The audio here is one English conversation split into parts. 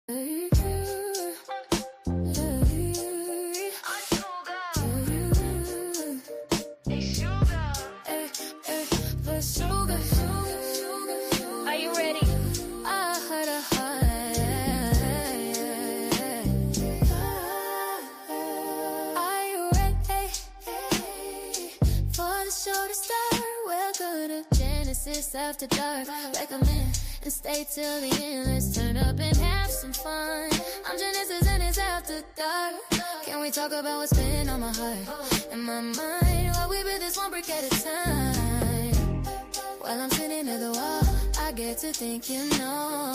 you ready? I heard a heart. Are you ready for the show to start? Welcome to Genesis After Dark. Recommend and stay till the end. Let's turn up and have some fun. I'm Genesis and it's After Dark. Can we talk about what's been on my heart and my mind? While we breathe this one brick at a time. While I'm sitting at the wall, I get to think, you know,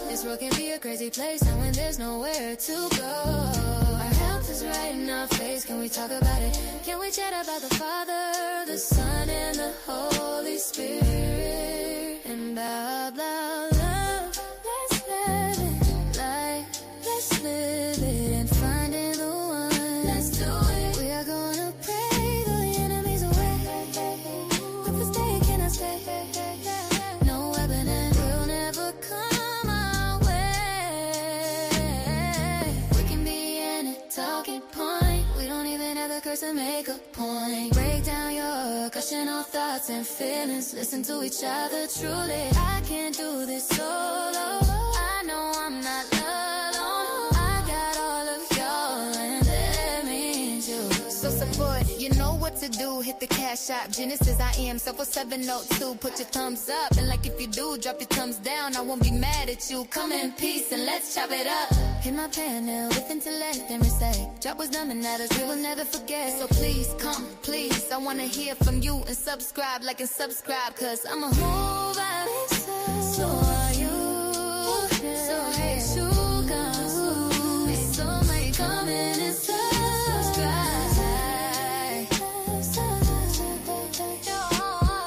this world can be a crazy place, and when there's nowhere to go, our health is right in our face. Can we talk about it? Can we chat about the Father, the Son, and the Holy Spirit? And blah, blah, love. Let's live it like, let's live it and finding the one. Let's do it. We are gonna pray the enemies away. With this day, can I stay? No weapon and will never come our way. We can be in a talking point. We don't even have the curse to make a point. Break down your questionable thoughts and feelings. Listen to each other truly. I can't do this solo. I know I'm not alone. I got all of y'all and that means you. So support, you know what to do. Hit the cash app, Genesis I am, 702. Put your thumbs up, and like if you do, drop your thumbs down. I won't be mad at you. Come in peace and let's chop it up. Hit my panel with intellect and respect. Job was done and that is we will never forget. So please, come, please, I wanna hear from you. And subscribe, like and subscribe, cause I'ma move out. So are you. So hey, sugar. So may come in and subscribe.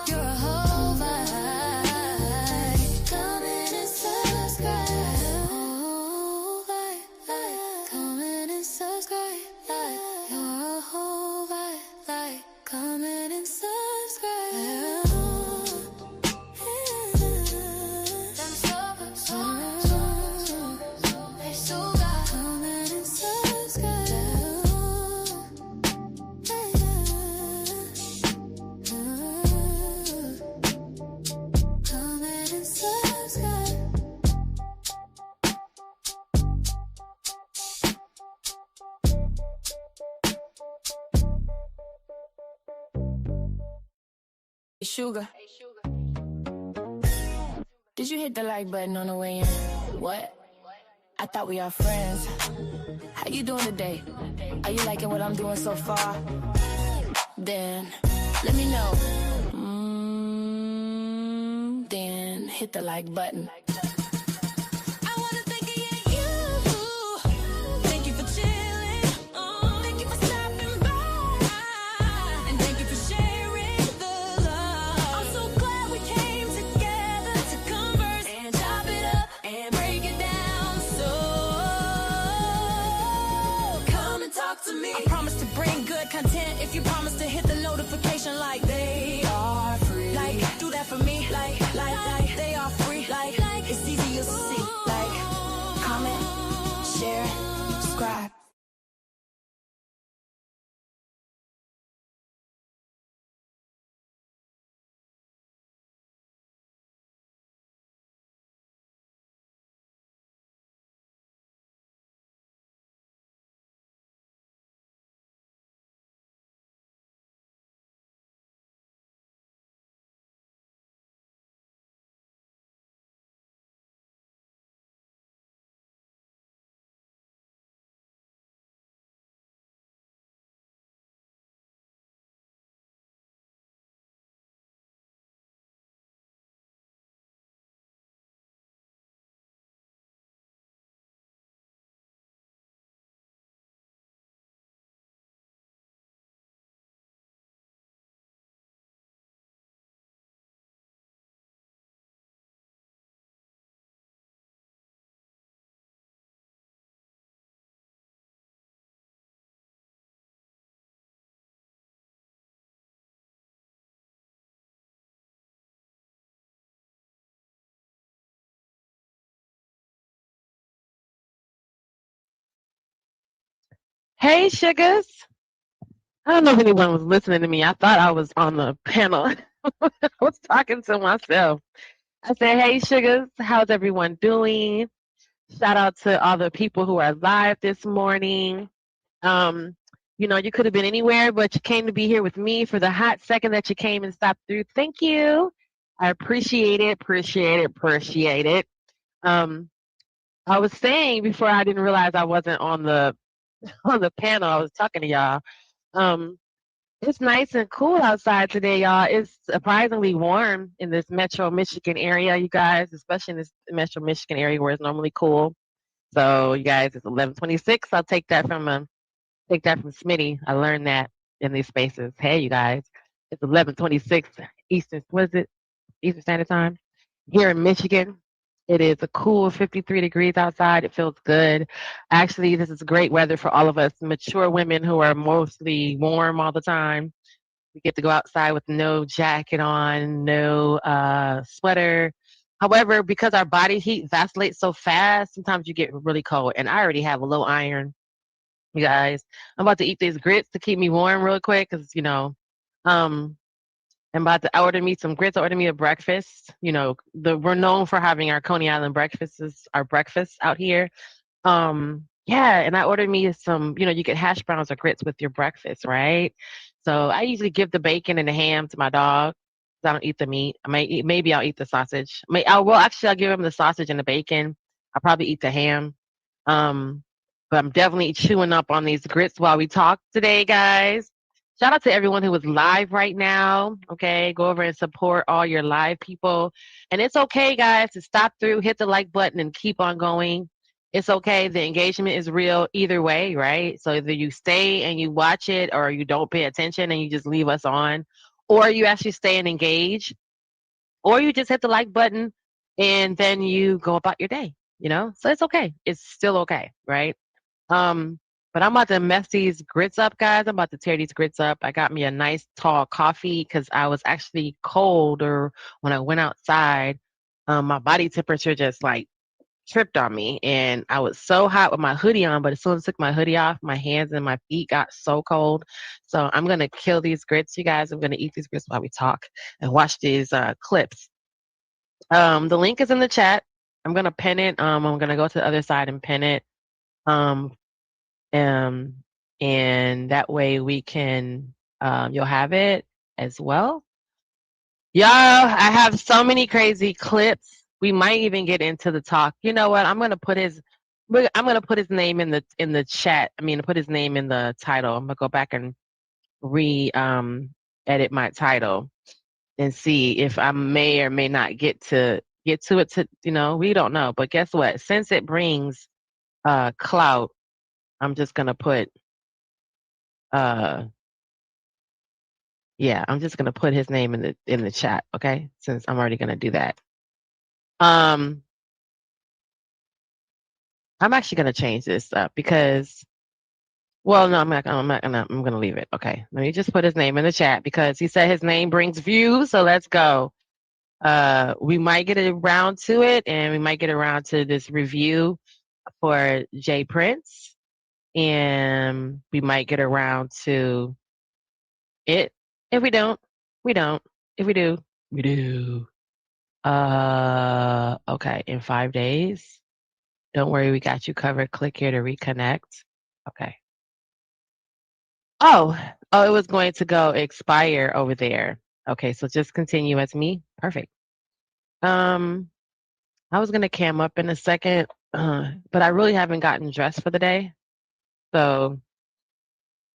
You're a whole vibe. Come in and subscribe. Whole vibe. Come in and subscribe. You're a whole vibe. Come in and subscribe. Sugar. Did you hit the like button on the way in? What? I thought we are friends. How you doing today? Are you liking what I'm doing so far? Then let me know. Then hit the like button. I promise to bring good content if you promise to hit the notification like they are free. Like, do that for me. Like, they are free. Like, it's easy to see. Like, comment, share, subscribe. Hey, sugars. I don't know if anyone was listening to me. I thought I was on the panel. I was talking to myself. I said, hey, sugars, how's everyone doing? Shout out to all the people who are live this morning. Um, you could have been anywhere, but you came to be here with me for the hot second that you came and stopped through. Thank you. I appreciate it, appreciate it, appreciate it. I was saying before I didn't realize I wasn't on the on the panel. I was talking to y'all. Um, it's nice and cool outside today, y'all. It's surprisingly warm in this Metro Michigan area, you guys, especially in this Metro Michigan area where it's normally cool. So, you guys, it's 11:26. I'll take that from Smitty. I learned that in these spaces. Hey, you guys, it's 11:26 Eastern. What is it? Eastern Standard Time here in Michigan. It is a cool 53 degrees outside. It feels good. Actually, this is great weather for all of us mature women who are mostly warm all the time. We get to go outside with no jacket on, no sweater. However, because our body heat vacillates so fast, sometimes you get really cold. And I already have a low iron, you guys. I'm about to eat these grits to keep me warm real quick because, um, I ordered me some grits. I ordered me a breakfast. We're known for having our Coney Island breakfasts, our breakfast out here. Yeah, and I ordered me some, you get hash browns or grits with your breakfast, right? So I usually give the bacon and the ham to my dog. 'Cause I don't eat the meat. Maybe I'll eat the sausage. Actually, I'll give him the sausage and the bacon. I'll probably eat the ham. Um, but I'm definitely chewing up on these grits while we talk today, guys. Shout out to everyone who is live right now. Okay, go over and support all your live people. And it's okay, guys, to stop through, hit the like button, and keep on going. It's okay. The engagement is real either way, right? So either you stay and you watch it, or you don't pay attention and you just leave us on, or you actually stay and engage, or you just hit the like button and then you go about your day, So it's okay. It's still okay, right? Um, but I'm about to mess these grits up, guys. I'm about to tear these grits up. I got me a nice tall coffee because I was actually colder when I went outside. My body temperature just like tripped on me, and I was so hot with my hoodie on, but as soon as I took my hoodie off, my hands and my feet got so cold. So I'm gonna kill these grits, you guys. I'm gonna eat these grits while we talk and watch these clips. The link is in the chat. I'm gonna pin it. I'm gonna go to the other side and pin it. Um, um, and that way we can you'll have it as well. Y'all, I have so many crazy clips. We might even get into the talk. You know what? I'm gonna put his name in the chat. I mean, put his name in the title. I'm gonna go back and re edit my title and see if I may or may not get to it to we don't know. But guess what? Since it brings clout, I'm just gonna put I'm just gonna put his name in the chat, okay? Since I'm already gonna do that. I'm actually gonna change this up because, well, no, I'm not gonna. I'm gonna leave it. Okay, let me just put his name in the chat because he said his name brings views. So let's go. We might get around to it, and we might get around to this review for Jay Prince, and we might get around to it. If we don't, we don't. If we do, we do. Okay, in 5 days. Don't worry, we got you covered. Click here to reconnect. Okay. Oh, it was going to go expire over there. Okay, so just continue as me. Perfect. I was gonna cam up in a second, but I really haven't gotten dressed for the day. So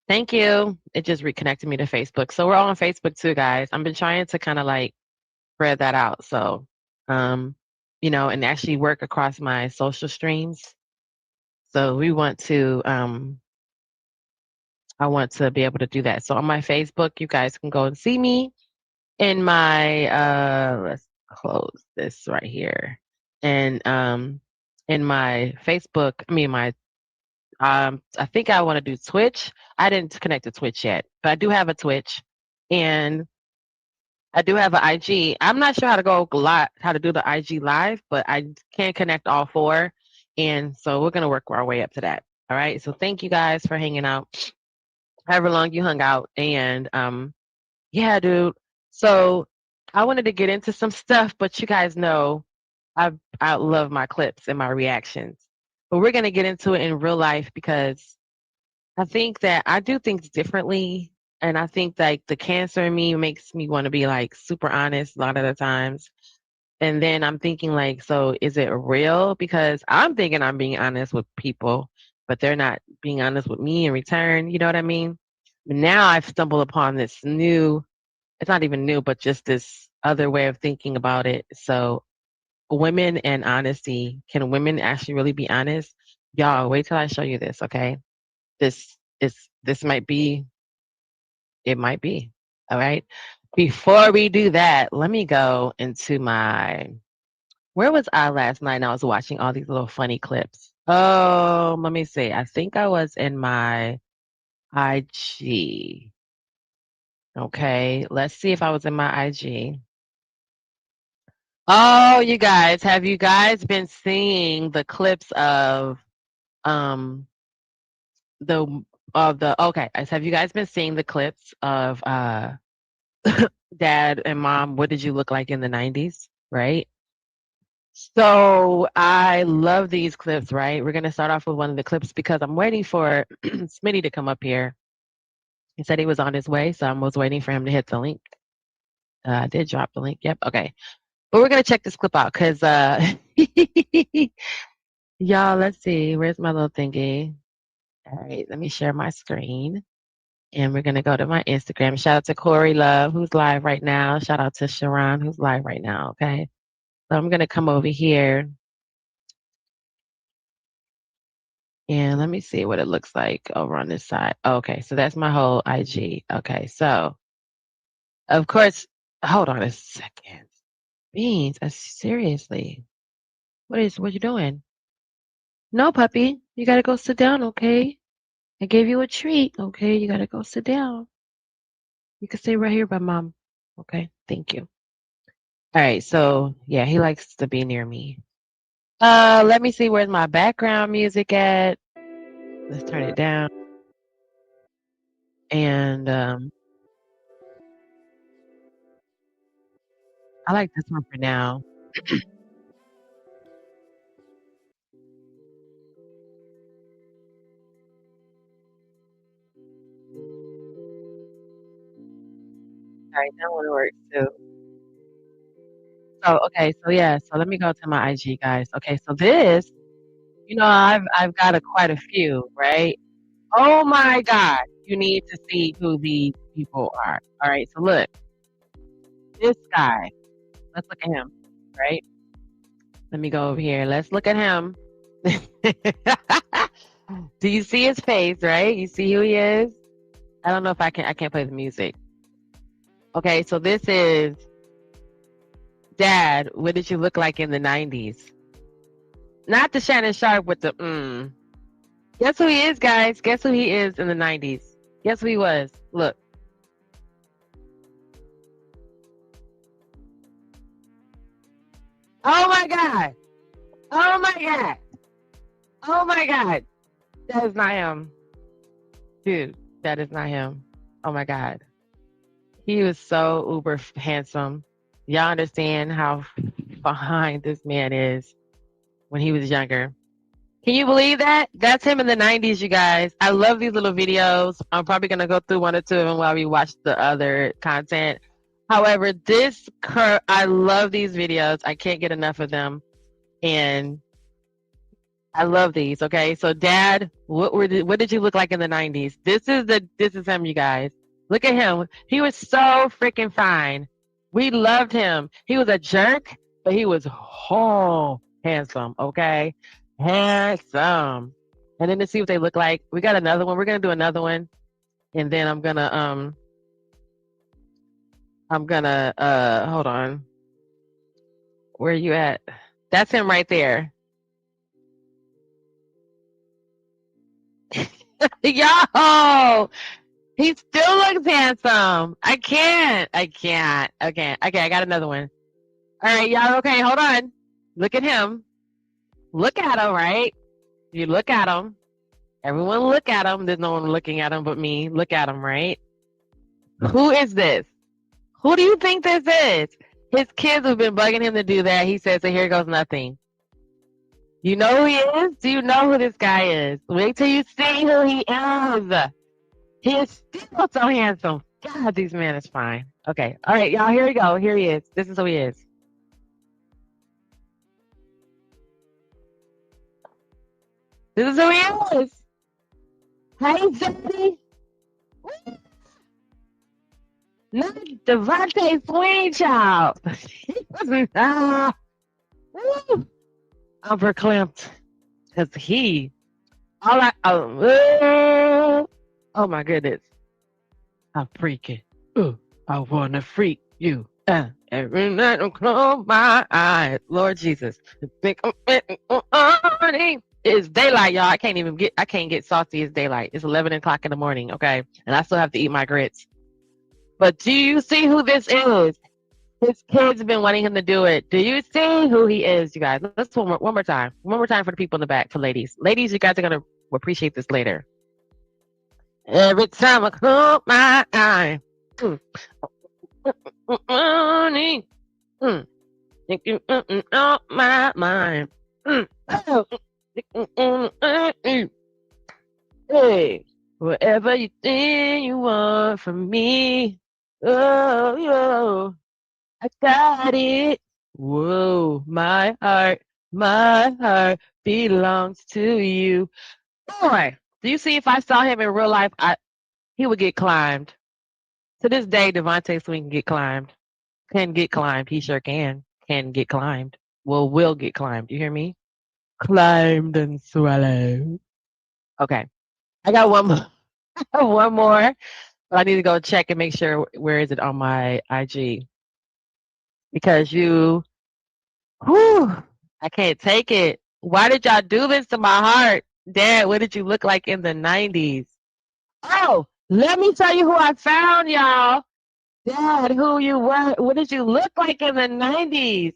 thank you. It just reconnected me to Facebook. So we're all on Facebook too, guys. I've been trying to kind of like spread that out. So, and actually work across my social streams. So we want to, I want to be able to do that. So on my Facebook, you guys can go and see me in my, let's close this right here. And in my Facebook, I think I want to do Twitch. I didn't connect to Twitch yet, but I do have a Twitch and I do have an IG. I'm not sure how to do the IG live, but I can connect all four. And so we're going to work our way up to that. All right. So thank you guys for hanging out. However long you hung out. And yeah, dude. So I wanted to get into some stuff, but you guys know I love my clips and my reactions. But we're gonna get into it in real life because I think that I do things differently. And I think like the cancer in me makes me want to be like super honest a lot of the times. And then I'm thinking like, so is it real? Because I'm thinking I'm being honest with people, but they're not being honest with me in return. You know what I mean? But now I've stumbled upon this new, it's not even new, but just this other way of thinking about it. So women and honesty, can women actually really be honest? Y'all, wait till I show you this, okay? This might be, it might be. All right. Before we do that, let me go into my, where was I last night? And I was watching all these little funny clips. Oh, let me see. I think I was in my IG. Okay, let's see if I was in my IG. Oh, you guys, have you guys been seeing the clips of um the okay, have you guys been seeing the clips of dad and mom, what did you look like in the 90s, right? So I love these clips, right? We're going to start off with one of the clips because I'm waiting for Smitty to come up here. He said he was on his way, so I was waiting for him to hit the link. I did drop the link. Yep. Okay. But we're going to check this clip out because, y'all, let's see. Where's my little thingy? All right. Let me share my screen. And we're going to go to my Instagram. Shout out to Corey Love, who's live right now. Shout out to Sharon, who's live right now. Okay. So I'm going to come over here. And let me see what it looks like over on this side. Okay, so that's my whole IG. Okay, so of course, hold on a second. Beans, seriously, what you doing? No, puppy, you gotta go sit down. Okay, I gave you a treat. Okay, you gotta go sit down. You can stay right here by mom. Okay, thank you. All right, so yeah, he likes to be near me. Let me see, where's my background music at? Let's turn it down. And I like this one for now. All right, that one works too. So okay, so yeah, so let me go to my IG, guys. Okay, so this, I've got quite a few, right? Oh my God, you need to see who these people are. All right, so look, this guy. Let's look at him, right? Let me go over here. Let's look at him. Do you see his face, right? You see who he is? I don't know if I can't play the music. Okay, so this is Dad. What did you look like in the 90s? Not the Shannon Sharp with the Guess who he is, guys? Guess who he is in the 90s? Guess who he was? Look. Oh my God. Oh my God. Oh my God. That is not him. Dude, that is not him. Oh my God. He was so uber handsome. Y'all understand how behind this man is when he was younger. Can you believe that? That's him in the 90s, you guys. I love these little videos. I'm probably going to go through one or two of them while we watch the other content. However, I love these videos. I can't get enough of them. And I love these. Okay. So Dad, what did you look like in the 90s? This is him, you guys. Look at him. He was so freaking fine. We loved him. He was a jerk, but he was handsome. Okay. Handsome. And then to see what they look like, we got another one. We're gonna do another one, and then I'm gonna hold on. Where are you at? That's him right there. Yo, he still looks handsome. I can't. Okay, I got another one. All right, y'all. Okay, hold on. Look at him. Look at him, right? You look at him. Everyone look at him. There's no one looking at him but me. Look at him, right? Who is this? Who do you think this is? His kids have been bugging him to do that. He says, so here goes nothing. You know who he is? Do you know who this guy is? Wait till you see who he is. He is still so handsome. God, these men is fine. Okay. All right, y'all. Here we go. Here he is. This is who he is. This is who he is. Hey, Daddy. Not Devontae Swing Child. I'm verklempt. Because he, oh my goodness. I'm freaking. I want to freak you. Every night I close my eyes. Lord Jesus. It's daylight, y'all. I can't get saucy. It's daylight. It's 11 o'clock in the morning, okay? And I still have to eat my grits. But do you see who this is? His kids have been wanting him to do it. Do you see who he is, you guys? Let's do one more time. One more time for the people in the back, for ladies. Ladies, you guys are going to appreciate this later. Every time I close my eye. On my mind. Hey, whatever you think you want from me. Oh, I got it. Whoa, my heart belongs to you. Boy, do you see if I saw him in real life, he would get climbed. To this day, Devontae Swing can get climbed. Can get climbed. He sure can. Can get climbed. Well, will get climbed. You hear me? Climbed and swallowed. Okay. I got one more. One more. But I need to go check and make sure where is it on my IG. Because I can't take it. Why did y'all do this to my heart? Dad, what did you look like in the 90s? Oh, let me tell you who I found, y'all. Dad, who you were. What did you look like in the 90s?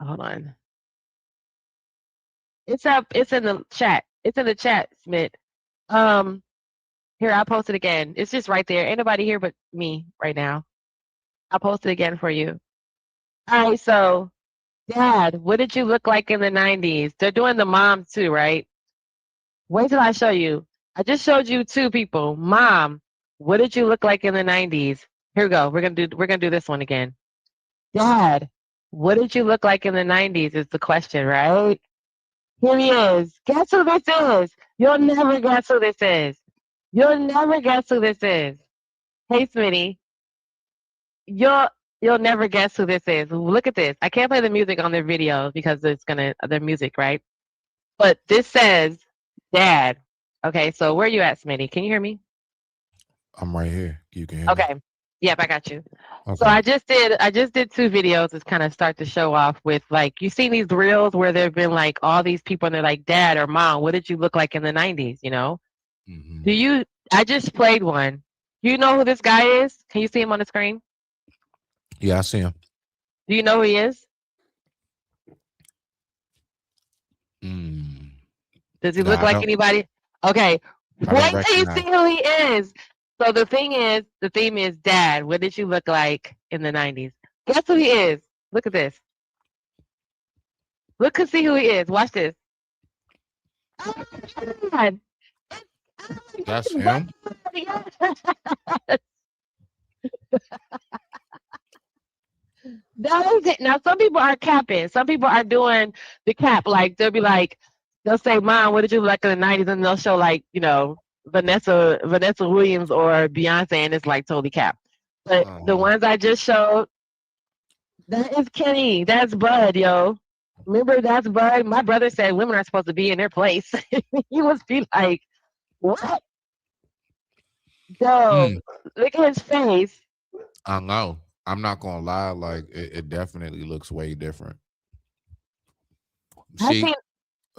Hold on. It's up. It's in the chat. It's in the chat, Smith. Here, I'll post it again. It's just right there. Ain't nobody here but me right now. I'll post it again for you. All right, so, Dad, what did you look like in the 90s? They're doing the moms too, right? Wait till I show you. I just showed you two people. Mom, what did you look like in the 90s? Here we go. We're gonna do this one again. Dad, what did you look like in the 90s is the question, right? Here he is. Guess who this is? You'll never guess who this is. You'll never guess who this is. Hey, Smitty. You'll never guess who this is. Look at this. I can't play the music on their video because it's their music, right? But this says, Dad. Okay, so where are you at, Smitty? Can you hear me? I'm right here. You can hear me. Okay. Yep, I got you. Okay. So I just did two videos to kind of start to show off with, like, you seen these reels where there have been like all these people and they're like, Dad or Mom, what did you look like in the 90s, you know? Mm-hmm. I just played one. Do you know who this guy is? Can you see him on the screen? Yeah, I see him. Do you know who he is? Does he look like anybody? Okay. Wait till you see who he is. So the theme is, Dad, what did you look like in the 90s? Guess who he is? Look at this. Look and see who he is. Watch this. Oh my God. That's him? That is it. Now, some people are capping. Some people are doing the cap. Like, they'll be like, they'll say, Mom, what did you look like in the 90s? And they'll show, like, you know, Vanessa Williams or Beyonce, and it's like totally cap. But the ones I just showed, that is Kenny. That's Bud, yo. Remember, that's Bud. My brother said women are supposed to be in their place. He was be like, what? Yo, look at his face. I know. I'm not gonna lie. Like, it definitely looks way different.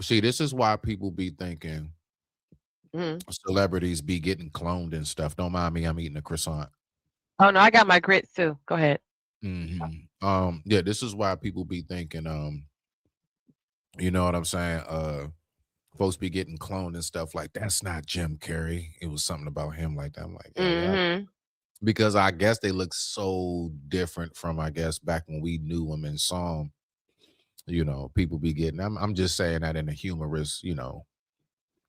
See, this is why people be thinking celebrities be getting cloned and stuff. Don't mind me. I'm eating a croissant. Oh no, I got my grits too. Go ahead. Yeah, this is why people be thinking, you know what I'm saying? folks be getting cloned and stuff like that's not Jim Carrey. It was something about him like that. I'm like, yeah. Mm-hmm. Because I guess they look so different from I guess back when we knew him and saw him. People be getting. I'm just saying that in a humorous,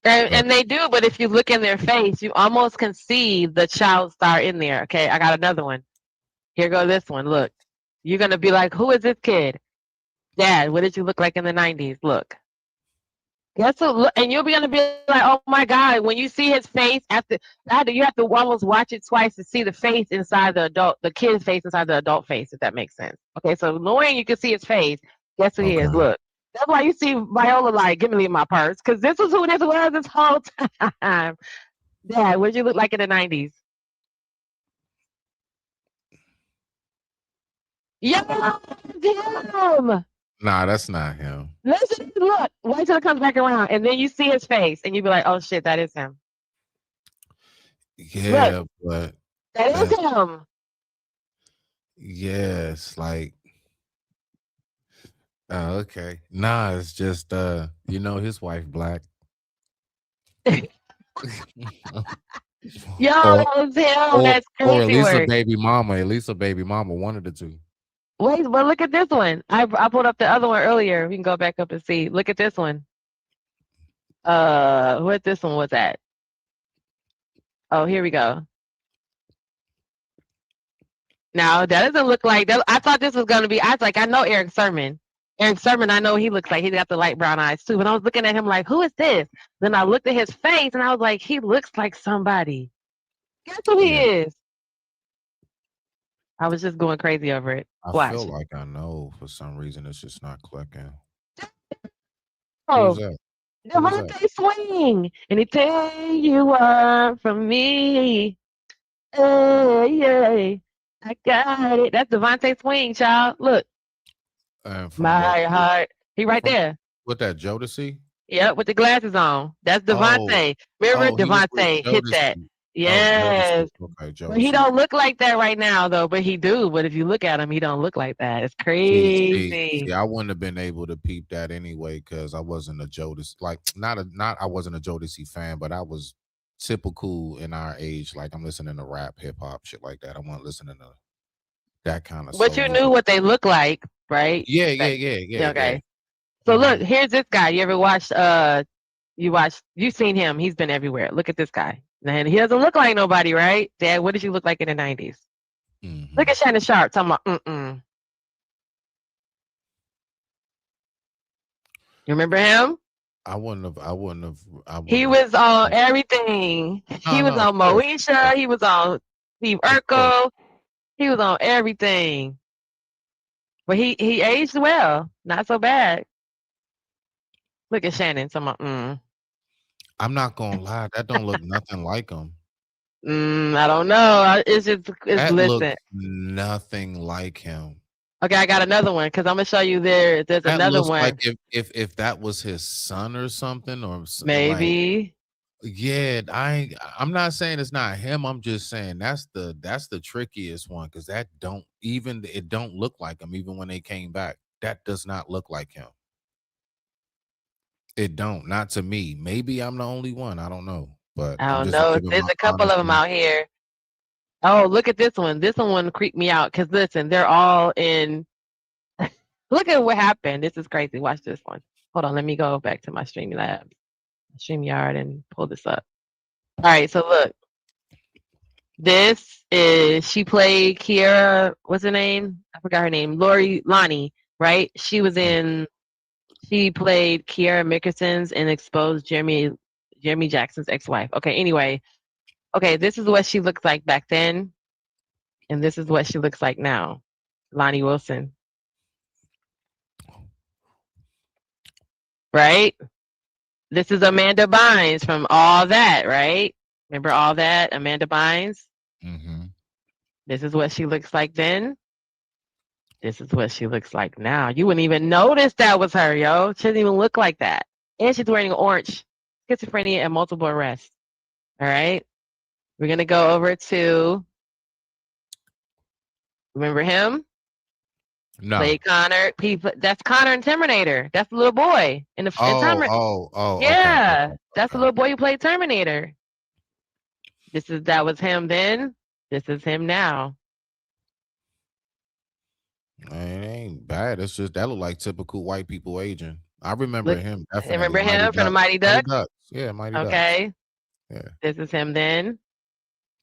And they do, but if you look in their face, you almost can see the child star in there. Okay, I got another one. Here go this one. Look, you're gonna be like, who is this kid? Dad, what did you look like in the 90s? Look. Guess what? Look, and you'll be gonna be like, oh my God, when you see his face you have to almost watch it twice to see the face inside the kid's face inside the adult face, if that makes sense. Okay, so knowing you can see his face, guess who he is? Okay. Look. That's why you see Viola like, give me my purse, because this is who this was this whole time. Dad, what did you look like in the 90s? Yeah, him. Nah, that's not him. Listen, look, wait till it comes back around, and then you see his face, and you be like, oh shit, that is him. Yeah, Look, but that is him. yes, like okay. Nah, it's just his wife black. Yo, or, that was him. or That's or at crazy least a work. baby mama. At least a baby mama, one of the two. Wait, but look at this one. I pulled up the other one earlier. We can go back up and see. Look at this one. What this one was at? Oh, here we go. Now that doesn't look like that. I thought this was gonna be. I was like, I know Eric Sermon. Eric Sermon, I know he looks like he's got the light brown eyes too. But I was looking at him like, who is this? Then I looked at his face and I was like, he looks like somebody. Guess who he is? I was just going crazy over it. I feel like I know for some reason it's just not clicking. Oh, Who's that? Devontae Swing. Anything you want from me. Hey, I got it. That's Devontae Swing, child. Look. My heart. He right there. With that Jodeci? Yep, with the glasses on. That's Devontae. Remember Devontae hit that. Yes. Okay, but he don't look like that right now though, but he do. But if you look at him, he don't look like that. It's crazy. See, I wouldn't have been able to peep that anyway because I wasn't a Jodeci, like I wasn't a Jodeci fan, but I was typical in our age. Like I'm listening to rap, hip hop, shit like that. I wasn't listening to that kind of. But you knew what they look like, right? Yeah. Okay. Yeah. So look, here's this guy. You ever watched? You seen him? He's been everywhere. Look at this guy. And he doesn't look like nobody, right? Dad, what did you look like in the 90s? Mm-hmm. Look at Shannon Sharp talking about, You remember him? I wouldn't have. He was on everything. He was on Moesha. He was on Steve Urkel. He was on everything. But he aged well. Not so bad. Look at Shannon talking about, I'm not gonna lie, that don't look nothing like him. I don't know. It's That listen. looks nothing like him. Okay, I got another one because I'm gonna show you there's That another looks one. like if that was his son or something, or maybe. Like, yeah, I'm not saying it's not him. I'm just saying that's the trickiest one because it don't look like him even when they came back. That does not look like him. It don't, not to me. Maybe I'm the only one. I don't know, but I don't know. There's a couple of them out here. Oh, look at this one. This one creeped me out because listen, they're all in. Look at what happened. This is crazy. Watch this one. Hold on. Let me go back to my StreamYard, and pull this up. All right. So look, she played Kiera. What's her name? I forgot her name. Lonnie. Right? She played Kiera Mickerson's and exposed Jeremy Jackson's ex-wife. Okay, anyway. Okay, this is what she looked like back then. And this is what she looks like now. Lonnie Wilson. Right? This is Amanda Bynes from All That, right? Remember All That? Amanda Bynes? Mm-hmm. This is what she looks like then. This is what she looks like now. You wouldn't even notice that was her, yo. She doesn't even look like that. And she's wearing orange. Schizophrenia and multiple arrests. All right? We're going to go over to, remember him? No. Played Connor. That's Connor in Terminator. That's the little boy in Terminator. Okay. Yeah, that's the Okay. little boy who played Terminator. That was him then. This is him now. Man, it ain't bad. It's just that look like typical white people aging. I remember Look, him remember definitely. Mighty him from the Ducks. Mighty Mighty Ducks? Ducks. Yeah, Mighty Ducks. Okay, Yeah. this is him then.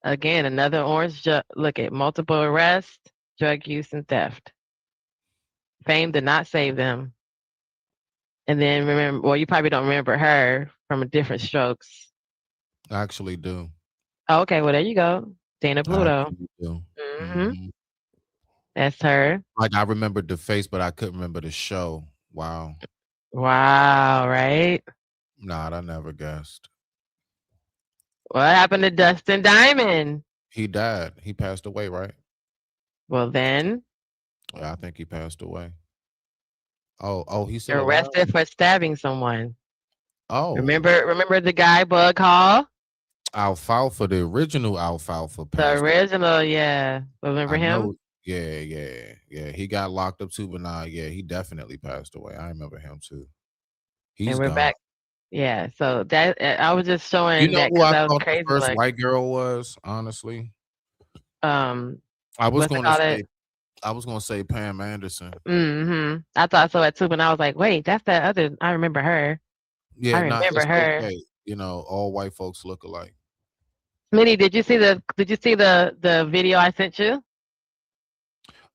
Again, another orange. Look at multiple arrests, drug use, and theft. Fame did not save them. And then remember, well, you probably don't remember her from Different Strokes. I actually do. Oh, okay, well there you go, Dana I Pluto. actually do. Mm-hmm. That's her. Like I remembered the face, but I couldn't remember the show. Wow. Wow, right? Nah, I never guessed. What happened to Dustin Diamond? He died. He passed away, right? Well, then Yeah, I think he passed away. Oh, he's still alive? arrested for stabbing someone. Oh, Remember the guy Bug Hall? Alfalfa, the original Alfalfa The passed away. original, yeah. Remember I him? know. Yeah. He got locked up too, but nah, yeah, he definitely passed away. I remember him too. He's And we're gone. back. Yeah, so that I was just showing You know that who because I that was thought the crazy. first Like, white girl was? Honestly, I was what's it going to called? say, I was going to say Pam Anderson. I thought so at too, but I was like, wait, that's that other. I remember her. Yeah, I nah, remember it's her. okay. You know, all white folks look alike. Minnie, did you see the video I sent you?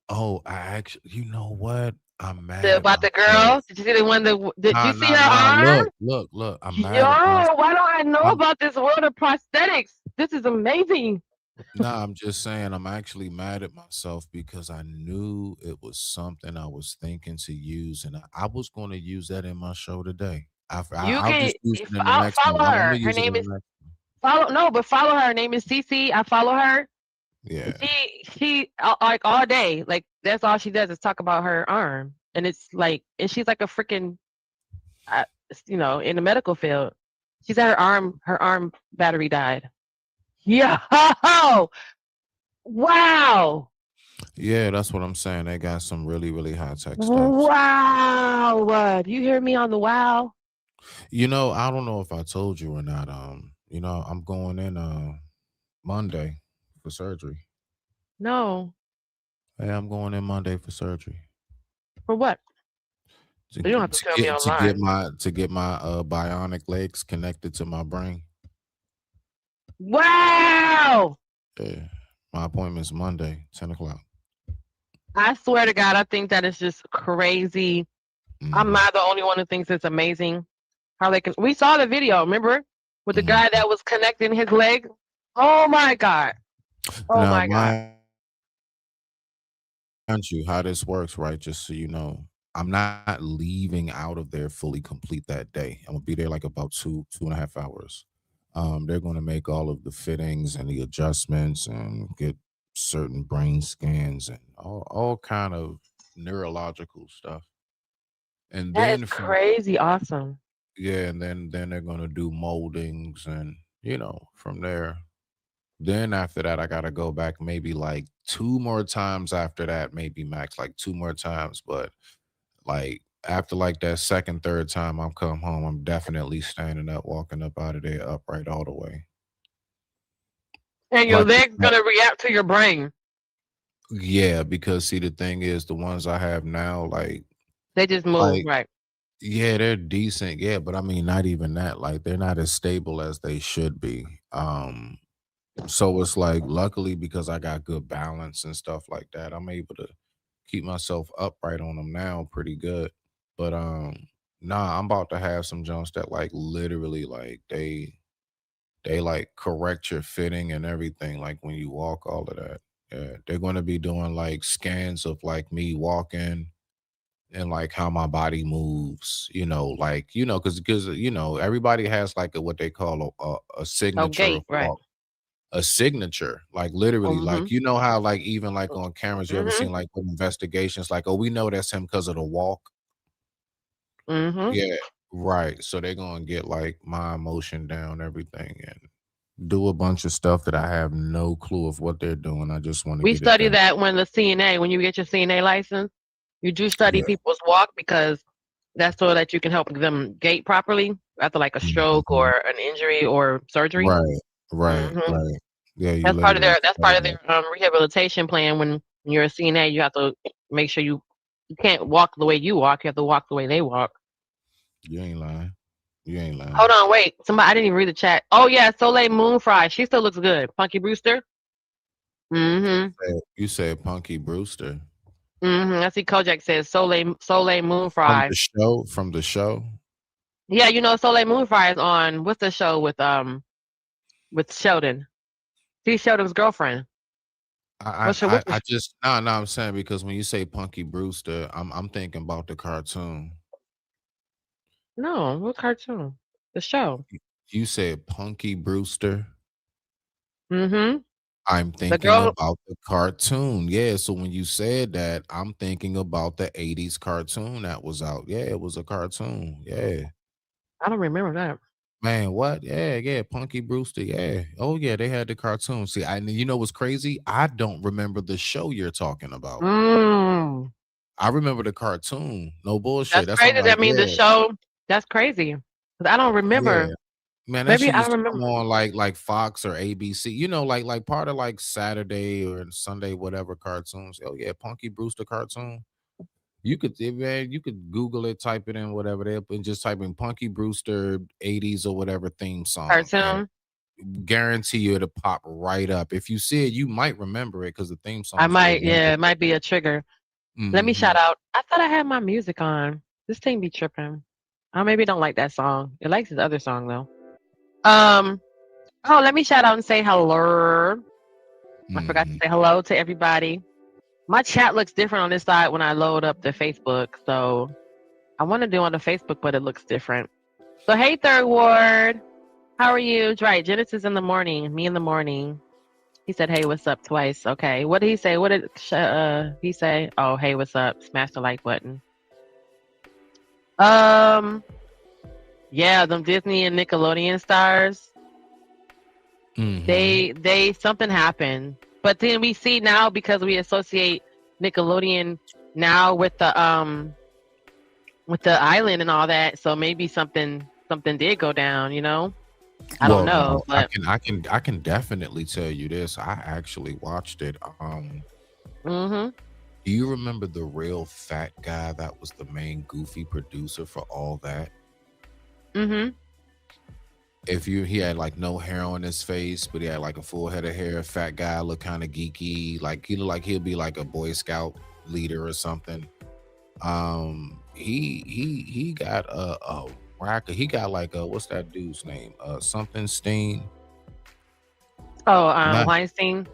Oh, I actually, you know what? I'm mad at About the myself. girl? Did you see the one did you see her Nah. arm? Look. I'm Yo, mad at myself. why don't I know I'm, about this world of prosthetics? This is amazing. nah, I'm just saying, I'm actually mad at myself because I knew it was something I was thinking to use, and I was going to use that in my show today. You I'll can just use it in the next follow one. I'm her. gonna Her use it name in is the next one. follow her. Her name is Cece. I follow her. Yeah. She like all day. Like that's all she does is talk about her arm. And it's like and she's like a freaking in the medical field. She said her arm battery died. Yeah. Wow. Yeah, that's what I'm saying. They got some really, really high tech stuff. Wow. Do you hear me on the wow? You know, I don't know if I told you or not. I'm going in Monday for surgery. No. Hey, I'm going in Monday for surgery. For what? To, You don't have to tell me online. to get my bionic legs connected to my brain. Wow. Yeah. My appointment's Monday, 10 o'clock. I swear to God, I think that is just crazy. I'm not the only one who thinks it's amazing how they can. We saw the video, remember, with the guy that was connecting his leg. Oh my God! Oh Now, my God! Mind you, how this works, right? Just so you know, I'm not leaving out of there fully complete that day. I'm gonna be there like about 2.5 hours. They're gonna make all of the fittings and the adjustments and get certain brain scans and all kind of neurological stuff. And That is then crazy awesome. yeah, and then they're gonna do moldings and from there. Then after that, I gotta go back maybe like 2 more times after that, maybe max like 2 more times. But like after like that second, third time I'm come home, I'm definitely standing up, walking up out of there upright all the way. And your Like leg's gonna react to your brain. yeah, because see the thing is the ones I have now, They just move, right? yeah, they're decent, yeah, but I mean not even that. Like they're not as stable as they should be. So it's like luckily because I got good balance and stuff like that, I'm able to keep myself upright on them now pretty good. But nah, I'm about to have some jumps that like literally like they like correct your fitting and everything, like when you walk, all of that. Yeah, they're gonna be doing like scans of like me walking and like how my body moves, because everybody has like what they call a signature gait, of right? walk. A signature, like literally, like how like even like on cameras, you ever seen like with investigations, like, oh, we know that's him because of the walk. Yeah, right. So they're gonna get like my emotion down, everything, and do a bunch of stuff that I have no clue of what they're doing. I just want to We get it study done. that when you get your CNA license. You do study Yeah. people's walk because that's so that you can help them gait properly after like a stroke Mhm. or an injury or surgery. Right, right, hmm right. Yeah, you That's part of literally their study that. rehabilitation plan. When you're a CNA, you have to make sure you can't walk the way you walk. You have to walk the way they walk. You ain't lying. You ain't Hold lying. on, wait. Somebody I didn't even read the chat. Oh yeah, Soleil Moonfry. She still looks good. Punky Brewster. Mm-hmm. You said Punky Brewster Mm-hmm. I see Kojak says Soleil from Moonfry. the show. From the show. Yeah, you know Soleil Moonfry is on what's the show with Sheldon? She's Sheldon's girlfriend. What's the I just no. I'm saying because when you say Punky Brewster, I'm thinking about the cartoon. no, what cartoon? The show. You said Punky Brewster. Mm-hmm. I'm The thinking girl about the cartoon. Yeah. So when you said that, I'm thinking about the 80s cartoon that was out. Yeah, it was a cartoon. Yeah. I don't remember that. Man, what? Yeah, yeah, Punky Brewster. Yeah. Oh, yeah, they had the cartoon. See, you know what's crazy? I don't remember the show you're talking about. Mm. I remember the cartoon. No bullshit. That's That's why I'm crazy. like, That means the yeah, show. That's crazy. 'Cause I don't remember. yeah. Man, that Maybe shit I used to come remember on like Fox or ABC, like part of like Saturday or Sunday, whatever cartoons. Oh yeah, Punky Brewster cartoon. Man, you could Google it, type it in, whatever they and just type in Punky Brewster 80s or whatever theme song, and cartoon. guarantee you it'll pop right up. If you see it, you might remember it because the theme I song is real might. Yeah, it memorable. might be a trigger. Let me Hmm. shout out. I thought I had my music on. This thing be tripping. I maybe don't like that song. It likes his other song though. Um. Oh, let me shout out and say hello. I forgot to Hmm. say hello to everybody. My chat looks different on this side when I load up the Facebook. So I want to do on the Facebook, but it looks different. So hey, Third Ward, how are you? Right, Genesis in the morning, me in the morning. He said, "Hey, what's up?" twice. Okay, what did he say? What did he say? Oh, hey, what's up? Smash the like button. Um, yeah, them Disney and Nickelodeon stars. Hmm. They something happened, but then we see now because we associate Nickelodeon now with the island and all that. So maybe something did go down. I don't Well, know, no, but I can definitely tell you this. I actually watched it. mm-hmm, Do you remember the real fat guy that was the main goofy producer for all that? mm-hmm. He had like no hair on his face, but he had like a full head of hair, fat guy, look kind of geeky, like he looked like he'll be like a Boy Scout leader or something. He got a rack. He got like a what's that dude's name? Something Steen. Oh, Not Weinstein.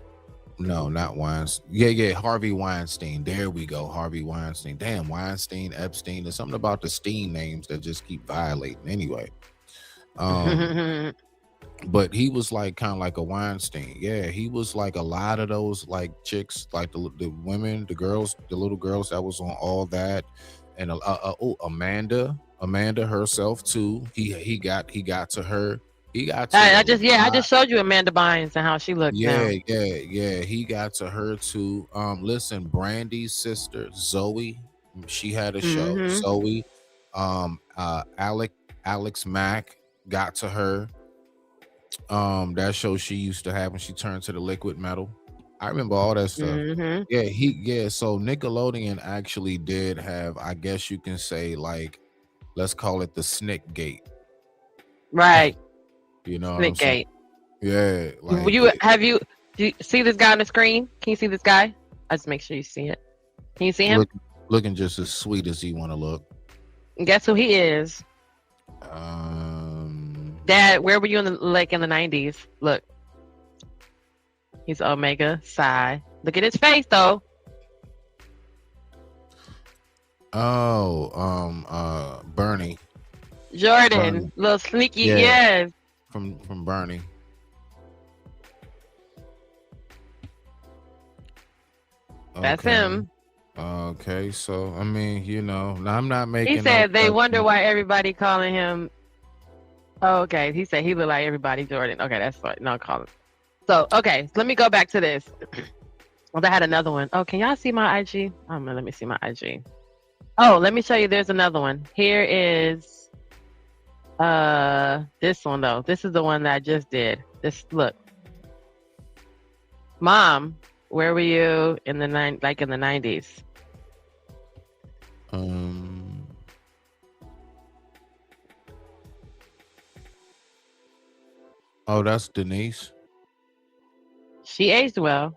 No, not Weinstein. Yeah, yeah, Harvey Weinstein. There we go, Harvey Weinstein. Damn, Weinstein, Epstein. There's something about the Steen names that just keep violating. Anyway, um, but he was like kind of like a Weinstein. Yeah, he was like a lot of those like chicks, like the women, the girls, the little girls that was on all that, and Amanda herself too. He got to her. He got to I a just I lot. just showed you Amanda Bynes and how she looks Yeah, now. yeah, yeah. He got to her too. Listen, Brandy's sister, Zoe, she had a show. Mm-hmm. Zoe, Alex Mack got to her. That show she used to have when she turned to the liquid metal. I remember all that stuff. Mm-hmm. Yeah, so Nickelodeon actually did have, I guess you can say, like, let's call it the Snick Gate. Right. You know what I'm saying? Gate. Yeah, like Do you see this guy on the screen? Can you see this guy? I just make sure you see it. Can you see him? looking just as sweet as he want to look. And guess who he is? Dad, where were you in the 90s? Look. He's Omega Psi. Look at his face though. Bernie. Jordan. Bernie. Little sneaky, Yeah. yes. From Bernie. That's him. Okay, so I mean, now I'm not making. He said they wonder why everybody calling him. Oh, okay. He said he look like everybody Jordan. Okay, that's fine. No, call him. So, okay, let me go back to this. Well, I had another one. Oh, can y'all see my IG? Let me see my IG. Oh, let me show you. There's another one. Here is this one though. This is the one that I just did. This look. Mom, where were you in the like in the 90s? Oh, that's Denise. She aged well.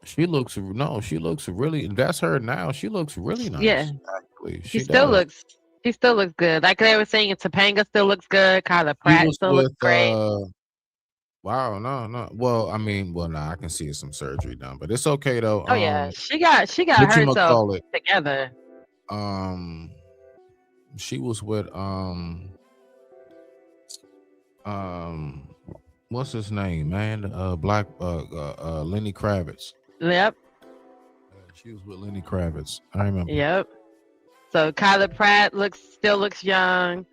She looks really. That's her now. She looks really nice. Yeah. Actually, She still looks good. Like they were saying, Topanga still looks good. Kyla Pratt still looks great. Wow, no. Well, I mean, I can see some surgery done, but it's okay though. Oh yeah, she got herself together. She was with what's his name, man? Black Lenny Kravitz. Yep. She was with Lenny Kravitz. I remember. Yep. So Kyla Pratt still looks young.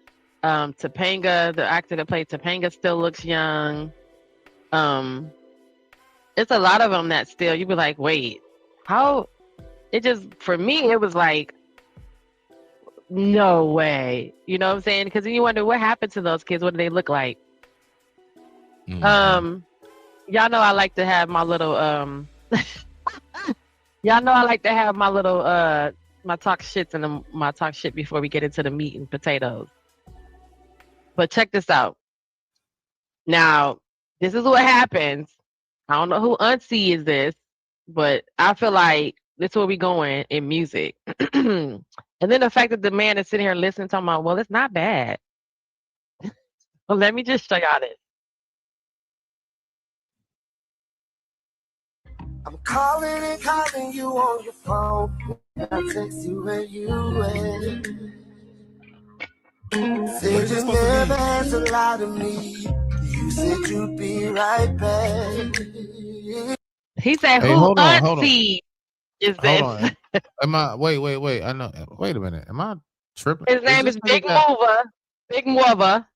Topanga, the actor that played Topanga, still looks young. It's a lot of them that still, you'd be like, wait, how? It just, for me, it was like, no way. You know what I'm saying? Because then you wonder what happened to those kids. What do they look like? Mhm. Y'all know I like to have my little y'all know I like to have my little my talk shits and my talk shit before we get into the meat and potatoes. But check this out. Now, this is what happens. I don't know who Honsety is this, but I feel like this is where we going in music. And then the fact that the man is sitting here listening, talking about, well, it's not bad. Well, let me just show y'all this. I'm calling and calling you on your phone. I text you where you at. Said you never answer a lot of me. You said you'd be right back. He said, Hey, who hold on. Auntie is this? Hold on. Am I? Wait. I know. Wait a minute. Am I tripping? His name is Big Mover. Big Mover.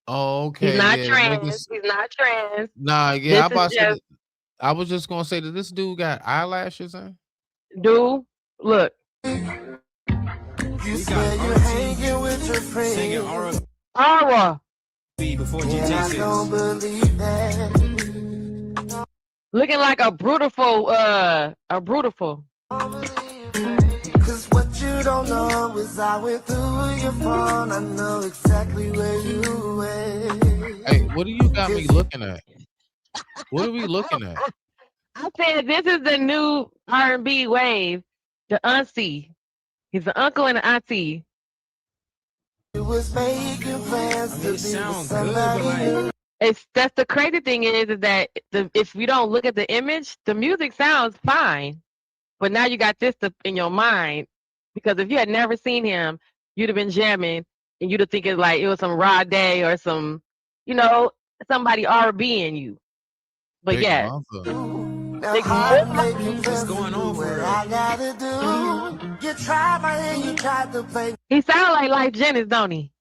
Oh, okay. He's not yeah, trans. He's not trans. Nah, yeah. This I was just gonna say that this dude got eyelashes in. Dude, look. You said you're hanging with your friends. Aura. And I don't believe that. Looking like a brutiful. Cause what you don't know is I went through your phone. I know exactly where you went. Hey, what do you got me looking at? What are we looking at? I said this is the new R&B wave. The auntie. He's the uncle and the auntie. It was making plans to be with somebody. That's the crazy thing is that if you don't look at the image, the music sounds fine. But now you got this in your mind, because if you had never seen him, you'd have been jamming and you'd have thinking like it was some Rod Day or some, somebody R&B in you. But yeah. What's going on for I gotta do? You tried my hand, you tried to play. He sounds like Life Jennings, don't he?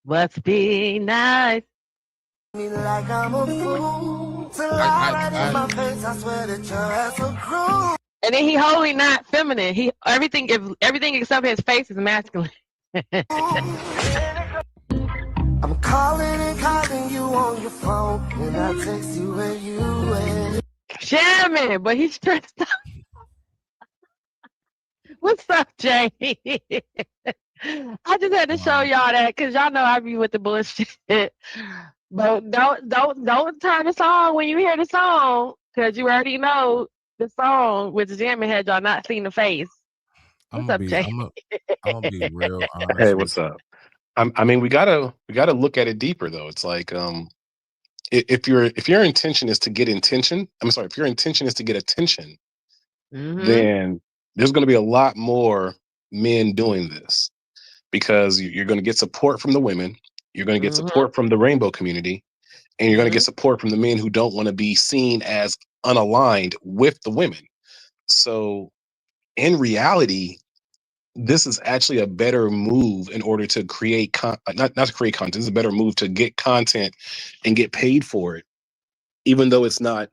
Must be nice. Me like I'm a fool. Till right in my face, I swear that your ass so cruel. And then he wholly not feminine. Everything except his face is masculine. I'm calling and calling you on your phone, and I text you where you at. Jamming, but he's stressed out. What's up, Jay? I just had to show y'all that because y'all know I be with the bullshit. But don't turn the song when you hear the song, because you already know the song with the jamming had y'all not seen the face. What's up, Jay? I'm gonna be real honest. Hey, what's up? I mean, we gotta look at it deeper though. It's like if your intention is to get attention, if your intention is to get attention, then there's going to be a lot more men doing this, because you're going to get support from the women, you're going to get support from the rainbow community, and you're going to get support from the men who don't want to be seen as unaligned with the women. So in reality, this is actually a better move in order to create not to create content. It's a better move to get content and get paid for it, even though it's not,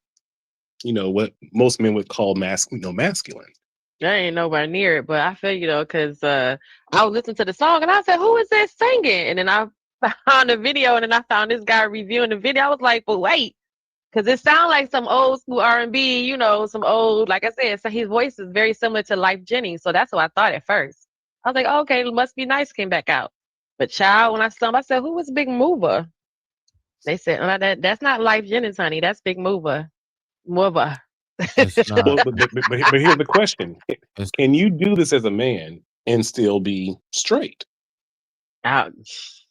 what most men would call masculine. I ain't nowhere near it, but I feel you though, because I was listening to the song and I said, "Who is that singing?" And then I found a video, and then I found this guy reviewing the video. I was like, "But wait," because it sounds like some old school R&B, some old, like I said, so his voice is very similar to Life Jennings, so that's what I thought at first. I was like, oh, "Okay, it must be nice." Came back out, but child, when I saw him, I said, "Who was Big Mover?" They said, that's not Life Jennings, honey. That's Big Mover." Mover. It's not. Well, but here's the question: It's Can you do this as a man and still be straight? Ouch.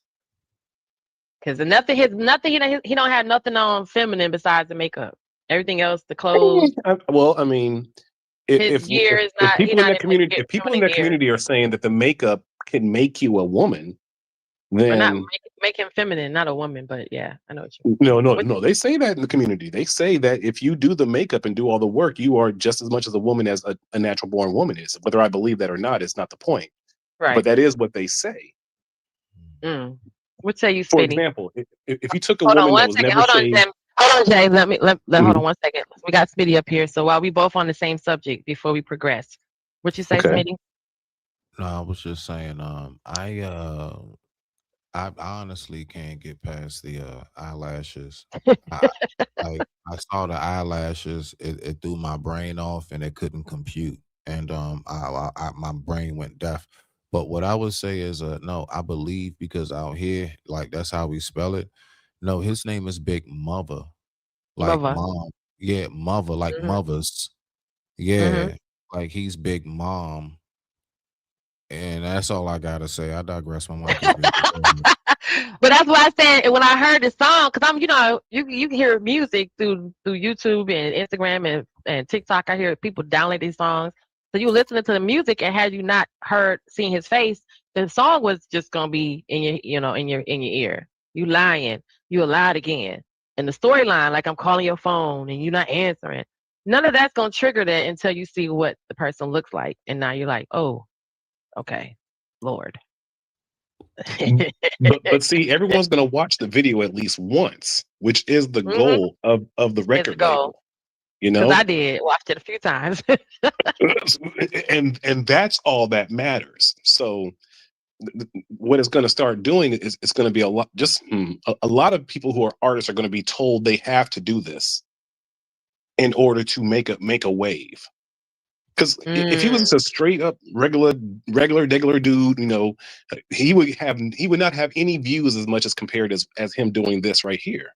Because nothing, he don't have nothing on feminine besides the makeup. Everything else, the clothes, Well, I mean, his gear is not. He people in not that even community, get if people in feminine that gear, community are saying that the makeup can make you a woman, or not then make him feminine, not a woman. But yeah, I know what you mean. no. They say that in the community. They say that if you do the makeup and do all the work, you are just as much as a woman as a natural born woman is. Whether I believe that or not is not the point. But Right. that is what they say. What say you, For Smitty? example, if you took a Hold on woman that one was second. never Hold on, shaved, Jim. Hold on, Jay. Hold Mhm. on one second. We got Smitty up here, so while we both on the same subject, before we progress, what you say, Okay. Smitty? no. I was just saying. I honestly can't get past the eyelashes. I I saw the eyelashes. It threw my brain off, and it couldn't compute. And my brain went deaf. But what I would say is, no, I believe because out here, like that's how we spell it. No, his name is Big Mother, like Mother. mom. Yeah, mother, like Mhm. mothers. Mhm. Yeah, like he's Big Mom, and that's all I gotta say. I digress. My mic is muted. Go ahead. But that's why I said when I heard the song, because you can hear music through YouTube and Instagram and TikTok. I hear people download these songs. So you listening to the music, and had you not seen his face, the song was just gonna be in your in your ear. You lying, you lied again. And the storyline, like I'm calling your phone and you're not answering. None of that's gonna trigger that until you see what the person looks like, and now you're like, oh, okay, Lord. But see, everyone's going to watch the video at least once, which is the Mhm. goal of the It's a record goal. label. You Because I know, did watched it a few times. and that's all that matters. So what it's going to start doing is it's going to be a lot. A lot of people who are artists are going to be told they have to do this in order to make a wave. Because if he was Mm. just a straight up regular dude, he would not have any views as much as compared as him doing this right here.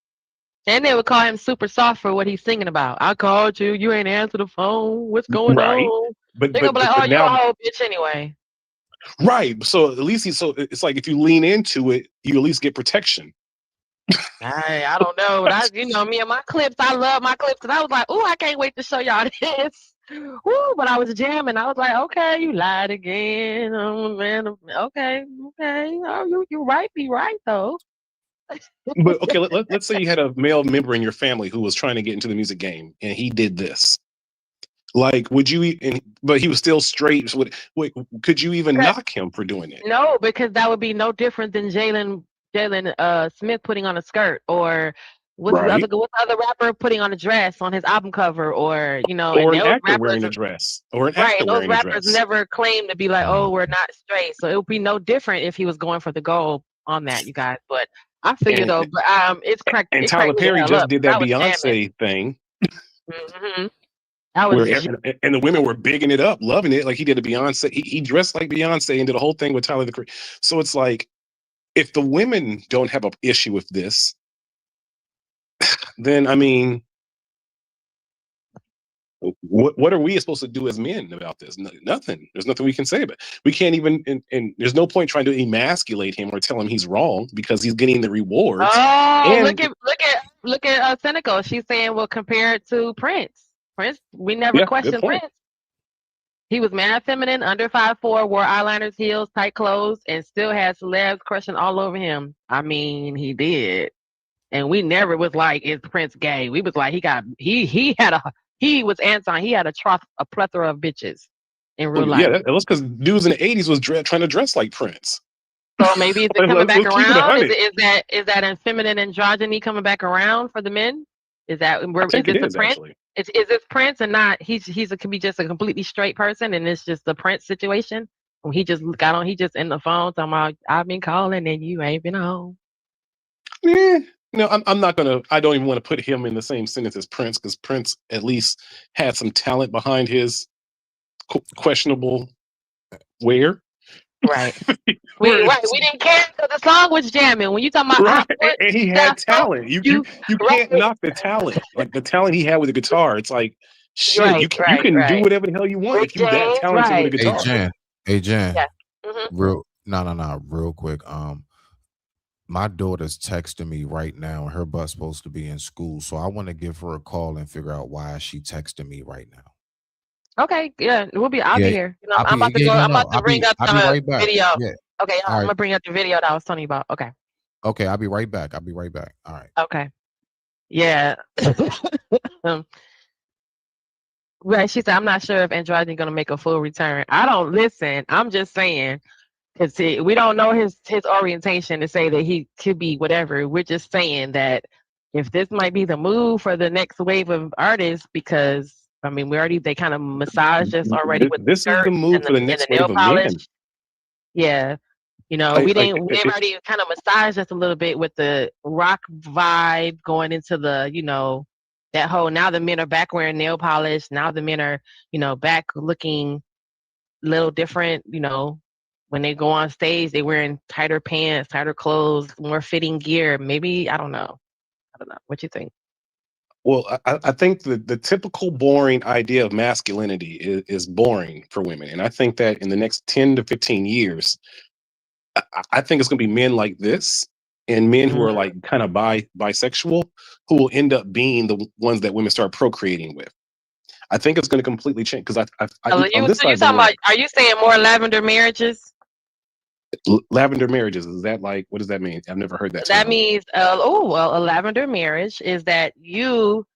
And they would call him super soft for what he's singing about. I called you, you ain't answer the phone. What's going Right. on? But They're gonna but be like, but oh, but you a now, whole bitch anyway. right. So at least it's like if you lean into it, you at least get protection. I don't know. Me and my clips, I love my clips. And I was like, oh, I can't wait to show y'all this. Woo, but I was jamming. I was like, okay, you lied again. Oh, man. Okay. Oh, you right. Be right, though. But okay, let's say you had a male member in your family who was trying to get into the music game and he did this. Like, would you? But he was still straight. So wait, could you even knock him for doing it? No, because that would be no different than Jalen Smith putting on a skirt, or what's Right. the other rapper putting on a dress on his album cover, or Or and an those actor rappers wearing a dress. Or an right, actor and those wearing a rappers dress. never claim to be like, oh, we're not straight. So it would be no different if he was going for the goal on that, you guys. But I figure And though, but and it Tyler cracked me the Perry hell just up did because that I was jamming. Beyonce thing Hmm. I where was and the women were bigging it up, loving it. Like he did a Beyonce. He dressed like Beyonce and did a whole thing with Tyler the Creator. So it's like if the women don't have an issue with this, then I mean, what are we supposed to do as men about this? Nothing. There's nothing we can say about it. We can't even, and there's no point trying to emasculate him or tell him he's wrong because he's getting the rewards. Oh, And look at Cynical. She's saying, well, compare it to Prince. Prince, we never yeah, good questioned point. Prince. He was mad feminine, under 5'4", wore eyeliners, heels, tight clothes, and still had celebs crushing all over him. I mean, he did. And we never was like, is Prince gay? We was like, he was Anton. He had a plethora of bitches in real Well, yeah, life. that was because dudes in the '80s was trying to dress like Prince. So maybe is it coming let's back keep it around? $100. Is that feminine androgyny coming back around for the men? Is I think this it a is Prince? actually. Is this Prince and not could be just a completely straight person and it's just the Prince situation? When he just got on, he just in the phone talking about I've been calling and you ain't been home. No, I'm not gonna. I don't even want to put him in the same sentence as Prince because Prince at least had some talent behind his questionable wear. Right. We Whereas, didn't care because the song was jamming. When you talking about I right, want and he to had help talent. You you, can't right, knock the talent. Like the talent he had with the guitar. It's like shit. right, You right, can do right. whatever the hell you want Rick if you that James, talented with a right? Hey guitar. Jen, hey Jen, Yeah. Hmm. real no, real quick. My daughter's texting me right now, and her butt's supposed to be in school, so I want to give her a call and figure out why she texting me right now. Okay, yeah, I'll be Yeah, here. I'll I'm be about to yeah, go. no, I'm about no, to bring up I'll be the right back. video. Yeah, Okay, all I'm right, gonna bring up the video that I was telling you about. Okay, okay, I'll be right back. I'll be right back. All right. okay, yeah. um, right, she said, I'm not sure if Androgyny gonna make a full return. I don't listen. I'm just saying because we don't know his orientation to say that he could be whatever. We're just saying that if this might be the move for the next wave of artists, because I mean, they kind of massaged us already with the This is the skirts move for the and the next nail wave of polish. men. Yeah, Like, they've already kind of massaged us a little bit with the rock vibe going into that whole, now the men are back wearing nail polish. Now the men are, back looking a little different, when they go on stage, they wearing tighter pants, tighter clothes, more fitting gear. Maybe, I don't know. I don't know. What you think? well, I think the typical boring idea of masculinity is boring for women, and I think that in the next 10 to 15 years, I think it's going to be men like this and men who Mm. are like kind of bisexual who will end up being the ones that women start procreating with. I think it's going to completely change because on this So you side of the talking about? world, Are you saying more lavender marriages? lavender marriages, is that like, what does that mean? I've never heard that That term. means, a lavender marriage is that you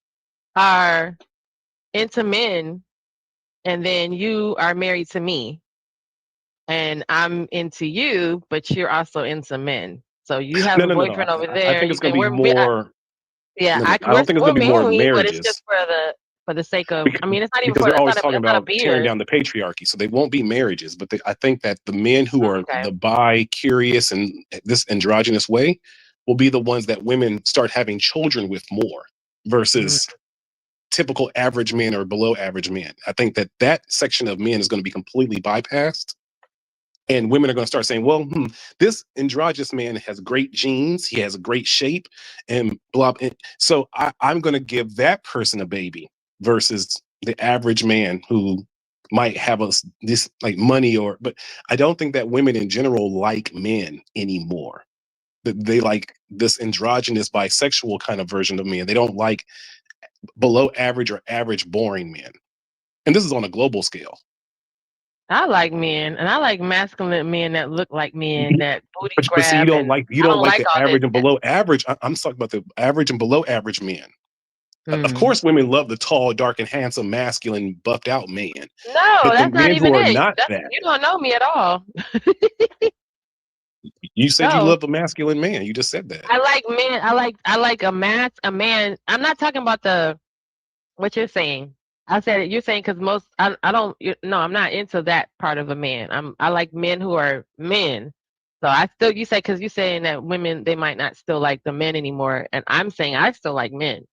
are into men, and then you are married to me, and I'm into you, but you're also into men. So you have No, a no, no, no. boyfriend over I there. think You it's going can to be more. yeah, No, no, I we're don't think it's we're going to be more married, but it's just marriages for the sake of. because, I mean, it's not even because for. they're It's always not a. talking It's not a about tearing beard. down the patriarchy. So they won't be marriages, but I think that the men who are Okay. the bi-curious and this androgynous way will be the ones that women start having children with more Mm. versus typical average men or below average men. I think that section of men is going to be completely bypassed. And women are going to start saying, well, this androgynous man has great genes, he has a great shape, and blah. So I'm going to give that person a baby versus the average man who might have this like money but I don't think that women in general like men anymore. That they like this androgynous bisexual kind of version of men. They don't like below average or average boring men. And this is on a global scale. I like men, and I like masculine men that look like men that booty But see, grab, and you I don't don't like like the all average and that. below average. I'm talking about the average and below average men. Of Mm. course, women love the tall, dark, and handsome, masculine, buffed out man. No, But the that's not men even who are it. not That's that, You don't know me at all. you said you No, love a masculine man. You just said that. I like men. I like a man. I'm not talking about what you're saying. I said it. You're saying because I don't. No, I'm not into that part of a man. I like men who are men. So you say, because you're saying that women, they might not still like the men anymore, and I'm saying I still like men.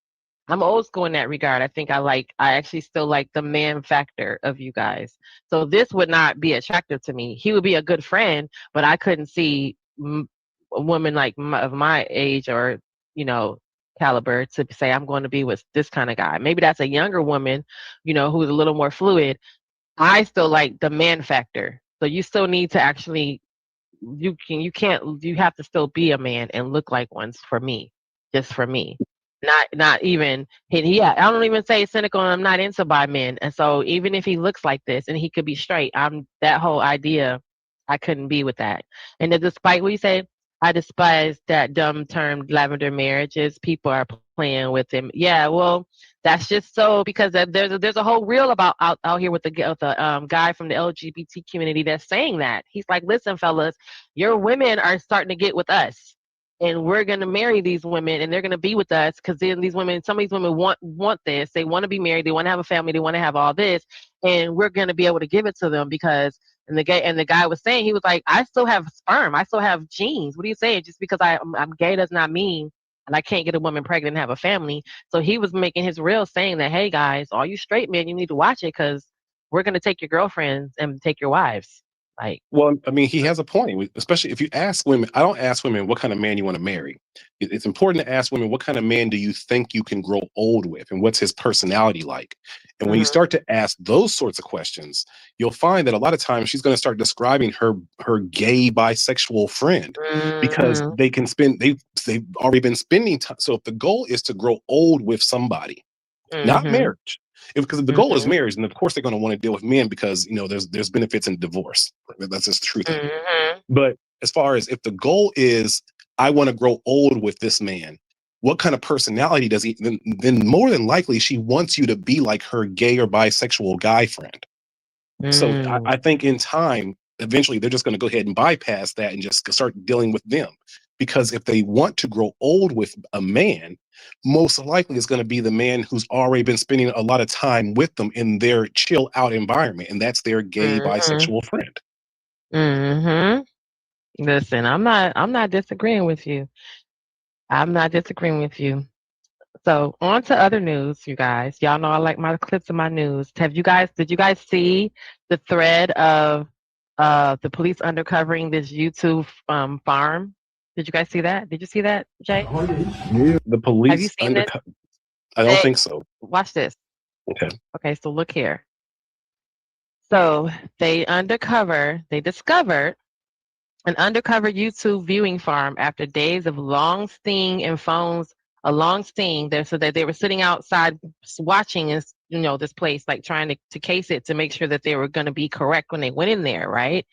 I'm old school in that regard. I actually still like the man factor of you guys. So this would not be attractive to me. He would be a good friend, but I couldn't see a woman like of my age or, you know, caliber to say I'm going to be with this kind of guy. Maybe that's a younger woman, who's a little more fluid. I still like the man factor. So you still need to actually, you have to still be a man and look like one for me, just for me. Not even yeah, I don't even say cynical and I'm not into bi men. And so even if he looks like this and he could be straight, I'm that whole idea, I couldn't be with that. And then despite what you say, I despise that dumb term lavender marriages. People are playing with him. Yeah, well, that's just so because there's a whole reel about out here with the guy from the LGBT community that's saying that. He's like, listen, fellas, your women are starting to get with us. and we're going to marry these women, and they're going to be with us, because then some of these women want this. They want to be married. They want to have a family. They want to have all this, and we're going to be able to give it to them because. And the guy was saying, he was like, I still have sperm. I still have genes. What are you saying? Just because I'm gay does not mean and I can't get a woman pregnant and have a family. So he was making his reel saying that, hey guys, all you straight men, you need to watch it because we're going to take your girlfriends and take your wives. Like, well, I mean, he has a point, especially if you ask women. I don't ask women what kind of man you want to marry. It's important to ask women what kind of man do you think you can grow old with, and what's his personality like. And when you start to ask those sorts of questions, you'll find that a lot of times she's going to start describing her gay bisexual friend because they've already been spending time. So if the goal is to grow old with somebody, not marriage. Because if the goal is marriage, and of course they're going to want to deal with men because there's benefits in divorce. That's just the truth. But as far as if the goal is I want to grow old with this man, what kind of personality does he? Then more than likely she wants you to be like her gay or bisexual guy friend. So I think in time, eventually they're just going to go ahead and bypass that and just start dealing with them. Because if they want to grow old with a man, most likely it's going to be the man who's already been spending a lot of time with them in their chill out environment. And that's their gay bisexual friend. Listen, I'm not disagreeing with you. I'm not disagreeing with you. So on to other news, you guys. Y'all know I like my clips of my news. Did you guys see the thread of the police undercovering this YouTube farm? Did you guys see that? Did you see that, Jay? The police. Have you seen this? I don't think so. Watch this. Okay, so look here. So they discovered an undercover YouTube viewing farm after days of long sting and phones, a long sting there, so that they were sitting outside watching this place, like trying to case it to make sure that they were going to be correct when they went in there, right?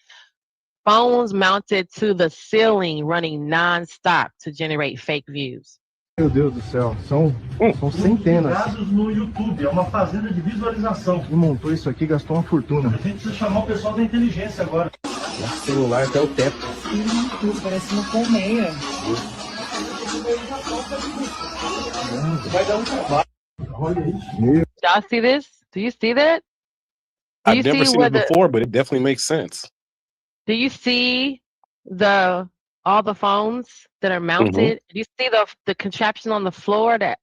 Phones mounted to the ceiling running non-stop to generate fake views. Meu Deus do céu, são centenas. No YouTube, é uma fazenda de visualização. Quem montou isso aqui gastou uma fortuna. A gente precisa chamar o pessoal da inteligência agora. O celular até o teto. Parece uma colmeia. Vai dar trabalho. Olha isso. Y'all see this? Do you see that? I've never seen it before, but it definitely makes sense. Do you see all the phones that are mounted? Do you see the contraption on the floor, that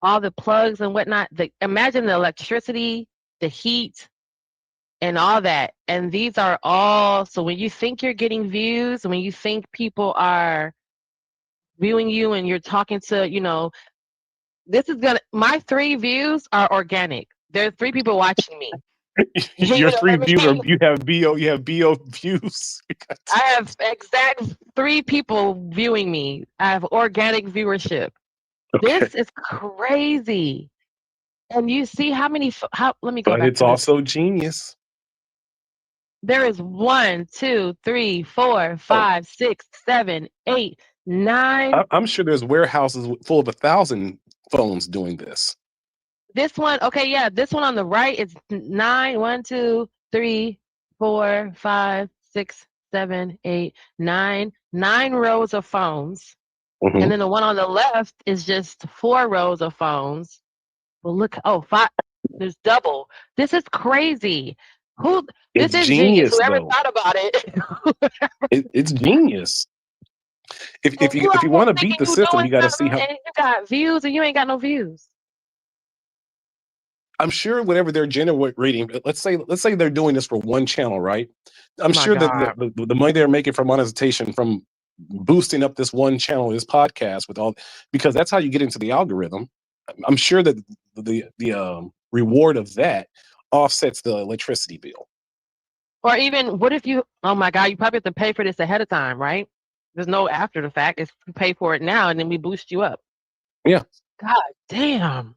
all the plugs and whatnot? Imagine the electricity, the heat, and all that. And these are all, so when you think you're getting views, when you think people are viewing you and you're talking to, my 3 views are organic. There are 3 people watching me. Your 3 views are, you have BO views. I have exact 3 people viewing me. I have organic viewership. Okay. This is crazy. And you see how many, let me go back. But it's also genius. There is 1, 2, 3, 4, 5, 6, 7, 8, 9. I'm sure there's warehouses full of 1,000 phones doing this. This one, okay, yeah, this one on the right is 9, 1, 2, 3, 4, 5, 6, 7, 8, 9. 9 rows of phones. And then the one on the left is just 4 rows of phones. Well, look, 5. There's double. This is crazy. This is genius. Whoever thought about it. It's genius. If you want to beat the system, you got to see how. And you got views, and you ain't got no views. I'm sure whatever they're generating, let's say they're doing this for one channel, right? I'm sure that the money they're making from monetization from boosting up this one channel, this podcast, because that's how you get into the algorithm. I'm sure that the reward of that offsets the electricity bill. Or even, what if oh my God, you probably have to pay for this ahead of time, right? There's no after the fact. It's you pay for it now and then we boost you up. Yeah. God damn.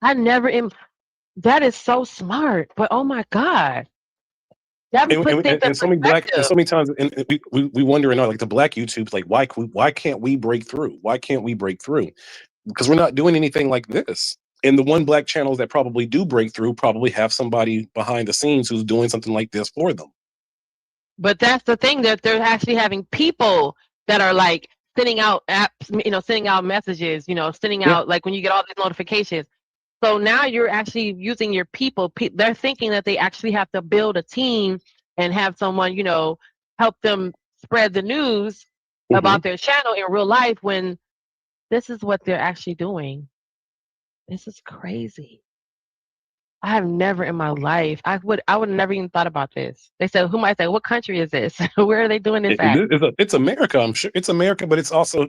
That is so smart, but oh my God. And so many times we wonder in like the black YouTube's like, why can't we break through? Why can't we break through? Because we're not doing anything like this. And the one black channels that probably do break through probably have somebody behind the scenes who's doing something like this for them. But that's the thing, that they're actually having people that are like sending out apps, sending out messages, sending out like when you get all these notifications. So now you're actually using your people. They're thinking that they actually have to build a team and have someone, help them spread the news about their channel in real life when this is what they're actually doing. This is crazy. I have never in my life, I would never even thought about this. They said, who might say, what country is this? Where are they doing this at? It's America. I'm sure it's America, but it's also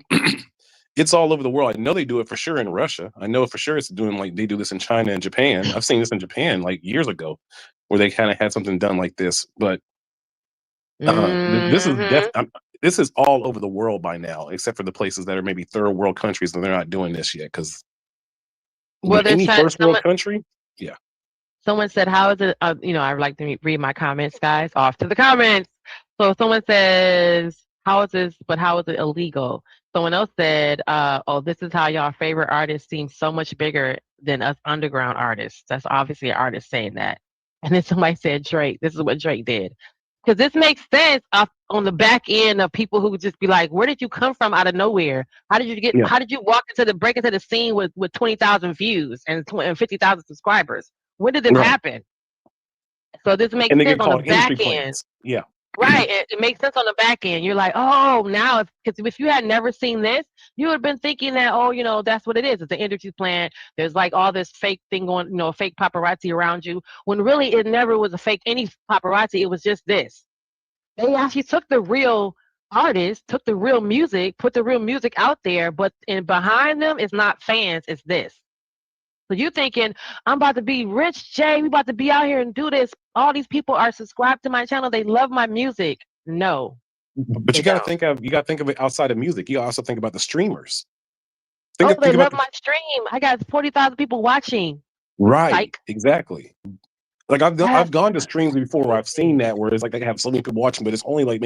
it's all over the world. I know they do it for sure in Russia. I know for sure it's doing like they do this in China and Japan. I've seen this in Japan like years ago, where they kind of had something done like this. But this is all over the world by now, except for the places that are maybe third world countries, and they're not doing this yet. Because any first world country, yeah. Someone said, how is it, I would like to read my comments, guys. Off to the comments. So someone says, how is it illegal? Someone else said, this is how y'all favorite artists seem so much bigger than us underground artists. That's obviously an artist saying that. And then somebody said, Drake, this is what Drake did. Because this makes sense on the back end of people who would just be like, where did you come from out of nowhere? How did you break into the scene with 20,000 views and 50,000 subscribers? When did this happen? So this makes sense on the back end. Yeah. Right. It makes sense on the back end. You're like, oh, now, because if you had never seen this, you would have been thinking that, that's what it is. It's an industry plan. There's like all this fake thing going, fake paparazzi around you. When really it never was a fake any paparazzi. It was just this. They actually took the real artists, took the real music, put the real music out there, but behind them is not fans. It's this. So you thinking, I'm about to be rich, Jay. We about to be out here and do this. All these people are subscribed to my channel. They love my music. No. But you got to think of it outside of music. You also think about the streamers. They love my stream. I got 40,000 people watching. Right. Exactly. Like I've gone to streams before where I've seen that where it's like they have so many people watching, but it's only like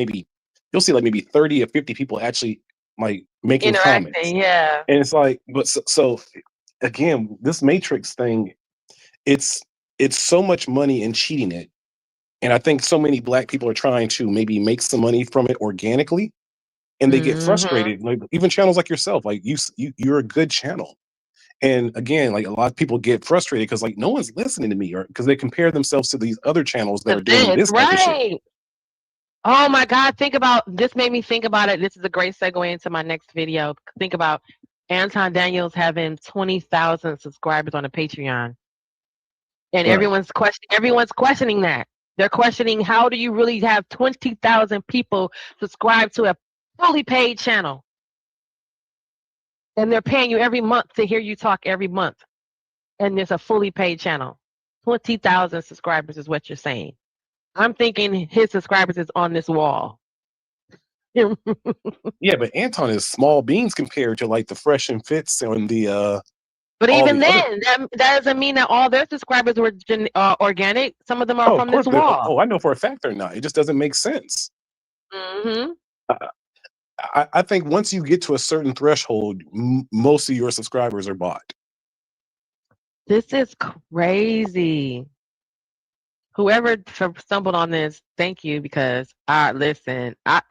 you'll see like maybe 30 or 50 people actually like making comments. Yeah. And it's like, but so again, this Matrix thing, it's so much money in cheating it. And I think so many Black people are trying to maybe make some money from it organically, and they get frustrated. Like even channels like yourself, like you're a good channel. And again, like a lot of people get frustrated because like no one's listening to me, or because they compare themselves to these other channels that are doing this type of shit. Oh my God, this made me think about it. This is a great segue into my next video. Think about Anton Daniels having 20,000 subscribers on a Patreon. And everyone's questioning that. They're questioning, how do you really have 20,000 people subscribe to a fully paid channel? And they're paying you every month to hear you talk every month. And it's a fully paid channel. 20,000 subscribers is what you're saying. I'm thinking his subscribers is on this wall. Yeah, but Anton is small beans compared to like the Fresh and Fits and the But even then, that doesn't mean that all their subscribers were organic. Some of them are from this wall. Oh, I know for a fact they're not. It just doesn't make sense. I think once you get to a certain threshold, most of your subscribers are bought. This is crazy. Whoever stumbled on this, thank you, because listen, I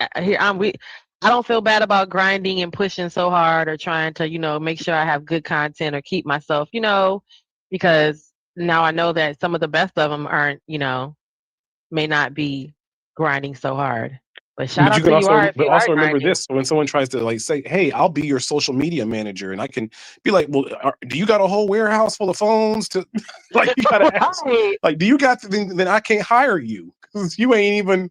don't feel bad about grinding and pushing so hard or trying to, make sure I have good content or keep myself, because now I know that some of the best of them aren't, may not be grinding so hard. But shout out to you. But also remember this: when someone tries to like say, "Hey, I'll be your social media manager," and I can be like, "Well, do you got a whole warehouse full of phones to like? You gotta ask, like, do you got then I can't hire you because you ain't even."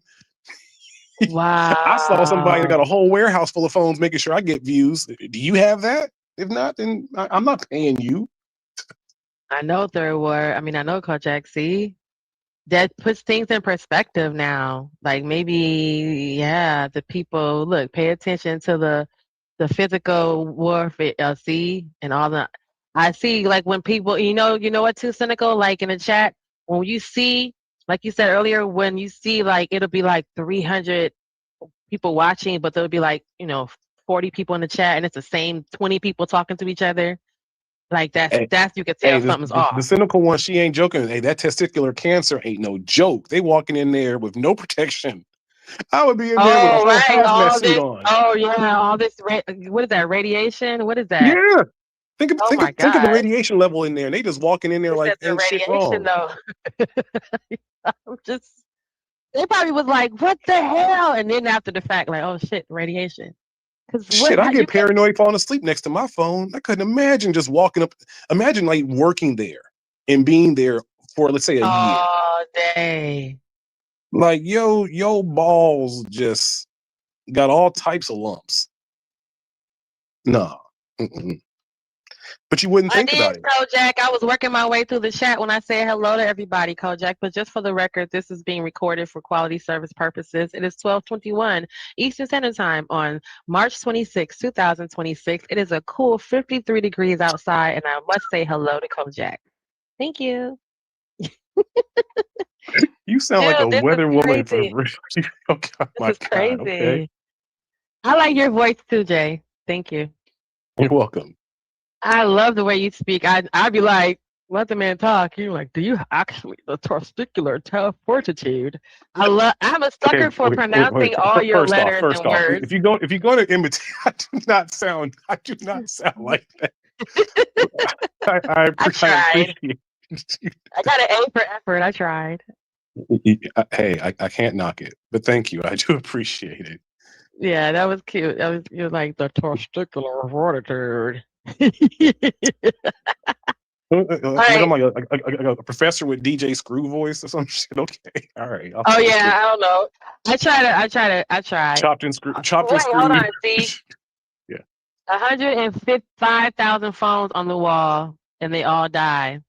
Wow! I saw somebody that got a whole warehouse full of phones, making sure I get views. Do you have that? If not, then I'm not paying you. I know Third Ward. I mean, I know Kojak. See. That puts things in perspective now. Like maybe, the people pay attention to the physical warfare. See, and all the. I see, like when people, you know what? Too cynical. Like in the chat, when you see, like you said earlier, when you see like it'll be like 300 people watching, but there'll be like 40 people in the chat, and it's the same 20 people talking to each other. Like that's you can tell something's off. The cynical one, she ain't joking. Hey, that testicular cancer ain't no joke. They walking in there with no protection. I would be in there with a Oh, whole right. hazmat All suit this. on. Oh, yeah. All this. What is that? Radiation? What is that? Yeah. Think of Oh think my of think of the God. radiation level in there, and they just walking in there It's like at the ain't shit radiation wrong. though. I'm just. They probably was like, "What the hell?" And then after the fact, like, "Oh shit, radiation." Because what? Shit, I How you get can? paranoid falling asleep next to my phone. I couldn't imagine just walking up. Imagine like working there and being there for let's say a year. Oh, day. Like yo balls just got all types of lumps. No. Mm-mm. But you wouldn't I think did, about it. Kojak. I was working my way through the chat when I said hello to everybody, Kojak. But just for the record, this is being recorded for quality service purposes. It is 12:21 Eastern Standard Time on March 26, 2026. It is a cool 53 degrees outside, and I must say hello to Kojak. Thank you. You sound like Dude, a this is weather woman for crazy. oh This my is God. Okay. crazy. I like your voice too, Jay. Thank you. You're welcome. I love the way you speak. I'd be like, let the man talk. You're like, do you actually the testicular fortitude? I'm a Okay, sucker for okay, wait. pronouncing all your letters First and off, words. if you go to imitate, I do not sound like that. I I tried. appreciate. I got an A for effort. I tried. Hey, I can't knock it, but thank you. I do appreciate it. Yeah, that was cute. You're like the testicular fortitude. All Like right. I'm like a professor with DJ Screw voice or some shit. Okay, all right, I'll Oh take yeah, it. I don't know. I tried. Chopped and Wait, hold screwed. on. See, Yeah. 105,000 phones on the wall, and they all die.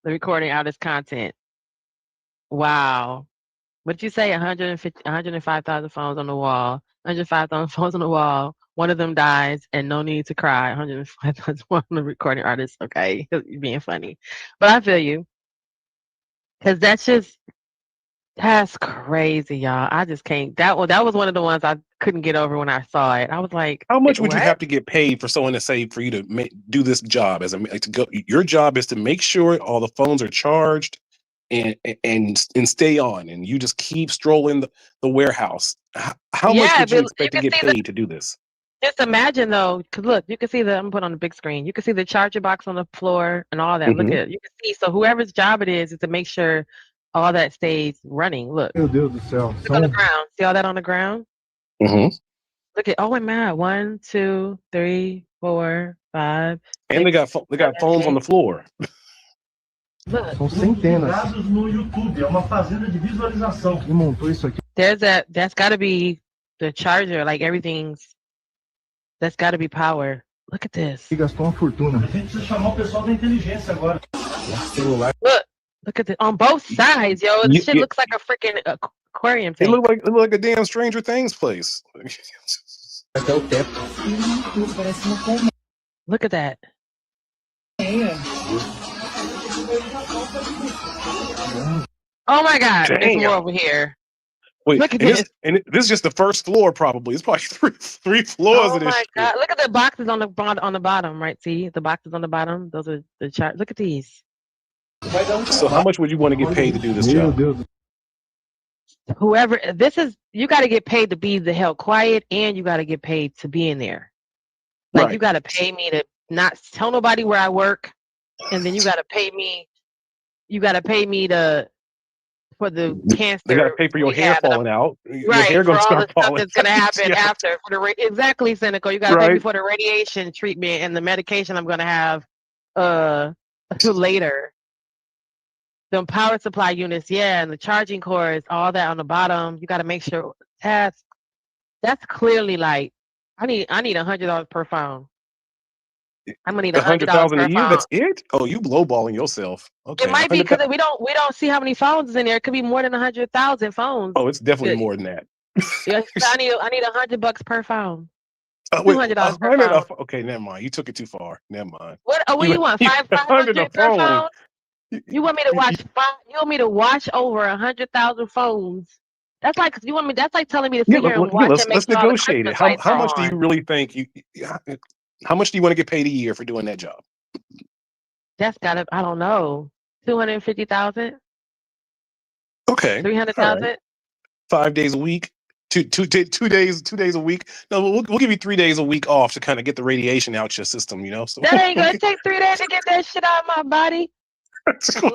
The recording artist content. Wow. What did you say? 150, 105,000 phones on the wall. 105,000 phones on the wall. One of them dies, and no need to cry. 105,000 on the recording artist. Okay, you're being funny, but I feel you because that's crazy, y'all. I just can't. That was one of the ones I couldn't get over when I saw it. I was like, How much would you what? have to get paid for someone to say for you to do this job as a like, to go? Your job is to make sure all the phones are charged and stay on, and you just keep strolling the warehouse. How much Yeah, would you but you expect to can get see the. paid to do this? Just imagine though, because look, you can see the. I'm gonna put on the big screen. You can see the charger box on the floor and all that. Look Hmm. at you can see. So whoever's job it is to make sure all that stays running. Look, Meu Deus do céu. look on the ground. See all that on the ground? Hmm. Look at. Oh wait, man. 1, 2, 3, 4, 5, And 6, they 7, got phones on 8. the floor. Look, São centenas. Dados no YouTube, é uma fazenda de visualização. Quem montou isso aqui? there's that. That's got to be the charger. Like everything's. That's got to be power. Look at this. Gastou uma fortuna. A gente precisa chamar o pessoal da inteligência agora. Celular. Look at this on both sides, yo. This shit Yeah, looks like a freaking aquarium it tank. looked like a damn Stranger Things place. Até o teto. Look at that. Oh my God, there's more Damn. over here. Wait, Look at this. this is just the first floor. Probably it's probably three floors Oh of this my shit. God, look at the boxes on the bottom, right? See the boxes on the bottom. Those are the chart. Look at these. So how much would you want to get paid to do this Meu job? Deus. Whoever this is, you got to get paid to be the hell quiet, and you got to get paid to be in there. Like you Right. got to pay me to not tell nobody where I work, and then you got to pay me. You got to pay me to for the They got to cancer pay for your hair rehab that I'm falling out. Your right hair for gonna all the start stuff falling. that's gonna happen Yeah. after for the exactly cynical. You got to pay me Right. for the radiation treatment and the medication I'm gonna have later. The power supply units, yeah, and the charging cords, all that on the bottom. You got to make sure that's clearly like I need $100 per phone. I'm gonna need $100 100,000 a per year. phone. That's it. Oh, you lowballing yourself. It Okay, might be 100,000. because we don't see how many phones is in there. It could be more than 100,000 phones. Oh, it's definitely Good. more than that. Yeah, I need $100 per phone. Wait, $200 per 100. phone. Okay, never mind. You took it too far. Never mind. What? Oh, what do you want? You 100 a 500 per phone. phone? You want me to watch five? You want me to watch over 100,000 phones? That's like you want me. That's like telling me to Yeah, sit here and watch and make let's sure all the negotiate it. Christmas lights How are much do you on. really think you? How much do you want to get paid a year for doing that job? That's gotta. I don't know. 250,000, Okay, all right. 300,000. 5 days a week. 2 days a week. No, we'll give you 3 days a week off to kind of get the radiation out your system, you know. So That ain't gonna take 3 days to get that shit out of my body.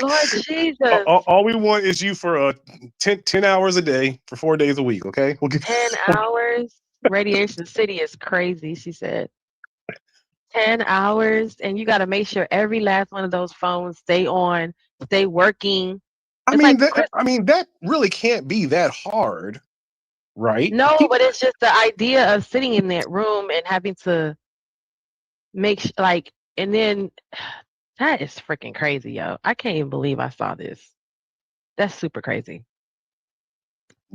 Lord Jesus. all we want is you for 10 hours a day for 4 days a week, okay? We'll give 10 hours. Radiation City is crazy, she said. 10 hours, and you got to make sure every last one of those phones stay on, stay working. I mean, that really can't be that hard, right? No, but it's just the idea of sitting in that room and having to make and then that is freaking crazy, yo. I can't even believe I saw this. That's super crazy.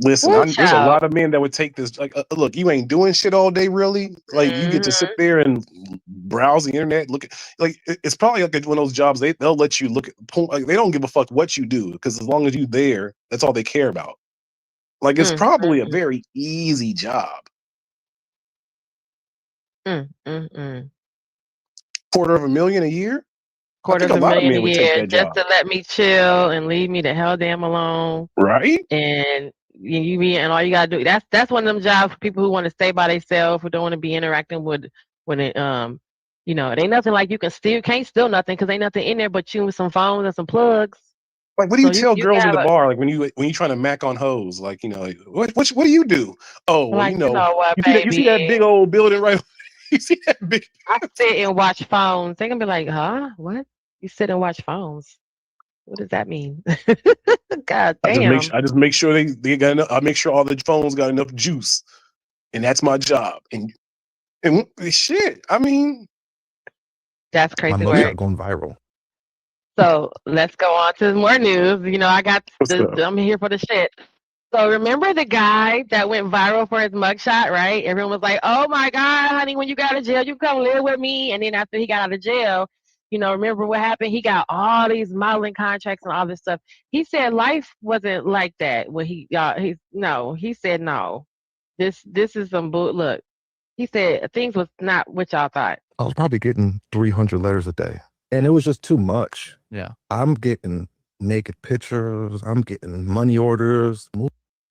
Listen, there's a lot of men that would take this. Like, look, you ain't doing shit all day, really. Like, you get to sit there and browse the internet. Look, like it's probably like one of those jobs they'll let you look at. Like, they don't give a fuck what you do because as long as you're there, that's all they care about. Like, it's probably a very easy job. $250,000 a year. $250,000 a year just to let me chill and leave me the hell damn alone. Right. And and all you gotta do that's one of them jobs for people who want to stay by themselves, who don't want to be interacting with when it it ain't nothing like you can't steal nothing because ain't nothing in there but you with some phones and some plugs. Like, what do you tell girls in the bar? Like when you trying to mack on hoes, like, like, what do you do? Oh, well, like, what, you see that big old building right? You see that big? I sit and watch phones. They're gonna be like, huh? What? You sit and watch phones? What does that mean? God damn. I just make sure they got enough. I make sure all the phones got enough juice, and that's my job. And shit, I mean, that's crazy. My mugshot going viral. So let's go on to more news. I got I'm here for the shit. So remember the guy that went viral for his mugshot, right? Everyone was like, "Oh my God, honey, when you got out of jail, you come live with me." And then after he got out of jail, remember what happened? He got all these modeling contracts and all this stuff. He said life wasn't like that. When he said no. This is some bull. Look, he said things was not what y'all thought. I was probably getting 300 letters a day, and it was just too much. Yeah, I'm getting naked pictures. I'm getting money orders.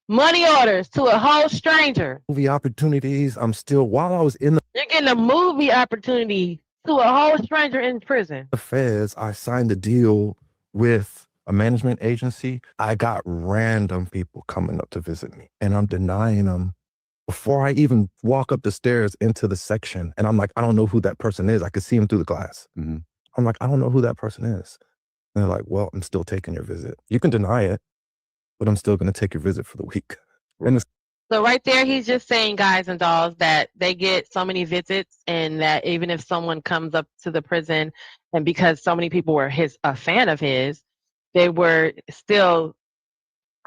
Money orders to a whole stranger. Movie opportunities. While I was in You're getting a movie opportunity to a whole stranger in prison. The feds, I signed a deal with a management agency. I got random people coming up to visit me, and I'm denying them before I even walk up the stairs into the section. And I'm like, I don't know who that person is. I could see him through the glass. Mm-hmm. I'm like, I don't know who that person is. And they're like, well, I'm still taking your visit. You can deny it, but I'm still going to take your visit for the week. And so right there, he's just saying, guys and dolls, that they get so many visits, and that even if someone comes up to the prison, and because so many people were a fan of his, they were still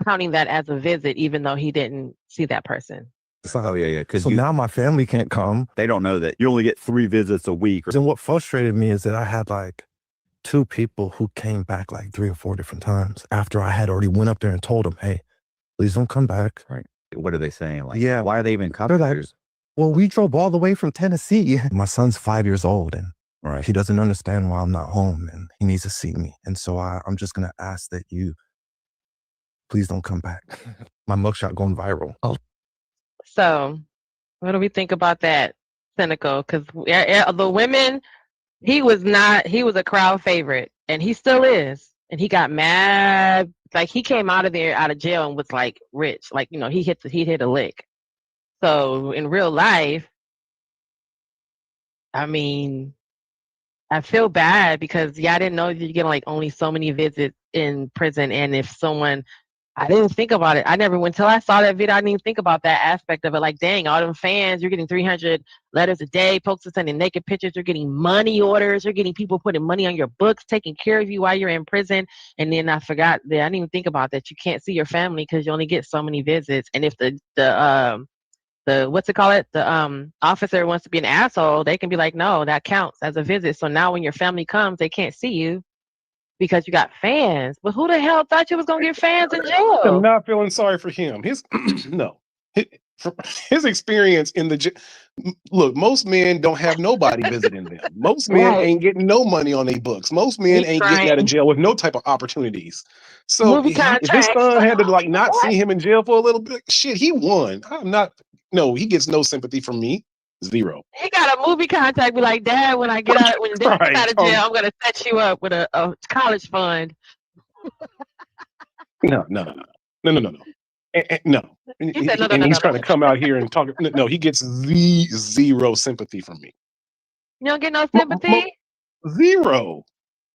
counting that as a visit, even though he didn't see that person. Oh, yeah. So now my family can't come. They don't know that you only get 3 visits a week. And what frustrated me is that I had like 2 people who came back like 3 or 4 different times after I had already went up there and told them, hey, please don't come back. Right. What are they saying? Like, yeah. Why are they even coming? They're like, well, we drove all the way from Tennessee. My son's 5 years old, and he doesn't understand why I'm not home, and he needs to see me. And so I'm just going to ask that you please don't come back. My mugshot going viral. Oh. So what do we think about that, Cynical? Because the women, he was a crowd favorite, and he still is. And he got mad. Like, he came out of jail and was like rich. Like, he hit a lick. So in real life, I mean, I feel bad because I didn't know you get like only so many visits in prison. And if someone, I didn't think about it. Until I saw that video, I didn't even think about that aspect of it. Like, dang, all them fans, you're getting 300 letters a day, folks are sending naked pictures, you're getting money orders, you're getting people putting money on your books, taking care of you while you're in prison. And then I forgot that I didn't even think about that. You can't see your family because you only get so many visits. And if the officer wants to be an asshole, they can be like, no, that counts as a visit. So now when your family comes, they can't see you because you got fans. But who the hell thought you was gonna get fans in jail? I'm not feeling sorry for him. his experience in the look, most men don't have nobody visiting them. Most men Right. ain't getting no money on their books. Most men He ain't getting out of trying jail with no type of opportunities. So movie if his contracts. son had to like not What? see him in jail for a little bit, shit, he won. I'm not. No, he gets no sympathy from me. Zero. He got a movie contract. Be like, Dad, when I get out, when Dad gets Right. out of jail, I'm gonna set you up with a college fund. No. No. He said, no, no, And no, he's no, trying no. to come out here and talk. No, he gets zero sympathy from me. You don't get no Mo- sympathy. Zero.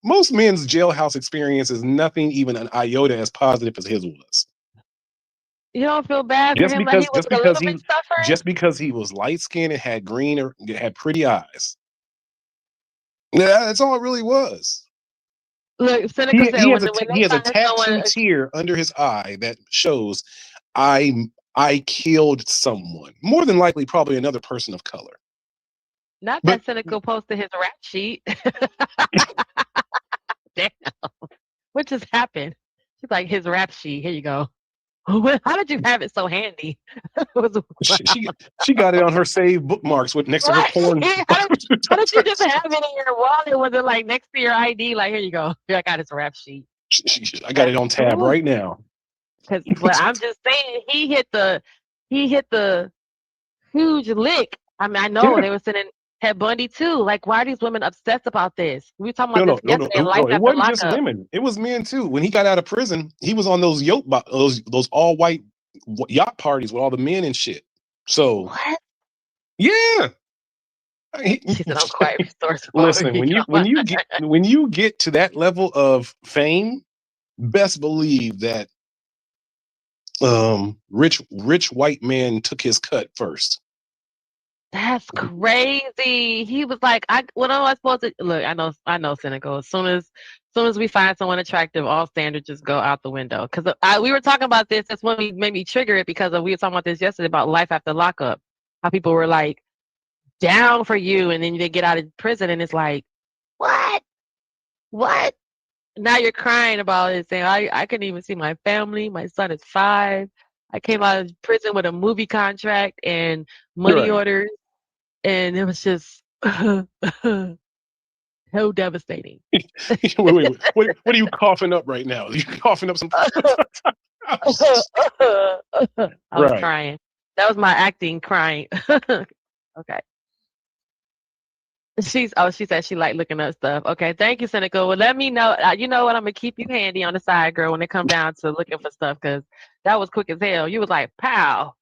Most men's jailhouse experience is nothing even an iota as positive as his was. You don't feel bad for Just him that he because, was just a because little he, bit suffering. just because he was light skinned and had green or had pretty eyes. Yeah, that's all it really was. Look, Seneca said He has when a they he has a find someone, tattooed tear under his eye that shows I killed someone. More than likely, probably another person of color. not But that Seneca posted his rap sheet. Damn, what just happened? She's like his rap sheet. Here you go. How did you have it so handy? It was she got it on her saved bookmarks with next to her right. porn. How did you just have it in your wallet? Was it like next to your ID? Like, here you go. Here, I got his rap sheet. I got it on tab right now. But I'm just saying, he hit the huge lick. I mean, I know they were sending Ted Bundy too. Like, why are these women obsessed about this? We were talking about this yesterday in Life It After wasn't just Lockup. women. It was men too. When he got out of prison, he was on those those all white yacht parties with all the men and shit. So What? yeah. She said, "I'm quite resourceful." Listen, when you get to that level of fame, best believe that rich white man took his cut first. That's crazy. He was like, what am I supposed to look? I know, cynical. As soon as we find someone attractive, all standards just go out the window. Because we were talking about this. That's when we made me trigger it because we were talking about this yesterday about Life After Lockup. How people were like down for you, and then they get out of prison, and it's like, what? Now you're crying about it, saying I couldn't even see my family. My son is 5. I came out of prison with a movie contract and money orders. And it was just so devastating. wait. What are you coughing up right now? Are you coughing up some? I was Right. crying. That was my acting crying. Okay. She said she liked looking up stuff. Okay, thank you, Seneca. Well, let me know. You know what? I'm gonna keep you handy on the side, girl, when it come down to looking for stuff, because that was quick as hell. You was like, pow,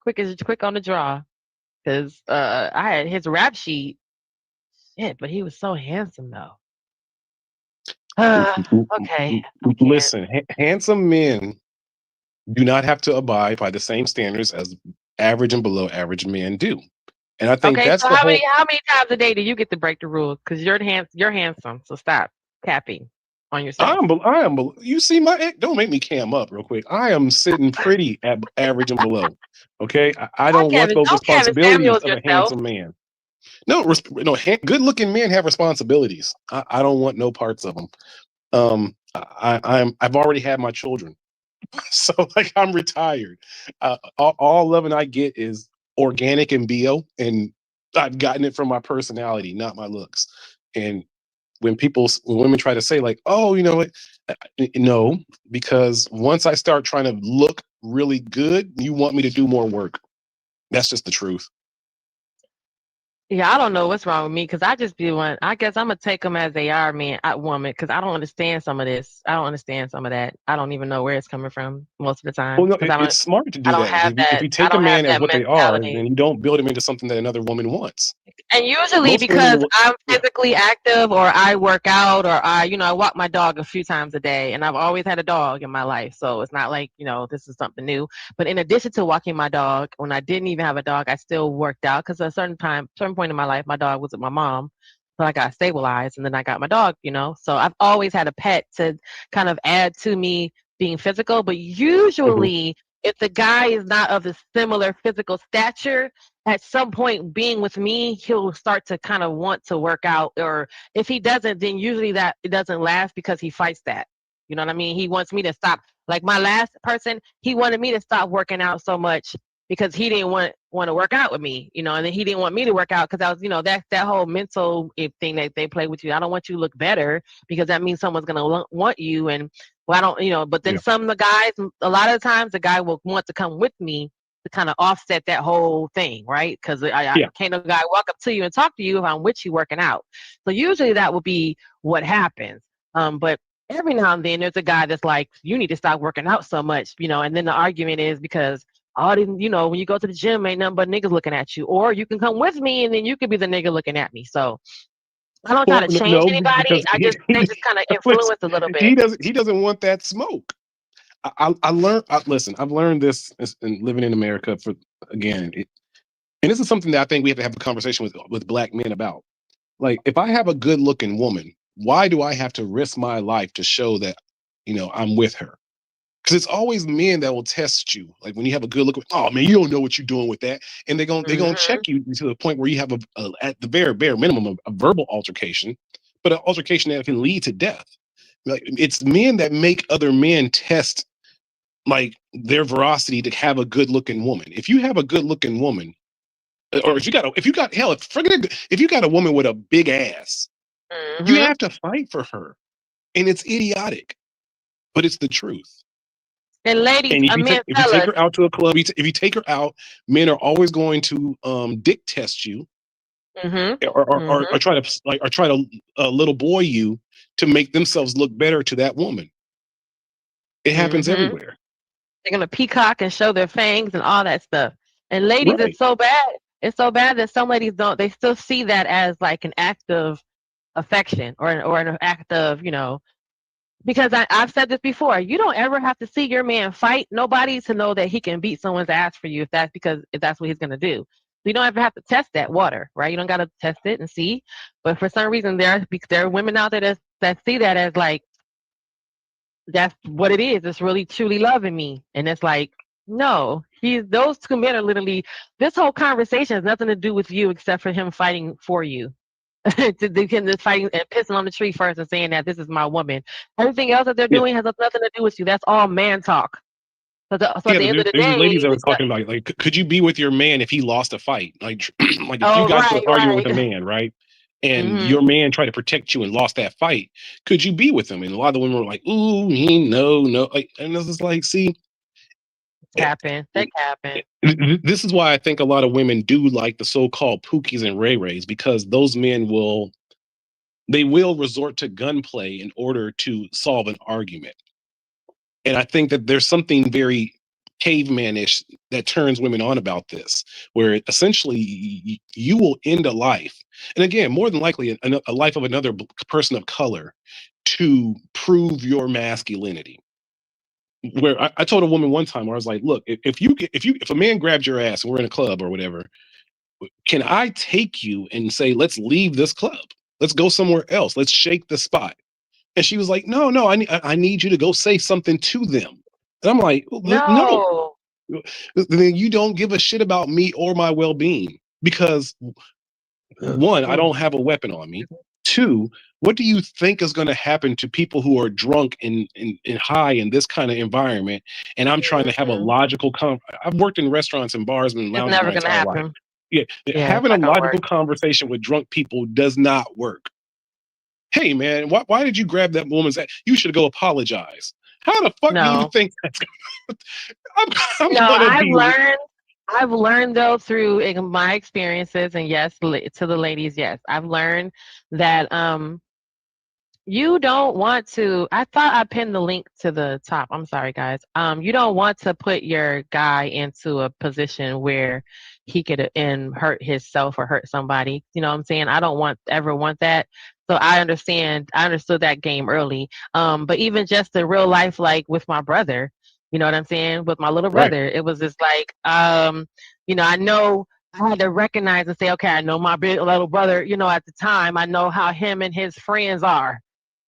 quick on the draw. Because I had his rap sheet. Shit, but he was so handsome though. Okay. Listen, handsome men do not have to abide by the same standards as average and below average men do. And I think that's so the how whole. many times a day do you get to break the rules? Because you're handsome, so stop capping on yourself. You see my, don't make me cam up real quick. I am sitting pretty at average and below. Okay, I don't want those responsibilities of a handsome man. No, good looking men have responsibilities. I don't want no parts of them. I've already had my children, so like I'm retired. All loving I get is organic and bio, and I've gotten it from my personality, not my looks. And when women try to say like, oh, you know what? No, because once I start trying to look really good, you want me to do more work. That's just the truth. Yeah, I don't know what's wrong with me because I just be one. I guess I'm gonna take them as they are, woman, because I don't understand some of this. I don't understand some of that. I don't even know where it's coming from most of the time. Well, no, it's smart to do that. If you take a man as what they are, then you don't build him into something that another woman wants. And usually because I'm physically active, or I work out, or I walk my dog a few times a day, and I've always had a dog in my life, so it's not like this is something new. But in addition to walking my dog, when I didn't even have a dog, I still worked out because at a certain point in my life, my dog was with my mom, so I got stabilized, and then I got my dog. So I've always had a pet to kind of add to me being physical. But usually, if the guy is not of a similar physical stature, at some point being with me, he'll start to kind of want to work out. Or if he doesn't, then usually that it doesn't last because he fights that. You know what I mean? He wants me to stop. Like my last person, he wanted me to stop working out so much because he didn't want to work out with me, and then he didn't want me to work out because I was, that whole mental thing that they play with you. I don't want you to look better because that means someone's gonna want you, and well, I don't, but then some of the guys, a lot of the times the guy will want to come with me to kind of offset that whole thing, right? Because I can't no guy walk up to you and talk to you if I'm with you working out. So usually that will be what happens. But every now and then there's a guy that's like, you need to stop working out so much, and then the argument is because all these, when you go to the gym, ain't nothing but niggas looking at you, or you can come with me and then you could be the nigga looking at me. So I don't try to change anybody. They just kind of influence a little bit. He doesn't want that smoke. Listen, I've learned this in living in America and this is something that I think we have to have a conversation with black men about. Like, if I have a good looking woman, why do I have to risk my life to show that, I'm with her? Because it's always men that will test you. Like when you have a good look, oh man, you don't know what you're doing with that, and they're gonna check you to the point where you have at the very bare minimum a verbal altercation, but an altercation that can lead to death. Like, it's men that make other men test like their veracity to have a good looking woman. If you have a good looking woman, or if you got a woman with a big ass, you have to fight for her, and it's idiotic, but it's the truth. And ladies, and if you take her out to a club, if you take her out, men are always going to dick test you, or try to little boy you to make themselves look better to that woman. It happens everywhere. They're gonna peacock and show their fangs and all that stuff. And ladies, it's so bad. It's so bad that some ladies don't. They still see that as like an act of affection or an act of, because I've said this before. You don't ever have to see your man fight nobody to know that he can beat someone's ass for you if that's what he's gonna do. You don't ever have to test that water, right? You don't gotta test it and see. But for some reason, there are women out there that see that as like, that's what it is. It's really truly loving me. And it's like, no, those two men are literally, this whole conversation has nothing to do with you except for him fighting for you. Him fighting and pissing on the tree first and saying that this is my woman. Everything else that they're doing has nothing to do with you. That's all man talk. So at the end of the day, there's ladies that were talking about, like, could you be with your man if he lost a fight? Like, if you got to arguing with a man, right? And your man tried to protect you and lost that fight, could you be with him? And a lot of the women were like, "Ooh, no." Like, and this is like, see, capping. This is why I think a lot of women do like the so-called Pookies and Ray Rays, because those men will resort to gunplay in order to solve an argument. And I think that there's something very cavemanish that turns women on about this, where essentially you will end a life, and again, more than likely a life of another person of color, to prove your masculinity. Where I told a woman one time, where I was like, look, if a man grabbed your ass and we're in a club or whatever, can I take you and say, let's leave this club, let's go somewhere else, let's shake the spot? And she was like, no, I need you to go say something to them. And I'm like, no. Then you don't give a shit about me or my well-being, because one, I don't have a weapon on me. Two, what do you think is going to happen to people who are drunk and high in this kind of environment? And I'm trying to have a logical I've worked in restaurants and bars and lounges my entire life. Yeah, having a logical conversation with drunk people does not work. Hey man, why did you grab that woman's ass? You should go apologize. How the fuck do you think that's I've learned though through my experiences, and yes, to the ladies, yes, I've learned that you don't want to. I thought I pinned the link to the top. I'm sorry, guys. You don't want to put your guy into a position where he could hurt himself or hurt somebody. You know what I'm saying? I don't ever want that. So I understood that game early. But even just in real life, like with my brother, you know what I'm saying? With my little brother, it was just like, I know I had to recognize and say, okay, I know my big little brother, at the time, I know how him and his friends are.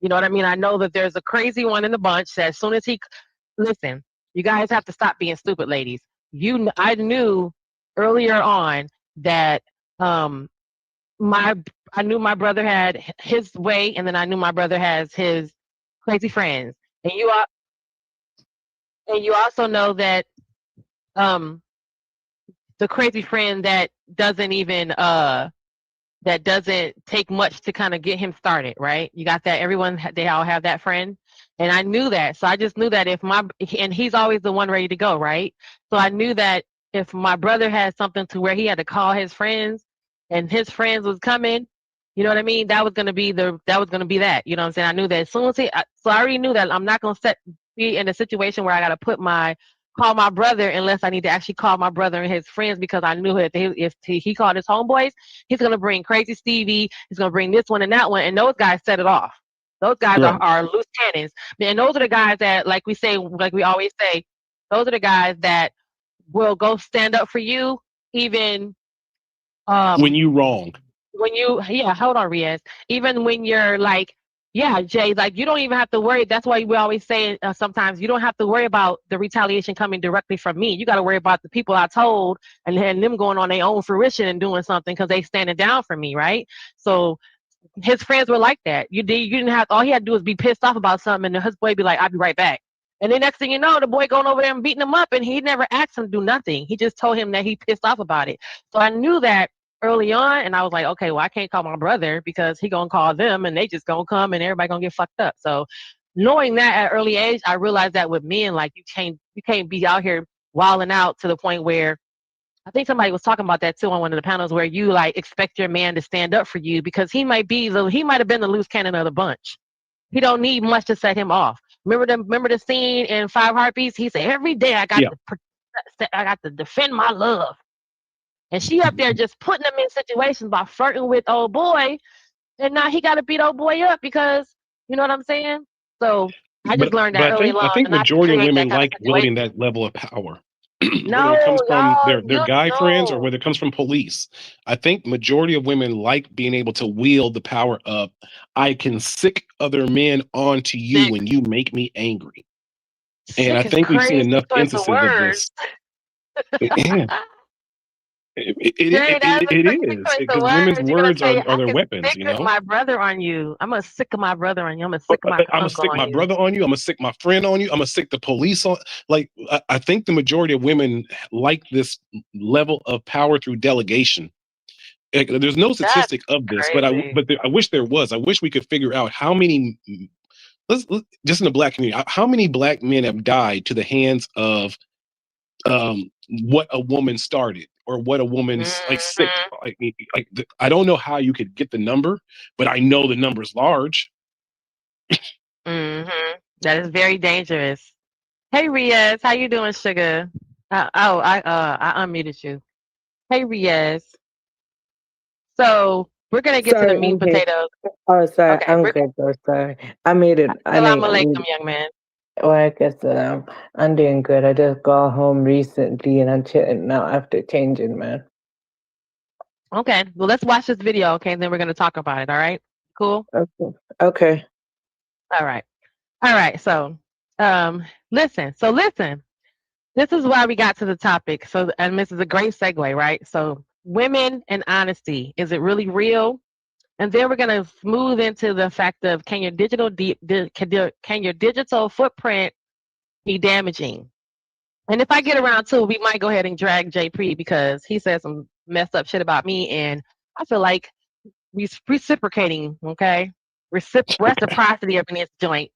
You know what I mean? I know that there's a crazy one in the bunch that as soon as listen, you guys have to stop being stupid, ladies. I knew earlier on that I knew my brother had his way, and then I knew my brother has his crazy friends. And you also know that the crazy friend that doesn't even that doesn't take much to kind of get him started, right? You got that. Everyone, they all have that friend. And I knew that. So I just knew that and he's always the one ready to go, right? So I knew that if my brother had something to where he had to call his friends and his friends was coming, you know what I mean? That was going to be that, you know what I'm saying? I knew that as soon as so I already knew that I'm not going to be in a situation where I got to call my brother unless I need to actually call my brother and his friends, because I knew that if he called his homeboys, he's going to bring Crazy Stevie, he's going to bring this one and that one, and those guys set it off. Those guys Right. are loose cannons. And those are the guys that, like we always say, those are the guys that will go stand up for you even When you wrong. hold on, Riaz. Even when you're like, yeah, Jay, like you don't even have to worry. That's why we always say sometimes you don't have to worry about the retaliation coming directly from me. You got to worry about the people I told and them going on their own fruition and doing something because they standing down for me, right? So his friends were like that. You didn't have, all he had to do was be pissed off about something, and his boy be like, "I'll be right back." And then next thing you know, the boy going over there and beating him up, and he never asked him to do nothing. He just told him that he pissed off about it. So I knew that early on, and I was like, okay, well, I can't call my brother because he gonna call them, and they just gonna come, and everybody gonna get fucked up. So knowing that at an early age, I realized that with men, like you can't be out here wilding out to the point where, I think somebody was talking about that too on one of the panels, where you like expect your man to stand up for you because he might have been the loose cannon of the bunch. He don't need much to set him off. Remember the scene in Five Heartbeats? He said, "Every day I got to defend my love," and she up there just putting him in situations by flirting with old boy, and now he got to beat old boy up because, you know what I'm saying? So I just learned But that early I on, think not to majority of create that women kind of like situation. wielding that level of power. Whether No, it comes from y'all, their you guy friends or know. whether it comes from police. I think majority of women like being able to wield the power of, I can sick other men onto you Sick. when you make me angry. And I Sick is think we've seen crazy enough choice of instances of words. this. Yeah, Jay, that's a it crazy is, choice of because women's words. You're gonna words say, are "I their can weapons, sick you know? my brother on you. I'm gonna sick my brother on you. I'm gonna sick my I'm gonna uncle stick on my you." brother on you. I'm gonna stick my friend on you. I'm gonna stick the police on. Like I think the majority of women like this level of power through delegation. Like, there's no That's statistic of this, crazy. I wish there was. I wish we could figure out how many. Just in the black community, how many black men have died to the hands of what a woman started or what a woman's like sick. Hmm. I don't know how you could get the number, but I know the number's large. Hmm. That is very dangerous. Hey, Riaz, how you doing, sugar? I unmuted you. Hey, Riaz. So we're gonna get to the Sorry, meat I'm and here. potatoes. Oh, sorry, Okay, I'm we're good though. Sorry, I made it. I Salam mean, alaikum, young man. well, I guess I'm doing good. I just got home recently and I'm chilling now after changing, man. Okay, well, let's watch this video, okay? And then we're gonna talk about it. All right? Cool. Okay. Okay. All right. All right. So, listen. So listen. This is why we got to the topic. So, and this is a great segue, right? So, women and honesty, is it really real? And then we're gonna move into the fact of, can your digital footprint be damaging? And if I get around to, we might go ahead and drag Jay Pre because he said some messed up shit about me, and I feel like we reciprocating, okay? Reciprocity up in this joint.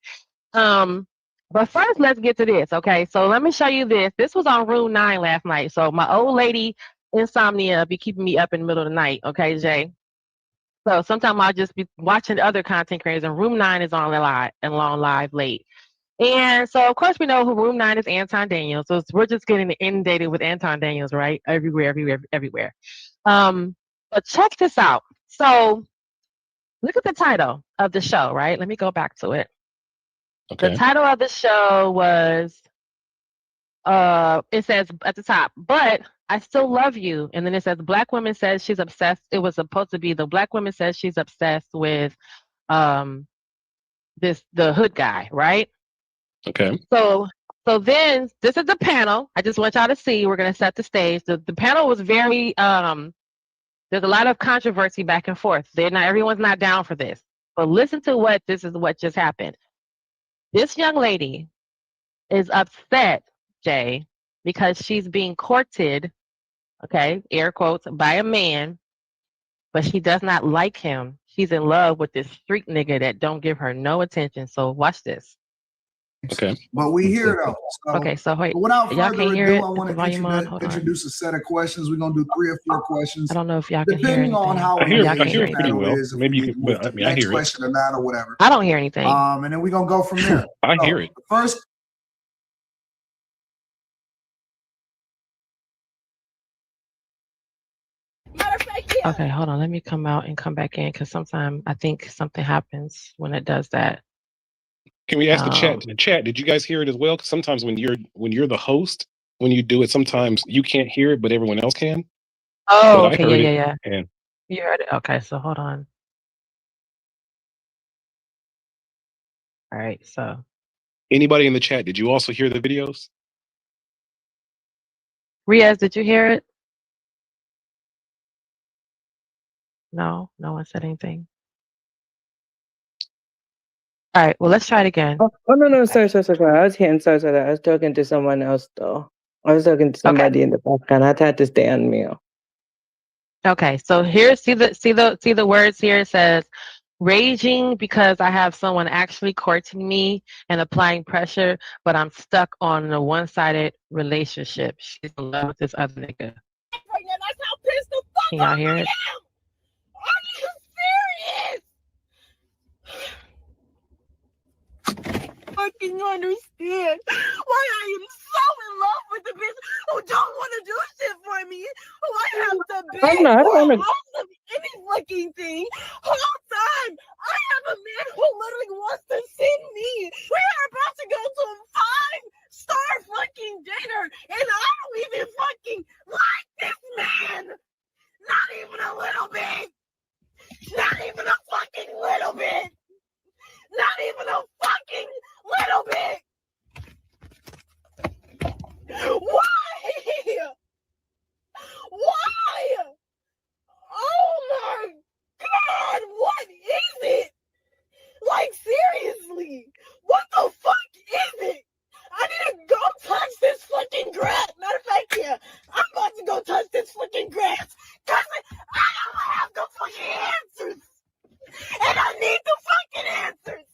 But first, let's get to this, okay? So let me show you this. This was on Room 9 last night. So my old lady insomnia be keeping me up in the middle of the night, okay, Jay? So sometimes I'll just be watching other content creators, and Room 9 is on live late. And so, of course, we know who Room 9 is, Anton Daniels. So we're just getting inundated with Anton Daniels, right? Everywhere. But check this out. So look at the title of the show, right? Let me go back to it. The Okay. title of the show was, it says at the top, "But I Still Love You." And then it says, "Black woman says she's obsessed." It was supposed to be, "The black woman says she's obsessed with um, the hood guy," right? Okay. So then this is the panel. I just want y'all to see. We're going to set the stage. The panel was very, there's a lot of controversy back and forth. Everyone's not down for this. But listen to what just happened. This young lady is upset, Jay, because she's being courted okay, air quotes, by a man, but she does not like him. She's in love with this street nigga that don't give her no attention. So watch this. Okay. But we here though. So, Okay, so wait, without y'all further can't hear ado, it? I Is want the to volume on? Hold on. introduce a set of questions. We're gonna do 3 or 4 questions. I don't know if y'all can hear Depending anything. on how I hear Y'all I can't hear hear it pretty anything. well. is, if Maybe we you can, move but to I the mean, I next hear it. question or not or whatever. I don't hear anything. And then we're gonna go from there. I hear it. First. Okay, hold on. Let me come out and come back in because sometimes I think something happens when it does that. Can we ask the chat? The chat, did you guys hear it as well? Because sometimes when you're the host, when you do it, sometimes you can't hear it, but everyone else can. Oh, But okay, I heard yeah. it. And You heard it. Okay, so hold on. All right, so anybody in the chat, did you also hear the videos? Riaz, did you hear it? No, no one said anything. All right, well, let's try it again. Oh no, sorry. I was hearing sorry. I was talking to someone else though. I was talking to somebody in the background. I had to stay on mute. Okay, so here, see the words here. It says, raging because I have someone actually courting me and applying pressure, but I'm stuck on a one-sided relationship. She's in love with this other nigga. Can y'all hear it? Are you serious? Fucking understand why I am so in love with the bitch who don't want to do shit for me, who I have to beg for most of any fucking thing. Whole time, I have a man who literally wants to send me. We are about to go to a 5-star fucking dinner, and I don't even fucking like this man. Not even a little bit. Not even a fucking little bit. Not even a fucking little bit. Why? Why? Oh my God, what is it? Like, seriously, what the fuck is it? I need to go touch this fucking grass. Matter of fact, yeah, I'm about to go touch this fucking grass. Cause I don't have the fucking answers. And I need the fucking answers.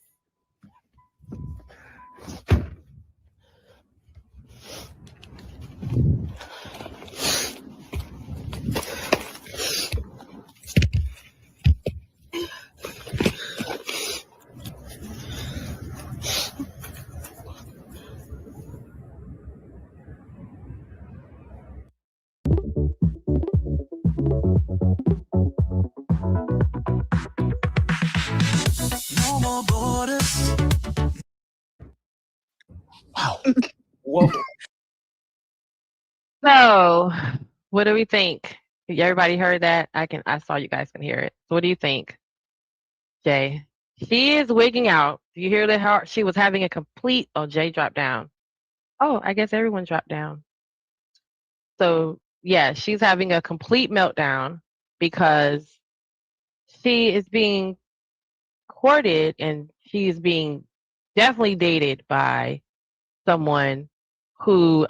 No more borders. Wow. Whoa. So, what do we think? Everybody heard that? I saw you guys can hear it. So what do you think, Jay? She is wigging out. Do you hear that? She was having a complete. Oh, Jay dropped down. Oh, I guess everyone dropped down. So yeah, she's having a complete meltdown because she is being courted and she is being definitely dated by someone who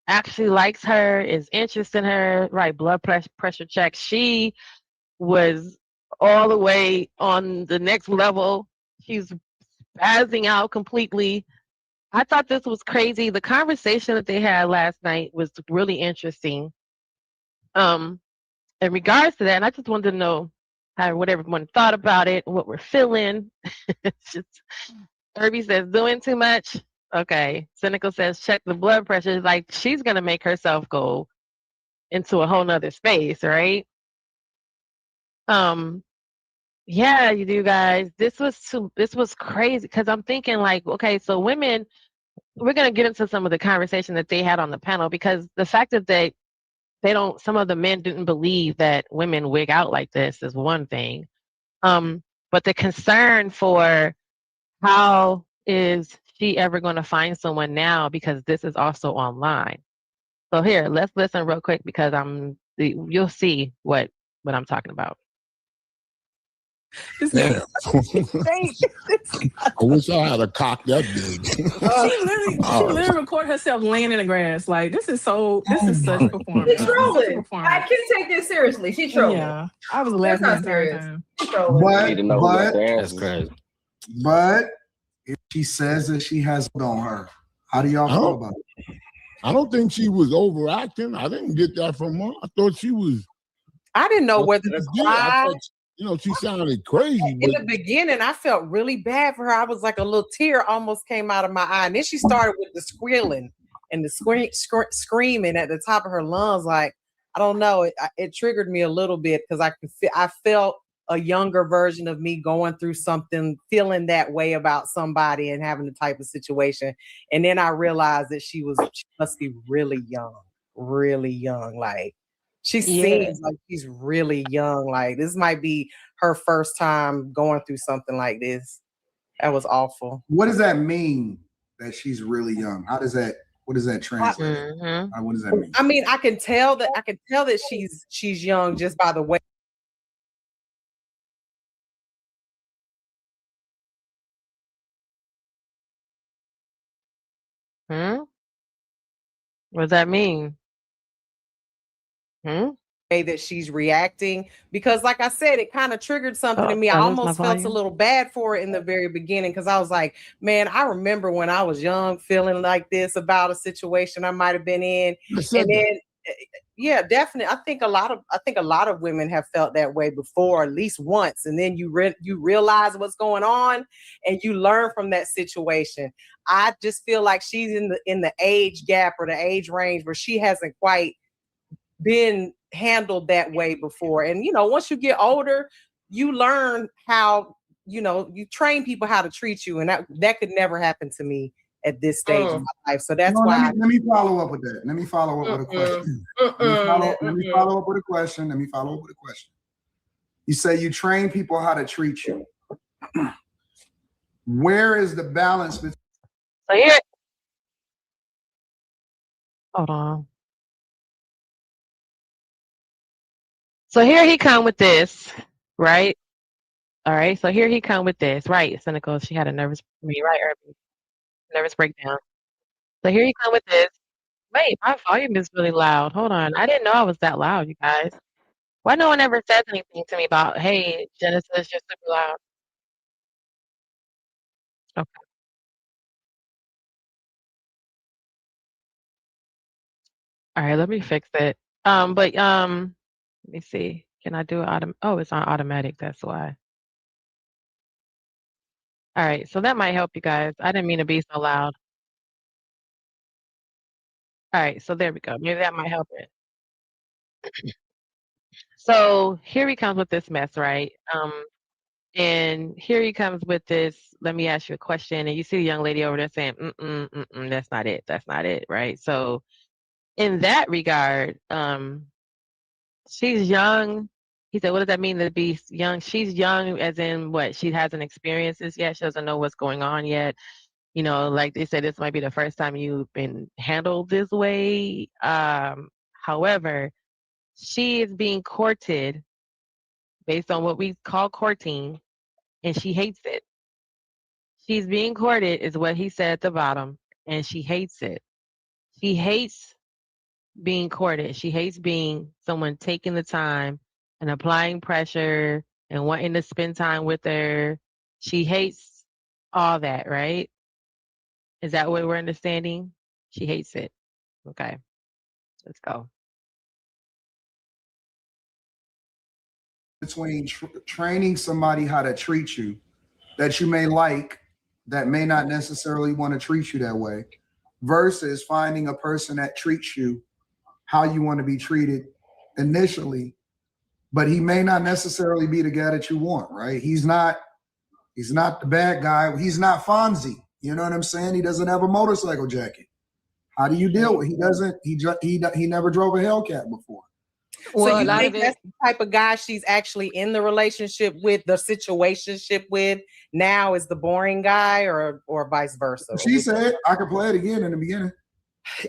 actually likes her, is interested in her, right? Blood pressure check. She was all the way on the next level. She's spazzing out completely. I thought this was crazy. The conversation that they had last night was really interesting. In regards to that, and I just wanted to know how what everyone thought about it, what we're feeling. It's just Irby says doing too much. Okay. Cynical says check the blood pressure. Like she's gonna make herself go into a whole nother space, right? Yeah, you do guys. This was crazy because I'm thinking like, okay, so women, we're gonna get into some of the conversation that they had on the panel because the fact that they don't, some of the men didn't believe that women wig out like this is one thing. But the concern for how is she ever going to find someone now because this is also online. So here, let's listen real quick because you'll see what I'm talking about. Damn. I wish I had a cock that big. She literally recorded herself laying in the grass. Like, this is such performance. She's trolling. I can take this seriously. She's trolling. Yeah, I was laughing the entire time. She's trolling. That's crazy. But if she says that she has it on her, how do y'all feel about it? I don't think she was overacting. I didn't get that from her. I thought she was. I didn't know whether to cry. She sounded crazy. In the beginning, I felt really bad for her. I was like, a little tear almost came out of my eye. And then she started with the squealing and the screaming at the top of her lungs. Like, I don't know. It triggered me a little bit because I felt a younger version of me going through something, feeling that way about somebody and having the type of situation. And then I realized that she must be really young. Like, she seems like she's really young. Like, this might be her first time going through something like this. That was awful. What does that mean that she's really young? What does that translate? What does that mean? I mean, I can tell that she's young just by the way. What does that mean? Way that she's reacting, because like I said, it kind of triggered something in me. I almost felt a little bad for it in the very beginning, because I was like, man, I remember when I was young feeling like this about a situation I might have been in. And then yeah, definitely. I think a lot of women have felt that way before, at least once, and then you realize what's going on and you learn from that situation. I just feel like she's in the age gap or the age range where she hasn't quite been handled that way before. And once you get older, you learn how, you train people how to treat you, and that could never happen to me at this stage of my life. So that's why. Let me follow up with that. Let me follow up with a question. Let me follow up with a question. You say you train people how to treat you. Where is the balance between? So here. Hold on. So here he come with this, right? All right. So here he come with this, right? Cynical. She had a nervous breakdown. So here you come with this. Wait, my volume is really loud. Hold on. I didn't know I was that loud, you guys. Why no one ever says anything to me about, hey, Genesis, you're super loud? Okay. All right, let me fix it. Let me see. Can I do it it's on automatic, that's why. All right, so that might help you guys. I didn't mean to be so loud. All right, so there we go. Maybe that might help it. So here he comes with this mess, right? And here he comes with this, let me ask you a question. And you see the young lady over there saying, that's not it, right? So in that regard, she's young. He said, what does that mean to be young? She's young as in what? She hasn't experienced this yet. She doesn't know what's going on yet. Like they said, this might be the first time you've been handled this way. However, she is being courted based on what we call courting, and she hates it. She's being courted is what he said at the bottom, and she hates it. She hates being courted. She hates being someone taking the time and applying pressure and wanting to spend time with her. She hates all that, right? Is that what we're understanding? She hates it. Okay, let's go. Between training somebody how to treat you that you may like, that may not necessarily want to treat you that way, versus finding a person that treats you how you want to be treated initially, but he may not necessarily be the guy that you want, right? He's not the bad guy. He's not Fonzie. You know what I'm saying? He doesn't have a motorcycle jacket. How do you deal with? He never drove a Hellcat before. So you think that's the type of guy she's actually in the relationship with, the situationship with now is the boring guy, or vice versa? She said, I could play it again in the beginning.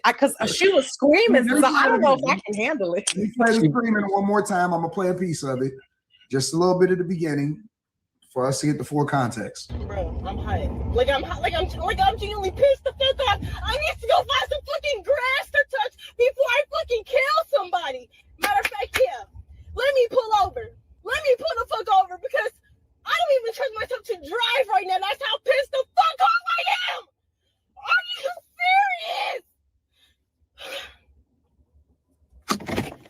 Because she was screaming, so I don't know if I can handle it. Let me play the screaming one more time. I'm going to play a piece of it. Just a little bit at the beginning. for us to get the full context. Bro, I'm hot. Like I'm genuinely pissed the fuck off. I need to go find some fucking grass to touch before I fucking kill somebody. Matter of fact, yeah. Let me pull over. Let me pull the fuck over because I don't even trust myself to drive right now. That's how pissed the fuck off I am. Are you serious?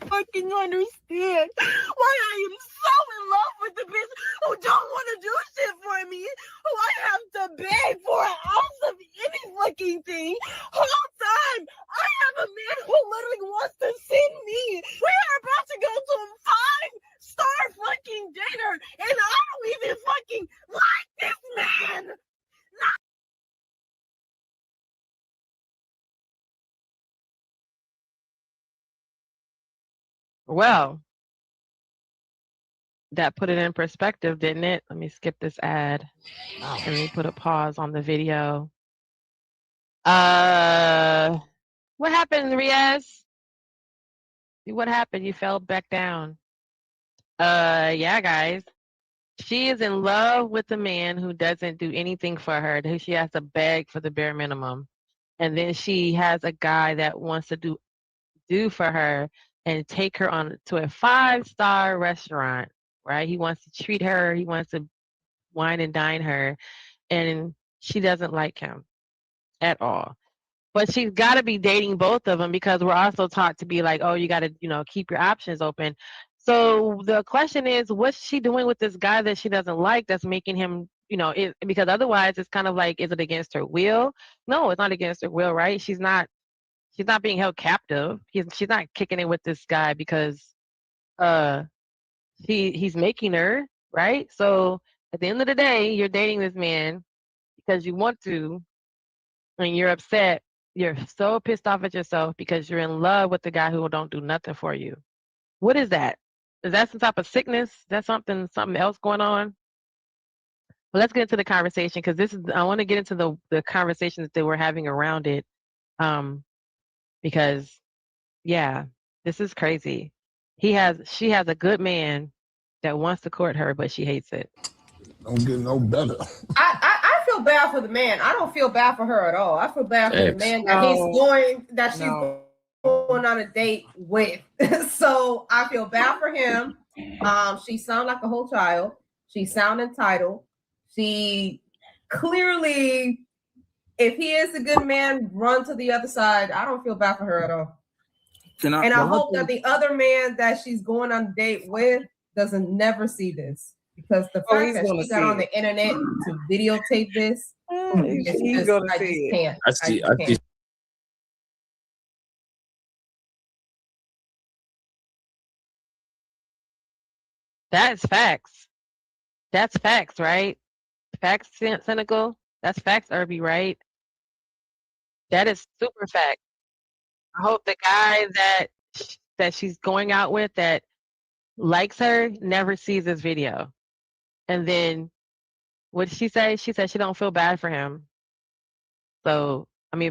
Fucking understand why I am so in love with the bitch who don't want to do shit for me, who I have to beg for an ounce of any fucking thing. Whole time, I have a man who literally wants to send me. We are about to go to a 5-star fucking dinner, and I don't even fucking like this man. Well, that put it in perspective, didn't it? Let me skip this ad. And let me put a pause on the video. What happened, Riaz? What happened? You fell back down. Yeah, guys. She is in love with a man who doesn't do anything for her, who she has to beg for the bare minimum. And then she has a guy that wants to do for her and take her on to a 5-star restaurant, right? He wants to treat her, he wants to wine and dine her, and she doesn't like him at all. But she's got to be dating both of them because we're also taught to be like, oh, you got to, keep your options open. So the question is, what's she doing with this guy that she doesn't like that's making him, because otherwise it's kind of like, is it against her will? No, it's not against her will, right? She's not being held captive. She's not kicking it with this guy because he's making her, right? So at the end of the day, you're dating this man because you want to, and you're upset. You're so pissed off at yourself because you're in love with the guy who don't do nothing for you. What is that? Is that some type of sickness? Is that something else going on? Well, let's get into the conversation because I want to get into the conversations that we're having around it. Because yeah, this is crazy. She has a good man that wants to court her, but she hates it. Don't get no better. I feel bad for the man. I don't feel bad for her at all. I feel bad for the man that she's going on a date with. So I feel bad for him. She sounds like a whole child. She sounds entitled. She clearly, if he is a good man, run to the other side. I don't feel bad for her at all. I hope that the other man that she's going on a date with doesn't never see this. Because the fact that she got on the internet to videotape this, I just can't. I see. That's facts. That's facts, right? Facts, cynical. That's facts, Irby, right? That is super fact. I hope the guy that she's going out with that likes her never sees this video. And then what did she say? She said she don't feel bad for him. So,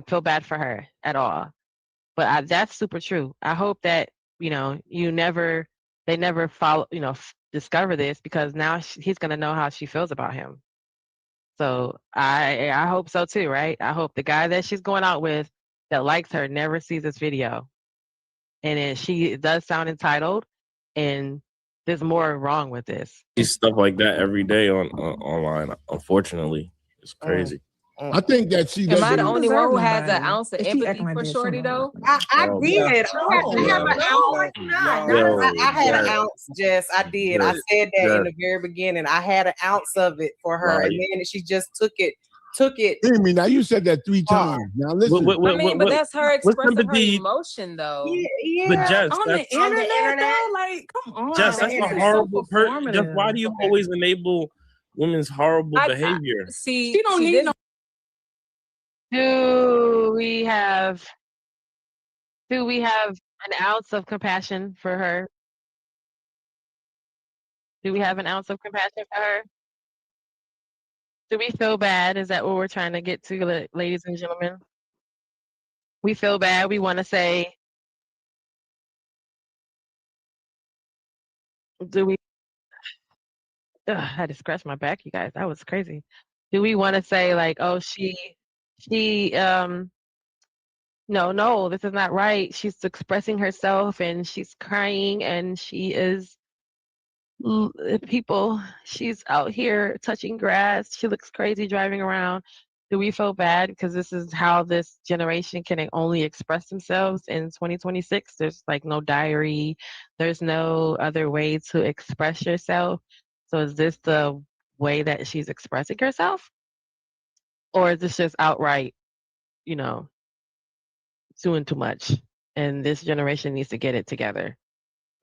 feel bad for her at all. But that's super true. I hope that, they never follow, discover this because now he's going to know how she feels about him. So I hope so too, right? I hope the guy that she's going out with that likes her never sees this video. And then she does sound entitled, and there's more wrong with this. Stuff like that every day online. Unfortunately, it's crazy. I think that she Am I the only one who has an ounce of empathy for Shorty though? I did. I had an ounce, Jess. I did. I said that in the very beginning. I had an ounce of it for her, and then she just took it. Amy, now you said that 3 times. Now listen. But that's her expressing her emotion, though. Yeah. But Jess, on the internet, though, like, come on. Jess, that's a horrible person. Jess, why do you always enable women's horrible behavior? She don't need no. Do we have an ounce of compassion for her? Do we have an ounce of compassion for her? Do we feel bad? Is that what we're trying to get to, ladies and gentlemen? We feel bad. We want to say, do we I had to scratch my back, you guys. That was crazy. Do we want to say like, oh, she no, this is not right. She's expressing herself and she's crying and she is people. She's out here touching grass. She looks crazy driving around. Do we feel bad because this is how this generation can only express themselves in 2026? There's like no diary. There's no other way to express yourself. So is this the way that she's expressing herself? Or is this just outright, you know, doing too much and this generation needs to get it together?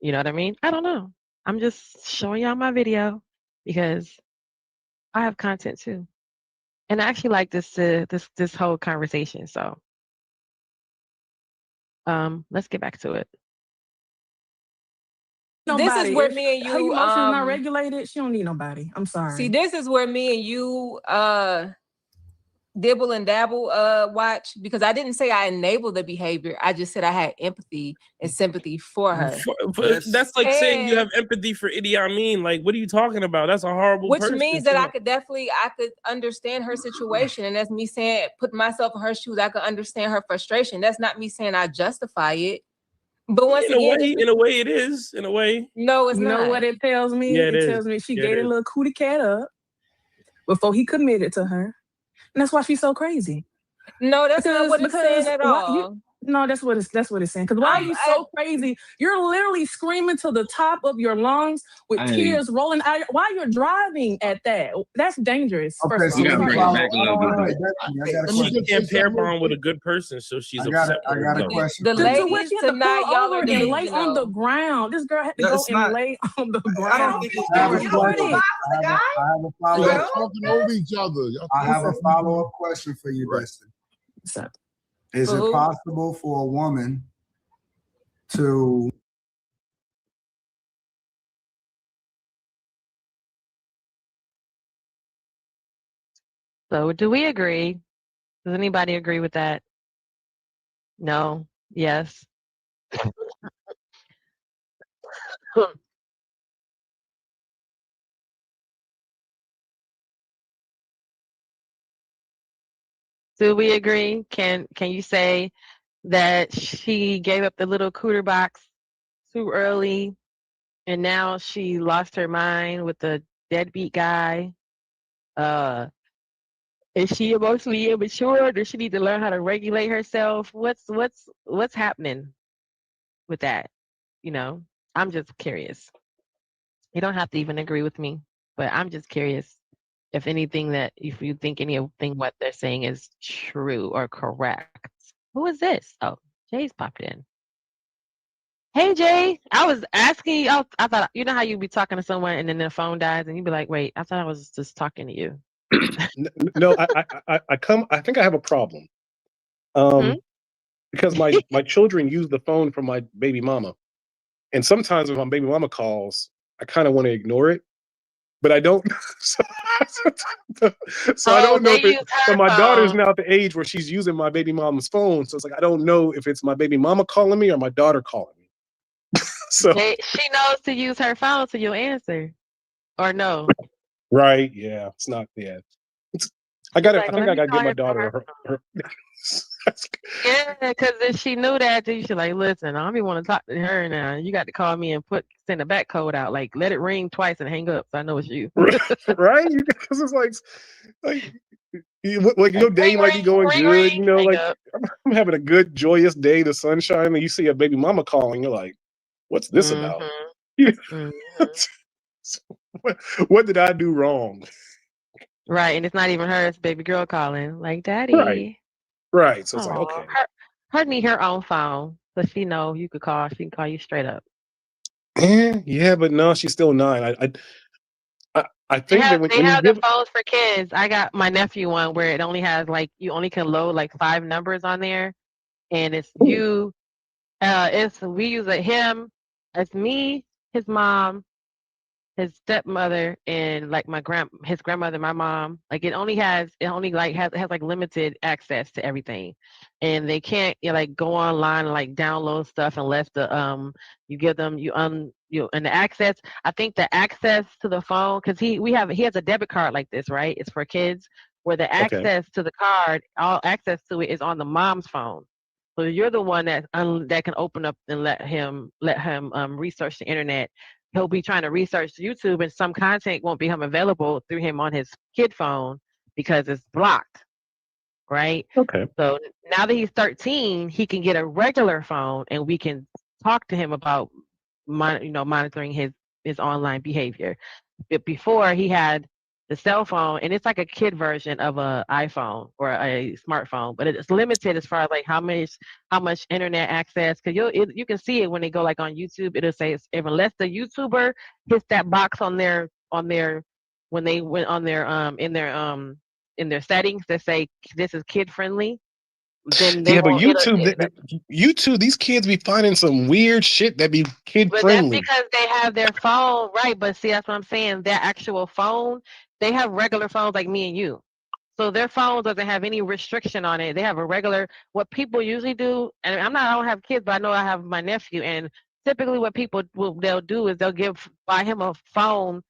You know what I mean? I don't know. I'm just showing y'all my video because I have content too. And I actually like this whole conversation. So let's get back to it. Nobody. This is where If me and her you emotions not regulated, she don't need nobody. I'm sorry. see, this is where me and you dibble and dabble watch, because I didn't say I enabled the behavior. I just said I had empathy and sympathy for her. That's like saying you have empathy for Idi Amin. Like, what are you talking about? That's a horrible Which person. means that I could understand her situation. And that's me saying, put myself in her shoes, I could understand her frustration. That's not me saying I justify it. But once in a way it is. In a way. No, it's you not. You know what it tells me? Yeah, it tells me she gave a little cootie cat up before he committed to her. And that's why she's so crazy. No, that's not what it's saying at all. No, that's what it's saying. Because why are you so crazy? You're literally screaming to the top of your lungs with tears rolling out. While you're driving at that, that's dangerous. Okay, so She can't pair bond with a good person, so she's upset. I got a question. The ladies tonight, y'all are and lay on the ground. This girl had to go and lay on the ground. I have a follow-up question for you, Dustin. Is it possible for a woman to So do we agree? Does anybody agree with that? No? Yes? Do we agree? Can you say that she gave up the little cooter box too early and now she lost her mind with the deadbeat guy? Is she emotionally immature? Does she need to learn how to regulate herself? What's happening with that? You know, I'm just curious. You don't have to even agree with me, but I'm just curious if you think anything what they're saying is true or correct. Who is this? Oh, Jay's popped in. Hey Jay, I was asking you. I thought, you know how you be talking to someone and then the phone dies and you be like, wait, I thought I was just talking to you. No, I think I have a problem. Because my children use the phone from my baby mama. And sometimes when my baby mama calls, I kind of want to ignore it, but I don't. So I don't know but my daughter's now at the age where she's using my baby mama's phone. So it's like, I don't know if it's my baby mama calling me or my daughter calling me. So she knows to use her phone, so you'll answer. Or no? Right. Yeah. It's not. Yeah. I think I gotta give my daughter her Yeah, because if she knew that, then she like, listen, I don't even want to talk to her now. You got to call me and send a back code out. Like, let it ring twice and hang up so I know it's you. Right? Because it's like your day might be going good. You know, like I'm having a good, joyous day, the sunshine, and you see a baby mama calling. You're like, what's this about? What did I do wrong? Right, and it's not even her; it's baby girl calling, like, Daddy. Right. So it's like, okay. Her need her own phone, so she know you could call. She can call you straight up. Yeah, but no, she's still 9. I think that when they have the phones for kids. I got my nephew one where it only has you only can load 5 numbers on there, and it's you. We use him. It's me, his mom, his stepmother and like his grandmother, my mom, like it only has like limited access to everything, and they can't like go online and like download stuff unless you give them and the access. I think the access to the phone, because he has a debit card like this, right? It's for kids, where the Okay. access to the card, all access to it is on the mom's phone. So you're the one that can open up and let him research the internet. He'll be trying to research YouTube, and some content won't become available through him on his kid phone because it's blocked, right? Okay. So now that he's 13, he can get a regular phone, and we can talk to him about monitoring his online behavior. But before, he had the cell phone, and it's like a kid version of a iPhone or a smartphone, but it's limited as far as like how much internet access. Because you can see it when they go like on YouTube. It'll say if unless the YouTuber hits that box on their when they went on their in their settings that say this is kid friendly, then they Yeah, but won't. YouTube, these kids be finding some weird shit that be kid But that's friendly. because they have their phone, right? But see, that's what I'm saying. Their actual phone, they have regular phones like me and you. So their phone doesn't have any restriction on it. They have a regular, what people usually do, and I don't have kids, but I know I have my nephew, and typically what they'll do is they'll buy him a phone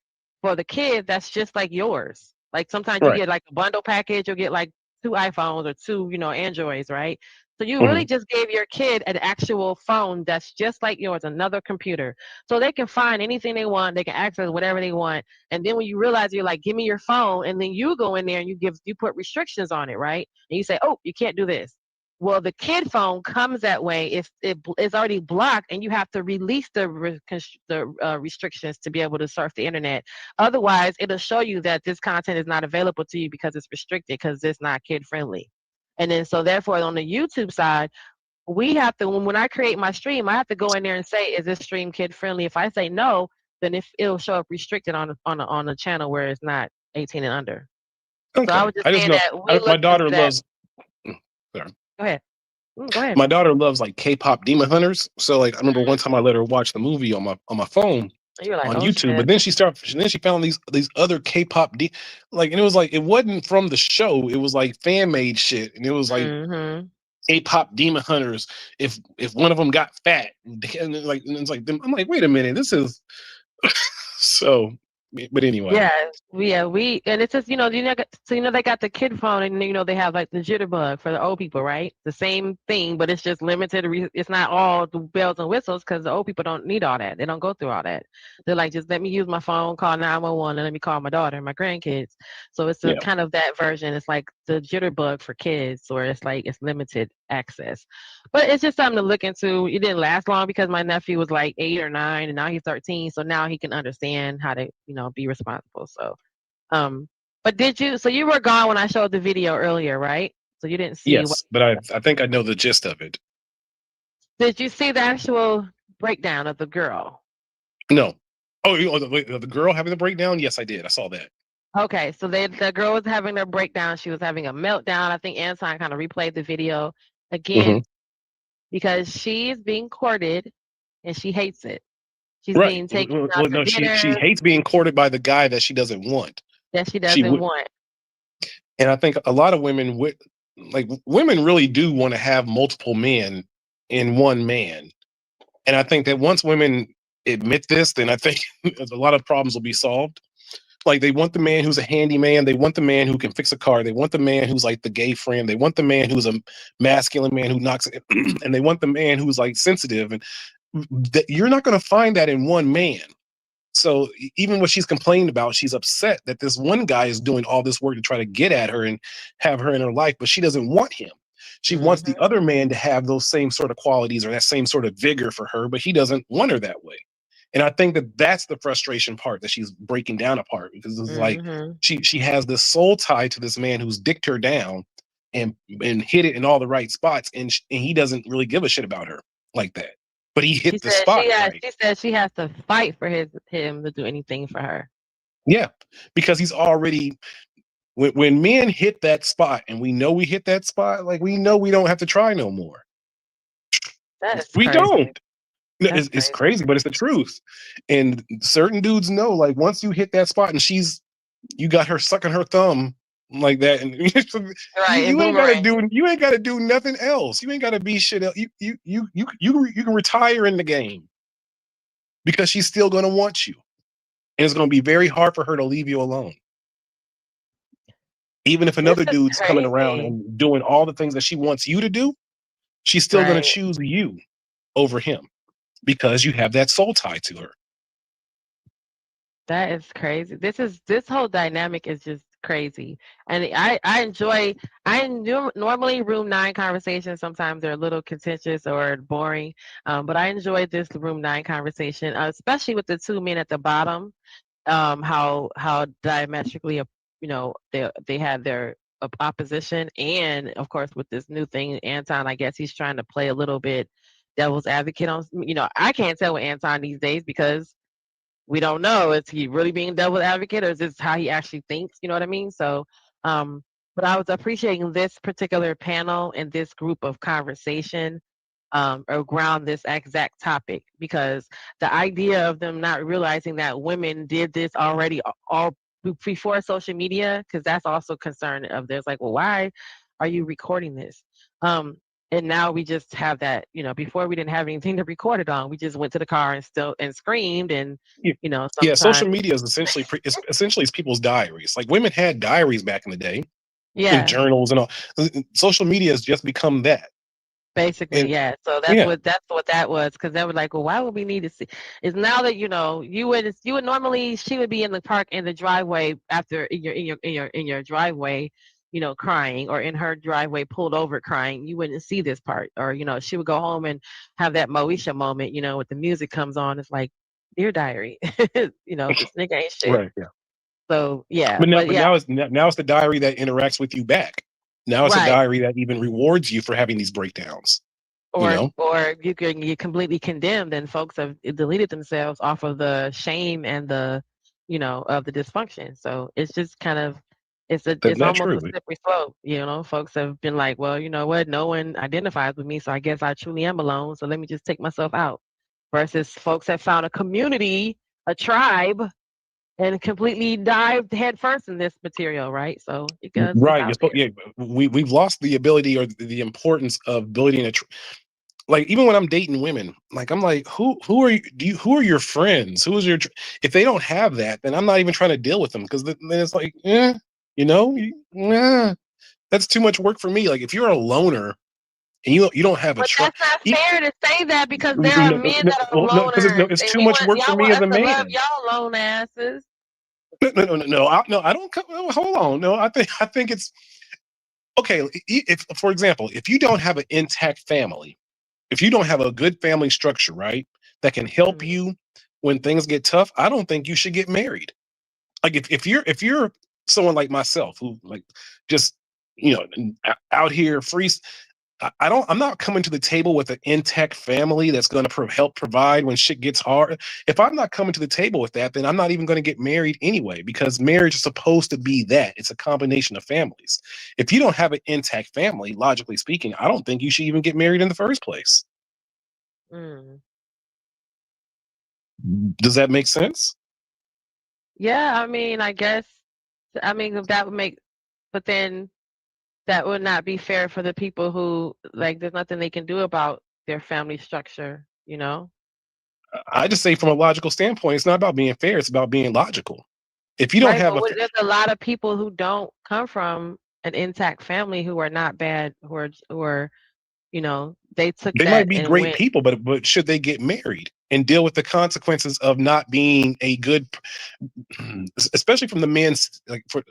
for the kid that's just like yours. Like sometimes you Right. get like a bundle package, you'll get like 2 iPhones or 2, Androids, right? So you really Mhm. just gave your kid an actual phone that's just like yours, another computer. So they can find anything they want, they can access whatever they want. And then when you realize, you're like, give me your phone, and then you go in there and you put restrictions on it, right? And you say, oh, you can't do this. Well, the kid phone comes that way. It's already blocked, and you have to release the restrictions to be able to surf the internet. Otherwise, it'll show you that this content is not available to you because it's restricted, because it's not kid friendly. And then so therefore on the YouTube side, we have to, when I create my stream, I have to go in there and say, is this stream kid friendly? If I say no, then it'll show up restricted on a channel where it's not 18 and under. So I Okay. was just I just saying know that we my looked into daughter that. loves. Sorry. Go ahead. Go ahead. My daughter loves like K-pop Demon Hunters. So like I remember one time I let her watch the movie on my phone You're like, on oh YouTube, but shit. then she found these other K-pop and it was like it wasn't from the show. It was like fan made shit, and it was like Mm-hmm. K-pop Demon Hunters. If one of them got fat, and it's like I'm like, wait a minute, this is so. But anyway, We and it's just so they got the kid phone, and they have like the jitterbug for the old people, right? The same thing, but it's just limited. It's not all the bells and whistles, because the old people don't need all that. They don't go through all that. They're like, just let me use my phone, call 911, and let me call my daughter and my grandkids. So it's a yeah. kind of that version. It's like the jitterbug for kids, or it's like it's limited access. But it's just something to look into. It didn't last long because my nephew was like 8 or 9, and now he's 13. So now he can understand how to, be responsible. So, but so you were gone when I showed the video earlier, right? So you didn't see what. Yes, but I think I know the gist of it. Did you see the actual breakdown of the girl? No. Oh, the girl having the breakdown? Yes, I did. I saw that. Okay, so the girl was having a breakdown. She was having a meltdown. I think Anton kind of replayed the video again because she's being courted and she hates it. She's Right. being taken Well, out to no, dinner she hates being courted by the guy that she doesn't want. that she doesn't want. And I think a lot of women women really do want to have multiple men in one man. And I think that once women admit this, then I think a lot of problems will be solved. Like they want the man who's a handyman. They want the man who can fix a car. They want the man who's like the gay friend. They want the man who's a masculine man who knocks it. And they want the man who's like sensitive. And you're not going to find that in one man. So even what she's complained about, she's upset that this one guy is doing all this work to try to get at her and have her in her life, but she doesn't want him. She wants the other man to have those same sort of qualities or that same sort of vigor for her, but he doesn't want her that way. And I think that that's the frustration part that she's breaking down apart, because it's like she has this soul tie to this man who's dicked her down and hit it in all the right spots, and he doesn't really give a shit about her like that. But he hit the spot right. She said she has to fight for him to do anything for her. Yeah, because he's already when men hit that spot, and we know we hit that spot, like we know we don't have to try no more. That's we crazy. don't. It's crazy, but it's the truth. And certain dudes know, like, once you hit that spot and you got her sucking her thumb like that, and you ain't gotta do nothing else. You ain't gotta be shit else. You can retire in the game because she's still gonna want you, and it's gonna be very hard for her to leave you alone. Even if another dude's coming around and doing all the things that she wants you to do, she's still gonna choose you over him because you have that soul tie to her. That is crazy. This whole dynamic is just crazy, and I normally room 9 conversations. Sometimes they're a little contentious or boring, but I enjoyed this room 9 conversation, especially with the 2 men at the bottom. How diametrically, they had their opposition, and of course with this new thing, Anton, I guess he's trying to play a little bit devil's advocate on. I can't tell with Anton these days because we don't know. Is he really being devil's advocate, or is this how he actually thinks? You know what I mean? So, but I was appreciating this particular panel and this group of conversation around this exact topic, because the idea of them not realizing that women did this already all before social media, because that's also concern of theirs. Like, well, why are you recording this? And now we just have that, before we didn't have anything to record it on. We just went to the car and screamed, and Yeah, social media is essentially it's people's diaries. Like, women had diaries back in the day, and journals and all. Social media has just become that. Basically, yeah. So that's what that was, because they were like, well, why would we need to see? Is now that you would normally, she would be in the park in the driveway after in your driveway, crying, or in her driveway pulled over crying. You wouldn't see this part, or she would go home and have that Moesha moment, with the music comes on. It's like, dear diary, this nigga ain't shit. Right. Yeah. So yeah, but now it's the diary that interacts with you back. Now it's a diary that even rewards you for having these breakdowns. Or you can get completely condemned, and folks have deleted themselves off of the shame and the, of the dysfunction. So it's just kind of, it's almost a slippery slope. Folks have been like, well, you know what? No one identifies with me, so I guess I truly am alone. So let me just take myself out. Versus folks have found a community, a tribe, and completely dived headfirst in this material, right? So it goes right. We've lost the ability or the importance of building like, even when I'm dating women, like, I'm like, who are you? Who are your friends? Who is your? If they don't have that, then I'm not even trying to deal with them, because then it's like, that's too much work for me. Like, if you're a loner and you don't have a trust, that's not fair to say that, because there are men that are loners. It's too much work for me as a man. Love y'all lone asses. No, I don't. Hold on. No, I think it's okay. If, for example, if you don't have an intact family, if you don't have a good family structure, right, that can help you when things get tough, I don't think you should get married. Like, if you're someone like myself, who, like, just out here free, I'm not coming to the table with an intact family that's going to help provide when shit gets hard. If I'm not coming to the table with that, then I'm not even going to get married anyway, because marriage is supposed to be that. It's a combination of families. If you don't have an intact family, logically speaking, I don't think you should even get married in the first place. Does that make sense? Yeah, I mean, I guess, that would make, but then that would not be fair for the people who, like, there's nothing they can do about their family structure, I just say, from a logical standpoint, it's not about being fair, it's about being logical. If you don't have there's a lot of people who don't come from an intact family who are not bad, who are they might be great people, but should they get married and deal with the consequences of not being a good, especially from the men's, like, from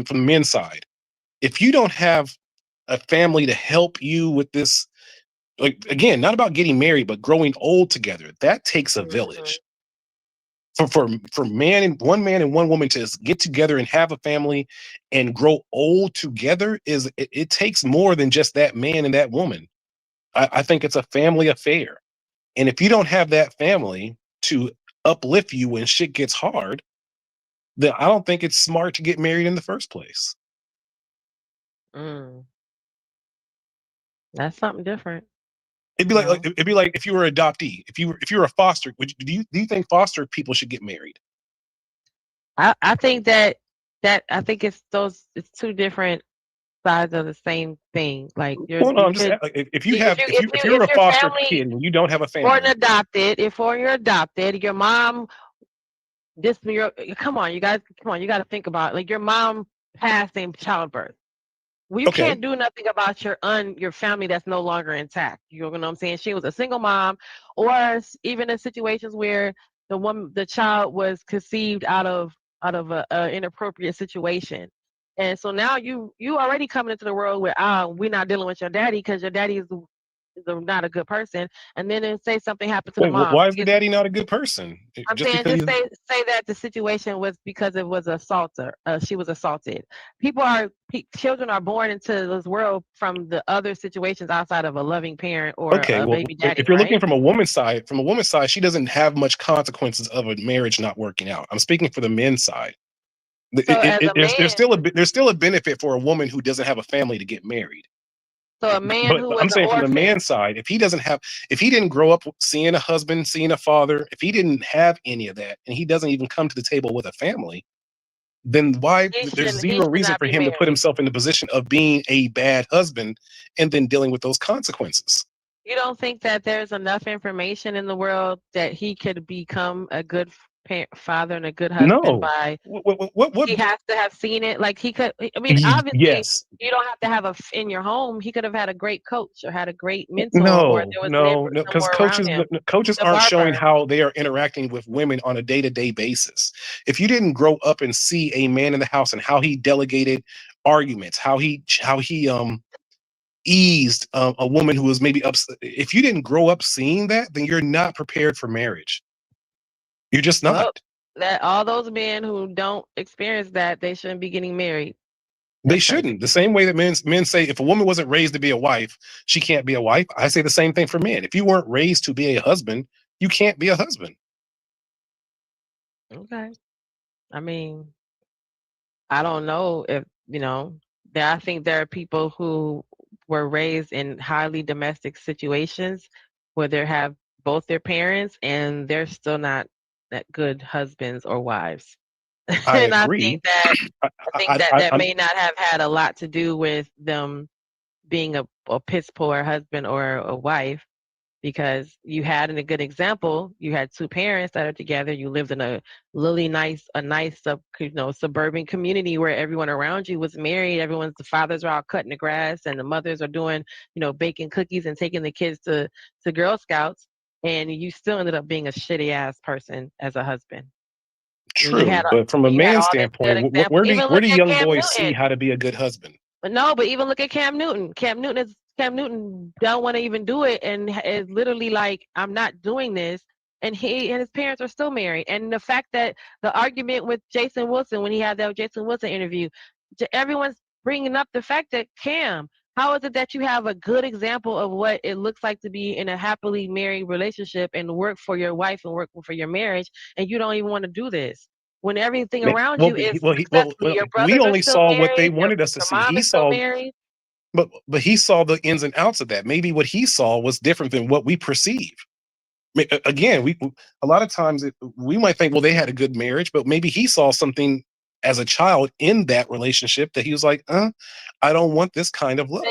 the men's side? If you don't have a family to help you with this, like, again, not about getting married, but growing old together, that takes a village. For one man and one woman to get together and have a family and grow old together, it takes more than just that man and that woman. I think it's a family affair. And if you don't have that family to uplift you when shit gets hard, then I don't think it's smart to get married in the first place. That's something different. It'd be like if you were an adoptee, if you were a foster, do you think foster people should get married? I think that I think it's two different sides of the same thing. Like I'm just like, if you're a foster kid and you don't have a family, or an adopted, if you're adopted, your mom, come on, you guys, you got to think about it. Like your mom passed in childbirth. Well, you can't do nothing about your family that's no longer intact. You know what I'm saying? She was a single mom, or even in situations where the child was conceived out of a inappropriate situation. And so now you already coming into the world where we're not dealing with your daddy because your daddy is not a good person, and then say something happened to the mom. Why is the daddy not a good person? I'm saying just say that the situation was because it was assaulter. She was assaulted. Children are born into this world from the other situations outside of a loving parent or a baby daddy. If you're looking from a woman's side, she doesn't have much consequences of a marriage not working out. I'm speaking for the men's side. There's still a benefit for a woman who doesn't have a family to get married. So a man who was I'm saying from the man's side, if he didn't grow up seeing a husband, seeing a father, if he didn't have any of that, and he doesn't even come to the table with a family, then there's zero reason for him to put himself in the position of being a bad husband and then dealing with those consequences. You don't think that there's enough information in the world that he could become a good father and a good husband by he has to have seen it? Like he could, I mean, obviously you don't have to have in your home. He could have had a great coach or had a great mentor. No, because coaches aren't showing how they are interacting with women on a day-to-day basis. If you didn't grow up and see a man in the house and how he delegated arguments, how he eased a woman who was maybe upset, if you didn't grow up seeing that, then you're not prepared for marriage. You're just not. Well, that all those men who don't experience that, they shouldn't be getting married. They shouldn't. The same way that men say if a woman wasn't raised to be a wife, she can't be a wife. I say the same thing for men. If you weren't raised to be a husband, you can't be a husband. Okay. I mean, I don't know if, I think there are people who were raised in highly domestic situations where they have both their parents and they're still not that good husbands or wives. I agree. I think that may not have had a lot to do with them being a piss poor husband or a wife, because you had in a good example, you had two parents that are together. You lived in a really nice suburban community where everyone around you was married. The fathers are out cutting the grass and the mothers are doing, baking cookies and taking the kids to Girl Scouts. And you still ended up being a shitty ass person as a husband. True, but from a man's standpoint, where do young boys see how to be a good husband? But no, but even look at Cam Newton. Cam Newton don't want to even do it, and is literally like, I'm not doing this. And he and his parents are still married. And the fact that the argument with Jason Wilson, when he had that Jason Wilson interview, everyone's bringing up the fact that Cam, how is it that you have a good example of what it looks like to be in a happily married relationship and work for your wife and work for your marriage, and you don't even want to do this? When everything around you is your brothers we only are still saw married, what they wanted us to see. He saw, but he saw the ins and outs of that. Maybe what he saw was different than what we perceive. Again, a lot of times we might think, well, they had a good marriage, but maybe he saw something as a child in that relationship that he was like, I don't want this kind of love.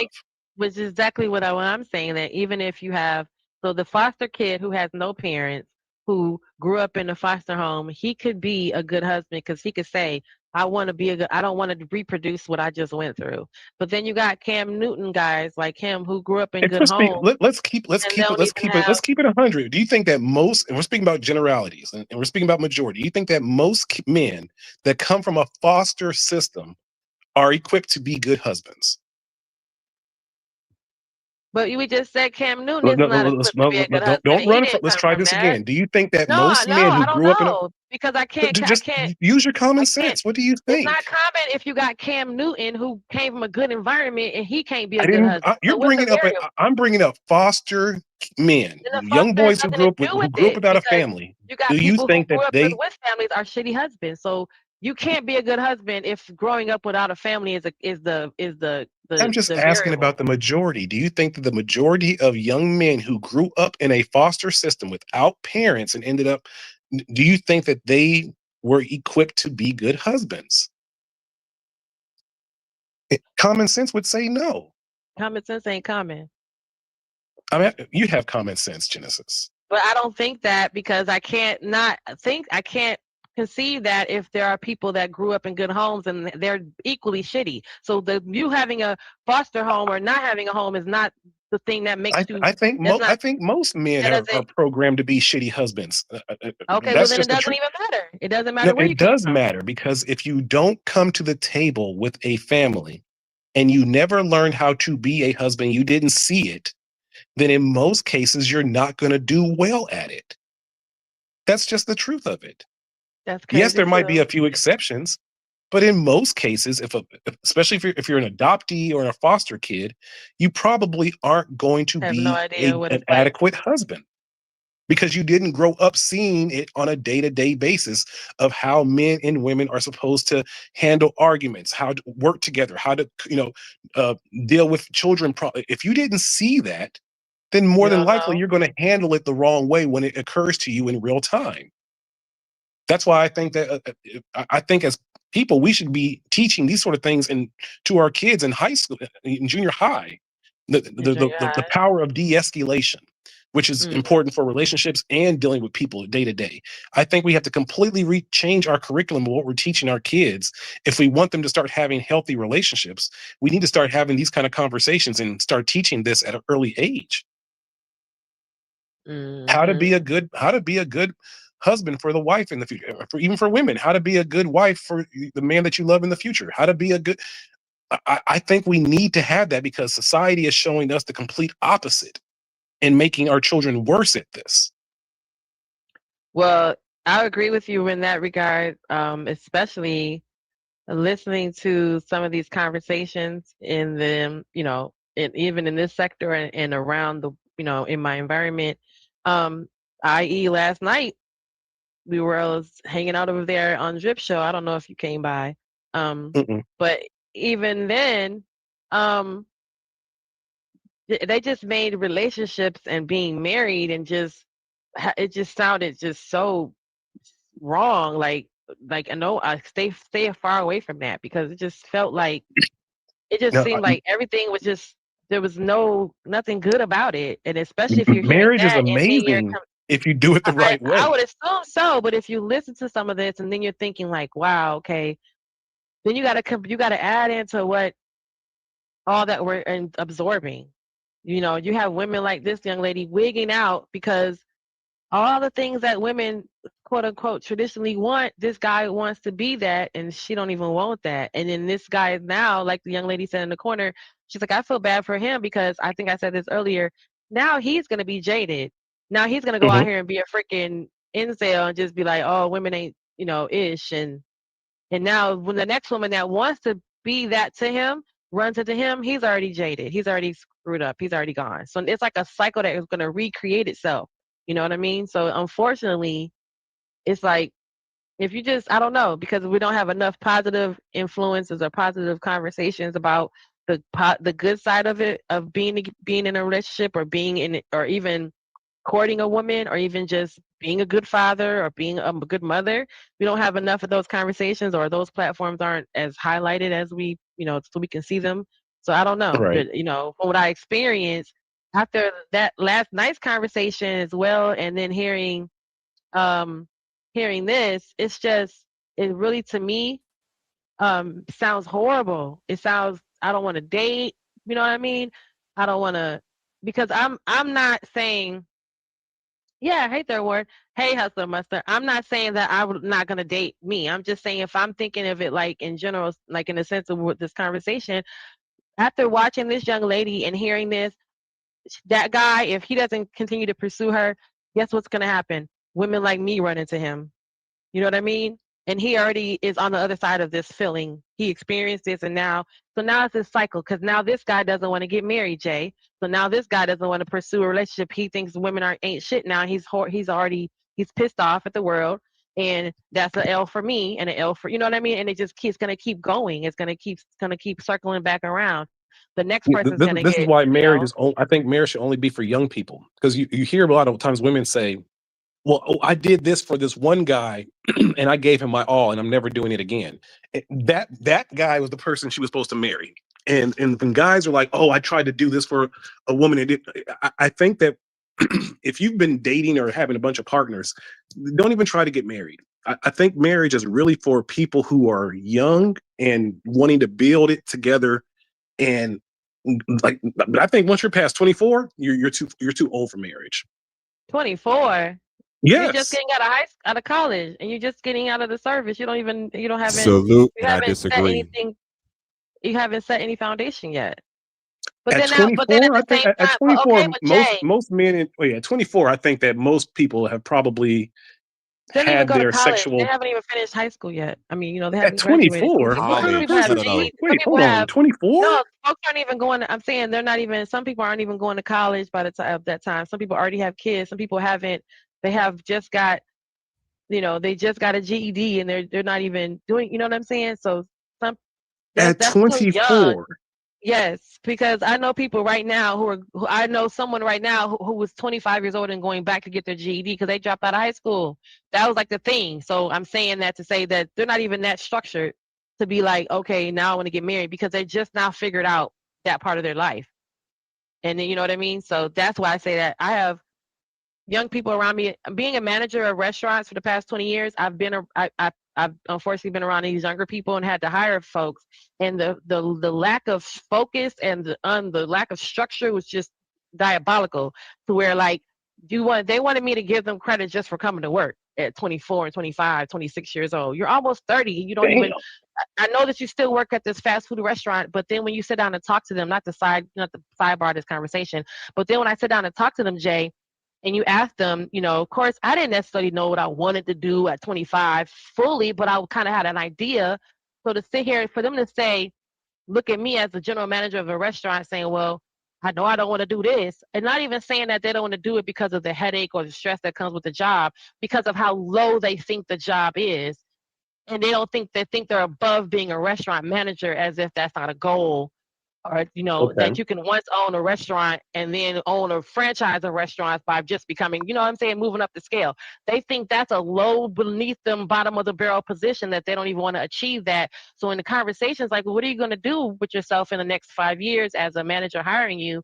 Which is exactly what I'm saying, that even if you have, the foster kid who has no parents, who grew up in a foster home, he could be a good husband because he could say, I want to be I don't want to reproduce what I just went through. But then you got Cam Newton guys like him who grew up in good homes. Let's keep it 100. Do you think that most, and we're speaking about generalities and we're speaking about majority, do you think that most men that come from a foster system are equipped to be good husbands? But we just said Cam Newton is not equipped to be a good husband. Don't run from. Let's try this again. Do you think that most men who grew up in a, because I can't use your common sense. What do you think? It's not common if you got Cam Newton who came from a good environment and he can't be a good husband. I'm bringing up foster men, young boys who grew up without a family. You got people who grew up with families are shitty husbands. So you can't be a good husband if growing up without a family is the I'm just asking about the majority. Do you think that the majority of young men who grew up in a foster system without parents and ended up, do you think that they were equipped to be good husbands? Common sense would say no. Common sense ain't common. I mean, you have common sense, Genesis. But I don't think that because I can't conceive that if there are people that grew up in good homes and they're equally shitty. So you having a foster home or not having a home is not the thing that makes you. I think most men are programmed to be shitty husbands. Okay, well then it doesn't even matter. It doesn't matter where you come from. It does matter because if you don't come to the table with a family and you never learned how to be a husband, you didn't see it, then in most cases you're not going to do well at it. That's just the truth of it. That's crazy. Yes, there might be a few exceptions, but in most cases, especially if you're an adoptee or a foster kid, you probably aren't going to be an adequate husband because you didn't grow up seeing it on a day-to-day basis of how men and women are supposed to handle arguments, how to work together, how to deal with children. If you didn't see that, then more than likely you're going to handle it the wrong way when it occurs to you in real time. That's why I think that I think as people, we should be teaching these sort of things to our kids in high school, in junior high, the power of de-escalation, which is important for relationships and dealing with people day to day. I think we have to completely change our curriculum of what we're teaching our kids. If we want them to start having healthy relationships, we need to start having these kind of conversations and start teaching this at an early age. How to be a good husband for the wife in the future, even for women, how to be a good wife for the man that you love in the future, how to be a good. I think we need to have that because society is showing us the complete opposite and making our children worse at this. Well, I agree with you in that regard, especially listening to some of these conversations in the, even in this sector and around the, in my environment, i.e. last night, we were hanging out over there on Drip Show. I don't know if you came by. But even then, they just made relationships and being married and it just sounded just so wrong. Like I know I stay far away from that because it just felt like seemed like everything was just there was nothing good about it. And especially if you're hearing marriage is amazing if you do it the right way. I would assume so, but if you listen to some of this and then you're thinking like, wow, okay, then you gotta add into what all that we're absorbing. You have women like this young lady wigging out because all the things that women quote unquote traditionally want, this guy wants to be that and she don't even want that. And then this guy is now, like the young lady said in the corner, she's like, I feel bad for him because I think I said this earlier. Now he's gonna be jaded. Now he's gonna go out here and be a freaking incel and just be like, oh, women ain't, ish. And now when the next woman that wants to be that to him runs into him, he's already jaded. He's already screwed up. He's already gone. So it's like a cycle that is gonna recreate itself. You know what I mean? So unfortunately, it's like if you just, I don't know, because we don't have enough positive influences or positive conversations about the good side of it, of being in a relationship or being in it, or even courting a woman, or even just being a good father or being a good mother. We don't have enough of those conversations, or those platforms aren't as highlighted as we, so we can see them. So I don't know, right. But from what I experienced after that last night's conversation as well, and then hearing this, it really to me sounds horrible. It sounds, I don't want to date, you know what I mean? I don't want to, because I'm not saying, yeah, hey third word, hey hustler muster. I'm not saying that I'm not gonna date me. I'm just saying if I'm thinking of it like in general, like in the sense of this conversation, after watching this young lady and hearing this, that guy, if he doesn't continue to pursue her, guess what's gonna happen? Women like me run into him. You know what I mean? And he already is on the other side of this feeling. He experienced this, and now it's this cycle. Because now this guy doesn't want to get married, Jay. So now this guy doesn't want to pursue a relationship. He thinks women ain't shit now. He's pissed off at the world, and that's an L for me and an L for, you know what I mean? And it just keeps gonna keep going. It's gonna keep circling back around. the next person's going to get. This is why marriage is. I think marriage should only be for young people, because you hear a lot of times women say, well, I did this for this one guy and I gave him my all and I'm never doing it again. That guy was the person she was supposed to marry. And guys are like, oh, I tried to do this for a woman. And I think that if you've been dating or having a bunch of partners, don't even try to get married. I think marriage is really for people who are young and wanting to build it together. And but I think once you're past 24, you're too old for marriage. 24. Yes. You're just getting out of college, and you're just getting out of the service. You haven't I disagree. You haven't set any foundation yet. But at 24, I think at 24, most men at 24, I think that most people have probably had their sexual. They haven't even finished high school yet. I mean, they haven't at 24. Wait, hold on, 24. No, folks aren't even going. I'm saying they're not even. Some people aren't even going to college by the time of that time. Some people already have kids. Some people haven't. They have just got, they just got a GED and they're not even doing. You know what I'm saying? So that's 24. Yes, because I know people right now I know someone right now who was 25 years old and going back to get their GED because they dropped out of high school. That was like the thing. So I'm saying that to say that they're not even that structured to be like, okay, now I want to get married, because they just now figured out that part of their life. And then, you know what I mean? So that's why I say that I have young people around me. Being a manager of restaurants for the past 20 years, I've unfortunately been around these younger people and had to hire folks, and the lack of focus and the lack of structure was just diabolical, to where like they wanted me to give them credit just for coming to work at 24 and 25, 26 years old. You're almost 30. You don't even. I know that you still work at this fast food restaurant, but then when you sit down and talk to them, not the sidebar this conversation, but then when I sit down and talk to them, Jay, and you ask them, of course, I didn't necessarily know what I wanted to do at 25 fully, but I kind of had an idea. So to sit here, for them to say, look at me as the general manager of a restaurant saying, well, I know I don't want to do this, and not even saying that they don't want to do it because of the headache or the stress that comes with the job, because of how low they think the job is. And they think they're above being a restaurant manager, as if that's not a goal. Or, that you can once own a restaurant and then own a franchise of restaurants by just becoming, moving up the scale. They think that's a low beneath them, bottom of the barrel position, that they don't even want to achieve that. So in the conversations, like, well, what are you going to do with yourself in the next 5 years as a manager hiring you?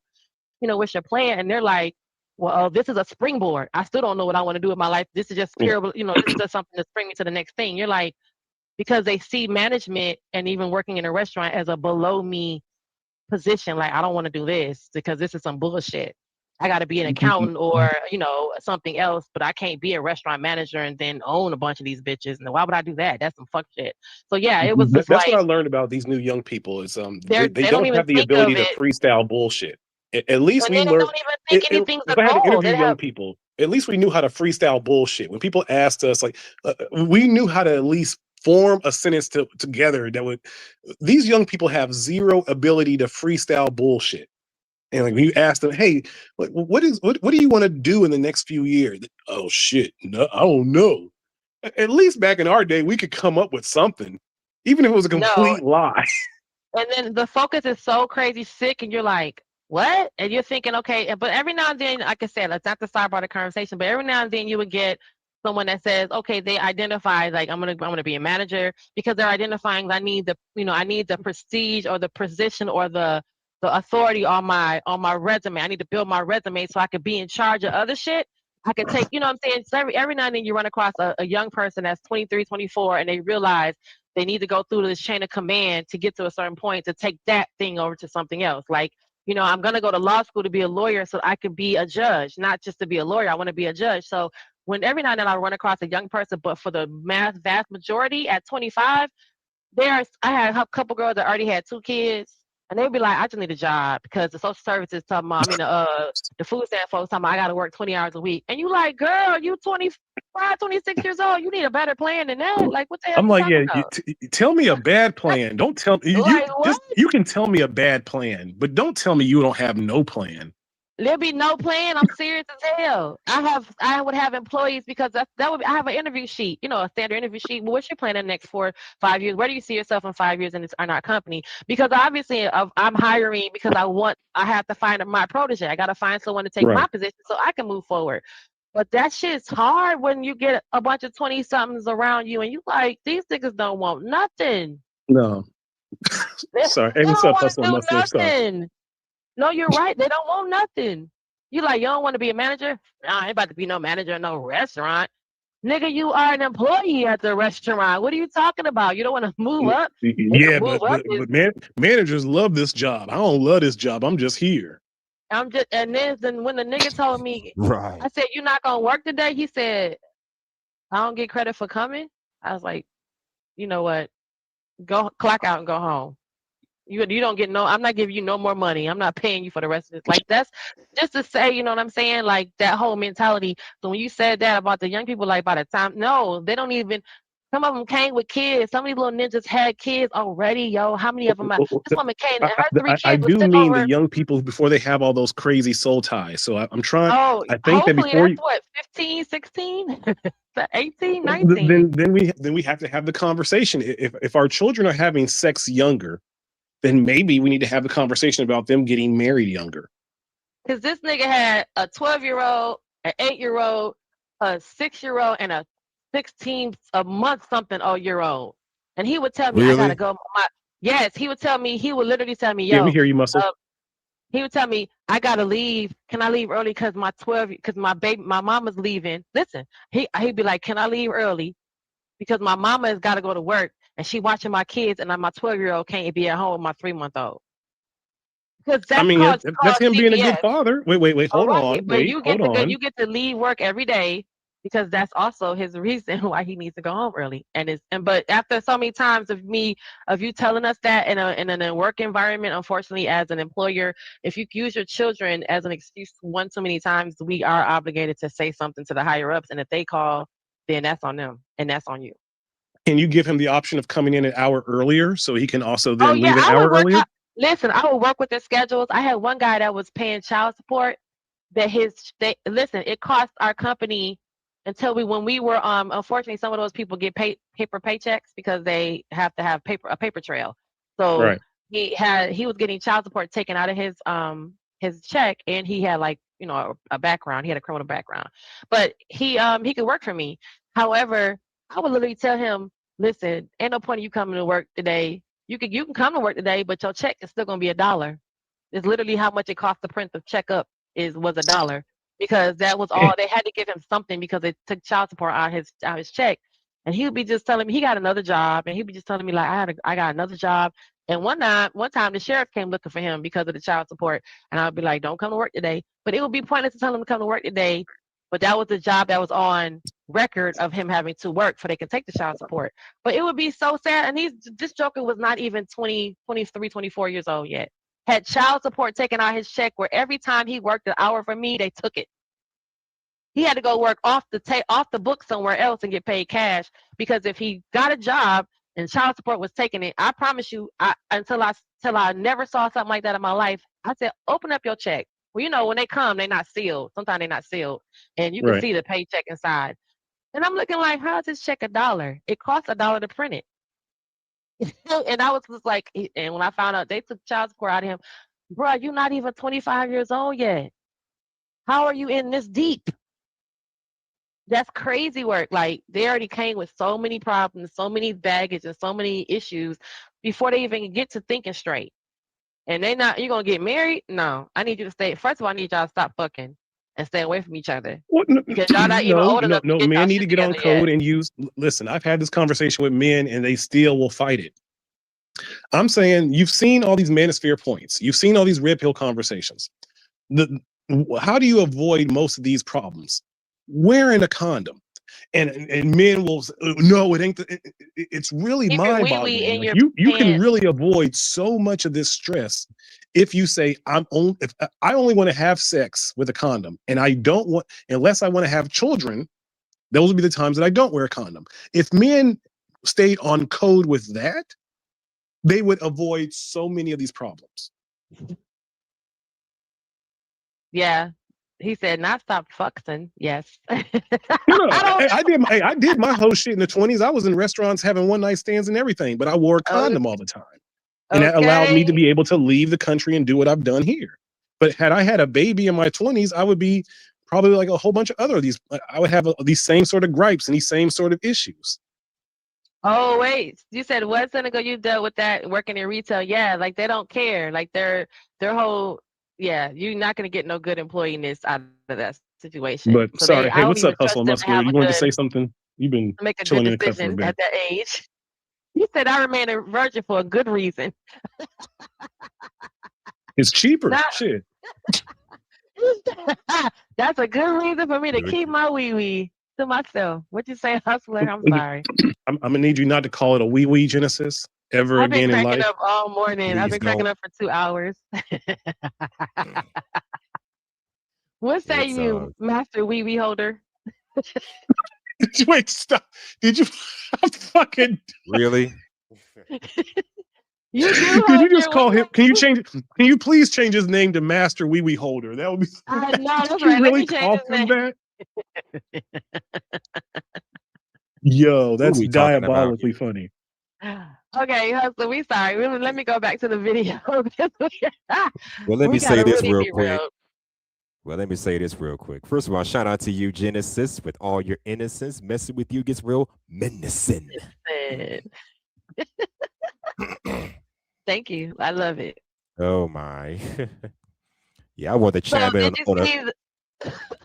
What's your plan? And they're like, well, this is a springboard. I still don't know what I want to do with my life. This is just pure, this is just something to spring me to the next thing. You're like, because they see management and even working in a restaurant as a below me position. Like, I don't want to do this because this is some bullshit. I got to be an accountant or something else, but I can't be a restaurant manager and then own a bunch of these bitches. And why would I do that? That's some fuck shit. So yeah, it was just that's what I learned about these new young people is they don't have the ability to freestyle bullshit. At least we learned. Don't even think anything's a goal. I had to interview young people. At least we knew how to freestyle bullshit. When people asked us, like, we knew how to at least form a sentence together that would. These young people have zero ability to freestyle bullshit. And like when you ask them, hey, what do you want to do in the next few years? Oh shit, no, I don't know. At least back in our day, we could come up with something, even if it was a complete lie. And then the focus is so crazy sick, and you're like, what? And you're thinking, okay, but every now and then, like I said, it's not the sidebar of the conversation, but every now and then you would get someone that says, okay, they identify like I'm gonna be a manager, because they're identifying I need the prestige or the position or the authority on my resume. I need to build my resume so I could be in charge of other shit. I could take, I'm saying? So every now and then you run across a young person that's 23, 24, and they realize they need to go through this chain of command to get to a certain point to take that thing over to something else. Like, I'm going to go to law school to be a lawyer so I could be a judge, not just to be a lawyer. I want to be a judge. So every now and then I run across a young person, but for the vast majority at 25, I had a couple girls that already had 2 kids, and they'd be like, I just need a job because the social services talking about, the food stamp folks talking about I got to work 20 hours a week. And you like, girl, you 25, 26 years old. You need a better plan than that. Like, what the hell? I'm like, yeah, tell me a bad plan. Don't tell me. You can tell me a bad plan, but don't tell me you don't have no plan. There'll be no plan. I'm serious as hell. I would have employees because that would be, I have an interview sheet, a standard interview sheet. What's your plan in the next 4-5 years? Where do you see yourself in 5 years in our company? Because obviously I'm hiring because I have to find my protege. I got to find someone to take my position so I can move forward. But that shit's hard when you get a bunch of 20-somethings around you and you like, these niggas don't want nothing. No. Sorry. Hey, They what's don't up, want to Hustle? do nothing. No, you're right. They don't want nothing. You like, you don't want to be a manager? No, I ain't about to be no manager in no restaurant. Nigga, you are an employee at the restaurant. What are you talking about? You don't want to move up? Yeah, but managers love this job. I don't love this job. I'm just here. And then when the nigga told me, Right. I said, you're not going to work today? He said, I don't get credit for coming. I was like, you know what? Go clock out and go home. You don't get I'm not giving you no more money. I'm not paying you for the rest of this. Like, that's just to say, you know what I'm saying? Like, that whole mentality. So when you said that about the young people, like, by the time, no, they don't even, some of them came with kids. Some of these little ninjas had kids already, yo. How many of them? This woman came, and her 3 kids I was do sitting mean over. the young people before they have all those crazy soul ties. So I'm trying. Oh, I think that hopefully before that's what, 15, 16, 18, 19. then we have to have the conversation. If our children are having sex younger, then maybe we need to have a conversation about them getting married younger. Because this nigga had a 12-year-old, an 8-year-old, a 6-year-old, and a 16 a month something year old. And he would tell me, I gotta go. Yes, he would literally tell me, yo. Yeah, we hear you, Muscle. He would tell me, I gotta leave. Can I leave early? Because my mama's leaving. Listen, he'd be like, can I leave early? Because my mama has got to go to work and she watching my kids, and my 12-year-old can't be at home with my 3-month-old. Because that's him being a good father. Wait, hold on. But You get to leave work every day because that's also his reason why he needs to go home early. But after so many times of you telling us that in a work environment, unfortunately, as an employer, if you use your children as an excuse one too many times, we are obligated to say something to the higher ups, and if they call, then that's on them and that's on you. Can you give him the option of coming in an hour earlier so he can also then leave an hour earlier? Listen, I would work with their schedules. I had one guy that was paying child support that it cost our company when we were unfortunately some of those people get paper paychecks because they have to have a paper trail. So he was getting child support taken out of his check, and he had a background. He had a criminal background. But he could work for me. However, I would literally tell him, listen, ain't no point of you coming to work today. You can come to work today, but your check is still gonna be $1. It's literally how much it cost to print the check up was $1, because that was all they had to give him something because they took child support out his check. And he would be just telling me he got another job, and he'd be just telling me like I got another job. And one time the sheriff came looking for him because of the child support, and I'd be like, don't come to work today. But it would be pointless to tell him to come to work today. But that was the job that was on record of him having to work for they can take the child support. But it would be so sad. And this joker was not even 20, 23, 24 years old yet. Had child support taken out his check where every time he worked an hour for me, they took it. He had to go work off the book somewhere else and get paid cash, because if he got a job and child support was taking it, I promise you, until I never saw something like that in my life, I said, open up your check. Well, when they come, they're not sealed. Sometimes they're not sealed. And you can see the paycheck inside. And I'm looking like, how is this check $1? It costs $1 to print it. And I was just like, and when I found out they took child support out of him, bro, you're not even 25 years old yet. How are you in this deep? That's crazy work. Like, they already came with so many problems, so many baggage, and so many issues before they even get to thinking straight. And you're going to get married? No. I need you to stay. First of all, I need y'all to stop fucking and stay away from each other. Because y'all not even old enough to get men need to get on code yet. and use. Listen, I've had this conversation with men and they still will fight it. I'm saying, you've seen all these manosphere points. You've seen all these red pill conversations. How do you avoid most of these problems? Wearing a condom. And men will say, no, it ain't. It's really mind-boggling. Like, you can really avoid so much of this stress if you say, I only want to have sex with a condom, and I don't want, unless I want to have children, those will be the times that I don't wear a condom. If men stayed on code with that, they would avoid so many of these problems. Yeah. He said, not stop fucking. Yes. No. I did my whole shit in the 20s. I was in restaurants having one night stands and everything, but I wore a condom all the time. And that allowed me to be able to leave the country and do what I've done here. But had I had a baby in my 20s, I would be probably like a whole bunch of other of these. I would have these same sort of gripes and these same sort of issues. Oh, wait. You said what, Senegal? You dealt with that working in retail. Yeah, like they don't care. Like their whole, yeah, you're not going to get no good employee-ness out of that situation. But So sorry, I hey, don't what's even up, trust Hustle them to Muscular? have You a wanted to good, say something? You've been make a chilling good in the cut for a decision bit. at that age. You said I remain a virgin for a good reason. It's cheaper. Shit. That's a good reason for me to keep my wee-wee to myself. What you say, Hustler? I'm sorry. I'm gonna need you not to call it a wee Genesis ever I've been again in cracking life. up all morning. I've Please been cracking don't. up for 2 hours. What say It's you, Master Wee holder? Wait, stop. Did you fucking really? You do Could hold you just your call him? women? Can you please change his name to Master Wee Holder? That would be. I know, that's Did you right. Let really me change call his him name. that? Yo, Who are that's we talking about? diabolically funny. Okay, Hustler, we sorry. Let me go back to the video. Well, let me We say gotta this really real be quick. real. Well, let me say this real quick. First of all, shout out to you, Genesis, with all your innocence. Messing with you gets real menacing. Thank you. I love it. Oh my. Yeah, I want the So chime in did you on a. see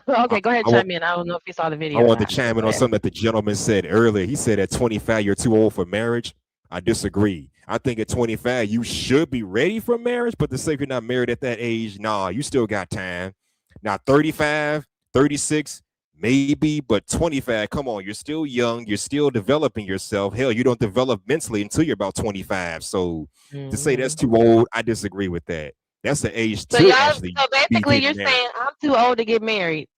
okay, go ahead, I want, chime in. I don't know if you saw the I video or want to not. chime in Go on ahead. something that the gentleman said earlier. He said at 25, you're too old for marriage. I disagree. I think at 25, you should be ready for marriage, but the sake you're not married at that age, nah, you still got time. Now, 35, 36, maybe, but 25, come on, you're still young. You're still developing yourself. Hell, you don't develop mentally until you're about 25. So to say that's too old, I disagree with that. That's the age So to y'all, actually so be basically you're getting married. saying I'm too old to get married,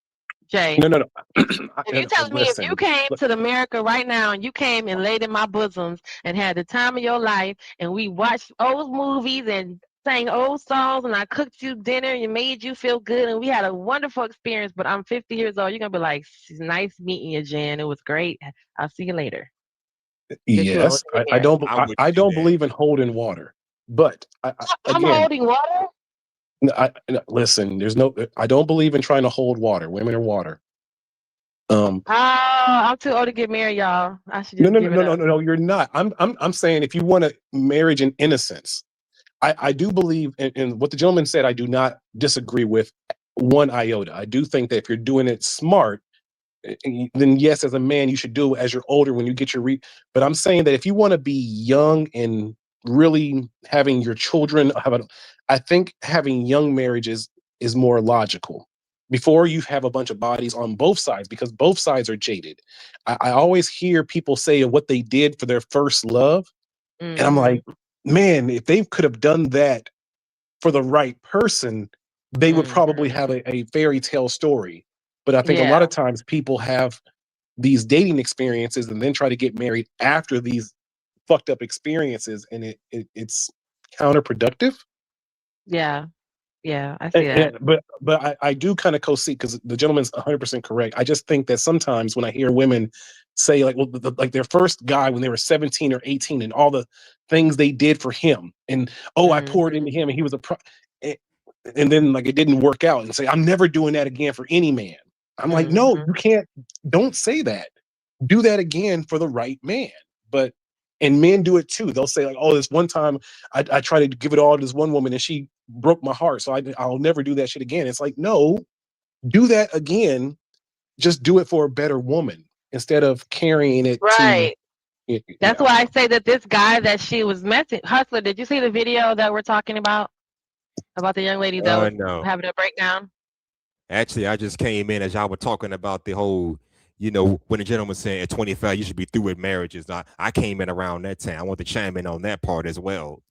Jay. No. If you telling me if you Listen. came to America right now and you came and laid in my bosoms and had the time of your life and we watched old movies and sang old songs and I cooked you dinner and made you feel good and we had a wonderful experience, but I'm 50 years old, you're gonna be like, it's nice meeting you, Jen. It was great. I'll see you later. Yes, I don't believe in holding water, but I'm again, holding water. listen. I don't believe in trying to hold water. Women are water. I'm too old to get married, y'all. I should just give it up. No. You're not. I'm saying if you want a marriage in innocence, I do believe in what the gentleman said. I do not disagree with one iota. I do think that if you're doing it smart, then yes, as a man, you should do it as you're older when you get your But I'm saying that if you want to be young and really having your children, I think having young marriages is more logical. Before you have a bunch of bodies on both sides, because both sides are jaded. I always hear people say what they did for their first love. And I'm like, man, if they could have done that for the right person, they would probably have a fairy tale story. But I think a lot of times people have these dating experiences and then try to get married after these fucked up experiences, and it's counterproductive. Yeah, I see that. But I do kind of co-see because the gentleman's 100% correct. I just think that sometimes when I hear women say like, well, like their first guy when they were 17 or 18 and all the things they did for him, and I poured into him and he was and then like it didn't work out, and say I'm never doing that again for any man. I'm like, no, you can't. Don't say that. Do that again for the right man. And men do it too. They'll say like, oh, this one time I tried to give it all to this one woman and she broke my heart, so I'll never do that shit again. It's like, no, do that again. Just do it for a better woman instead of carrying it right. to. That's why I say that this guy that she was messing, Hustler, did you see the video that we're talking about the young lady that was No. having a breakdown? Actually, I just came in as y'all were talking about the whole, when the gentleman said at 25, you should be through with marriages. I came in around that time. I want to chime in on that part as well.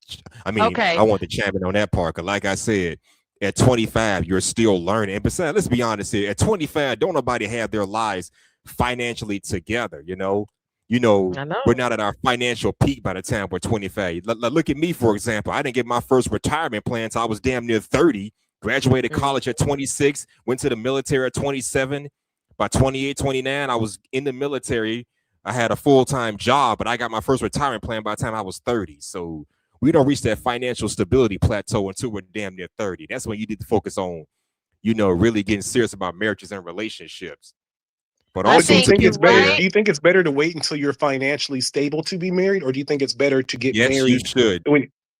I want to chime in on that part because like I said, at 25, you're still learning. And besides, let's be honest here, at 25, don't nobody have their lives financially together, We're not at our financial peak by the time we're 25. Look at me, for example. I didn't get my first retirement plan until I was damn near 30. Graduated college at 26, went to the military at 27. By 28, 29, I was in the military. I had a full-time job, but I got my first retirement plan by the time I was 30. So we don't reach that financial stability plateau until we're damn near 30. That's when you need to focus on, really getting serious about marriages and relationships. But also, do you think it's better? Do you think it's better to wait until you're financially stable to be married, or do you think it's better to get married? Yes, you should.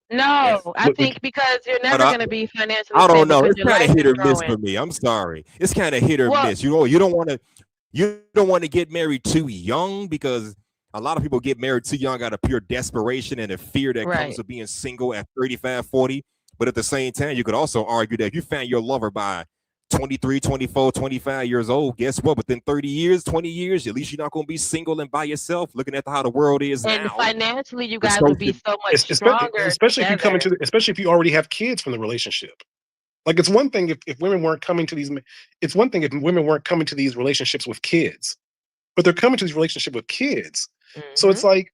No, I think because you're never going to be financially I don't stable know. because It's your kind life of hit is or miss growing. for me. I'm sorry. It's kind of hit or miss. You don't want to get married too young, because a lot of people get married too young out of pure desperation and the fear that comes with being single at 35, 40. But at the same time, you could also argue that if you found your lover by 23, 24, 25 years old, guess what? Within 30 years, 20 years, at least you're not going to be single and by yourself, looking at how the world is And now. financially, you guys will be so much stronger especially if you come together. into, especially if you already have kids from the relationship. Like, it's one thing if women weren't coming to these. It's one thing if women weren't coming to these relationships with kids, but they're coming to these relationships with kids. So it's like,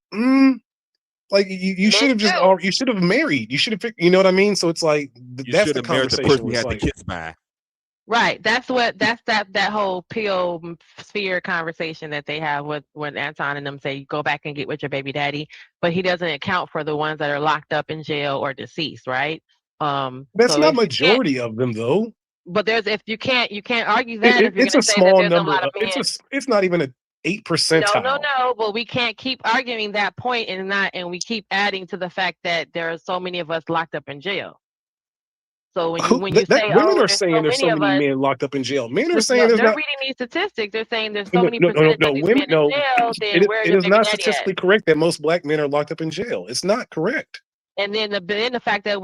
like you should have just, you should have married. You should have, you know what I mean? So it's like that's the married the conversation. person you It's had the like, kids by. Right. That's that whole pill sphere conversation that they have with when Anton and them say, go back and get with your baby daddy, but he doesn't account for the ones that are locked up in jail or deceased, right? that's So not if you can't, majority of them though. but you can't argue that if you're It's going a to say that small there's a number. lot of men. It's not even an 8%. No, but we can't keep arguing that point and we keep adding to the fact that there are so many of us locked up in jail. So when you say, women are there's saying there's so of many us, men locked up in jail. Men are saying they're there's not. reading these statistics. They're saying there's so many percentage of these Women, men in jail. Then where's it your is baby not daddy at? statistically correct that most black men are locked up in jail. It's not correct. And then the fact that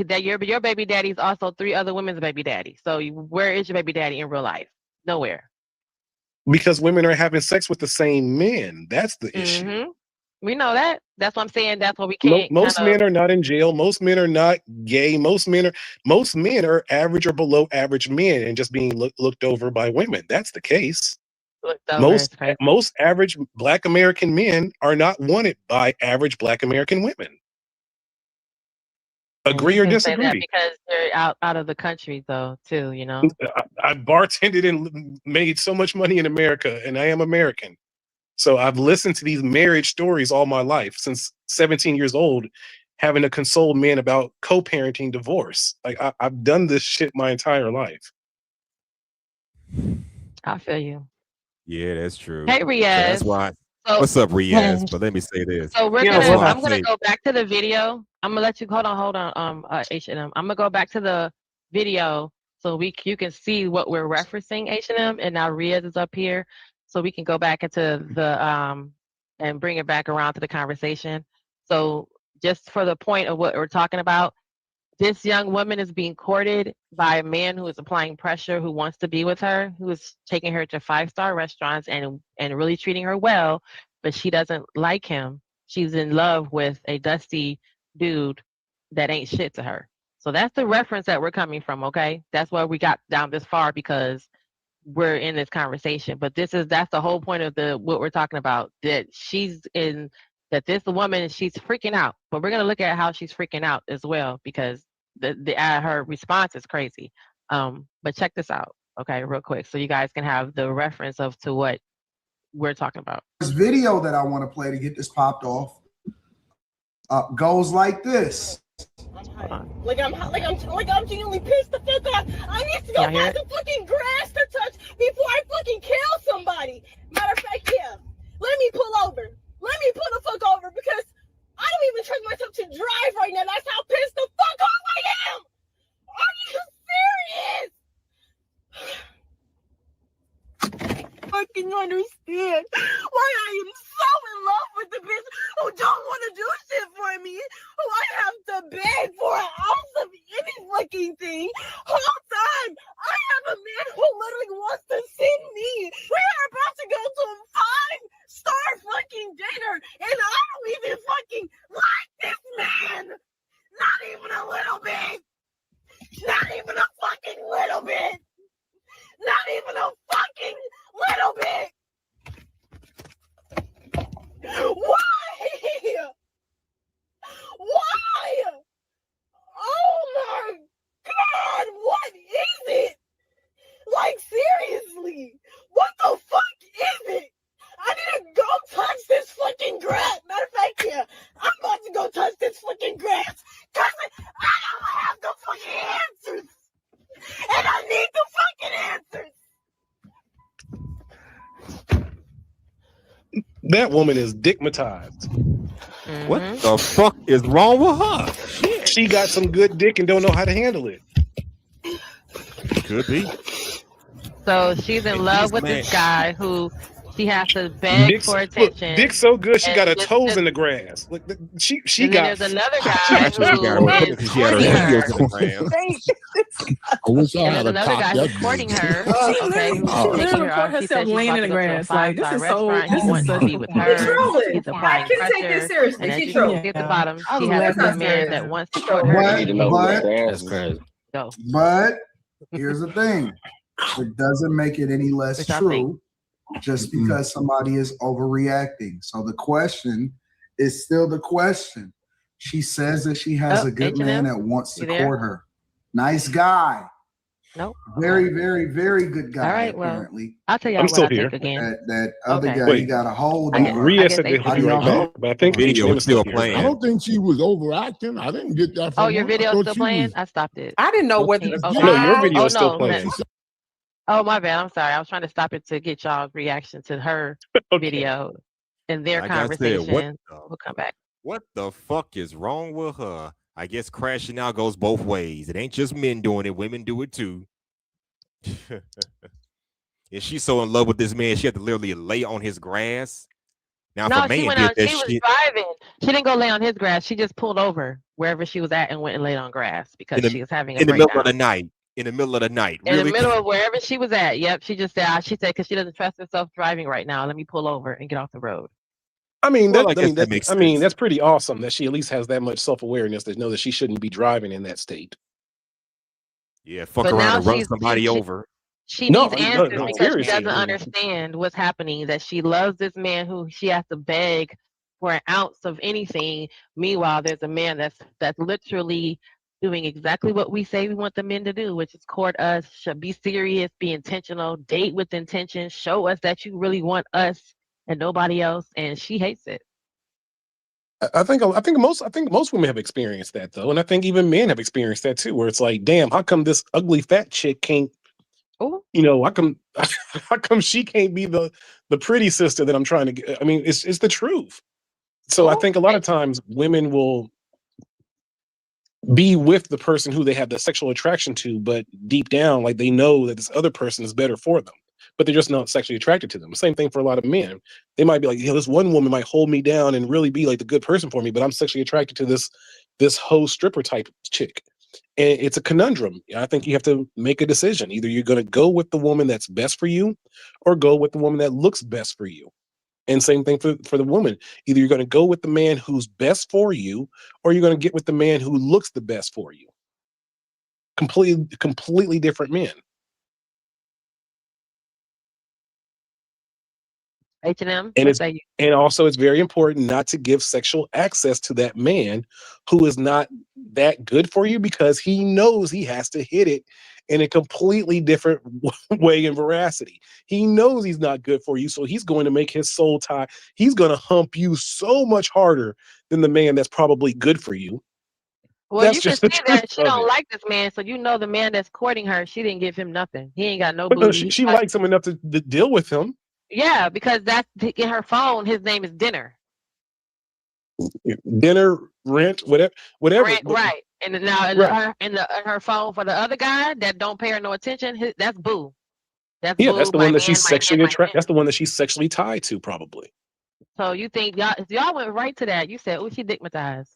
that your baby daddy is also 3 other women's baby daddy. So where is your baby daddy in real life? Nowhere. Because women are having sex with the same men. That's the issue. We know that. That's what I'm saying. That's what we can't. Most men are not in jail. Most men are not gay. Most men are average or below average men and just being looked over by women. That's the case. Most average Black American men are not wanted by average Black American women. Agree or disagree? Say that because they're out of the country, though, too. I bartended and made so much money in America, and I am American. So I've listened to these marriage stories all my life, since 17 years old, having to console men about co-parenting divorce. Like I've done this shit my entire life. I feel you. Yeah, that's true. Hey, Riaz. So that's why. What's up, Riaz? But let me say this. So I'm gonna go back to the video. I'm gonna let you hold on. H&M. I'm gonna go back to the video so you can see what we're referencing, H&M, and now Riaz is up here. So we can go back into the and bring it back around to the conversation. So just for the point of what we're talking about, this young woman is being courted by a man who is applying pressure, who wants to be with her, who is taking her to 5-star restaurants and really treating her well, but she doesn't like him. She's in love with a dusty dude that ain't shit to her. So that's the reference that we're coming from, okay? That's why we got down this far, because we're in this conversation. But that's the whole point of what we're talking about, that this woman, she's freaking out. But we're gonna look at how she's freaking out as well, because her response is crazy. But check this out, okay, real quick, so you guys can have the reference to what we're talking about. This video that I want to play to get this popped off goes like this. Like I'm genuinely pissed the fuck off. I need to go find some fucking grass to touch before I fucking kill somebody. Matter of fact, yeah. Let me pull over. Let me pull the fuck over, because I don't even trust myself to drive right now. That's how pissed the fuck off I am. Are you serious? Fucking understand why I am so in love with the bitch who don't want to do shit for me, who I have to beg for an ounce of any fucking thing. Whole time I have a man who literally wants to see me. We are about to go to a 5-star fucking dinner, and I don't even fucking like this man. Not even a little bit. Not even a fucking little bit. Not even a fucking little bit. Why? Why? Oh my God, Like, seriously, what the fuck is it? I need to go touch this fucking grass. Matter of fact, yeah, I'm about to go touch this fucking grass because I don't have the fucking answers. And I need the fucking answers. That woman is dickmatized. What the fuck is wrong with her? Shit. She got some good dick and don't know how to handle it. Could be. So she's in love with this guy who she has to beg for attention. Dick's so good, she got her And toes in the grass. Look, she and got. then there's another guy She got her who heels is she had her courting her. heels in the ground. I wish I And had there's a another cop guy that who's courting big. her. She Okay, literally, who's she taking literally her caught out. She said herself she's laying about in to the go to a grass. Like, this 5-star is so. restaurant. He This is wants such to be with a her. Trolling. He's I applying can't take pressure. this seriously. And as She you can trolling. see at the bottom, I she was has laughing. a man that wants to court But- her. That's crazy. Go. But here's the thing. It doesn't make it any less Which I think. true just because somebody is overreacting. So the question is still the question. She says that she has a good man that wants to court her. Nice guy. Nope. Very, very, very good guy. All right, well, apparently. I'll tell y'all I'm what still I here. think again. That other Okay. guy, Wait. he got a hold I on guess- her. Rhea I guess said they that he'll be right still- back, but I think Video H&M is is still here. playing. I don't think she was overacting. I didn't get that from Oh, your her. I video's thought still she playing? was- I stopped it. I didn't know whether Okay. No, your video Oh, is still no. playing. Oh, my bad. I'm sorry. I was trying to stop it to get y'all's reaction to her video and their Like I said, conversation. We'll come back. What the fuck is wrong with her? I guess crashing out goes both ways. It ain't just men doing it, women do it too. And she's so in love with this man, she had to literally lay on his grass. Now, if No, a she man went did out. that She was shit driving. She didn't go lay on his grass. She just pulled over wherever she was at and went and laid on grass because she was having a in the middle breakdown. of the night. In the middle of the night. In Really? the middle of wherever she was at. Yep. She just said, because she doesn't trust herself driving right now. Let me pull over and get off the road. I mean, Well, I guess that makes sense. that's pretty awesome that she at least has that much self-awareness to know that she shouldn't be driving in that state. Yeah, fuck But around now and run she's- somebody she- over. She No, needs no, answers no, because seriously. she doesn't understand what's happening, that she loves this man who she has to beg for an ounce of anything. Meanwhile, there's a man that's literally doing exactly what we say we want the men to do, which is court us, should be serious, be intentional, date with intention, show us that you really want us and nobody else, and she hates it. I think most women have experienced that though, and I think even men have experienced that too, where it's like, damn, how come this ugly fat chick can't? Ooh. You know, how come she can't be the pretty sister that I'm trying to get? I mean, it's the truth. So I think a lot of times women will be with the person who they have the sexual attraction to, but deep down, like they know that this other person is better for them, but they're just not sexually attracted to them. Same thing for a lot of men. They might be like, this one woman might hold me down and really be like the good person for me, but I'm sexually attracted to this hoe stripper type chick. And it's a conundrum. I think you have to make a decision. Either you're going to go with the woman that's best for you or go with the woman that looks best for you. And same thing for the woman. Either you're going to go with the man who's best for you or you're going to get with the man who looks the best for you. Completely different men. H&M, and also it's very important not to give sexual access to that man who is not that good for you, because he knows he has to hit it in a completely different way and veracity. He knows he's not good for you, so he's going to make his soul tie. He's going to hump you so much harder than the man that's probably good for you. Well, That's you can just the see that truth she of don't it. like this man, so you know the man that's courting her, she didn't give him nothing. He ain't got no But no, booty. she likes him enough to deal with him. Yeah, because that's in her phone. His name is Dinner. Dinner, rent, whatever. Right, right. And then now in her phone for the other guy that don't pay her no attention, that's Boo. That's Yeah, Boo. that's the my one that man, she's my man, sexually my man. attracted. That's the one that she's sexually tied to, probably. So you think y'all went right to that? You said, "Oh, she dickmatized."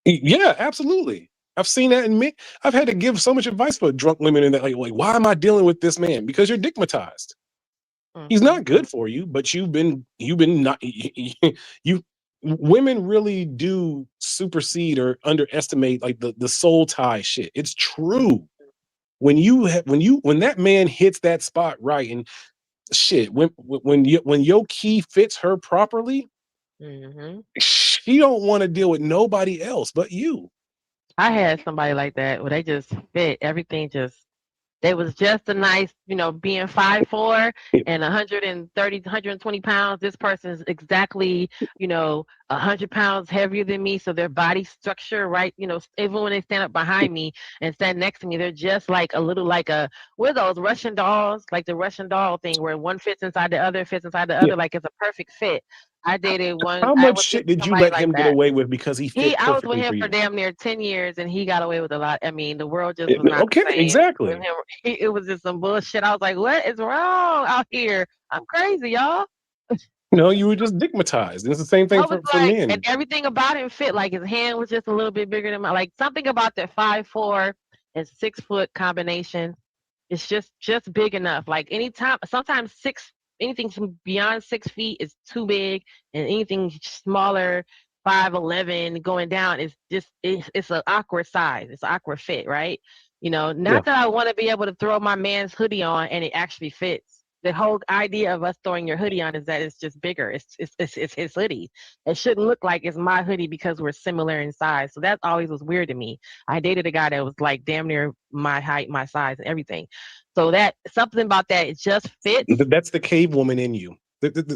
Yeah, absolutely. I've seen that in me. I've had to give so much advice for drunk women in that, like, why am I dealing with this man? Because you're dickmatized. He's not good for you, but you've been not you. Women really do supersede or underestimate like the soul tie shit. It's true. When that man hits that spot right, and shit, when your key fits her properly, she don't want to deal with nobody else but you. I had somebody like that where they just fit everything. Just They was just a nice, being 5'4" and 130, 120 pounds. This person is exactly, 100 pounds heavier than me. So their body structure, right? Even when they stand up behind me and stand next to me, they're just like a little like what are those Russian dolls? Like the Russian doll thing where one fits inside the other, fits inside the other, like it's a perfect fit. I dated one. How I much was with shit did you somebody let like him get that. away with because he fit I was with perfectly him for for you? damn near 10 years and he got away with a lot. I mean, the world just was not the Okay, same. exactly. With him, it was just some bullshit. I was like, what is wrong out here? I'm crazy, y'all. No, you were just stigmatized. It's the same thing I was for like, men. and everything about him fit. Like his hand was just a little bit bigger than mine. Like something about that 5'4" and 6 foot combination. It's just big enough. Like sometimes anything from beyond 6 feet is too big, and anything smaller, 5'11" going down is just it's an awkward size. It's an awkward fit, right? Not that I want to be able to throw my man's hoodie on and it actually fits. The whole idea of us throwing your hoodie on is that it's just bigger. It's his hoodie. It shouldn't look like it's my hoodie because we're similar in size. So that always was weird to me. I dated a guy that was like damn near my height, my size, and everything. So that something about that, it just fits. That's the cave woman in you.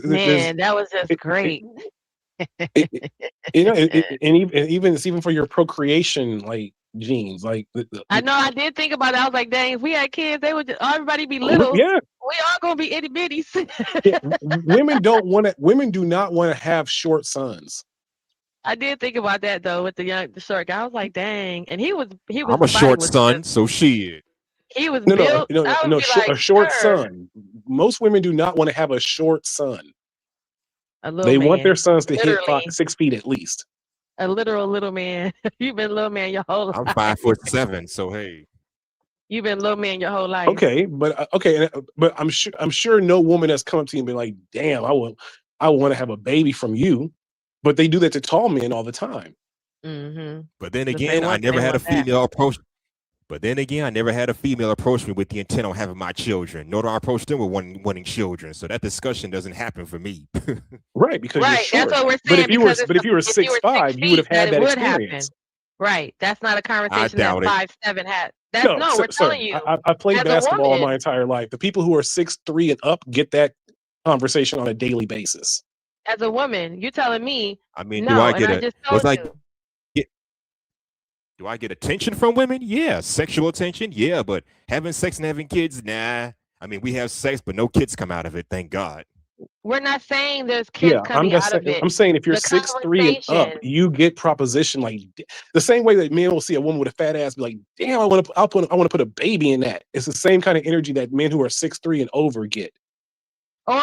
Man, that was just great. And even it's even for your procreation like genes. Like I know I did think about it. I was like, dang, if we had kids, they would everybody be little. Yeah. We all gonna be itty bitties. Yeah, women do not want to have short sons. I did think about that though with the short guy. I was like, dang, and his I'm a body short was son, just, so shit. he was No, built. I would be like, a short sure. son. Most women do not want to have a short son. A little They man, want their sons to hit literally 6 feet at least. a literal little man. You've been little man your whole life. I'm 5'7", so hey. You've been little man your whole life. Okay, but I'm sure no woman has come up to you and been like, "Damn, I want to have a baby from you," but they do that to tall men all the time. Mm-hmm. But then again, I never had a female approach. But then again, I never had a female approach me with the intent on having my children. Nor do I approach them with wanting children. So that discussion doesn't happen for me. Right, because you're short. That's what we're saying. But if you were 6'5", you would have had that experience. Happen. Right. That's not a conversation that 5'7" had. We're telling you. I played basketball all my entire life. The people who are 6'3" and up get that conversation on a daily basis. As a woman, you're telling me. I mean, no, do I get attention from women? Yeah. Sexual attention? Yeah. But having sex and having kids? Nah. I mean, we have sex, but no kids come out of it. Thank God. We're not saying there's kids coming out of it. I'm saying if you're 6'3" and up, you get proposition like the same way that men will see a woman with a fat ass, be like, "Damn, I want to put a baby in that." It's the same kind of energy that men who are 6'3" and over get. Or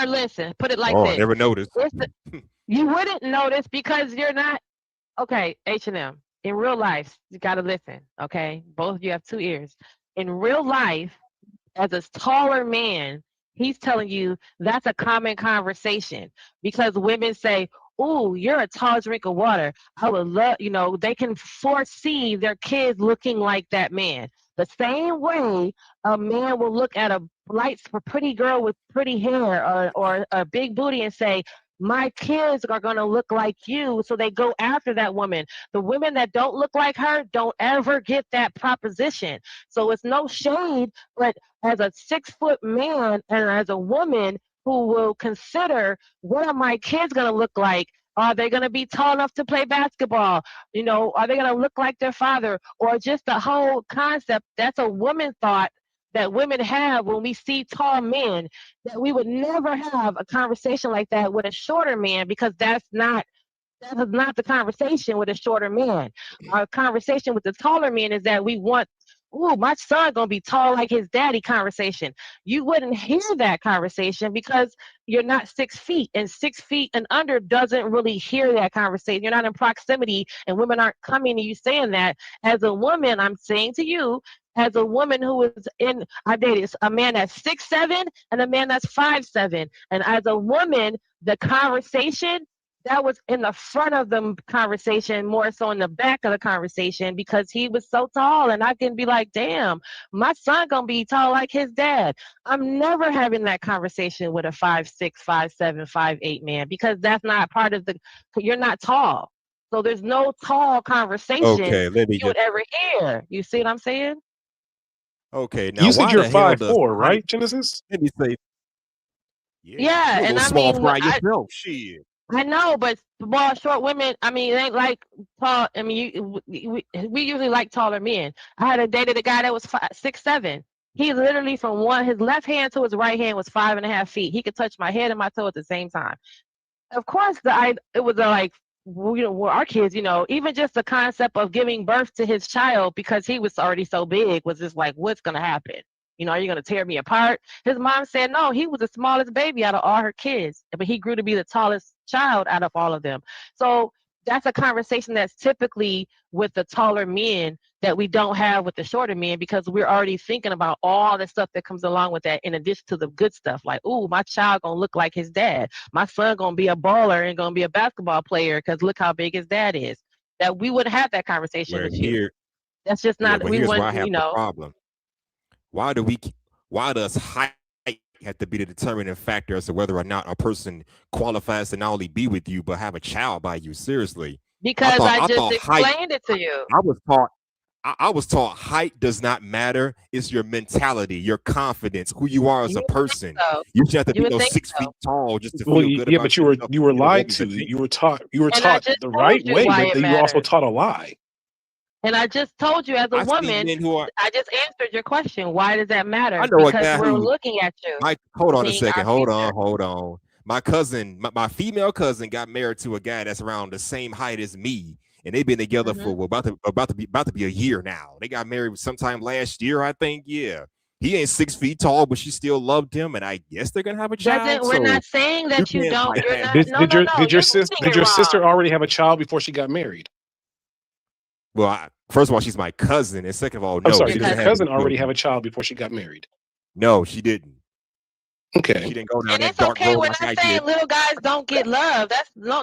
listen, put it like this. I never noticed. You wouldn't notice because you're not okay. H&M. In real life, you got to listen. Okay, both of you have 2 ears. In real life, as a taller man, he's telling you that's a common conversation because women say, "Oh, you're a tall drink of water. I would love," they can foresee their kids looking like that man. The same way a man will look at a pretty girl with pretty hair or a big booty and say, "My kids are going to look like you," so they go after that woman. The women that don't look like her don't ever get that proposition. So it's no shade, but as a 6-foot man and as a woman who will consider, what are my kids going to look like? Are they going to be tall enough to play basketball? Are they going to look like their father? Or just the whole concept, that's a woman thought that women have when we see tall men, that we would never have a conversation like that with a shorter man because that is not the conversation with a shorter man. Our conversation with the taller man is that we want, my son gonna be tall like his daddy conversation. You wouldn't hear that conversation because you're not 6 feet, and 6 feet and under doesn't really hear that conversation. You're not in proximity, and women aren't coming to you saying that. As a woman, I'm saying to you, as a woman who is I dated a man that's 6'7" and a man that's 5'7", and as a woman, the conversation that was in the front of the conversation, more so in the back of the conversation, because he was so tall, and I can be like, damn, my son gonna be tall like his dad. I'm never having that conversation with a 5'6", 5'7", 5'8" man, because that's not part of you're not tall. So there's no tall conversation Okay, let me you would ever hear. You see what I'm saying? Okay, now You said why you're the hell does 5'4", height? right, Genesis? Let me say, yeah, you Yeah, a and little I small mean, fry yourself. Shit. I know, but small, short women, I mean, it ain't like tall. I mean, we usually like taller men. I had dated a guy that was 6'7". He literally from his left hand to his right hand was 5.5 feet. He could touch my head and my toe at the same time. Of course, it was like, our kids, even just the concept of giving birth to his child because he was already so big was just like, what's gonna happen? Are you gonna tear me apart? His mom said no, he was the smallest baby out of all her kids, but he grew to be the tallest child out of all of them. So that's a conversation that's typically with the taller men that we don't have with the shorter men because we're already thinking about all the stuff that comes along with that in addition to the good stuff like, oh, my child gonna look like his dad. My son gonna be a baller and gonna be a basketball player because look how big his dad is. That we wouldn't have that conversation Where with you. here, That's just yeah, not, but we here's where I wouldn't, have the problem. Why does height have to be the determining factor as to whether or not a person qualifies to not only be with you but have a child by you? Seriously. Because I just height, explained it to you. I was taught height does not matter. It's your mentality, your confidence, who you are as a person. So. You should have to You be would think 6 so. feet tall just to Well, feel good yeah, about but yourself. you were being a lied woman's to. opinion. You were taught And I the just told right you way, why but it then you were also matters. taught a lie. And I just told you as a I see woman, men who are. I just answered your question. Why does that matter? I know a Because guy we're who. looking at you, Mike, hold on a seeing our second. Hold future. on. My cousin, my female cousin, got married to a guy that's around the same height as me, and they've been together for about to be a year now. They got married sometime last year, I think. Yeah, he ain't 6 feet tall, but she still loved him, and I guess they're gonna have a child. We're So not saying that you can't don't. You're bypass not. that. No, no, no. You're putting Did it your wrong. sister already have a child before she got married? Well, first of all, she's my cousin, and second of all, I'm no, sorry. she Did doesn't your have cousin any already children. have a child before she got married? No, she didn't. Okay. She didn't go down And that it's dark okay. road We're like not I saying did. little guys don't get love.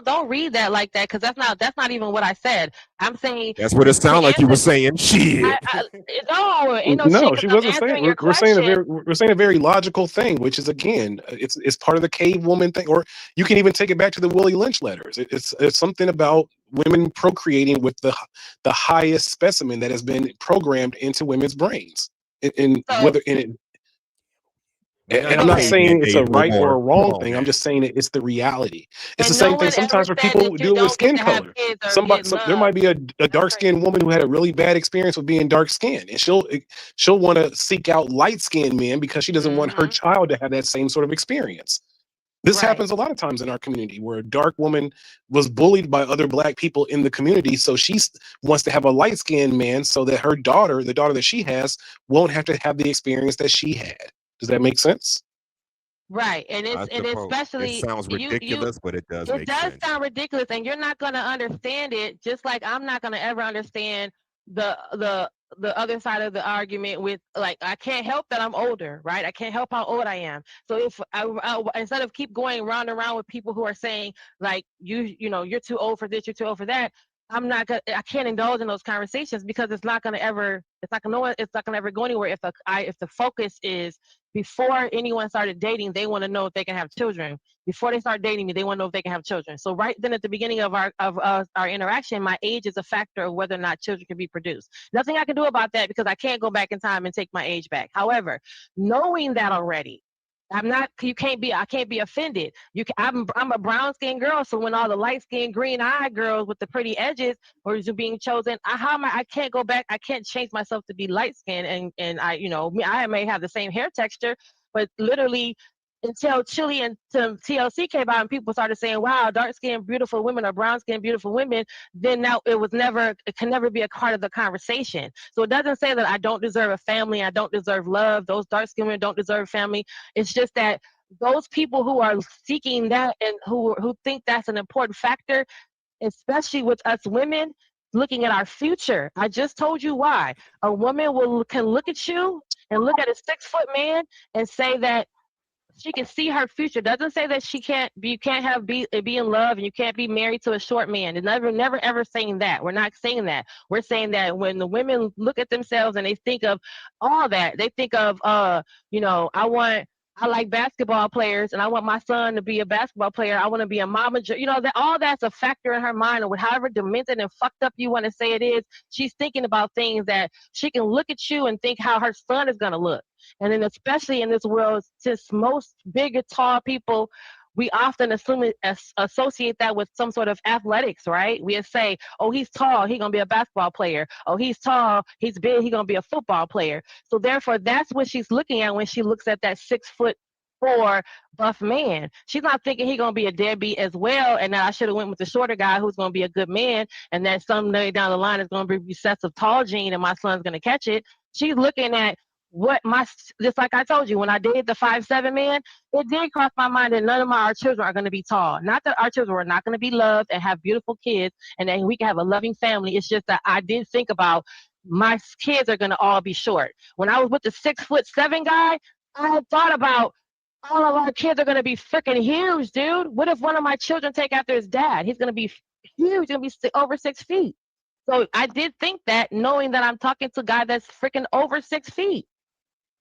Don't read that like that because that's not even what I said. I'm saying That's what it to sounded like you were answer. saying. Shit. No, ain't no shit No, because she I'm wasn't saying. answering your We're saying question. we're saying a very logical thing, which is again, it's part of the cave woman thing, or you can even take it back to the Willie Lynch letters. It's something about women procreating with the highest specimen that has been programmed into women's brains, and whether in it. And I'm not saying it's a right or a wrong thing. I'm just saying it's the reality. It's the same thing sometimes for people who do it with skin color. There might be a dark skinned woman who had a really bad experience with being dark skinned, and she'll want to seek out light skinned men because she doesn't want her child to have that same sort of experience. This happens a lot of times in our community where a dark woman was bullied by other black people in the community. So she wants to have a light skinned man so that her daughter, the daughter that she has, won't have to have the experience that she had. Does that make sense? Right, and especially it sounds ridiculous, but it does make sense. It does sound ridiculous, and you're not gonna understand it. Just like I'm not gonna ever understand the other side of the argument with like I can't help that I'm older, right? I can't help how old I am. So if I instead of keep going round and round with people who are saying like you're too old for this, you're too old for that. I can't indulge in those conversations because it's not gonna ever go anywhere if the focus is before anyone started dating, they want to know if they can have children. Before they start dating me, they want to know if they can have children. So right then at the beginning of our interaction, my age is a factor of whether or not children can be produced. Nothing I can do about that because I can't go back in time and take my age back. However, knowing that already, I can't be offended. I'm a brown skinned girl, so when all the light skinned green eyed girls with the pretty edges are being chosen, I can't go back. I can't change myself to be light skinned and I may have the same hair texture, but literally until Chili and TLC came out and people started saying, wow, dark skinned beautiful women or brown skinned beautiful women, then now it can never be a part of the conversation. So it doesn't say that I don't deserve a family, I don't deserve love, those dark skinned women don't deserve family. It's just that those people who are seeking that and who think that's an important factor, especially with us women, looking at our future. I just told you why. A woman can look at you and look at a 6-foot man and say that she can see her future. Doesn't say that you can't be in love and you can't be married to a short man. It's never ever saying that. We're not saying that. We're saying that when the women look at themselves and they think of all that, they think of I want I like basketball players, and I want my son to be a basketball player. I want to be a mama. You know that all that's a factor in her mind, or however demented and fucked up you want to say it is. She's thinking about things that she can look at you and think how her son is gonna look. And then especially in this world, since most big and tall people, we often associate that with some sort of athletics, right? We say, "Oh, he's tall, he's gonna be a basketball player. Oh, he's tall, he's big, he's gonna be a football player." So therefore, that's what she's looking at when she looks at that 6'4" buff man. She's not thinking he's gonna be a deadbeat as well, and that I should have went with the shorter guy who's gonna be a good man, and that someday down the line is gonna be recessive tall gene, and my son's gonna catch it. She's looking at what just like I told you when I dated the 5'7" man, it did cross my mind that none of our children are going to be tall. Not that our children are not going to be loved and have beautiful kids, and that we can have a loving family. It's just that I did think about my kids are going to all be short. When I was with the 6'7" guy, I had thought about all of our kids are going to be freaking huge, dude. What if one of my children take after his dad? He's going to be huge, going to be over 6 feet. So I did think that, knowing that I'm talking to a guy that's freaking over 6 feet.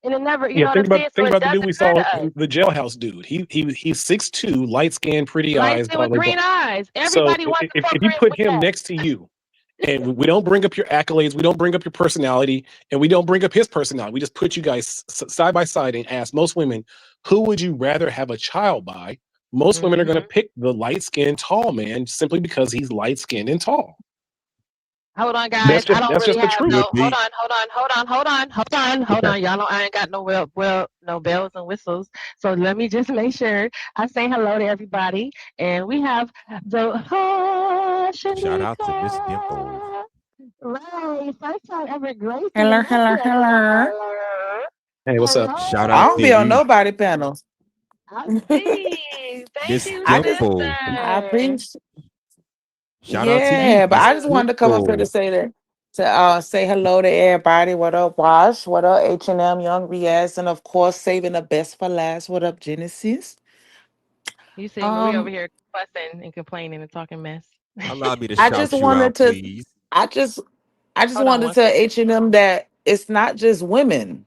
And it never, you know what I'm saying? Think So about it the dude does we occur saw, to us. the jailhouse dude. He's 6'2", light skinned, pretty Light eyes, skin blah with blah blah. green eyes. So Everybody wants to if you procreate put with him that. next to you, and we don't bring up your accolades, we don't bring up your personality, and we don't bring up his personality, we just put you guys side by side and ask most women, who would you rather have a child by? Most women are going to pick the light skinned, tall man simply because he's light skinned and tall. Hold on, guys. I don't That's really just the have truth. no. Hold on. Y'all know I ain't got no no bells and whistles. So let me just make sure I say hello to everybody. And we have the Shout out to Miss Dimple. Right, first time ever gracing Hello, the hello, hello. Hey, what's up? Shout I out don't to be on you, nobody panels. I see. Thank Miss you, I just, Dimple. I sister. appreciate. Shout out to you, Yeah, but Miss I just wanted to come up here to Dimple. say that, to say hello to everybody. What up, Wash? What up, H&M, Young Riaz, and of course, saving the best for last. What up, Genesis? You see, we over Um, here fussing and complaining and talking mess. Allow me to I just shout you wanted out, to, please. I just, I just Hold on wanted one to tell second. H&M that it's not just women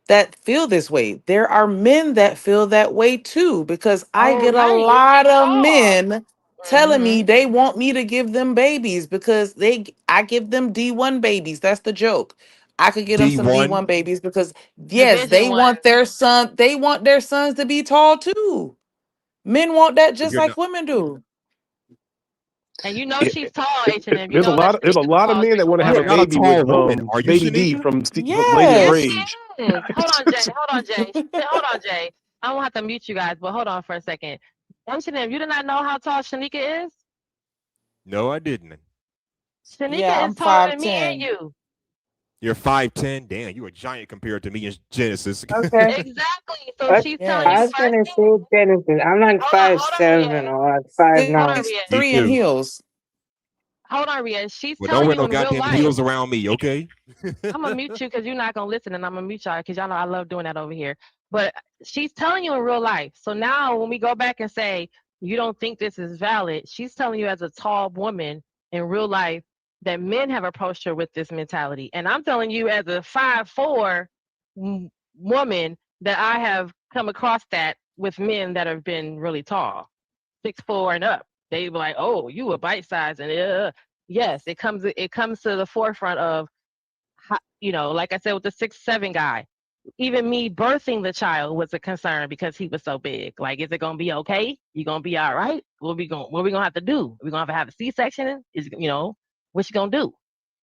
that feel this way. There are men that feel that way too, because I Oh, get a right. It's lot the of tall. men telling me they want me to give them babies because I give them D1 babies. That's the joke. I could get them some D1. D1 babies because yes, Division they one. want their sons to be tall too. Men want that So just you're like not. women do. And you know she's tall, H&M. You There's a know that lot. There's a Shanika's the lot of tallest men that freaking want to one have You're a here. not a baby with tall woman, are you, Baby D Shanika? from Lady of Yes, Yes. Rage. she is. Hold on, Jay. Hold on, Jay. Hold on, Jay. I won't have to mute you guys, but hold on for a second. H&M, you do not know how tall Shanika is? No, I didn't. Yeah, Shanika is I'm taller than me and 5'10". you. You're 5'10". Damn, you're a giant compared to me in Genesis. Okay. Exactly. So she's telling I you Yes. was first gonna thing. say Genesis. I'm like Hold on, 5'7" Ria. or like five Hold on, nine. Ria. 6'3" in Me too. heels. Hold on, Ria. She's Well, don't telling wear you no in real goddamn life. heels around me, okay? I'm gonna mute you because you're not gonna listen, and I'm gonna mute y'all because y'all know I love doing that over here. But she's telling you in real life. So now when we go back and say you don't think this is valid, she's telling you as a tall woman in real life that men have approached her with this mentality, and I'm telling you as a 5'4" woman that I have come across that with men that have been really tall, 6'4" and up. They be like, "Oh, you a bite size," and yes, it comes to the forefront of like I said with the 6'7" guy, even me birthing the child was a concern because he was so big. Like, is it gonna be okay? You gonna be all right? What we gonna have to do? We gonna have a C-section? What you gonna do?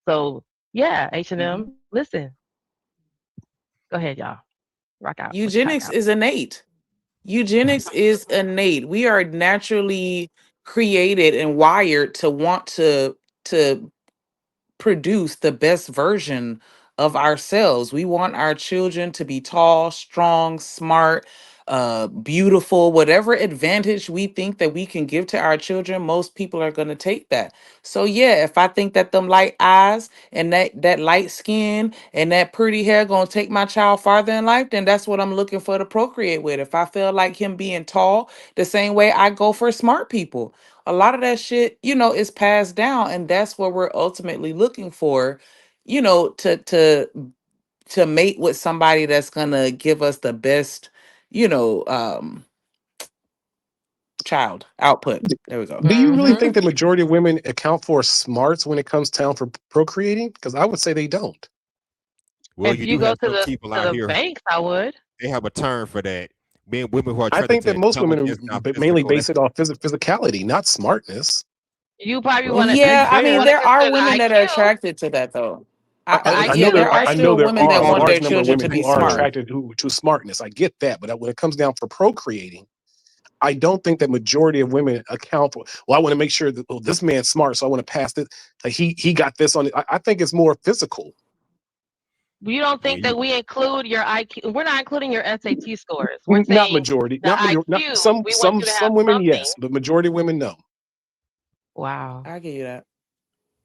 So yeah, H&M, listen. Go ahead, y'all. Rock out. Put your pack Eugenics out. is innate. Eugenics is innate. We are naturally created and wired to want to produce the best version of ourselves. We want our children to be tall, strong, smart, beautiful, whatever advantage we think that we can give to our children, most people are going to take that. So yeah, if I think that them light eyes and that light skin and that pretty hair going to take my child farther in life, then that's what I'm looking for to procreate with. If I feel like him being tall, the same way I go for smart people, a lot of that shit, is passed down, and that's what we're ultimately looking for, to mate with somebody that's gonna give us the best, you know, child output. There we go. Do you really think the majority of women account for smarts when it comes down for procreating? Because I would say they don't. Well, If you you do go have to some people out the here. banks, I would. They have a term for that. Men, women who are I attracted think to that most women intelligence, not mainly physical. base it off physicality, not smartness. You probably Well, want to to be Yeah, I mean, fair, there are consider women that are IQ. attracted to that, though. I The know IQ, There are I know still there women are that a want their large number of children women to who be are smart. attracted to smartness. I get that, but when it comes down for procreating, I don't think that majority of women account for. Well, I want to make sure that this man's smart, so I want to pass this. He got this on it. I think it's more physical. You don't yeah, think that we include your IQ? We're not including your SAT scores. We're Not saying majority, the not IQ. some We want you to have women, something. yes, but majority of women, no. Wow. I give you that.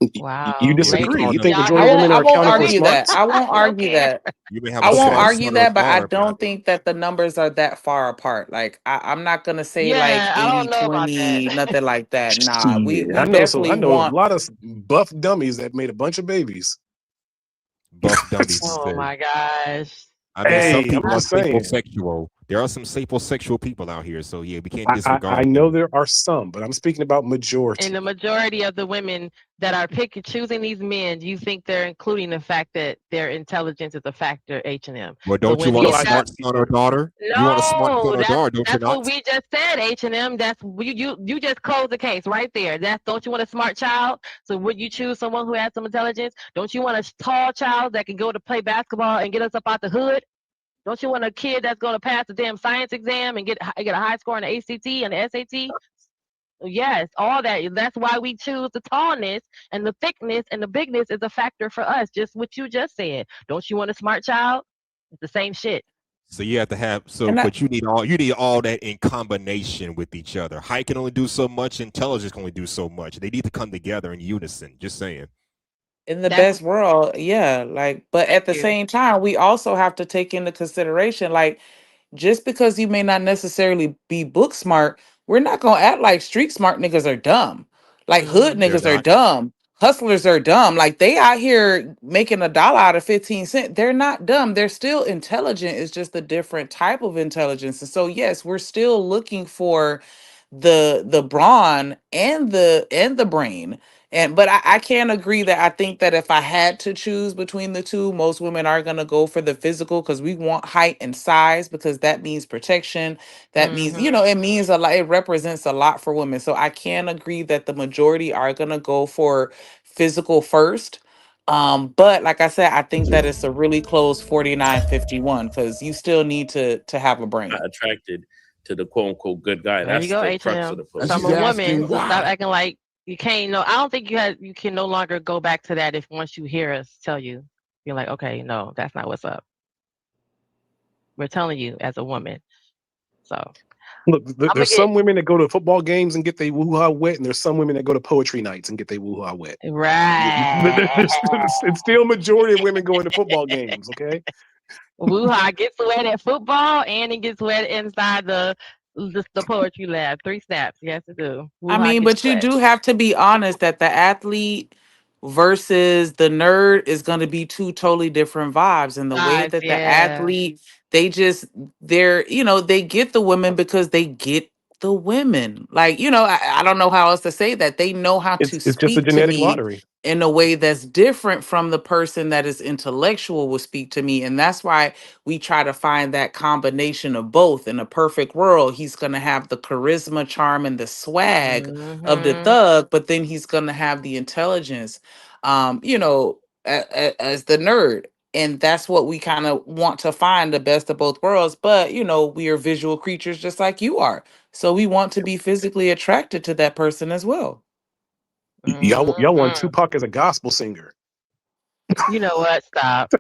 You Wow. yeah, we disagree. calling You them. think Y'all majority of women I are won't accounting for argue that. smarts? I won't we don't argue care. that. You may have I a won't smart argue son or that, but I daughter, but I don't think that the numbers are that far apart. Like I'm not gonna say like Yeah, I don't know about 80-20, that. nothing like that. Nah, Yeah, we I definitely know a want. lot of buff dummies that made a bunch of babies. buff dummies, you Oh say. my gosh. I mean, some Hey, I'm people are just saying. sapiosexual. There are some sapiosexual people out here, so yeah, we can't disregard I know them. there are some, but I'm speaking about And the majority. majority of the women that are choosing these men, you think they're including the fact that their intelligence is a factor H&M. Well, So don't you when want No, a these I, guys, smart son or daughter? You want a smart son no, or daughter, don't you that's what not? we just said, H&M. That's you just closed the case right there. That's, don't you want a smart child? So would you choose someone who has some intelligence? Don't you want a tall child that can go to play basketball and get us up out the hood? Don't you want a kid that's going to pass the damn science exam and get a high score on the ACT and the SAT? Yes, all that. That's why we choose the tallness and the thickness and the bigness is a factor for us. Just what you just said. Don't you want a smart child? It's the same shit. So you have to have And but you need all that in combination with each other. Height can only do so much, intelligence can only do so much. They need to come together in unison. Just saying. in the That's best world, yeah. Like, but thank at the you. same time, we also have to take into consideration, like, just because you may not necessarily be book smart, we're not gonna act like street smart niggas are dumb. Like hood Mm-hmm. They're niggas are not. dumb. Hustlers are dumb. Like they out here making $1 out of 15 cents. They're not dumb. They're still intelligent. It's just a different type of intelligence. And so yes, we're still looking for the brawn and the brain. But I can agree that I think that if I had to choose between the two, most women are going to go for the physical because we want height and size because that means protection. That means, Mm-hmm. it means a lot. It represents a lot for women. So I can agree that the majority are going to go for physical first. But like I said, I think that it's a really close 49-51 because you still need to have a brain. Not attracted to the quote unquote good guy. There you That's go, the crux of H&M. the And So I'm pussy. she's a asking woman, so stop why. acting like you can't know. I don't think you can no longer go back to that if once you hear us tell you, you're like, okay, no, that's not what's up. We're telling you as a woman. So Look, I'm gonna there's get some women that go to football games and get their woo-ha wet, and there's some women that go to poetry nights and get their woo-ha wet. right. It's still majority of women going to football games, okay? Woo-ha gets wet at football and it gets wet inside the poetry lab. 3 snaps. Yes, it do. I Woo-ha mean, gets but you wet. do have to be honest that the athlete versus the nerd is going to be two totally different vibes. And the way Guys, that the yeah. athlete, they get the women because they get the women. Like, I don't know how else to say that. They know how to It's just a speak to genetic me lottery. in a way that's different from the person that is intellectual will speak to me. And that's why we try to find that combination of both. In a perfect world, he's going to have the charisma, charm, and the swag of the Mm-hmm. thug, but then he's going to have the intelligence, as the nerd. And that's what we kind of want to find, the best of both worlds. But, we are visual creatures just like you are. So we want to be physically attracted to that person as well. Y'all want Mm-hmm. Tupac as a gospel singer. You know what? Stop.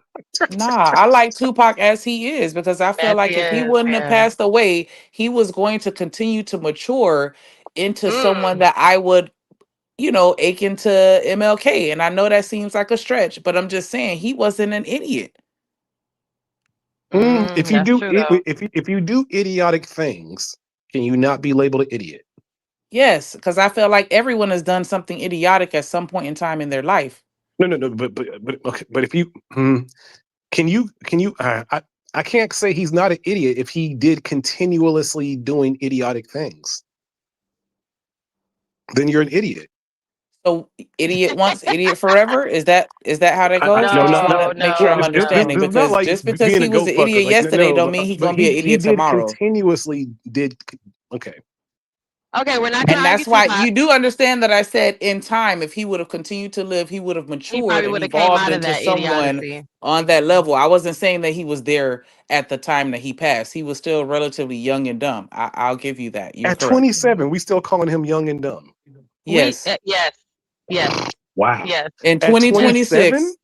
Nah, I like Tupac as he is because I feel As he like if he is, wouldn't have yeah. passed away, he was going to continue to mature into someone Mm. that I would, ache into MLK. And I know that seems like a stretch, but I'm just saying he wasn't an idiot. If you That's do true though. if you do idiotic things, can you not be labeled an idiot? Yes, because I feel like everyone has done something idiotic at some point in time in their life. No, but okay, but if you can you I can't say he's not an idiot if he did continuously doing idiotic things. Then you're an idiot. So idiot once, idiot forever. Is that how that goes? I just want to make sure I'm understanding, It's not because like just because being he a was goat an fucker. idiot Like, yesterday, no, don't mean he's but gonna be an he idiot did tomorrow. continuously did. Okay. Okay, we're not gonna And argue that's why Tupac. you do understand that I said in time, if he would have continued to live, he would have He matured probably and would have came evolved out of into that someone idiocy. on that level. I wasn't saying that he was there at the time that he passed. He was still relatively young and dumb. I'll give you that. You're At correct. 27, we still calling him young and dumb. Yes. Yes. Wow. Yes. In At 2026. 27?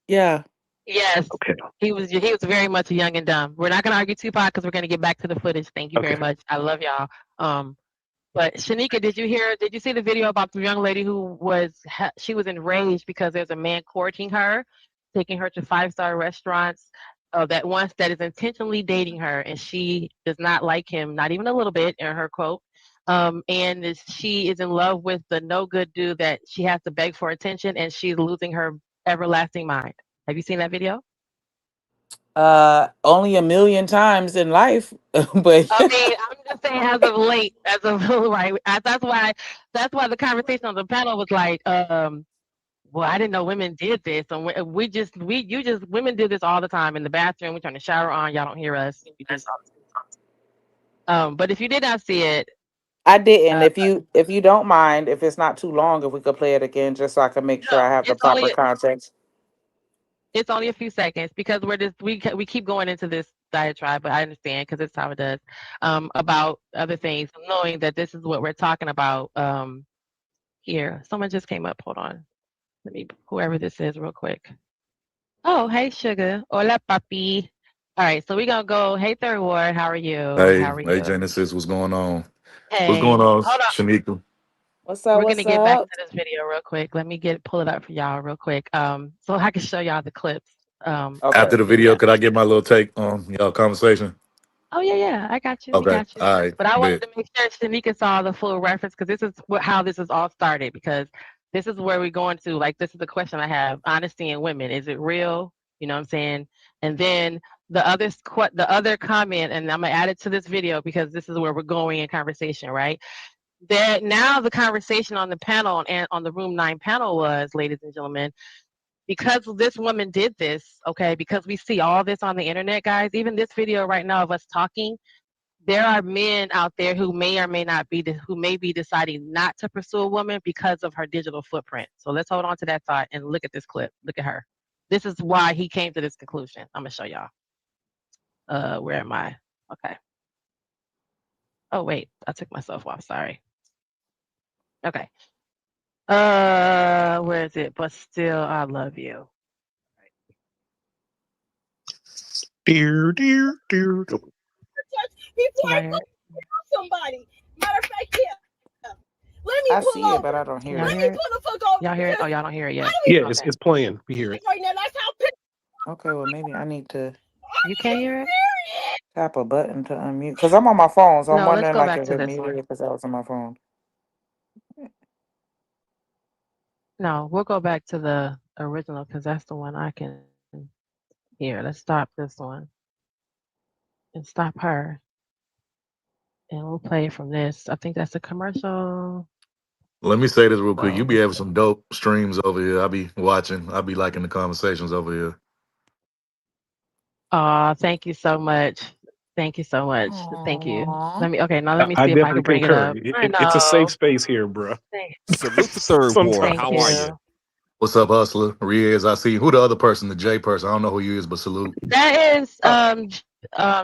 Yeah. Yes. Okay. He was very much young and dumb. We're not gonna argue Tupac because we're gonna get back to the footage. Thank you very Okay. much. I love y'all. But Shanika, did you see the video about the young lady who she was enraged because there's a man courting her, taking her to 5-star restaurants, that is intentionally dating her, and she does not like him, not even a little bit, in her quote. She is in love with the no good dude that she has to beg for attention, and she's losing her everlasting mind. Have you seen that video? Only a million times in life, but I mean, I'm just saying, as of late, right. That's why the conversation on the panel was like, well, I didn't know women did this, and women do this all the time in the bathroom. We turn the shower on, y'all don't hear us. But if you did not see it, I didn't. If you don't mind, if it's not too long, if we could play it again, just so I can make sure I have the proper context. It's only a few seconds because we keep going into this diatribe, but I understand because it's how it does, about other things, knowing that this is what we're talking about. Here, someone just came up. Hold on, whoever this is, real quick. Oh, hey, Sugar. Hola, papi. All right, so we're gonna go. Hey, Third Ward, how are you? Hey, Genesis, what's going on? Hey, What's going on, hold on. Shanika? What's up? We're What's gonna get back up? to this video real quick. Let me pull it up for y'all real quick, so I can show y'all the clips. After the video, could I get my little take on y'all conversation? Oh yeah, I got you. We Okay, got you. all right, But I wanted bet. to make sure Shanika saw the full reference because this is how this is all started. Because this is where we're going to. Like, this is the question I have: honesty in women, is it real? You know what I'm saying? And then the other comment, and I'm gonna add it to this video because this is where we're going in conversation, right? Now the conversation on the panel and on the Room 9 panel was, ladies and gentlemen, because this woman did this, okay, because we see all this on the internet, guys, even this video right now of us talking, there are men out there who may or may not be, who may be deciding not to pursue a woman because of her digital footprint. So let's hold on to that thought and look at this clip. Look at her. This is why he came to this conclusion. I'm gonna show y'all. Where am I? Okay. Oh wait, I took myself off. Sorry. Okay. Where is it? But still, I love you. Dear. Before I go somebody. Matter of fact, yeah. Let me I pull see over. it, but I don't hear Y'all it. hear it? Pull the fuck over. Y'all hear it? Oh, y'all don't hear it yet. Yeah, it's playing. We hear it. Right now, that's how. Okay, well maybe I need to You can't hear it? tap a button to unmute because I'm on my phone, so I'm No, let's wondering go like back if to it this muted one. because I was on my phone. No, we'll go back to the original because that's the one I can hear. Let's stop this one and stop her. And we'll play from this. I think that's a commercial. Let me say this real quick. You be having some dope streams over here. I be watching. I be liking the conversations over here. Thank you so much. Thank you so much. Thank you. Let me I see if I definitely can bring it concur. up. I It's a safe know. space here, bro. Salute the Third Ward. Thank How are you? you. What's up, Hustler? Riaz, I see. Who the other person? The J person. I don't know who you is, but salute. That is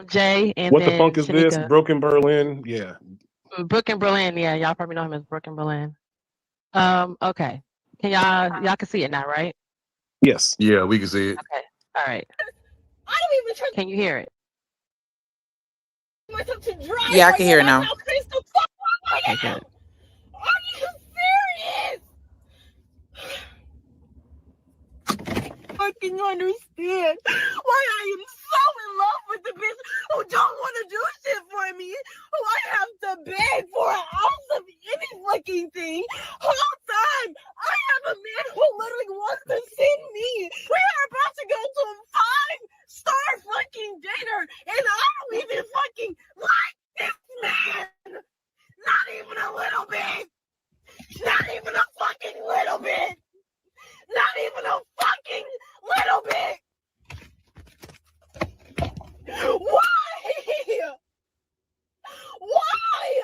Jay and What the then funk is this? Shanika. Broken Berlin. Yeah. Brooke and Berlin. Yeah, y'all probably know him as Brooke and Berlin. Okay. Can y'all can see it now, right? Yes. Yeah, we can see it. Okay. All right. I don't even trust Can you hear it? myself to drive. Yeah, I can hear it now. How crystal fuck I Okay, am. good. Are you serious? Fucking understand why I am so in love with the bitch who don't want to do shit for me, who I have to beg for an ounce of any fucking thing. Whole time I have a man who literally wants to send me. We are about to go to a 5-star fucking fucking dinner, and I don't even fucking like this man. Not even a little bit. Not even a fucking little bit. Not even a fucking little bit. Why? Why?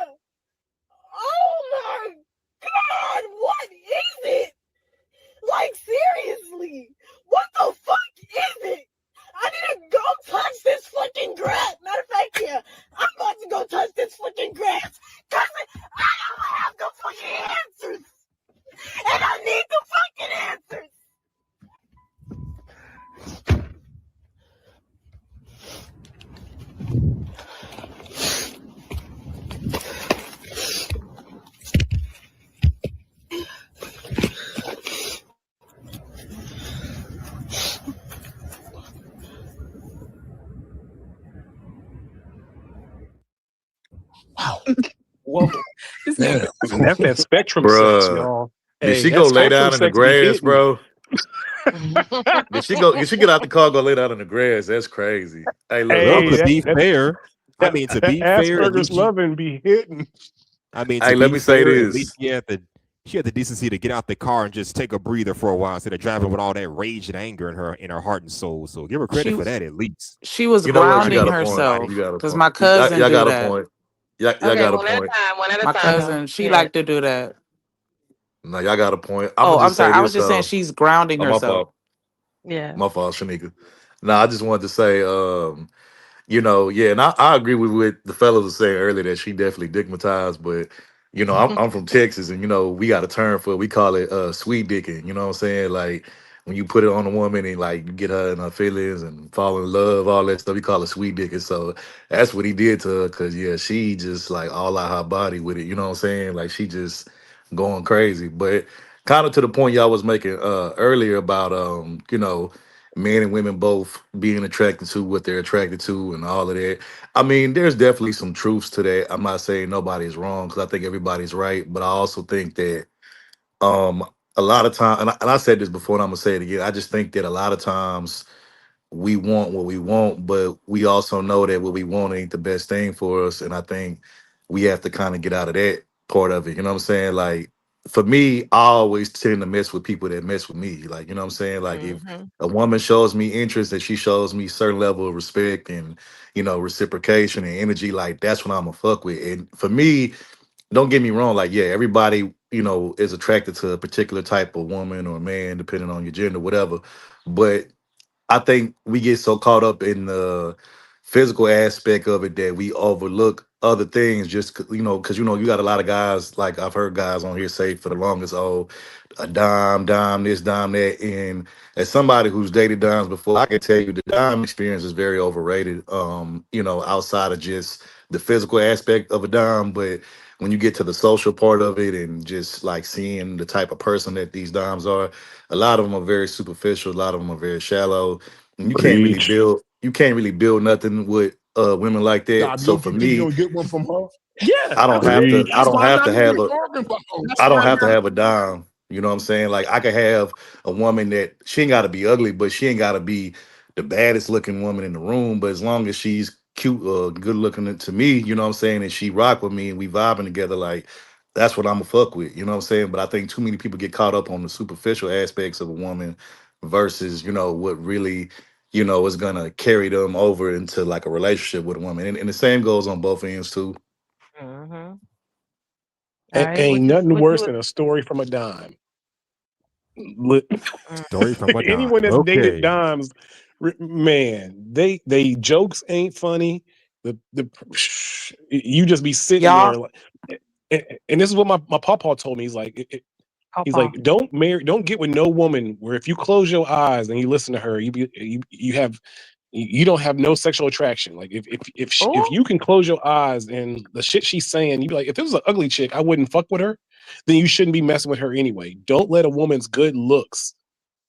Oh my God, what is it? Like, seriously, what the fuck is it? I need to go touch this fucking grass. Matter of fact, yeah, I'm about to go touch this fucking grass. Cause I don't have the fucking answers. And I need the fucking answers. Whoa. That's that spectrum sex, Bruh. y'all. Did Hey, she that go lay spectrum down in the sex be grass, hitting. bro? Did she get out the car, go lay down in the grass? That's crazy. Hey, look. Well, Hey, to be that fair, I mean, to be fair, at Asperger's least she, loving be hitting. I mean, Hey, to let be me say fair, at least this. she had the decency to get out the car and just take a breather for a while instead of driving with all that rage and anger in her heart and soul. So give her credit for that at least. She was You know what? You grounding got a point. herself You got a because point. my cousin Y'all do got a that. point. Y'all Okay, got a one at a point. time. One at a My time. cousin, she Yeah. like to do that. No, y'all got a point. I'm Oh, gonna I'm just say sorry. I was this. just saying she's grounding Oh, my herself. fault. Yeah. My fault, Shanika. No, I just wanted to say, yeah, and I agree with what the fellas were saying earlier that she definitely digmatized, but I'm from Texas, and we got a term for it. We call it sweet dicking. You know what I'm saying? Like when you put it on a woman and like you get her in her feelings and fall in love, all that stuff. We call it sweet dicking. So that's what he did to her, cause yeah, she just like all out her body with it. You know what I'm saying? Like she just going crazy. But kind of to the point y'all was making earlier about men and women both being attracted to what they're attracted to and all of that. I mean, there's definitely some truths to that. I'm not saying nobody's wrong because I think everybody's right, but I also think that um a lot of time, and I said this before and I'm gonna say it again. I just think that a lot of times we want what we want, but we also know that what we want ain't the best thing for us. And I think we have to kind of get out of that part of it. You know what I'm saying? Like for me, I always tend to mess with people that mess with me. Like, you know what I'm saying? Like if a woman shows me interest and she shows me certain level of respect and, reciprocation and energy, like that's what I'm gonna fuck with. And for me, don't get me wrong, like, yeah, everybody, is attracted to a particular type of woman or man, depending on your gender, whatever. But I think we get so caught up in the physical aspect of it that we overlook other things just because you got a lot of guys, like I've heard guys on here say for the longest, oh, a dime this, dime that. And as somebody who's dated dimes before, I can tell you the dime experience is very overrated. Outside of just the physical aspect of a dime, but when you get to the social part of it and just like seeing the type of person that these dimes are, a lot of them are very superficial, a lot of them are very shallow, and Preach. you can't really build nothing with women like that. Dom, So don't for you think me, you'll get one from her? Yeah, I don't have to absolutely. I That's That's don't what why. I'm have not to even have a talking about. That's I why don't I'm have to not. have a dime. You know what I'm saying? Like I could have a woman that she ain't gotta be ugly, but she ain't gotta be the baddest looking woman in the room. But as long as she's cute or good looking to me, you know what I'm saying, and she rock with me and we vibing together, like that's what I'm a fuck with. You know what I'm saying? But I think too many people get caught up on the superficial aspects of a woman versus, what really, is gonna carry them over into like a relationship with a woman. And the same goes on both ends too. Mm-hmm. All right. Ain't What nothing you worse was? than a story from a dime. Story from a dime. Anyone that's dated Okay. dimes, man, they jokes ain't funny. The you just be sitting Y'all, there like, and this is what my papa told me. He's like, he's Papa. like, don't get with no woman where if you close your eyes and you listen to her, you don't have no sexual attraction. Like if Oh. you can close your eyes and the shit she's saying, you be like, if it was an ugly chick, I wouldn't fuck with her. Then you shouldn't be messing with her anyway. Don't let a woman's good looks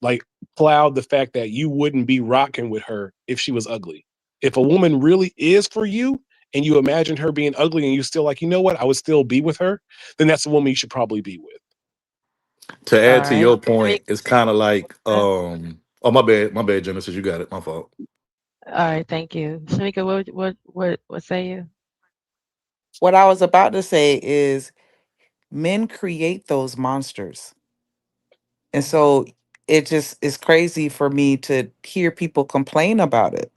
like cloud the fact that you wouldn't be rocking with her if she was ugly. If a woman really is for you and you imagine her being ugly and you still like, you know what, I would still be with her, then that's a woman you should probably be with. To All add to right. your Let me. point, it's kind of like oh, my bad, Genesis, you got it. My fault. All right, thank you. Shanika, what say you? What I was about to say is men create those monsters. And so it just is crazy for me to hear people complain about it.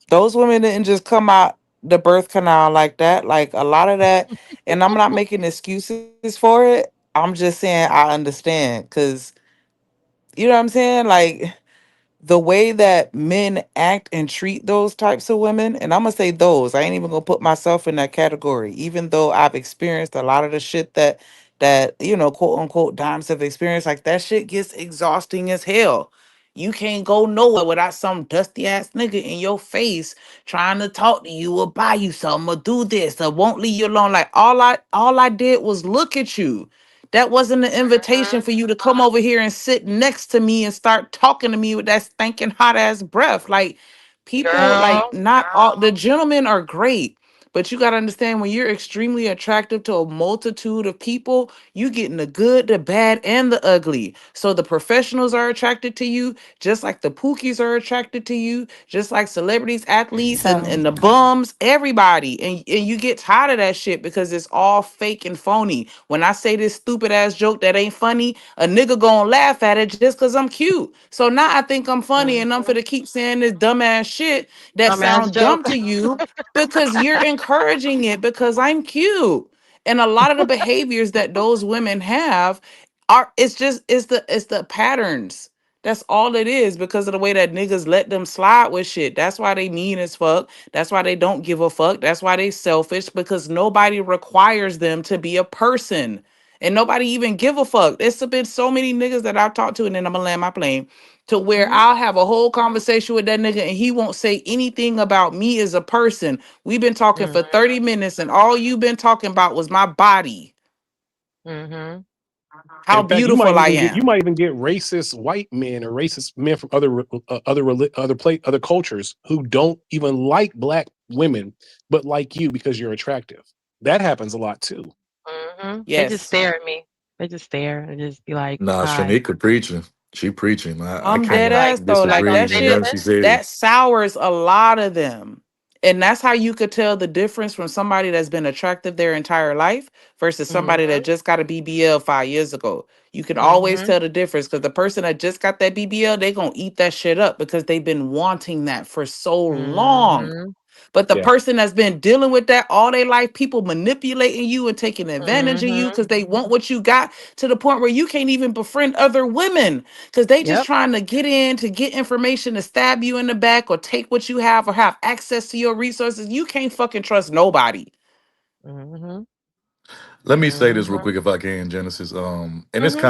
Those women didn't just come out the birth canal like that. Like a lot of that, and I'm not making excuses for it. I'm just saying I understand because you know what I'm saying? Like the way that men act and treat those types of women, and I'm gonna say those, I ain't even gonna put myself in that category, even though I've experienced a lot of the shit that quote unquote dimes have experienced. Like that shit gets exhausting as hell. You can't go nowhere without some dusty ass nigga in your face trying to talk to you or buy you something or do this or won't leave you alone. Like all I did was look at you. That wasn't an invitation for you to come over here and sit next to me and start talking to me with that stinking hot ass breath. Like people, like Girl. not all the gentlemen are great, but you gotta understand when you're extremely attractive to a multitude of people, you getting the good, the bad, and the ugly. So the professionals are attracted to you, just like the pookies are attracted to you, just like celebrities, athletes, and the bums, everybody. And you get tired of that shit because it's all fake and phony. When I say this stupid ass joke that ain't funny, a nigga gonna laugh at it just because I'm cute. So now I think I'm funny and I'm Mhm. finna keep saying this dumbass shit that Dumbass sound dumb joke. to you because you're encouraging it because I'm cute. And a lot of the behaviors that those women have are it's the patterns. That's all it is because of the way that niggas let them slide with shit. That's why they mean as fuck. That's why they don't give a fuck. That's why they selfish because nobody requires them to be a person. And nobody even give a fuck. There's been so many niggas that I've talked to, and then I'm gonna land my plane to where Mhm. I'll have a whole conversation with that nigga and he won't say anything about me as a person. We've been talking for Mhm. 30 minutes and all you've been talking about was my body, Mhm. how In fact, beautiful I am. you might even get racist white men or racist men from other cultures who don't even like black women, but like you because you're attractive. That happens a lot too. Mhm. They just Yes. stare at me. They just stare and just be like, Nah, "Hi." Shanika preaching. She preaching. I I'm I'd be dead can't like, ass though. "I Like thought disagree that they with shit, nothing she didn't." said. that sours a lot of them. And that's how you could tell the difference from somebody that's been attractive their entire life versus somebody that Mhm. just got a BBL 5 years ago. You can always Mhm. tell the difference because the person that just got that BBL, they gonna eat that shit up because they've been wanting that for so long. Mhm. But the Yeah. person that's been dealing with that all their life, people manipulating you and taking advantage of you Mhm. because they want what you got to the point where you can't even befriend other women because they just Yep. trying to get in to get information to stab you in the back or take what you have or have access to your resources. You can't fucking trust nobody. Mhm. Let me say this real Mhm. quick if I can, Genesis. And Mhm.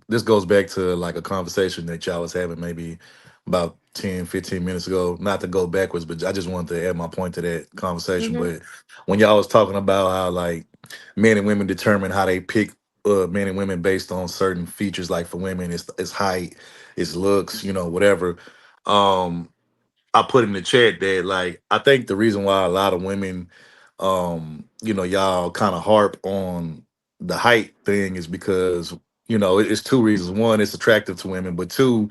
this goes back to like a conversation that y'all was having maybe about 10, 15 minutes ago. Not to go backwards, but I just wanted to add my point to that conversation. Mhm. But when y'all was talking about how like men and women determine how they pick men and women based on certain features, like for women, it's height, it's looks, whatever. Um, I put in the chat that like I think the reason why a lot of women y'all kind of harp on the height thing is because it's two reasons. One, it's attractive to women, but two,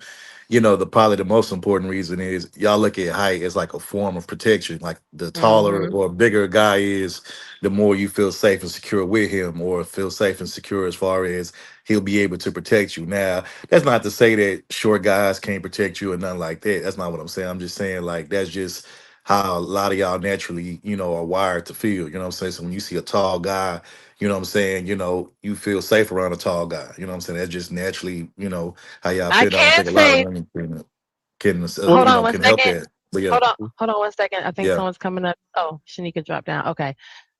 probably the most important reason is y'all look at height as like a form of protection. Like the taller Mhm. or bigger a guy is, the more you feel safe and secure with him, or feel safe and secure as far as he'll be able to protect you. Now, that's not to say that short guys can't protect you or nothing like that. That's not what I'm saying. I'm just saying like that's just how a lot of y'all naturally, are wired to feel. You know what I'm saying? So when you see a tall guy, you know what I'm saying, you feel safe around a tall guy. You know what I'm saying? That's just naturally, how y'all I feel. I don't can think a lot of say, women can hold on one can help second. that. But yeah, Hold on one second. I think yeah. someone's coming up. Oh, Shanika dropped down. Okay.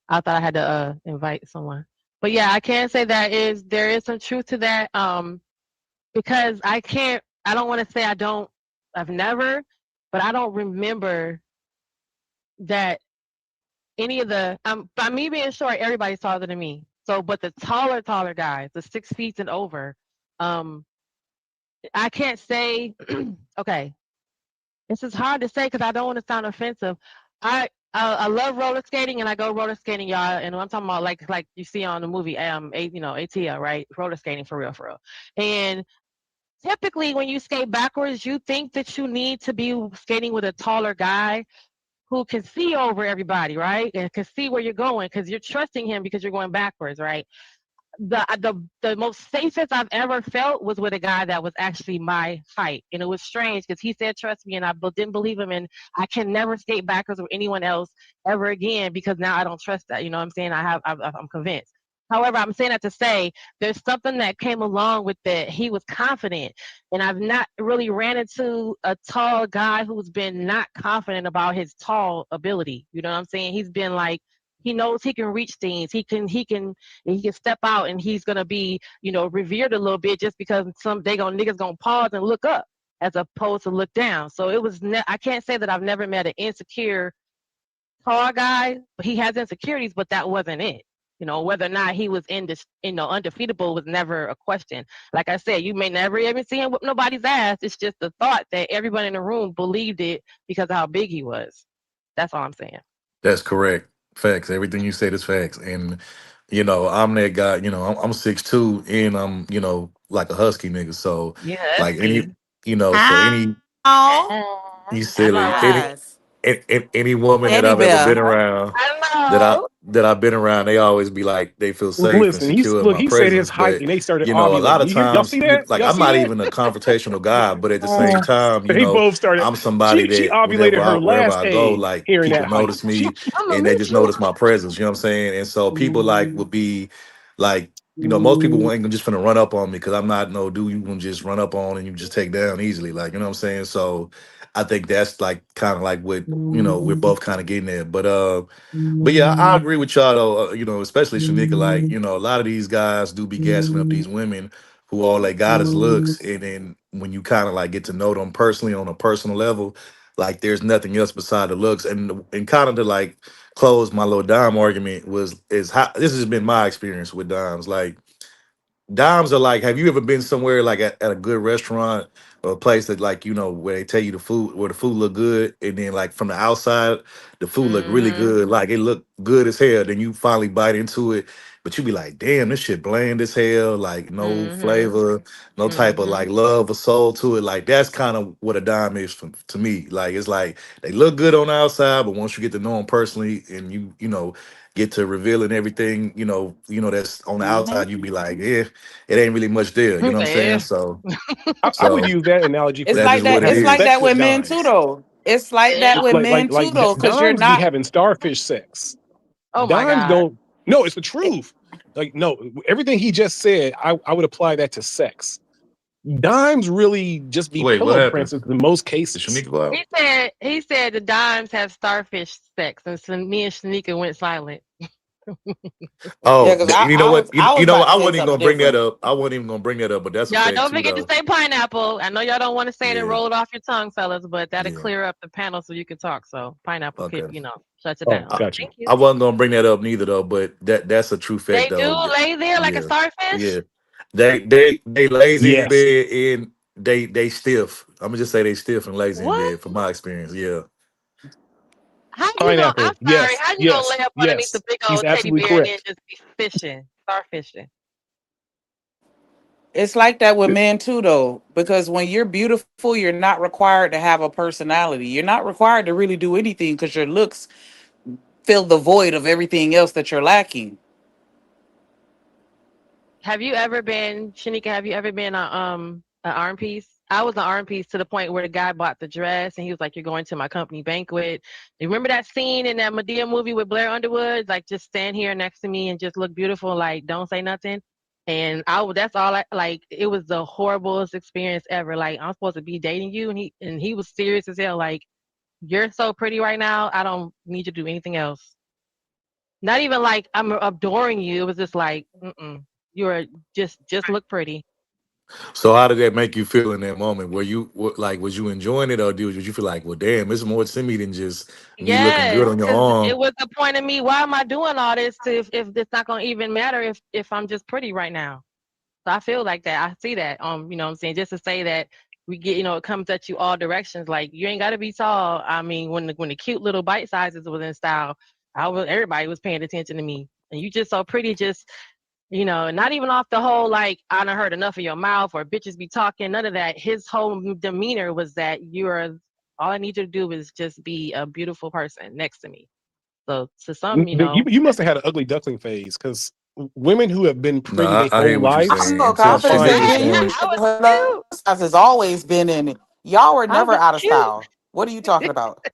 I thought I had to invite someone. But yeah, I can say there is some truth to that. Because I don't want to say I've never, but I don't remember that any of the by me being short, everybody's taller than me. So but the taller guys, the 6 feet and over, um, I can't say okay, this is hard to say because I don't want to sound offensive. I love roller skating and I go roller skating, y'all. And I'm talking about like you see on the movie, ATL, right? Roller skating for real, for real. And typically when you skate backwards, you think that you need to be skating with a taller guy who can see over everybody, right? And can see where you're going because you're trusting him because you're going backwards, right? The most safest I've ever felt was with a guy that was actually my height. And it was strange because he said, trust me, and I didn't believe him. And I can never skate backwards with anyone else ever again because now I don't trust that. You know what I'm saying? I'm convinced. However, I'm saying that to say there's something that came along with that. He was confident. And I've not really ran into a tall guy who's been not confident about his tall ability. You know what I'm saying? He's been like, he knows he can reach things. He can step out and he's gonna be, revered a little bit just because niggas gonna pause and look up as opposed to look down. So it was I can't say that I've never met an insecure tall guy, but he has insecurities, but that wasn't it. Whether or not he was undefeatable was never a question. Like I said, you may never even see him whip nobody's ass. It's just the thought that everyone in the room believed it because of how big he was. That's all I'm saying. That's correct. Facts. Everything you said is facts. And I'm that guy. I'm 6'2", and I'm like a husky nigga. So Yeah, like any husky. so any you silly any woman that Teddy I've ever been bear. around Hello. that I've been around, they always be like they feel safe and Listen, secure in my he said his presence. height, But and they started a lot ovulating. of Y'all times, see that? like Y'all I'm see not that? even a confrontational guy, but at the same time, They both started. I'm somebody She that whenever ovulated her wherever last I go, egg like hearing people that height. notice me I'm gonna and they meet just you. notice my presence. You know what I'm saying? And so people like would be like, most people ain't just gonna run up on me because I'm not no dude you can just run up on and you just take down easily. Like, you know what I'm saying? So I think that's like kind of like what we're both kind of getting at. But yeah, I agree with y'all though. Especially Shanika. Like, a lot of these guys do be gassing up these women who all they got is looks, and then when you kind of like get to know them personally on a personal level, like there's nothing else beside the looks. And kind of to like close my little dime argument is how this has been my experience with dimes. Like dimes are like, have you ever been somewhere like at a good restaurant or a place that like where they tell you where the food look good, and then like from the outside the food look really good, like it look good as hell, then you finally bite into it, but you be like, damn, this shit bland as hell, like no flavor, no type of like love or soul to it. Like that's kind of what a dime is to me. Like it's like they look good on the outside, but once you get to know them personally and you get to revealing everything, that's on the outside, you be like, yeah, it ain't really much there. You know what I'm saying? Yeah. So, I would use that analogy for It's that like is people that. what it having It's like is. sex that with with men too, dimes. though. It's like that with men too, though, because you're Dimes be not. having starfish sex. Oh my Dimes God. don't. No, it's the truth. Like no, everything he just said, I would apply that to sex. Dimes really just be Wait, what pillow happened? princess in most Did cases. Shanika go out? He said the dimes have starfish sex, and so me and Shanika went silent. Yeah, Oh, because you know what? I was You know about what? to I say wasn't even something gonna bring that different. up. I wasn't even gonna bring that up, but that's a Y'all fact don't too, forget to though. say pineapple. I know y'all don't want to say it and Yeah, roll it off your tongue, fellas, but that'll yeah. clear up the panel so you can talk. So pineapple Okay. could, shuts it Oh, down. I, got you. Thank you. I wasn't gonna bring that up neither, though. But that's a true fact, They do though. lay there like a Yeah, starfish. yeah. They lazy in Yes, bed and they stiff. I'm gonna just say they stiff and lazy in What? bed, from my experience. Yeah. How you gonna? I'm pineapple. sorry. Yes, How you gonna yes, lay up underneath the yes. big He's old teddy absolutely bear and then correct. just be fishing, starfishing? It's like that with men too, though, because when you're beautiful, you're not required to have a personality. You're not required to really do anything because your looks fill the void of everything else that you're lacking. Have you ever been, Shanika? Have you ever been an arm piece? I was an arm piece to the point where the guy bought the dress and he was like, "You're going to my company banquet." You remember that scene in that Medea movie with Blair Underwood? Like, just stand here next to me and just look beautiful. Like, don't say nothing. And that's all I like. It was the horriblest experience ever. Like, I'm supposed to be dating you, and he was serious as hell. Like, you're so pretty right now. I don't need you to do anything else. Not even like I'm adoring you. It was just like, you're just look pretty. So how did that make you feel in that moment? Were you like, was you enjoying it, or did you feel like, well, damn, it's more to me than just me looking good Yes, on your because arm? it was the point of me. Why am I doing all this if it's not gonna even matter if I'm just pretty right now? So I feel like that. I see that. What I'm saying, just to say that we get, it comes at you all directions. Like you ain't gotta be tall. I mean, when the cute little bite sizes was in style, everybody was paying attention to me. And you just so pretty, just You know, not even off the whole like I done heard enough of your mouth or bitches be talking. None of that. His whole demeanor was that you're all I need you to do is just be a beautiful person next to me. So to some, you know, You must have had an ugly duckling phase because women who have been No, pretty their I hear whole what you're lives. I'm so saying. To confident say, Shanika's yeah, you point, I was has always been in it. Y'all were cute. I never was out of cute. style. What are you talking about?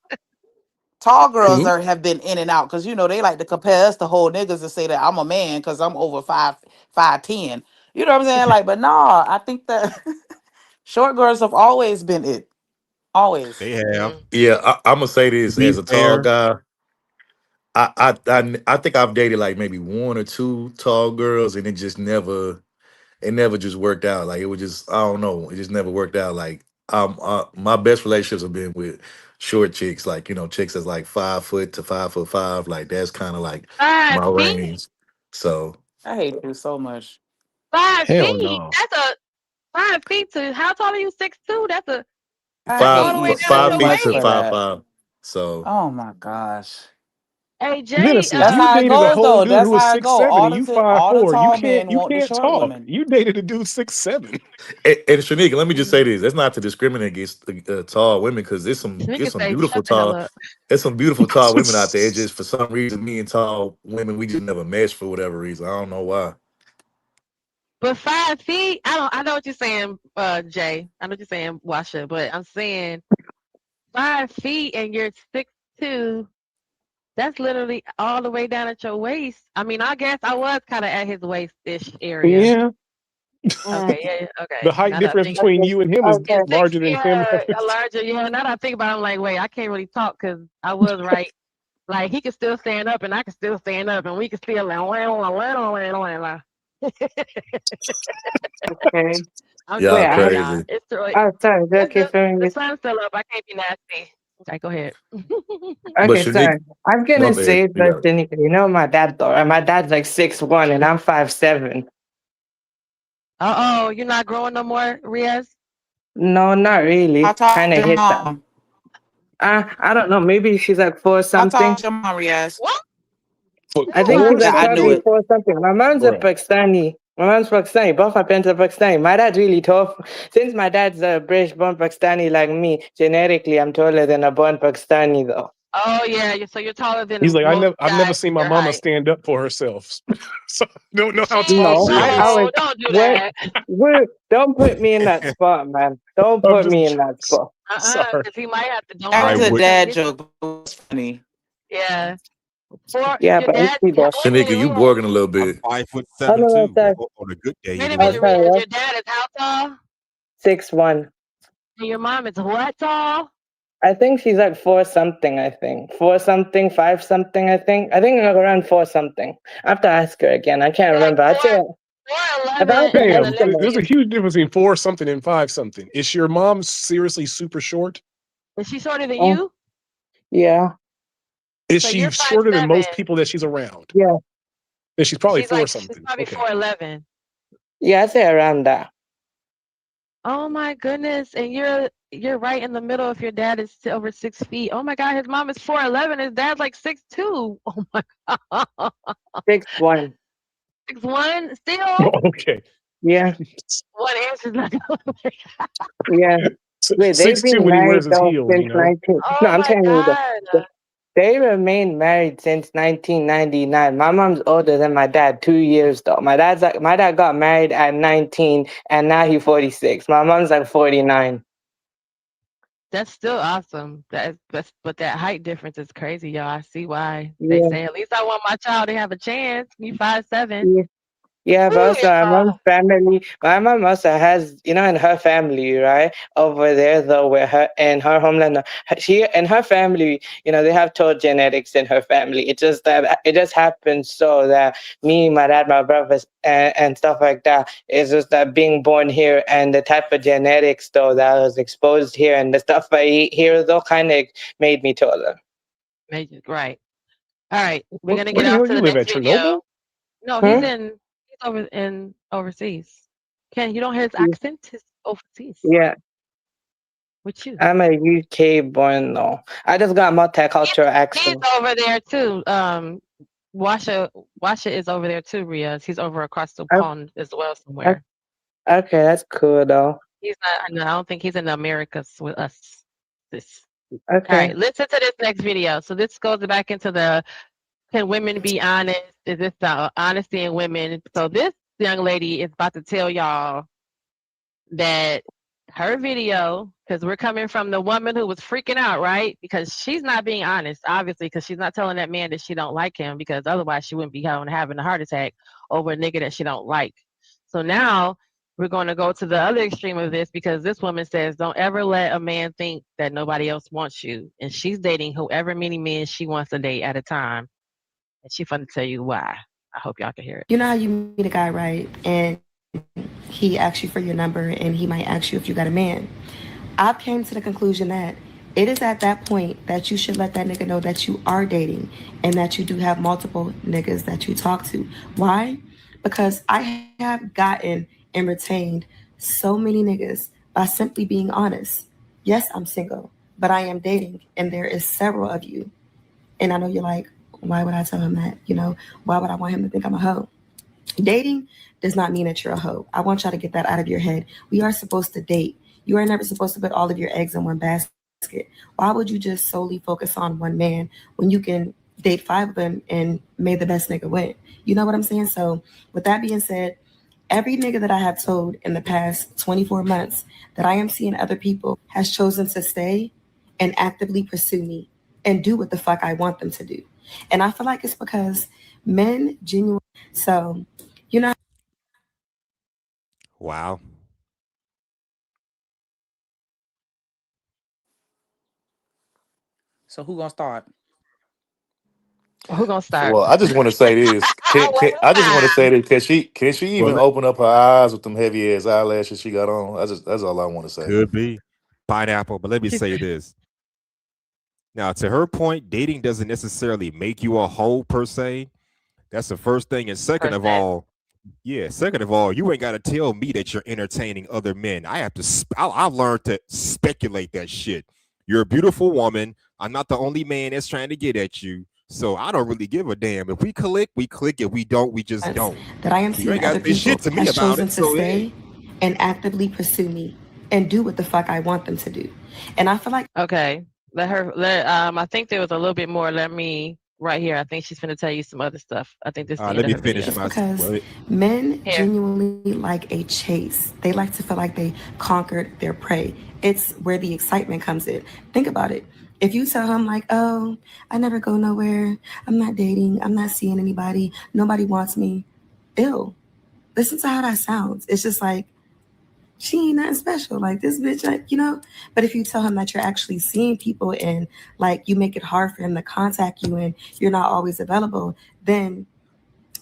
Tall girls Who? have been in and out because you know they like to compare us to whole niggas and say that I'm a man because I'm over 5'10". You know what I'm saying? Like, but nah, I think that short girls have always been it. Always. They have. yeah, I'm gonna say To this be as a tall fair, guy. I think I've dated like maybe one or two tall girls, and it never just worked out. Like it was just I don't know, it just never worked out. Like my best relationships have been with short chicks, like chicks that's like 5 foot to 5'5". Like that's kind of like 5 my feet. range. So I hate you so much. 5 Hell feet. no. That's a 5 feet to how tall are you? 6'2"? I That's hate all the you way down at so five your feet much to for waist. five that. five. So Oh my gosh. Hey Jay, Genesis, That's you how it dated a goes whole though. dude That's who was how it go. 6'7" and you All the 5'4". tall men You want the can't short talk. women. You dated a dude 6'7". and Shanika, let me just say this: that's not to discriminate against tall women because nigga there's some say beautiful shut the hell tall up. there's some beautiful tall women out there. It's just for some reason me and tall women we just never mesh for whatever reason. I don't know why. But 5 feet, I know what you're saying, Jay. I know what you're saying, Washa, but I'm saying 5 feet and you're 6'2". That's literally all the way down at your waist. I mean, I guess I was kind of at his waist-ish area. Yeah. Okay, yeah, The okay. height Now that I difference think between you and him is it's six, larger than him. yeah, a larger, yeah. Now that I think about it, I'm like, wait, I can't really talk because I was right. Like he could still stand up and I could still stand up and we could still Okay. I'm just Y'all Wait, I saying, have. y'all. crazy. It's early. Oh, sorry. Is it It's okay for the me? sun's still up. I can't be nasty. Okay, go ahead. But Okay, Shanika, sorry. I'm my gonna bad. say You that got it. you know my dad though, and my dad's like 6'1" and I'm 5'7". Oh, you're not growing no more, Riaz? No, not How really. tall Kind is of your hit that. mom? I don't know. Maybe she's like four How tall something. is your mom, Riaz? What? I think Four she's like I knew probably something? it. four something. My mom's a Bruh. Pakistani. My mom's Pakistani. Both my parents are Pakistani. My dad's really tough. Since my dad's a British born Pakistani like me, genetically I'm taller than a born Pakistani though. Oh yeah, so you're taller He's than like, most I've never guys seen my your mama height. stand up for herself. So I don't know how tall No, she I is. No, was don't do what that. don't put me in that spot, man. Don't I'm put me just in that spot. sorry. Because he might have to. Don't That I was don't a would. don't dad get. joke, but it's funny. Yeah. For Yeah, your but dad. see though. Wait a minute, Shanika, you Riaz. borging a little I'm bit. 5'7" Hello, too. sir. On a good day, Wait a Oh, minute, anyway. sorry, Riaz. what? Your dad is how tall? 6'1". And your mom is what tall? I think she's like four something, I think. Four something, five something, I think. I think like around four something. I have to ask her again. I can't Like remember. I'd say if I 4'11" had to is a Damn, little. estimate. there's a huge difference between 4 something and 5 something. Is your mom seriously super short? Is she shorter than Oh, you? yeah. Is So she you're shorter than 5'7". most people that she's around? Yeah. Then she's probably 4 She's something. probably Okay. 4'11". Yeah, I'd say around that. Oh my goodness! And you're right in the middle. If your dad is over 6 feet. Oh my God, his mom is 4'11". His dad's like 6'2". Oh my God. 6'1". 6'1" still. Okay. Yeah. One answer's not gonna. Yeah. Wait, they've 6'2" been when he married wears his though heels, since you know? 19. No, Oh I'm my telling you God. they remained married since 1999. My mom's older than my dad, 2 years though. My dad got married at 19 and now he's 46. My mom's like 49. That's still awesome. But that height difference is crazy, y'all. I see why they Yeah. say at least I want my child to have a chance. You 5'7". Yeah. Yeah, but Ooh, also my mom also has, in her family, right? Over there though, where in her homeland, she and her family, they have told genetics in her family. It just happens so that me, my dad, my brothers, and stuff like that, it's just that being born here and the type of genetics though that was exposed here and the stuff I eat here though kind of made me taller. right. All right, we're gonna Where get the off hell to you the live next at? video. Chernobyl? No, Hmm? he's over in overseas. Ken, you don't hear his Yeah. accent? He's overseas. Yeah. With you. I'm a UK born though. I just got multicultural He's accent. over there too. Washa Washa is over there too, Riaz. He's over across the Oh, pond as well o- somewhere. okay, that's cool though. He's not. No, I don't think he's in the Americas with us. This. All Okay. right. Listen to this next video. So this goes back into the can women be honest? Is this the honesty in women? So this young lady is about to tell y'all that her video, because we're coming from the woman who was freaking out, right? Because she's not being honest, obviously, because she's not telling that man that she don't like him, because otherwise she wouldn't be having a heart attack over a nigga that she don't like. So now we're going to go to the other extreme of this, because this woman says, don't ever let a man think that nobody else wants you. And she's dating whoever many men she wants to date at a time. And she's going to tell you why. I hope y'all can hear it. You know how you meet a guy, right? And he asks you for your number and he might ask you if you got a man. I've came to the conclusion that it is at that point that you should let that nigga know that you are dating and that you do have multiple niggas that you talk to. Why? Because I have gotten and retained so many niggas by simply being honest. Yes, I'm single, but I am dating and there is several of you. And I know you're like, why would I tell him that? You know, why would I want him to think I'm a hoe? Dating does not mean that you're a hoe. I want y'all to get that out of your head. We are supposed to date. You are never supposed to put all of your eggs in one basket. Why would you just solely focus on one man when you can date five of them and may the best nigga win? You know what I'm saying? So, with that being said, every nigga that I have told in the past 24 months that I am seeing other people has chosen to stay and actively pursue me and do what the fuck I want them to do. And I feel like it's because men genuinely. So, you know. Wow. So who gonna start? Who gonna start? Well, I just want to say this. I just want to say that can she Well, even open up her eyes with them heavy ass eyelashes she got on? That's all I want to say. could be pineapple, but let me say this. Now, to her point, dating doesn't necessarily make you a hoe per se. That's the first thing. And second of all, you ain't got to tell me that you're entertaining other men. I have to, I've learned to speculate that shit. You're a beautiful woman. I'm not the only man that's trying to get at you. So I don't really give a damn. If we click, we click. If we don't, we just don't. That I am So you ain't seeing got other to say people shit to me has about chosen it. to So stay and actively pursue me and do what the fuck I want them to do. And I feel like Okay. I think there was a little bit more. Let me right here. I think she's gonna tell you some other stuff. I think this is the end let of me her finish video. it's my. because Well, men Here. genuinely like a chase. They like to feel like they conquered their prey. It's where the excitement comes in. Think about it. If you tell him like, oh, I never go nowhere, I'm not dating, I'm not seeing anybody, nobody wants me, ew. Listen to how that sounds. It's just like she ain't nothing special. Like this bitch, like, you know. But if you tell him that you're actually seeing people and like you make it hard for him to contact you and you're not always available, then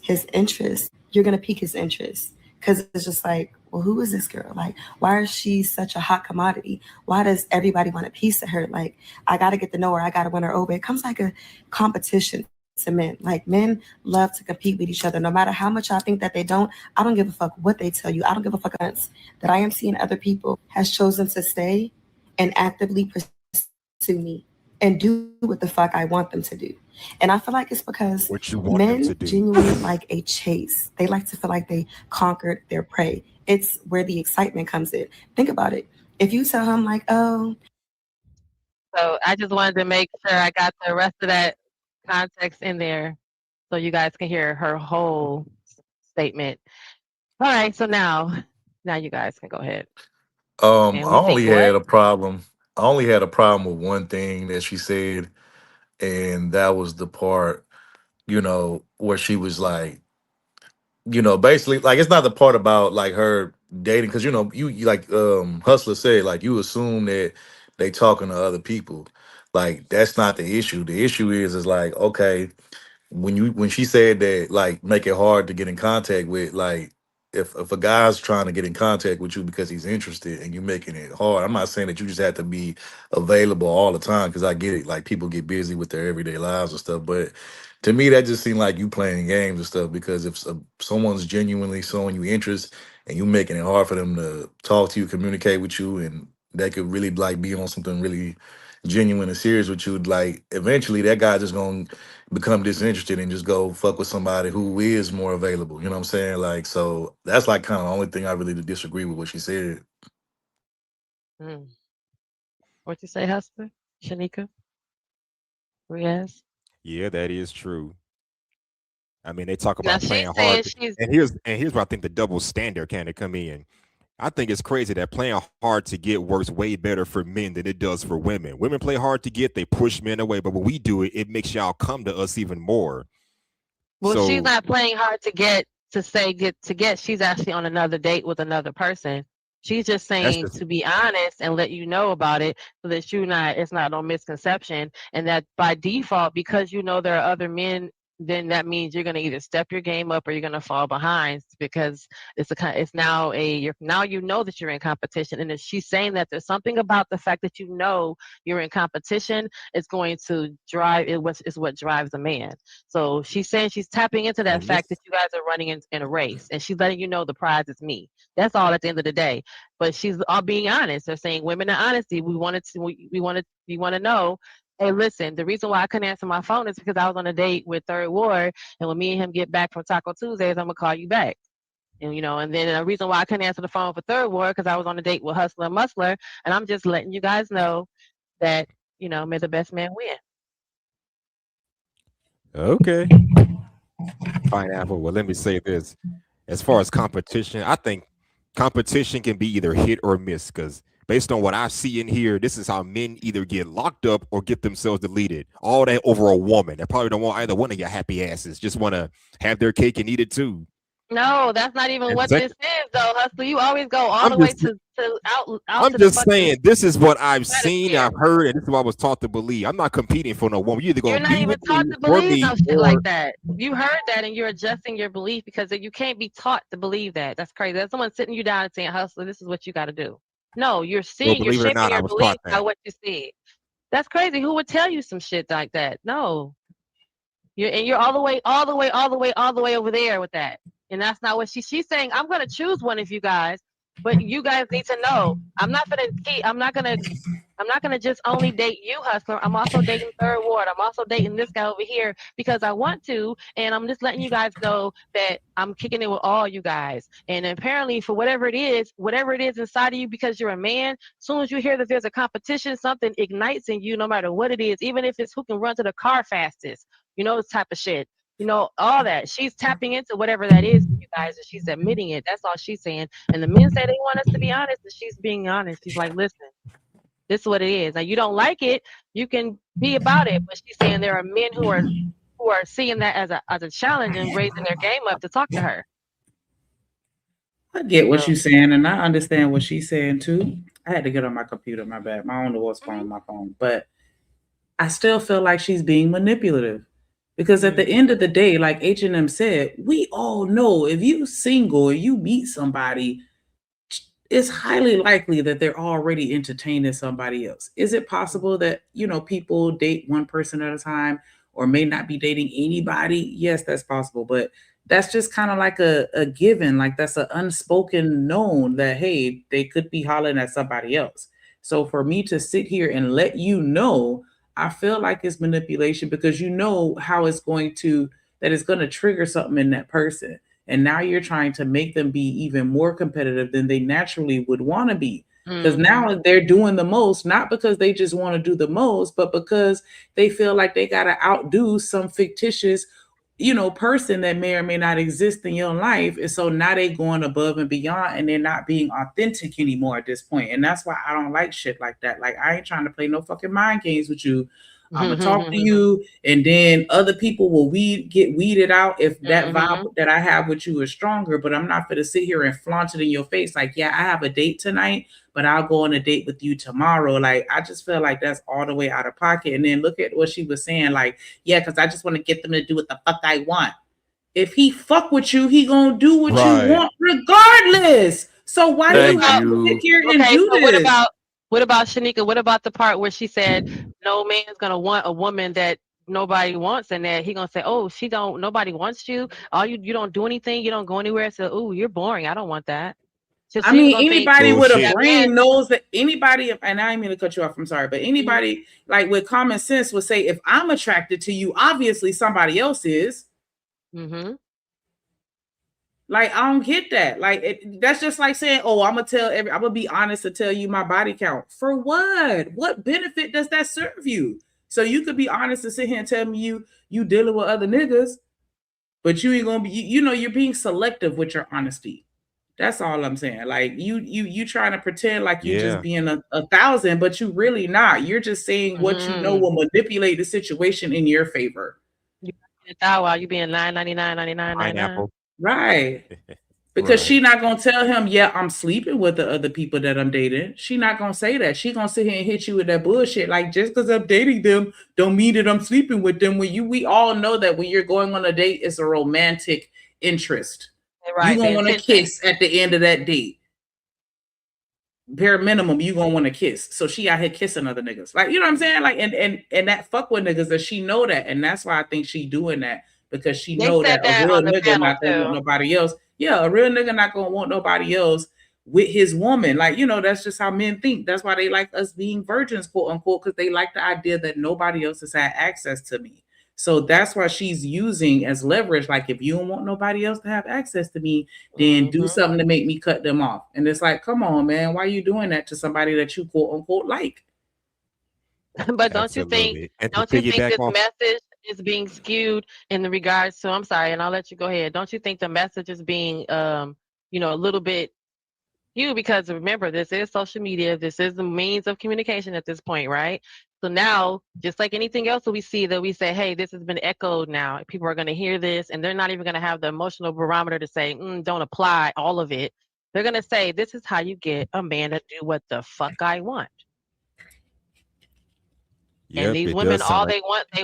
his interest, you're gonna pique his interest. Cause it's just like, well, who is this girl? Like, why is she such a hot commodity? Why does everybody want a piece of her? Like, I gotta get to know her, I gotta win her over. It comes like a competition to men. Like men love to compete with each other. No matter how much I think that they don't, I don't give a fuck what they tell you. I don't give a fuck that I am seeing other people has chosen to stay and actively pursue me and do what the fuck I want them to do. And I feel like it's because what you want men them to do. genuinely like a chase. They like to feel like they conquered their prey. It's where the excitement comes in. Think about it. If you tell him like, oh, So I just wanted to make sure I got the rest of that context in there, so you guys can hear her whole statement. All right. So now you guys can go ahead. I And we think only what? had a problem. I only had a problem with one thing that she said, and that was the part, where she was like, basically, like, it's not the part about like her dating, because you like Hustler said, like, you assume that they talking to other people. Like, that's not the issue. The issue is like, okay, when she said that, like, make it hard to get in contact with, like, if a guy's trying to get in contact with you because he's interested and you're making it hard. I'm not saying that you just have to be available all the time, because I get it, like, people get busy with their everyday lives and stuff, but to me that just seemed like you playing games and stuff, because if someone's genuinely showing you interest and you making it hard for them to talk to you, communicate with you, and they could really like be on something really genuine and serious with you, like eventually that guy just gonna become disinterested and just go fuck with somebody who is more available. You know what I'm saying? Like, so that's like kind of the only thing I really disagree with what she said. What you say, Hustler? Shanika? Riaz? Yeah, that is true. I mean, they talk Now about she's playing hard, saying she's and here's where I think the double standard kind of come in. I think it's crazy that playing hard to get works way better for men than it does for women. Women play hard to get, they push men away, but when we do it, it makes y'all come to us even more. well, she's So not playing hard to get to get. She's actually on another date with another person. She's just that's saying just to be honest and let you know about it so that it's not no misconception, and that by default, because you know there are other men, then that means you're going to either step your game up or you're going to fall behind, because it's now now you know that you're in competition. And if she's saying that there's something about the fact that you know you're in competition is going to drive it, is what drives a man. So she's saying she's tapping into that and this fact that you guys are running in a race, and she's letting you know the prize is me. That's all at the end of the day. But she's all being honest. They're saying women in honesty. We want to know. Hey, listen, the reason why I couldn't answer my phone is because I was on a date with Third Ward, and when me and him get back from Taco Tuesdays, I'm gonna call you back. And and then the reason why I couldn't answer the phone for Third Ward because I was on a date with Hustler and Muscler, and I'm just letting you guys know that may the best man win. okay. Pineapple. Well, let me say this. As far as competition, I think competition can be either hit or miss because based on what I see in here, this is how men either get locked up or get themselves deleted. All that over a woman. They probably don't want either one of your happy asses. Just want to have their cake and eat it too. No, that's not even And what this is, though, Hustler. You always go all I'm the way just to out I'm to the just fucking saying this is what I've seen, stratosphere. I've heard, and this is what I was taught to believe. I'm not competing for no woman. You either You're gonna not be even with taught me to for believe me no shit like or that. You heard that and you're adjusting your belief because you can't be taught to believe that. That's crazy. That's someone sitting you down and saying, Hustler, this is what you got to do. No, you're well, you're believe it or shaping not, I your was belief taught by that. what you see. That's crazy. Who would tell you some shit like that? No. You're all the way over there with that. And that's not what she's saying. I'm gonna choose one of you guys, but you guys need to know I'm not gonna just only date you, Hustler. I'm also dating Third Ward. I'm also dating this guy over here because I want to, and I'm just letting you guys know that I'm kicking it with all you guys. And apparently, for whatever it is inside of you, because you're a man, as soon as you hear that there's a competition, something ignites in you, no matter what it is, even if it's who can run to the car fastest. This type of shit. All that. She's tapping into whatever that is, you guys, and she's admitting it. That's all she's saying. And the men say they want us to be honest, and she's being honest. She's like, listen, this is what it is. Now you don't like it, you can be about it. But she's saying there are men who are seeing that as a challenge and raising their game up to talk to her. I get what you're saying, and I understand what she's saying too. I had to get on my computer, my bad. My own was on my phone, but I still feel like she's being manipulative. Because at the end of the day, like H&M said, we all know if you single and you meet somebody, it's highly likely that they're already entertaining somebody else. Is it possible that, people date one person at a time or may not be dating anybody? Yes, that's possible. But that's just kind of like a given. Like that's an unspoken known that, hey, they could be hollering at somebody else. So for me to sit here and let you know, I feel like it's manipulation because you know how it's going to trigger something in that person. And now you're trying to make them be even more competitive than they naturally would want to be. Because now they're doing the most, not because they just want to do the most, but because they feel like they got to outdo some fictitious, person that may or may not exist in your life. And so now they're going above and beyond and they're not being authentic anymore at this point. And that's why I don't like shit like that. Like, I ain't trying to play no fucking mind games with you. I'm gonna talk to you, and then other people will get weeded out if that vibe that I have with you is stronger. But I'm not gonna sit here and flaunt it in your face, like, yeah, I have a date tonight, but I'll go on a date with you tomorrow. Like, I just feel like that's all the way out of pocket. And then look at what she was saying, like, yeah, because I just want to get them to do what the fuck I want. If he fuck with you, he gonna do what you want regardless. So why do you have to sit here and do this? What about Shanika? What about the part where she said no man's gonna want a woman that nobody wants, and that he gonna say, oh, nobody wants you. You don't do anything, you don't go anywhere. So, ooh, you're boring. I don't want that. So I mean, think, anybody with a that brain knows that anybody, and I didn't mean to cut you off, I'm sorry, but anybody like with common sense would say, if I'm attracted to you, obviously somebody else is. Mm-hmm. Like, I don't get that. Like, that's just like saying, oh, I'm gonna be honest to tell you my body count. For what? What benefit does that serve you? So you could be honest to sit here and tell me you dealing with other niggas, but you ain't gonna be, you know, you're being selective with your honesty. That's all I'm saying. Like you trying to pretend like you just being a 1,000, but you really not. You're just saying what you know will manipulate the situation in your favor. You while you being 9.99, right? Because she not gonna tell him, yeah, I'm sleeping with the other people that I'm dating. She not gonna say that. She gonna sit here and hit you with that bullshit. Like, just because I'm dating them, don't mean that I'm sleeping with them. We all know that when you're going on a date, it's a romantic interest. Right, you gonna want to kiss at the end of that date. Bare minimum, you gonna want to kiss. So she out here kissing other niggas. Like, you know what I'm saying? Like, and that fuck with niggas, that she know that. And that's why I think she doing that, because she know that a real nigga not gonna want nobody else. Yeah, a real nigga not gonna want nobody else with his woman. Like, you know, that's just how men think. That's why they like us being virgins, quote unquote, because they like the idea that nobody else has had access to me. So that's why she's using as leverage. Like, if you don't want nobody else to have access to me, then do something to make me cut them off. And it's like, come on, man, why are you doing that to somebody that you quote unquote like? But don't you think this message is being skewed in the regards to, I'm sorry, and I'll let you go ahead. Don't you think the message is being you know, a little bit skewed, because remember, this is social media, this is the means of communication at this point, right? So now, just like anything else that we see, that we say, hey, this has been echoed now. People are going to hear this, and they're not even going to have the emotional barometer to say, don't apply all of it. They're going to say, this is how you get a man to do what the fuck I want. And these women, all they want the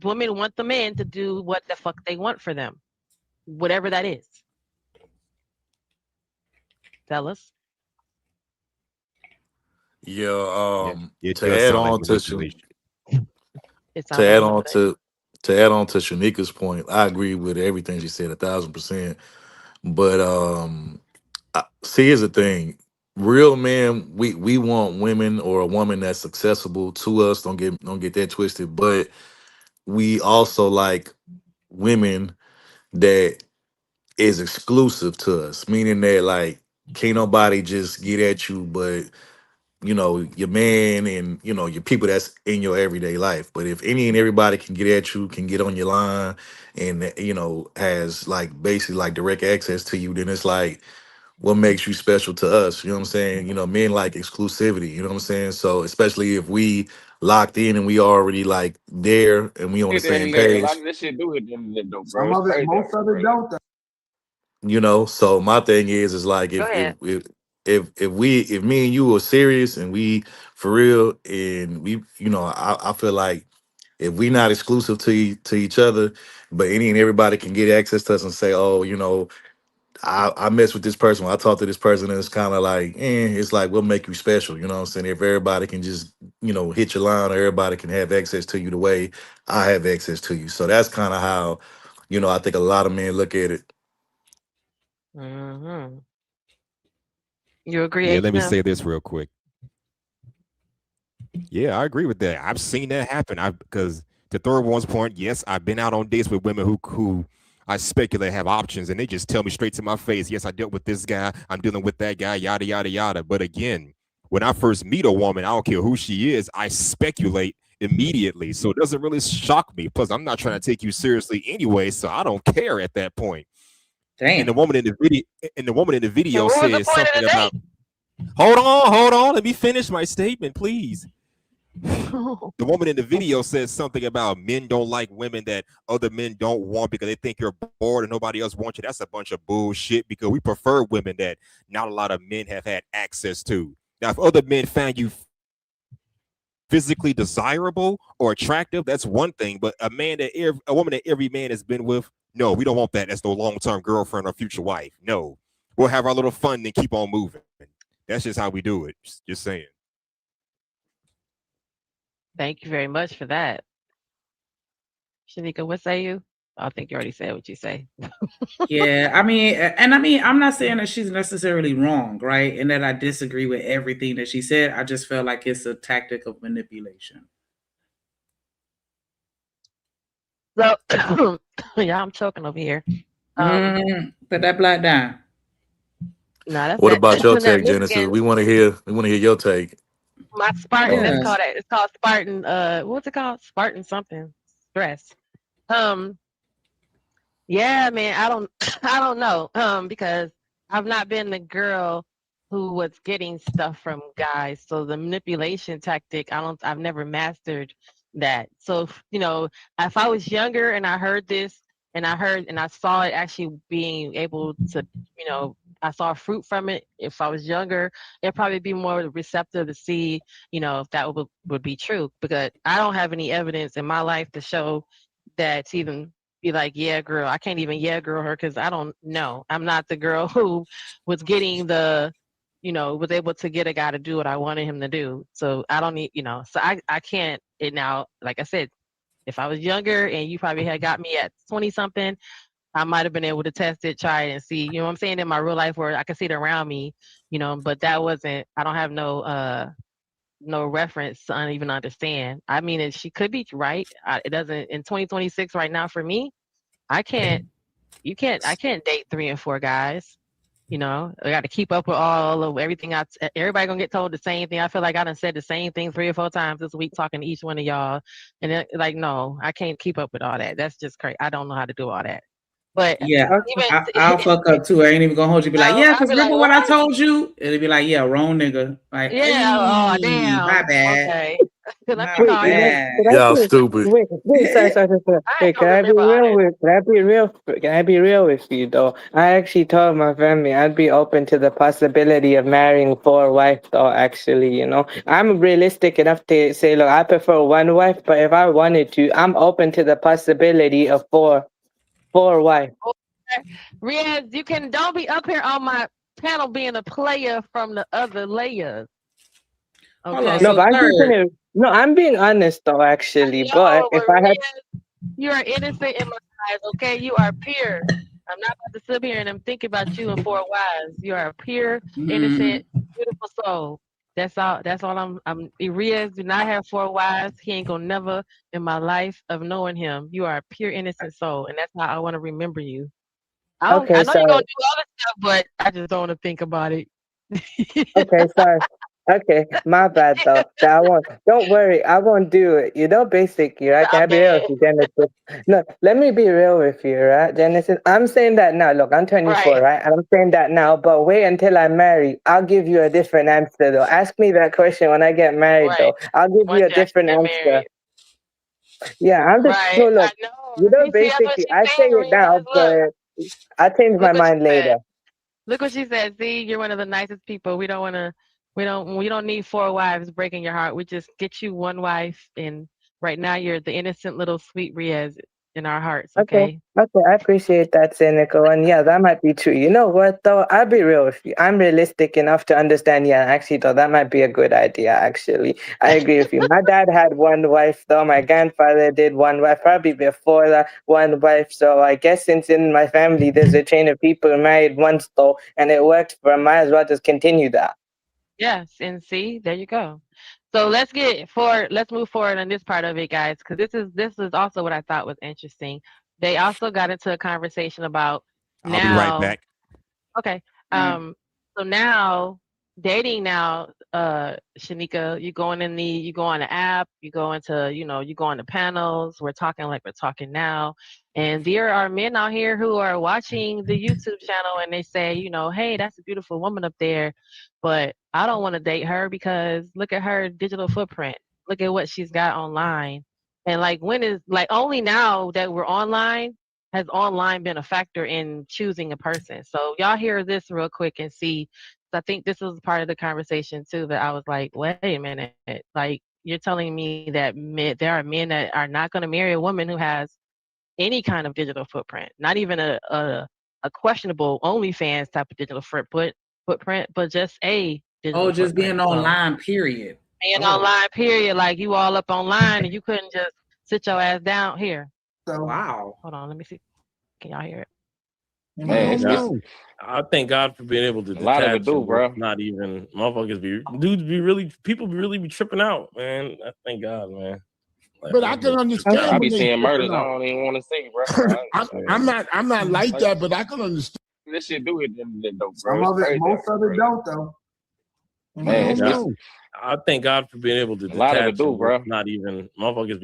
women want the men to do what the fuck they want for them, whatever that is. Fellas. Yeah, it to does add sound like on to manipulation. Shanika's point, I agree with everything she said 1,000%. But see, here's the thing: real men, we want women or a woman that's accessible to us. Don't get that twisted. But we also like women that is exclusive to us, meaning that, like, can't nobody just get at you, but you know, your man and, you know, your people that's in your everyday life. But if any and everybody can get at you, can get on your line, and, you know, has like basically like direct access to you, then it's like, what makes you special to us? You know what I'm saying? You know, men like exclusivity, you know what I'm saying? So especially if we locked in and we already like there and we on the same A page. lot of this shit do it, though, bro. Some It's of it, crazy. most of it don't. You know, so my thing is like, if me and you are serious and we for real, and we, you know, I feel like if we not exclusive to each other, but any and everybody can get access to us and say, oh, you know, I mess with this person, when I talk to this person, and it's kind of like, it's like, we'll make you special. You know what I'm saying? If everybody can just, you know, hit your line, or everybody can have access to you the way I have access to you. So that's kind of how, you know, I think a lot of men look at it. Mm-hmm. You agree? Yeah, let me say this real quick. Yeah, I agree with that. I've seen that happen. Because to third one's point, yes, I've been out on dates with women who I speculate have options, and they just tell me straight to my face, yes, I dealt with this guy, I'm dealing with that guy, yada yada yada. But again, when I first meet a woman, I don't care who she is, I speculate immediately. So it doesn't really shock me. Plus, I'm not trying to take you seriously anyway, so I don't care at that point. Damn. And the woman in the video says something about. Hold on. Let me finish my statement, please. The woman in the video says something about men don't like women that other men don't want because they think you're bored and nobody else wants you. That's a bunch of bullshit, because we prefer women that not a lot of men have had access to. Now, if other men find you physically desirable or attractive, that's one thing. But a woman that every man has been with, no, we don't want that as no long-term girlfriend or future wife. No, we'll have our little fun and keep on moving. That's just how we do it. Just saying. Thank you very much for that. Shanika, what say you? I think you already said what you say. Yeah, I mean, I'm not saying that she's necessarily wrong, right? And that I disagree with everything that she said. I just feel like it's a tactic of manipulation. So, yeah, I'm choking over here. Put that black down. No, that's What that. about your That take, Genesis? Michigan, We want to hear your take. my Spartan. That's Yes. called that. It's called Spartan. What's it called? Spartan something. Stress. Um. Yeah, man. I don't. I don't know. Because I've not been the girl who was getting stuff from guys. So the manipulation tactic, I've never mastered that. So, if I was younger and I heard this and I saw it actually being able to, I saw fruit from it. If I was younger, it'd probably be more receptive to see, if that would be true, because I don't have any evidence in my life to show that to even be like, yeah, girl, I can't even girl her, because I don't know. I'm not the girl who was getting was able to get a guy to do what I wanted him to do. So I don't need, so I can't it now. Like I said, if I was younger and you probably had got me at 20 something, I might have been able to test it, try it and see, you know what I'm saying, in my real life where I can see it around me, but that wasn't, I don't have no reference to even understand. I mean, she could be right. It doesn't, in 2026 right now for me, I can't date 3 and 4 guys. I got to keep up with all of everything. Everybody gonna get told the same thing. I feel like I done said the same thing 3 or 4 times this week, talking to each one of y'all, and then, like, no, I can't keep up with all that. That's just crazy. I don't know how to do all that. But Yeah, even I'll fuck up too. I ain't even gonna hold you. Be like, yeah, I'll because be like, remember what I what? told you? It'll be like, yeah, wrong nigga. Like, Yeah. Oh, hey, my damn. bad. Okay. Let me My call you. bad. Y'all stupid. Wait, sorry. I Wait, ain't gonna remember all that. can I be real with you though? I actually told my family I'd be open to the possibility of marrying 4 wives though, actually, I'm realistic enough to say, look, I prefer 1 wife, but if I wanted to, I'm open to the possibility of four wives. Riaz, don't be up here on my panel being a player from the other layers. Hold on, Okay. No, so but third. I'm being honest though, actually. But No, if but I had Riaz, you are innocent in my eyes, okay? You are pure. I'm not about to sit here and I'm thinking about you and 4 wives. You are a pure, innocent, beautiful soul. That's all I'm Riaz do not have 4 wives. He ain't gonna never in my life of knowing him. You are a pure, innocent soul, and that's how I want to remember you. I know okay, you're gonna sorry. do all this stuff, but I just don't want to think about it. Okay, sorry. Okay, my bad though. That one. Don't worry, I won't do it. Basically, right? Can I Stop be real with it. you, Genesis? No, let me be real with you, right, Genesis? I'm saying that now. Look, I'm 24, Right. right? And I'm saying that now, but wait until I'm married. I'll give you a different answer though. Ask me that question when I get married Right. though. I'll give Once you a you actually different get answer. married. Yeah, I'm just Right. no look. I know. You see, that's what Basically, she's I say saying, it now, Riaz. Look. but I change my Look what she mind said. later. Look what she said. See, you're one of the nicest people. We don't need 4 wives breaking your heart. We just get you 1 wife, and right now you're the innocent little sweet Riaz in our hearts, Okay, okay? okay, I appreciate that, cynical, and yeah, that might be true. You know what, though? I'll be real with you. I'm realistic enough to understand. Yeah, actually, though, that might be a good idea. Actually, I agree with you. My dad had 1 wife, though. My grandfather did 1 wife, probably before that 1 wife. So I guess since in my family there's a chain of people married once, though, and it worked for 'em, might as well just continue that. Yes, and see, there you go. So let's move forward on this part of it, guys, because this is also what I thought was interesting. They also got into a conversation about I'll be right now. back. Okay. So now dating now, Shanika, you go on the app, you go into, you go on the panels, we're talking like we're talking now. And there are men out here who are watching the YouTube channel and they say, hey, that's a beautiful woman up there, but I don't want to date her because look at her digital footprint. Look at what she's got online. And like when is like only now that we're online has online been a factor in choosing a person? So y'all hear this real quick and see. I think this was part of the conversation too that I was like, wait a minute, like you're telling me that there are men that are not going to marry a woman who has any kind of digital footprint, not even a questionable OnlyFans type of digital footprint, but just a Oh, digital just being footprint. So online, period. being Oh. online, period, like you all up online and you couldn't just sit your ass down here. though. Wow. Hold on, let me see. Can y'all hear it? Man, I thank God for being able to detach. A lot of it do, bro. Not even motherfuckers people really be tripping out, man. I thank God, man. Like, but I can understand. I be when they seeing murders tripping I out. don't even want to see, bro. I'm not like that, but I can understand. This shit do it though, Some bro. of it, most of it don't though. Man, I thank God for being able to detach. A lot of it do, bro. Not even motherfuckers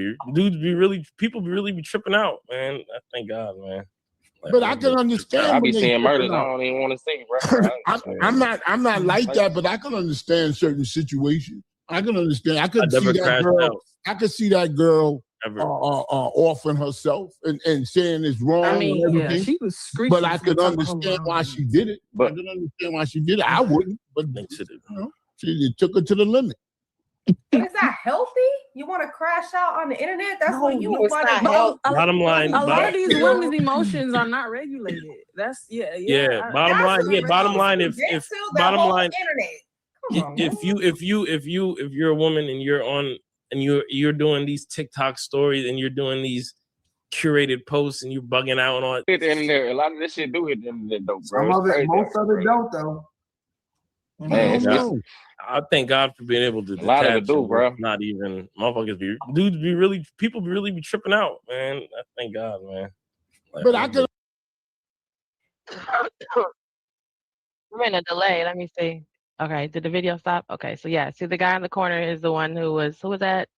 people really be tripping out, man. I thank God, man. Like, but I can understand. I be when they seeing murders tripping out. I don't even want to see, bro. I'm not like that, but I can understand certain situations. I can understand. I could see that girl. Out. I could see that girl offering herself and saying it's wrong and everything. Yeah, she was screeching. But I could understand why she did it. I can understand why she did it. I wouldn't, but she took her to the limit. Is that healthy? You want to crash out on the internet? That's what you it's want not to healthy. Bottom line, a lot of these women's emotions are not regulated. That's Bottom line, if bottom line, internet. if you're a woman and you're on and you're doing these TikTok stories and you're doing these curated posts and you're bugging out and all that. A lot of this shit do it in there though, bro. Some of it, most of it don't though. Man, I thank God for being able to detach. A lot of it do, bro. Not even motherfuckers people really be tripping out, man. I thank God, man. Like, but I can. We're in a delay. Let me see. Okay, did the video stop? Okay, so yeah, see the guy in the corner is the one who was that?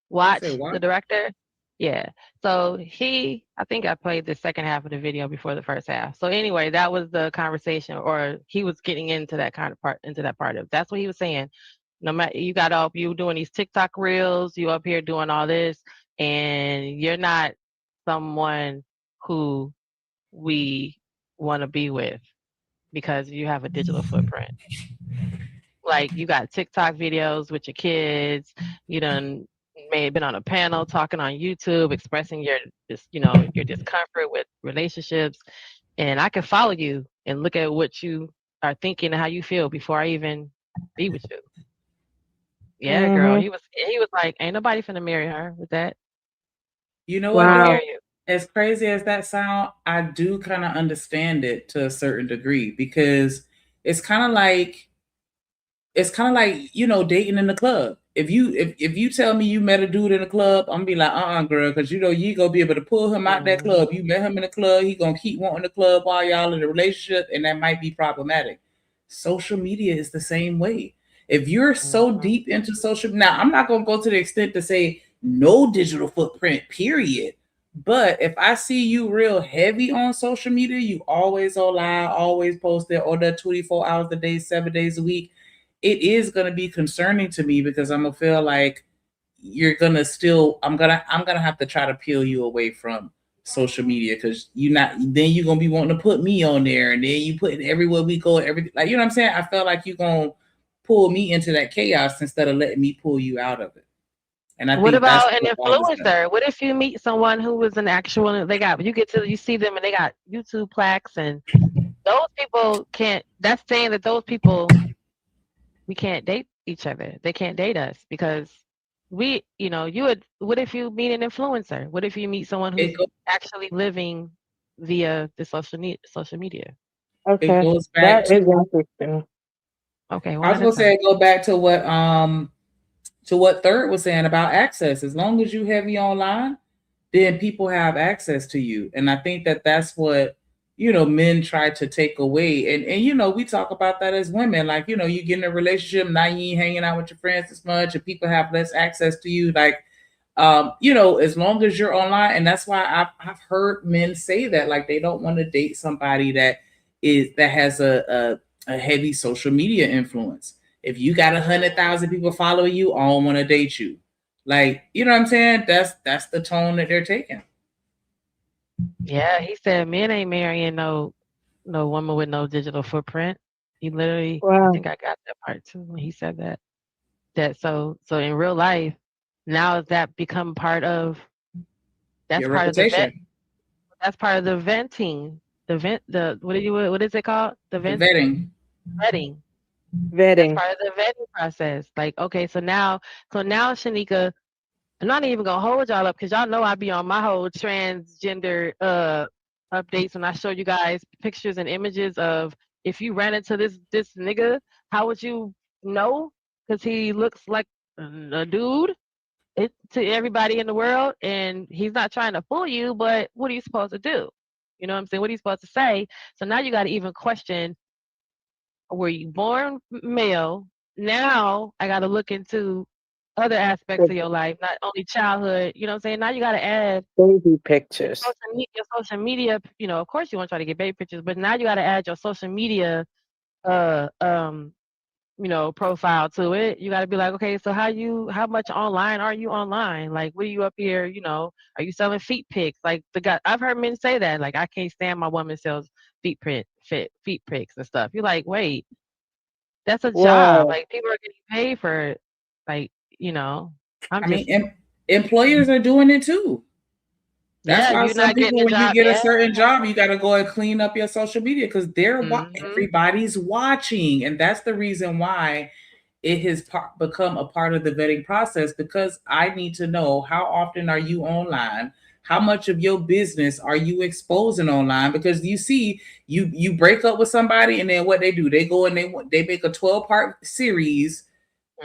Watch, the director? Yeah. So I think I played the second half of the video before the first half. So anyway, that was the conversation, or he was getting into that part of. That's what he was saying. No matter you doing these TikTok reels, you up here doing all this, and you're not someone who we want to be with because you have a digital footprint. Like you got TikTok videos with your kids, you done may have been on a panel talking on YouTube, expressing your discomfort with relationships, and I can follow you and look at what you are thinking and how you feel before I even be with you. Yeah, girl. He was like, ain't nobody finna marry her with that. You know what though? As crazy as that sound, I do kind of understand it to a certain degree because it's kind of like dating in the club. If you tell me you met a dude in the club, I'm gonna be like, girl, because you gonna be able to pull him out that club. You met him in the club, he gonna keep wanting the club while y'all in a relationship, and that might be problematic. Social media is the same way. If you're so deep into social, now I'm not gonna go to the extent to say no digital footprint, period. But if I see you real heavy on social media, you always online, always posted, or that 24 hours a day, 7 days a week, it is going to be concerning to me because I'm going to feel like you're going to I'm going to have to try to peel you away from social media because then you're going to be wanting to put me on there and then you put it everywhere we go, everything. Like, you know what I'm saying? I feel like you're going to pull me into that chaos instead of letting me pull you out of it. And I what think about an influencer? What if you meet someone who was an actual, you see them and they got YouTube plaques, and those people that's saying that those people, we can't date each other. They can't date us because what if you meet an influencer? What if you meet someone who's actually living via the social media? Okay, it goes back that is interesting. Okay, I was going to say go back to what Third was saying about access. As long as you heavy online, then people have access to you. And I think that's what, men try to take away. And we talk about that as women. Like, you get in a relationship, now you ain't hanging out with your friends as much and people have less access to you. Like, as long as you're online. And that's why I've heard men say that, like, they don't want to date somebody that has a heavy social media influence. If you got 100,000 people following you, I don't want to date you. Like, you know what I'm saying? That's the tone that they're taking. Yeah, he said men ain't marrying no woman with no digital footprint. He literally, I think I got that part too when he said that. So in real life, now that become part of your reputation. That's part of the venting. What is it called? The vetting. Vetting. Vetting. That's part of the vetting process. Like, okay, so now Shanika, I'm not even gonna hold y'all up because y'all know I be on my whole transgender updates when I show you guys pictures and images of if you ran into this nigga, how would you know? Because he looks like a dude to everybody in the world, and he's not trying to fool you. But what are you supposed to do? You know what I'm saying? What are you supposed to say? So now you got to even question: were you born male? Now I got to look into other aspects of your life, not only childhood. You know what I'm saying? Now you got to add Baby pictures. your social media. You know, of course you want to try to get baby pictures, but now you got to add your social media, uh, um, profile to it. You got to be like, okay, so how much online are you online? Like, what are you up here? Are you selling feet pics? Like the guy, I've heard men say that. Like, I can't stand my woman sells feet pics and stuff. You're like, wait. That's a job. Well, Like people are getting paid for it. Like, I'm I just mean, employers are doing it too. That's yeah, why you're some not getting people, a when you job. get a Yeah. certain job, you got to go and clean up your social media because everybody's watching, and that's the reason why it has become a part of the vetting process. Because I need to know how often are you online, how much of your business are you exposing online? Because you see, you break up with somebody, and then what they do, they go and they make a 12-part series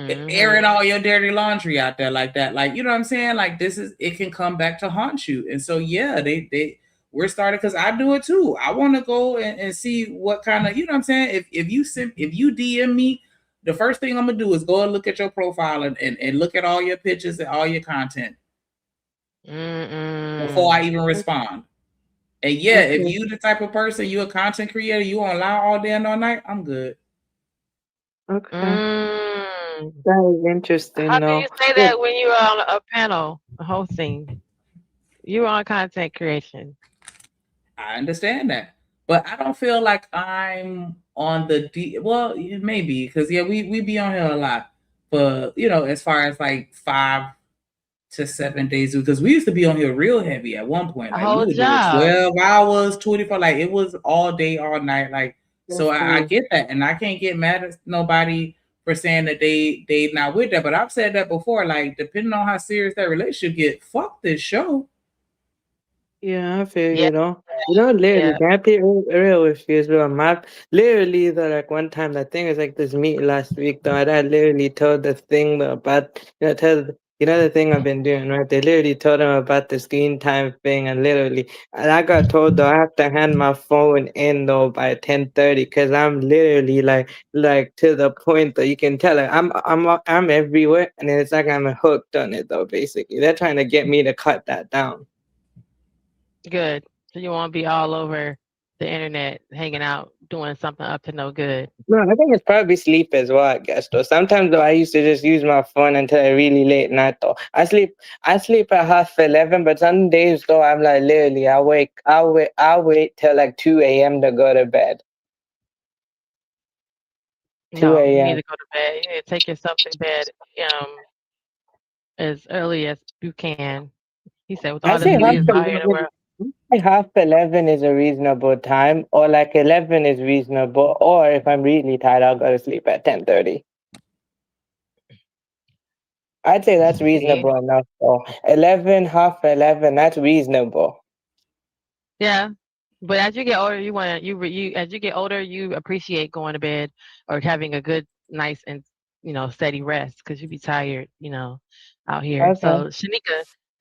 airing all your dirty laundry out there like that. Like, you know what I'm saying? Like it can come back to haunt you. And so yeah, we're starting because I do it too. I want to go and see what kind of, you know what I'm saying? If you DM me, the first thing I'm gonna do is go and look at your profile and look at all your pictures and all your content before I even respond. And yeah, if you the type of person, you a content creator, you on live all day and all night, I'm good. Okay. That is interesting, How can though. you say that when you were on a panel hosting? You were on content creation. I understand that, but I don't feel like I'm on the well, maybe because yeah, we be on here a lot, but as far as like 5 to 7 days, because we used to be on here real heavy at one point. A Like we whole would do it job. 12 hours, 24, like it was all day, all night. Like so, I get that, and I can't get mad at nobody for saying that they not with that. But I've said that before. Like depending on how serious that relationship get, fuck this show. Yeah, I feel Yeah. literally, can I be real with you as well? Literally, like one time, the thing is like this meet last week, though, and I literally told the thing about, the thing I've been doing, right? They literally told them about the screen time thing, and I got told, though, I have to hand my phone in, though, by 10:30, because I'm literally, like to the point that you can tell, like, I'm everywhere, and it's like I'm hooked on it, though, basically. They're trying to get me to cut that down. Good. So you won't be all over the internet hanging out doing something up to no good. No, I think it's probably sleep as well, I guess, though. Sometimes, though, I used to just use my phone until really late night, though. I sleep at 11:30, but some days, though, I'm like, literally, I'll wait till like 2 a.m. to go to bed. 2 No, you need a.m. to go to bed. You need to take yourself to bed as early as you can. He said with I all the say niggas out here in the world. 11 is a reasonable time, or like 11 is reasonable, or if I'm really tired, I'll go to sleep at 10:30. I'd say that's reasonable enough, though. 11, 11, that's reasonable. Yeah. But as you get older, as you get older, you appreciate going to bed or having a good, nice and steady rest because you be tired, out here. Okay. So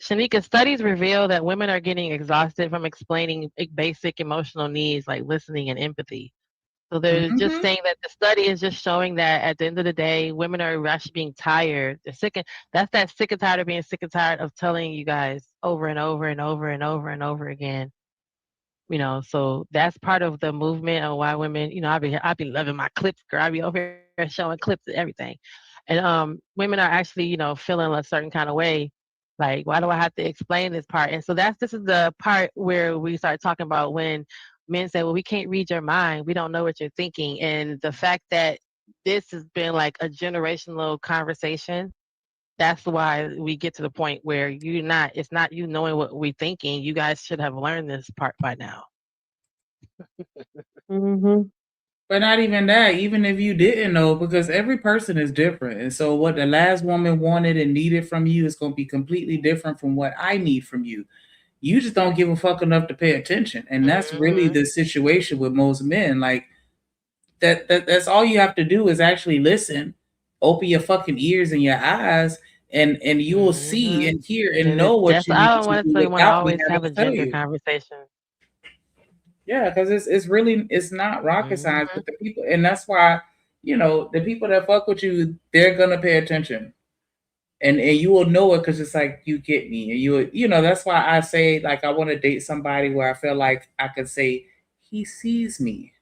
Shanika, studies reveal that women are getting exhausted from explaining basic emotional needs like listening and empathy. So they're just saying that the study is just showing that at the end of the day, women are actually being tired. They're sick. That's that sick and tired of being sick and tired of telling you guys over and over and over and over and over again. So that's part of the movement of why women, I be loving my clips, girl. I be over here showing clips and everything. And women are actually, feeling a certain kind of way. Like, why do I have to explain this part? And so this is the part where we start talking about when men say, well, we can't read your mind. We don't know what you're thinking. And the fact that this has been like a generational conversation, that's why we get to the point where it's not you knowing what we're thinking. You guys should have learned this part by now. Mm-hmm. But not even that, even if you didn't know, because every person is different. And so what the last woman wanted and needed from you is going to be completely different from what I need from you. You just don't give a fuck enough to pay attention. And that's really the situation with most men. Like that's all you have to do is actually listen, open your fucking ears and your eyes, and you will see and hear and know what you I need don't to do want to without me always having have to a tell gender you. conversation. Yeah, because it's really it's not rocket science, but the people, and that's why the people that fuck with you, they're gonna pay attention, and you will know it because it's like you get me, and that's why I say like I want to date somebody where I feel like I could say he sees me,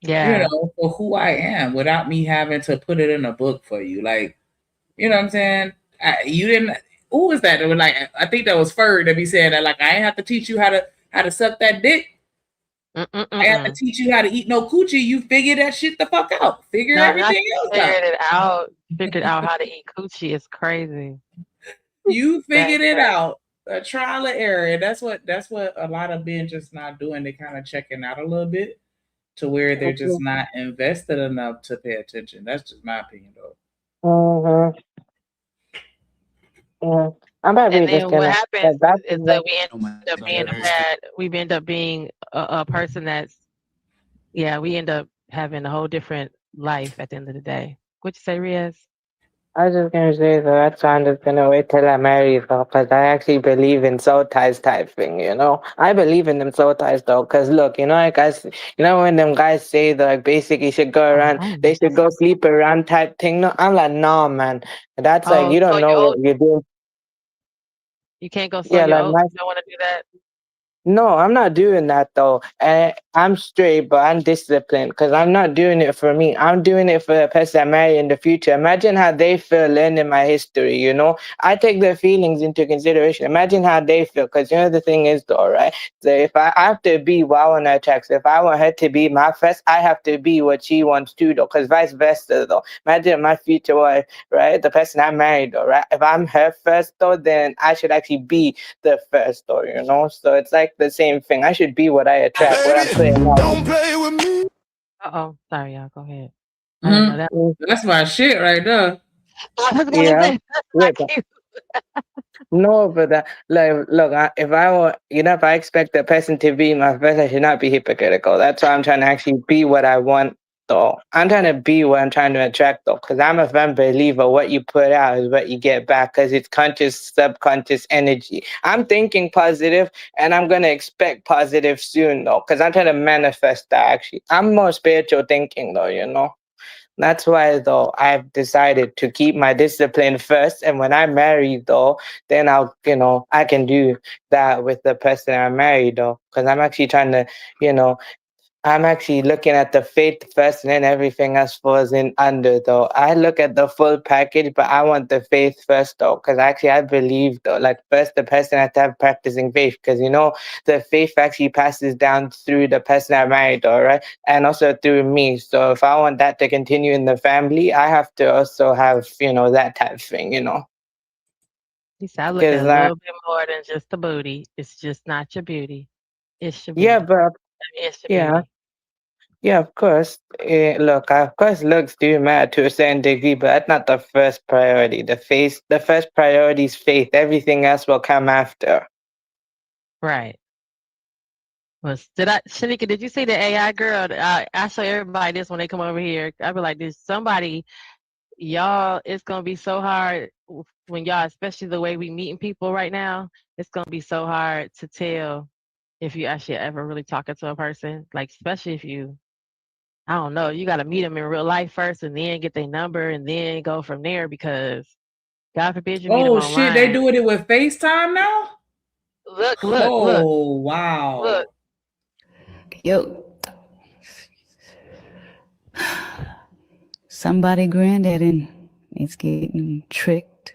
Yeah. for who I am without me having to put it in a book for you, like you know what I'm saying. You didn't. Who was that? That was like I think that was Ferg that be saying that like I ain't have to teach you how to suck that dick. I have to teach you how to eat no coochie. You figure that shit the fuck out. Figure No, not everything else out. figured it out. Figured out how to eat coochie is crazy. You figured it crazy. out. A trial and error. And that's what a lot of men just not doing. They're kind of checking out a little bit to where they're just not invested enough to pay attention. That's just my opinion though. Yeah. I'm probably And just then what gonna happens get back to is that. that we end up being a person that's we end up having a whole different life at the end of the day. What you say, Riaz? I was just gonna say that's why I'm just gonna wait till I marry though, because I actually believe in soul ties type thing, I believe in them soul ties though, because look, like guys, when them guys say that like basically should go around, they should go sleep around type thing. No, I'm like, nah, man, that's like you don't know what you're doing. You can't go slow Yeah, your like oats. You don't want to do that. no, I'm not doing that though. I'm straight, but I'm disciplined because I'm not doing it for me. I'm doing it for the person I marry in the future. Imagine how they feel learning my history, I take their feelings into consideration. Imagine how they feel because, the thing is though, right? So if I have to be what I want her to, if I want her to be my first, I have to be what she wants to though, because vice versa though. Imagine my future wife, right? The person I married though, right? If I'm her first though, then I should actually be the first though, So it's like the same thing. I should be what I attract, what I'm putting out. Don't play with me. Uh-oh. Sorry, y'all. Go ahead. I didn't know that. That's my shit right there. I was gonna Yeah. say, that's not cute. No, but like, look, if I want, if I expect a person to be my first, I should not be hypocritical. That's why I'm trying to actually be what I want, though. I'm trying to be what I'm trying to attract, though, because I'm a firm believer what you put out is what you get back, because it's conscious, subconscious energy. I'm thinking positive, and I'm gonna expect positive soon, though, because I'm trying to manifest that. Actually, I'm more spiritual thinking, though. That's why, though, I've decided to keep my discipline first. And when I marry, though, then I can do that with the person I marry, though. Because I'm actually trying to, I'm actually looking at the faith first and then everything else falls in under, though. I look at the full package, but I want the faith first, though. Because actually, I believe, though, like, first, the person has to have practicing faith. Because, the faith actually passes down through the person I married, all right? And also through me. So if I want that to continue in the family, I have to also have, that type of thing, You said I look at a Because, little bit more than just the booty. It's just not your beauty. It's your yeah, booty. but, It's your yeah. beauty. Yeah, of course. Look, of course, looks do matter to a certain degree, but that's not the first priority. The first priority is faith. Everything else will come after. Right. Shanika, did you see the AI girl? I show everybody this when they come over here. I be like, there's somebody, y'all, it's going to be so hard when y'all, especially the way we meeting people right now, it's going to be so hard to tell if you actually ever really talking to a person. Like, especially if you, I don't know, you got to meet them in real life first and then get their number and then go from there because God forbid you meet them Oh shit, they online. doing it with FaceTime now? Look. Oh wow. Look. Yo. Somebody granddaddy is getting tricked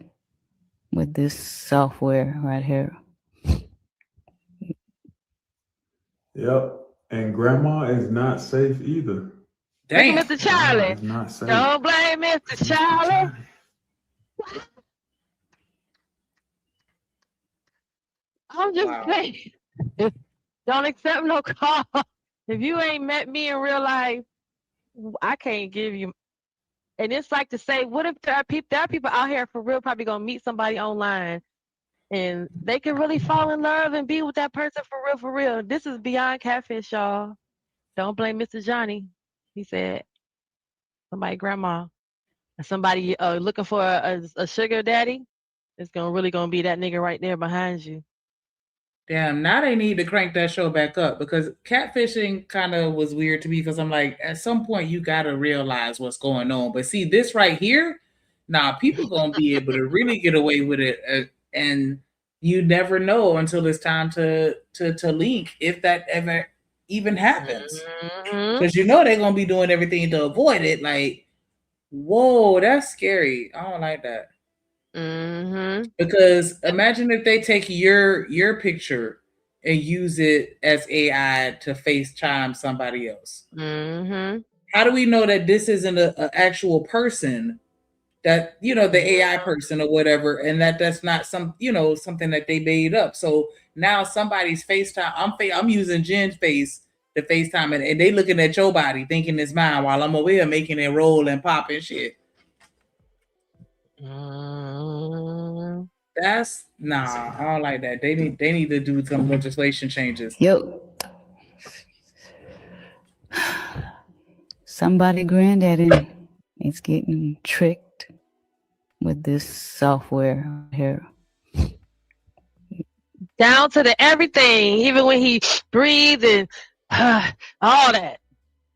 with this software right here. Yep. And grandma is not safe either. Damn. Look at Mr. Charlie. It's not safe. Don't blame Mr. Charlie. I'm just saying, don't accept no call. If you ain't met me in real life, I can't give you. And it's like to say, what if there are people out here for real probably gonna meet somebody online and they can really fall in love and be with that person for real, for real. This is beyond catfish, y'all. Don't blame Mr. Johnny. He said somebody grandma. Somebody looking for a sugar daddy. It's really gonna be that nigga right there behind you. Damn, now they need to crank that show back up because catfishing kind of was weird to me because I'm like, at some point you gotta realize what's going on. But see, this right here, people gonna be able to really get away with it, and you never know until it's time to link if that ever even happens. Because you know they're gonna be doing everything to avoid it. Like, whoa, that's scary. I don't like that. Because imagine if they take your picture and use it as AI to FaceTime somebody else. How do we know that this isn't an actual person, that the AI person or whatever, and that's not something that they made up? So now somebody's FaceTime. I'm using Jen's face to FaceTime, and they looking at your body thinking it's mine while I'm over here making it roll and pop and shit. That's I don't like that. They need to do some legislation changes. Yo, somebody granddaddy is getting tricked with this software here. Down to the everything, even when he breathes and all that,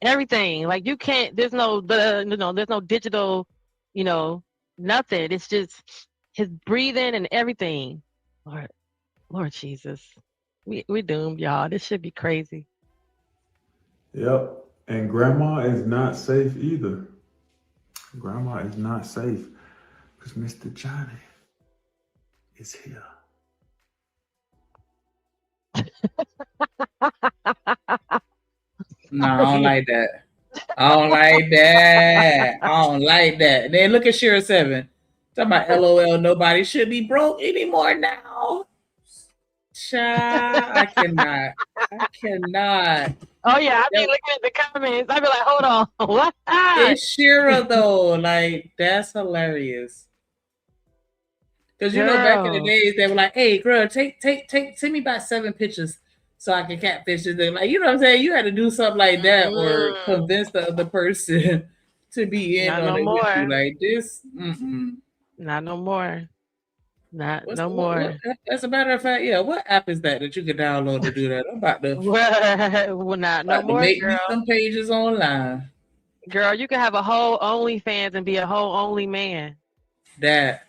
everything. Like you can't. There's no digital, nothing. It's just his breathing and everything. Lord Jesus, we doomed, y'all. This should be crazy. Yep. And grandma is not safe either. Grandma is not safe because Mr. Johnny is here. No, I don't like that. I don't like that. I don't like that. Then look at Shira 7. Talking about LOL, nobody should be broke anymore now. Child, I cannot. Oh yeah, I be looking at the comments. I be like, hold on, what? It's Shira though. Like, that's hilarious. Because back in the days they were like, hey girl, send me about 7 pictures so I can catfish it. Like, what I'm saying? You had to do something like that or convince the other person to be in on it with you. Like this. Not no more. No more. As a matter of fact, what app is that you can download to do that? I'm about to no more, make girl. me some pages online. Girl, you can have a whole OnlyFans and be a whole only man. That's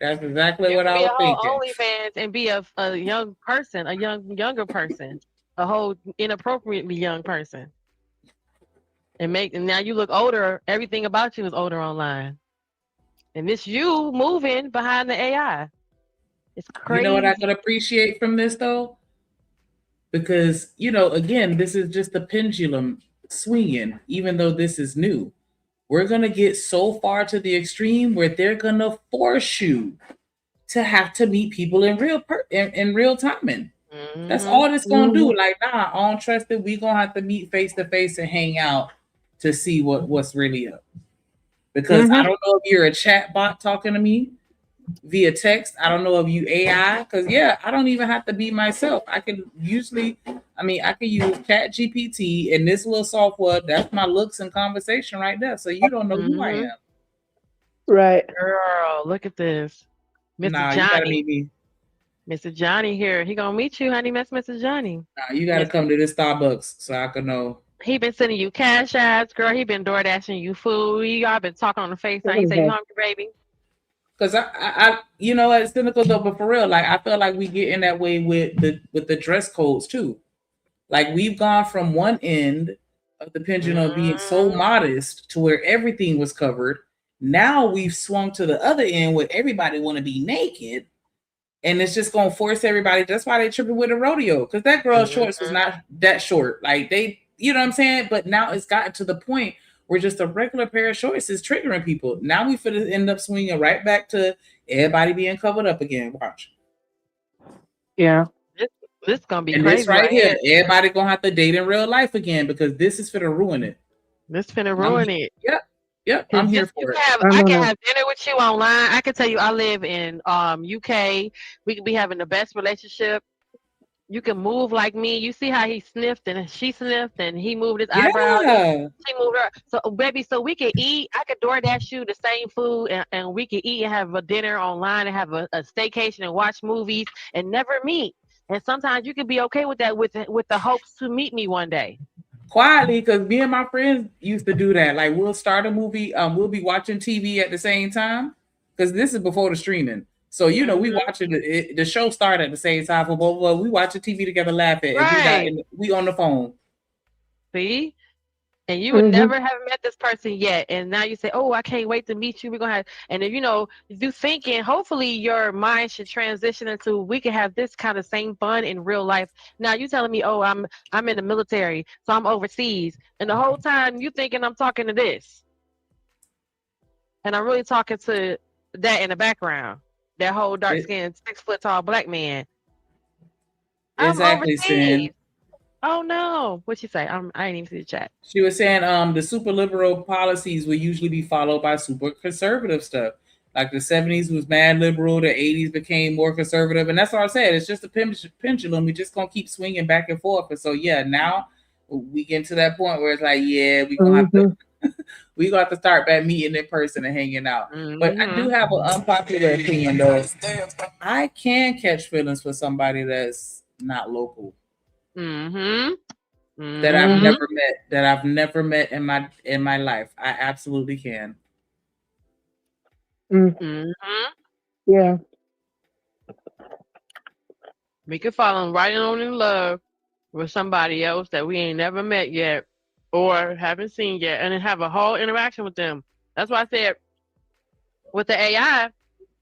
exactly what I was thinking. OnlyFans and be a young person, younger person, a whole inappropriately young person, and now you look older. Everything about you is older online, and it's you moving behind the AI. It's crazy. You know what I can appreciate from this though, because again, this is just the pendulum swinging. Even though this is new, we're gonna get so far to the extreme where they're gonna force you to have to meet people in real timing. That's all it's gonna do. Like, I don't trust it. We gonna have to meet face to face and hang out to see what's really up. Because I don't know if you're a chat bot talking to me via text. I don't know if you AI. Because I don't even have to be myself. I can use Chat GPT and this little software. That's my looks and conversation right there. So you don't know who I am. Right, girl. Look at this. Mr. Nah, Johnny. you gotta meet me. Mr. Johnny here. He gonna meet you, honey. That's Mr. Johnny. Nah, you gotta come to this Starbucks so I can know. He been sending you cash apps, girl. He been door dashing you food. Y'all been talking on the FaceTime. He say, you hungry, baby? Because I it's cynical though, but for real, like I feel like we get in that way with the dress codes too. Like we've gone from one end of the pendulum being so modest to where everything was covered. Now we've swung to the other end where everybody want to be naked, and it's just gonna force everybody. That's why they tripping with a rodeo, because that girl's shorts was not that short. Like they, you know what I'm saying? But now it's gotten to the point where just a regular pair of shorts is triggering people. Now we finna end up swinging right back to everybody being covered up again. Watch. Yeah. This gonna be and crazy. This right here, everybody gonna have to date in real life again because this is finna ruin it. This finna ruin it. Yep, I'm here for it. I can have dinner with you online. I can tell you I live in UK. We could be having the best relationship. You can move like me. You see how he sniffed and she sniffed and he moved his eyebrows. She moved her. So baby, so we can eat. I could DoorDash you the same food and we can eat and have a dinner online and have a staycation and watch movies and never meet. And sometimes you can be okay with that with the hopes to meet me one day. Quietly, because me and my friends used to do that. Like we'll start a movie, we'll be watching TV at the same time. Because this is before the streaming. So we watching the show start at the same time for both of us. We watching TV together, laughing, and we on the phone. See? And you would never have met this person yet. And now you say, oh, I can't wait to meet you. We're going to have, and if you thinking, hopefully your mind should transition into, we can have this kind of same fun in real life. Now you telling me, oh, I'm in the military, so I'm overseas. And the whole time you thinking I'm talking to this. And I'm really talking to that in the background. That whole dark-skinned, 6 foot tall black man. Exactly, Sin. Oh no! What'd she say? I didn't even see the chat. She was saying the super liberal policies will usually be followed by super conservative stuff. Like the 70s was mad liberal, the 80s became more conservative, and that's what I said. It's just a pendulum. We're just gonna keep swinging back and forth. And so now we get to that point where it's like, we gonna have to we gonna have to start back meeting in person and hanging out. But I do have an unpopular opinion though. I can catch feelings for somebody that's not local. That I've never met in my life. I absolutely can. Yeah. We could fall right on in love with somebody else that we ain't never met yet or haven't seen yet, and then have a whole interaction with them. That's why I said with the AI,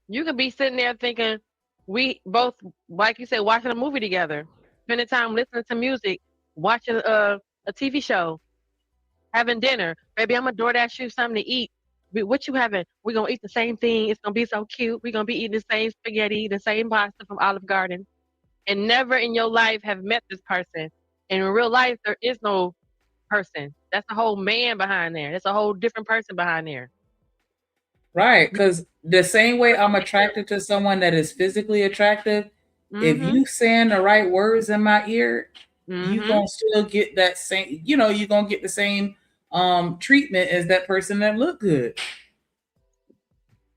you could be sitting there thinking we both, like you said, watching a movie together, spending time listening to music, watching a TV show, having dinner. Baby, I'm gonna DoorDash you something to eat. What you having? We're gonna eat the same thing. It's gonna be so cute. We're gonna be eating the same spaghetti, the same pasta from Olive Garden. And never in your life have met this person. And in real life, there is no person. That's a whole man behind there. That's a whole different person behind there. Right, because the same way I'm attracted to someone that is physically attractive, if you saying the right words in my ear, you gonna still get that same, you're gonna get the same treatment as that person that look good.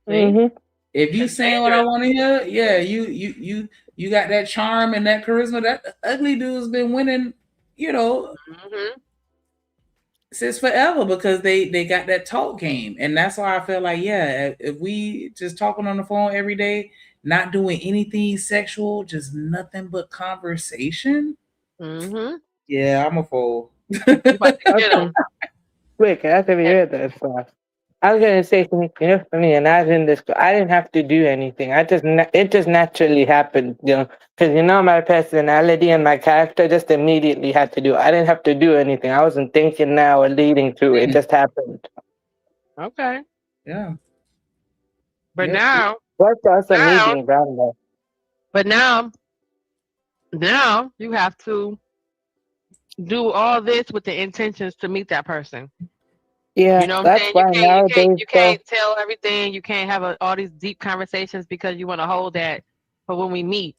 If you saying what I want to hear, you got that charm and that charisma. That ugly dude's been winning, since forever because they got that talk game. And that's why I feel like, if we just talking on the phone every day, not doing anything sexual, just nothing but conversation. Yeah, I'm a fool. Quick, after we heard that fast. I was gonna say something, for me, and I was in this. I didn't have to do anything. It just naturally happened, because my personality and my character just immediately had to do. I didn't have to do anything. I wasn't thinking now or leading to. It just happened. Okay. Yeah. But now, what's also meeting, Brandon? But now you have to do all this with the intentions to meet that person. Yeah, you know what I'm saying? Why nowadays You can't tell everything. You can't have all these deep conversations because you want to hold that for when we meet.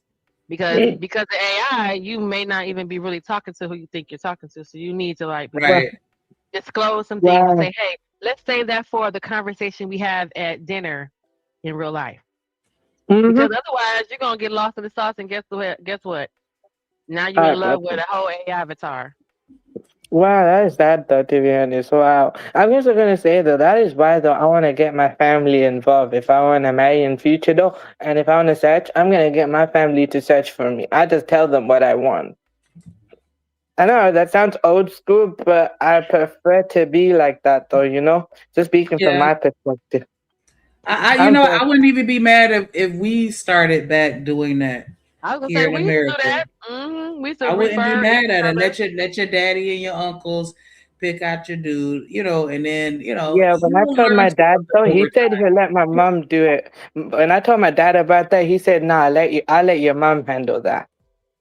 Because of AI, you may not even be really talking to who you think you're talking to. So you need to disclose some things and say, hey, let's save that for the conversation we have at dinner in real life. Because otherwise you're gonna get lost in the sauce, and guess what? Now you're in love with a whole AI avatar. Wow, that is sad though, to be honest. Wow. I'm also gonna say though, that is why though I wanna get my family involved if I wanna marry in future though. And if I wanna search, I'm gonna get my family to search for me. I just tell them what I want. I know that sounds old school, but I prefer to be like that though, just speaking from my perspective. I wouldn't even be mad if we started back doing that. I was gonna say we used to do that. I wouldn't be mad at it. Let your daddy and your uncles pick out your dude, and then Yeah, when I told my dad though, he said he'll let my mom do it. When I told my dad about that, he said, "Nah, I'll let your mom handle that."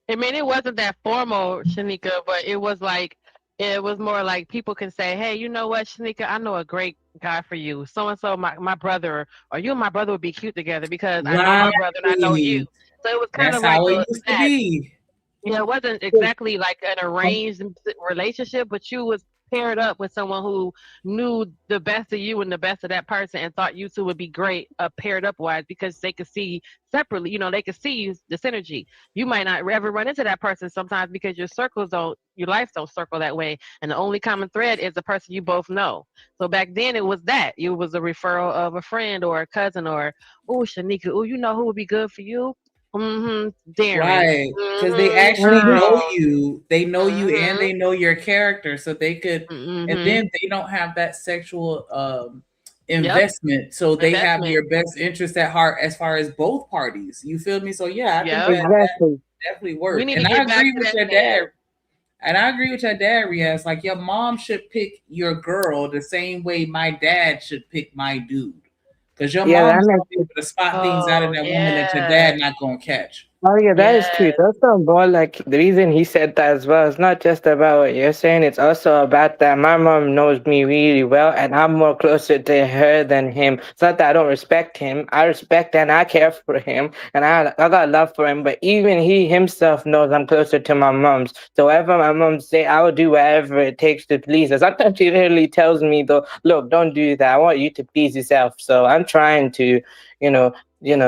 I mean, it wasn't that formal, Shanika, but it was like It was more like people can say, hey, you know what, Shanika, I know a great guy for you. So and so, my brother, or you and my brother would be cute together because I know my brother and I know you. Right. So it was kind That's of like how it used to that. be. You know, it wasn't exactly like an arranged relationship, but you was paired up with someone who knew the best of you and the best of that person and thought you two would be great paired up wise because they could see separately, you know, they could see the synergy. You might not ever run into that person sometimes because your lives don't circle that way. And the only common thread is the person you both know. So back then it was that. It was a referral of a friend or a cousin or, oh, Shanika, oh, you know who would be good for you? Darren. Right. Because they actually know Earl. you. They know you and they know your character. So they could, and then they don't have that sexual investment. So they have Investment. your best interest at heart as far as both parties. You feel me? So yeah, I think Yep. that Exactly. definitely We work. need to And I get back agree to with that your thing. dad. And I agree with your dad, Riaz. Like your mom should pick your girl the same way my dad should pick my dude. Because your Yeah, mom that is gonna makes be able to spot things out in Oh, that woman that your yeah. dad not gonna catch. Oh yeah, that is true. Yes. It's also more like the reason he said that as well. It's not just about what you're saying. It's also about that my mom knows me really well, and I'm more closer to her than him. It's not that I don't respect him. I respect and I care for him, and I got love for him. But even he himself knows I'm closer to my mom's. So whatever my mom say, I will do whatever it takes to please her. Sometimes she literally tells me though, "Look, don't do that. I want you to please yourself." So I'm trying to, you know,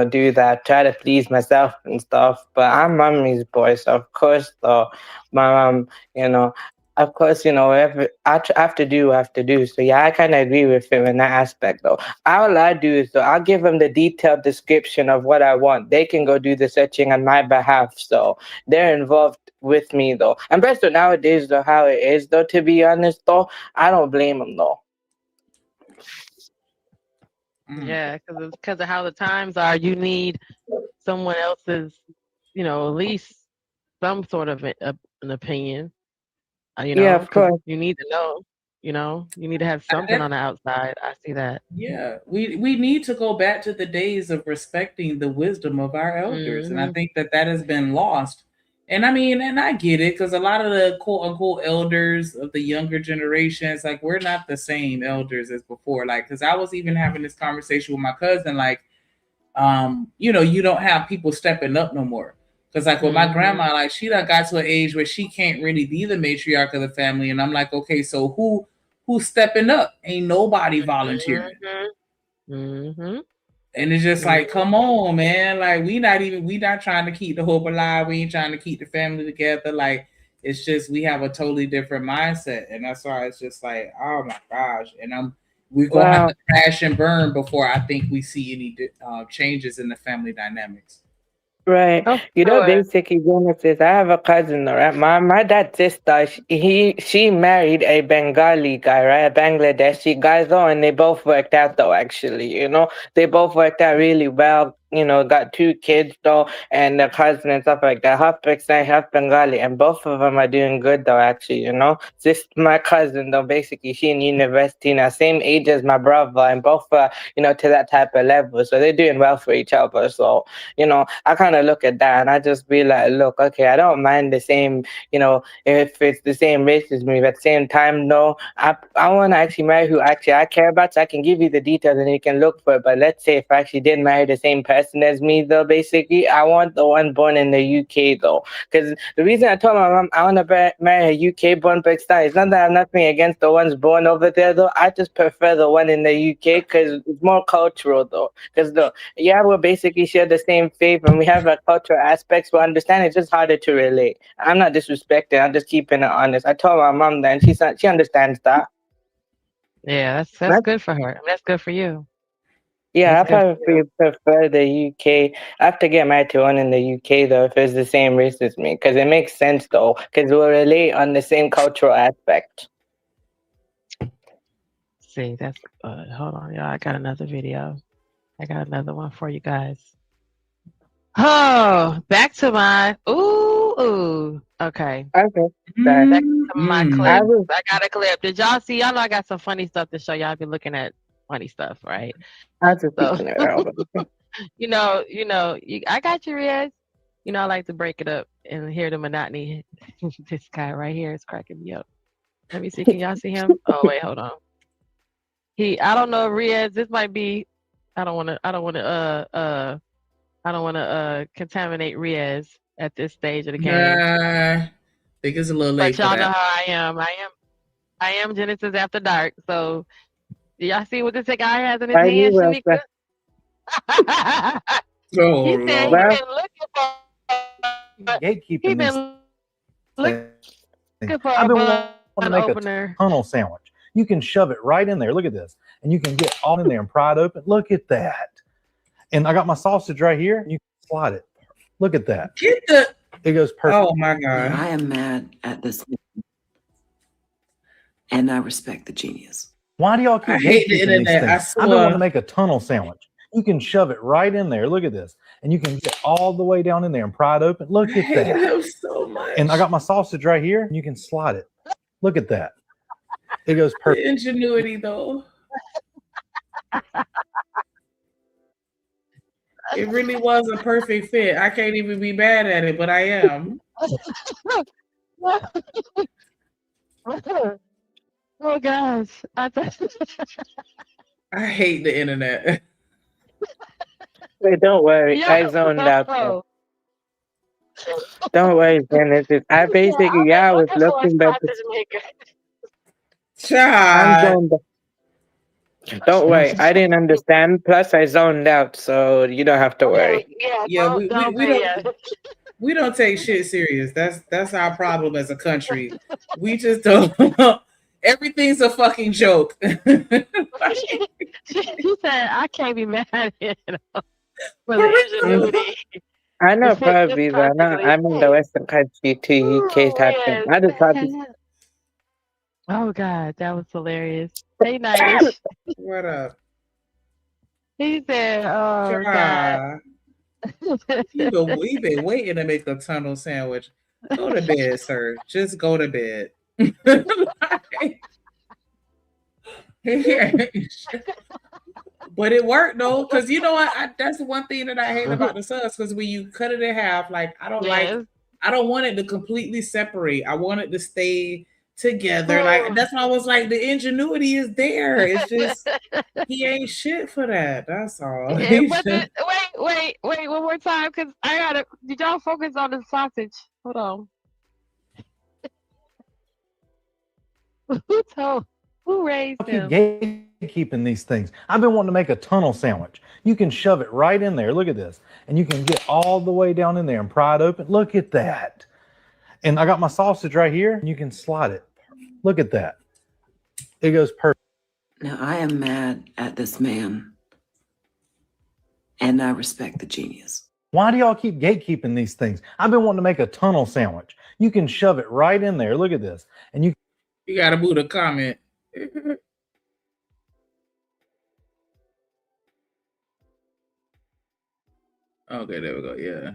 do that, try to please myself and stuff. But I'm mommy's boy, so of course, though, my mom, of course, whatever I have to do, I have to do. So yeah, I kind of agree with him in that aspect, though. All I do is, though, I'll give them the detailed description of what I want. They can go do the searching on my behalf, so they're involved with me, though. And best of nowadays, though, how it is, though, to be honest, though, I don't blame them, though. Yeah, because of how the times are, you need someone else's, at least some sort of an opinion. Yeah, of Because course. you need to know. You need to have something on the outside. I see that. Yeah, we need to go back to the days of respecting the wisdom of our elders, and I think that has been lost. And I mean, and I get it because a lot of the quote unquote elders of the younger generations, like we're not the same elders as before. Like, because I was even having this conversation with my cousin, like, you don't have people stepping up no more. Because like with my grandma, like she done got to an age where she can't really be the matriarch of the family, and I'm like, okay, so who's stepping up? Ain't nobody volunteering. And it's just like, come on, man. Like we not trying to keep the hope alive. We ain't trying to keep the family together. Like it's just we have a totally different mindset. And that's why it's just like, oh my gosh. And we're gonna have Wow. to crash and burn before I think we see any changes in the family dynamics. Right. Oh, Basically, Genesis, I have a cousin, right? My dad's sister, she married a Bengali guy, right? A Bangladeshi guy, though, and they both worked out, though, actually, They both worked out really well, got 2 kids, though, and their cousin and stuff like that. Half Pakistani, half Bengali, and both of them are doing good, though, actually. Just my cousin, though, basically, she in university now, same age as my brother, and both are, to that type of level. So they're doing well for each other. So, I kind of look at that and I just be like, look, okay, I don't mind the same, if it's the same race as me, but at the same time, no, I want to actually marry who actually I care about, so I can give you the details and you can look for it. But let's say if I actually did marry the same person as me, though, basically, I want the one born in the UK, though, because the reason I told my mom I want to marry a UK born Pakistani, it's not that I have nothing against the ones born over there, though. I just prefer the one in the UK because it's more cultural, though. Because we basically share the same faith and we have our cultural aspects we understand. It's just harder to relate. I'm not disrespecting, I'm just keeping it honest. I told my mom that and she understands that. Yeah, that's good for her. That's good for you. Yeah, I That's good for probably prefer the UK. I have to get married to one in the UK, though, if it's the same race as me, because it makes sense, though, because we'll relate on the same cultural aspect. See, that's hold on, y'all. I got another video. I got another one for you guys. Oh, back to my ooh. Okay. Okay. Back to my clip. will. I got a clip. Did y'all see? Y'all know I got some funny stuff to show y'all. I've been looking at funny stuff, right? I was So, speaking it over. I got you, Riaz. I like to break it up and hear the monotony. This guy right here is cracking me up. Let me see. Can y'all see him? Oh wait, hold on. I don't know if Riaz, this might be, I don't want to contaminate Riaz at this stage of the game. I think it's a little late But y'all for know that. how I am Genesis After Dark. So do y'all see what this guy has in his Why you hand, will Shanika? Oh, He said Lord. he's been looking for Gatekeeping these looking for I've a been wanting to bun make opener. a tunnel sandwich. You can shove it right in there. Look at this. And you can get all in there and pry it open. Look at that. And I got my sausage right here. And you can slide it. Look at that. Get the. It goes perfect. Oh my God. I am mad at this, and I respect the genius. Why do y'all keep I hate the gatekeeping these internet. I things? I've been wanting to swear. make a tunnel sandwich. You can shove it right in there. Look at this. And you can get all the way down in there and pry it open. Look I at hate that. him so much. And I got my sausage right here. And you can slide it. Look at that. It goes perfect. The ingenuity, though. It really was a perfect fit. I can't even be mad at it, but I am. Oh gosh. I hate the internet. Wait, don't worry. I zoned out. Don't worry, Genesis. I basically, I was looking at the. I'm zoned out. Don't worry, I didn't understand. Plus, I zoned out, so you don't have to worry. Yeah, we don't take shit serious. That's our problem as a country. We just don't. Everything's a fucking joke. She said, "I can't be mad at it for the ingenuity." I know probably, but I'm in the Western country too. Case happen. I just thought. Oh God, that was hilarious. Hey, Nice. What up? He said, "Oh God." You've been waiting to make a tunnel sandwich. Go to bed, sir. Just go to bed. But it worked though, because you know what? That's the one thing that I hate about the subs. Because when you cut it in half, like I don't want it to completely separate. I want it to stay together. Like that's why I was like, the ingenuity is there. It's just he ain't shit for that. That's all. Wait, one more time, because I gotta. Did y'all focus on the sausage? Hold on. Who raised him? Gatekeeping these things. I've been wanting to make a tunnel sandwich. You can shove it right in there. Look at this. And you can get all the way down in there and pry it open. Look at that. And I got my sausage right here. And you can slide it. Look at that. It goes perfect. Now, I am mad at this man, and I respect the genius. Why do y'all keep gatekeeping these things? I've been wanting to make a tunnel sandwich. You can shove it right in there. Look at this. And you gotta move the comment. Okay, there we go. Yeah.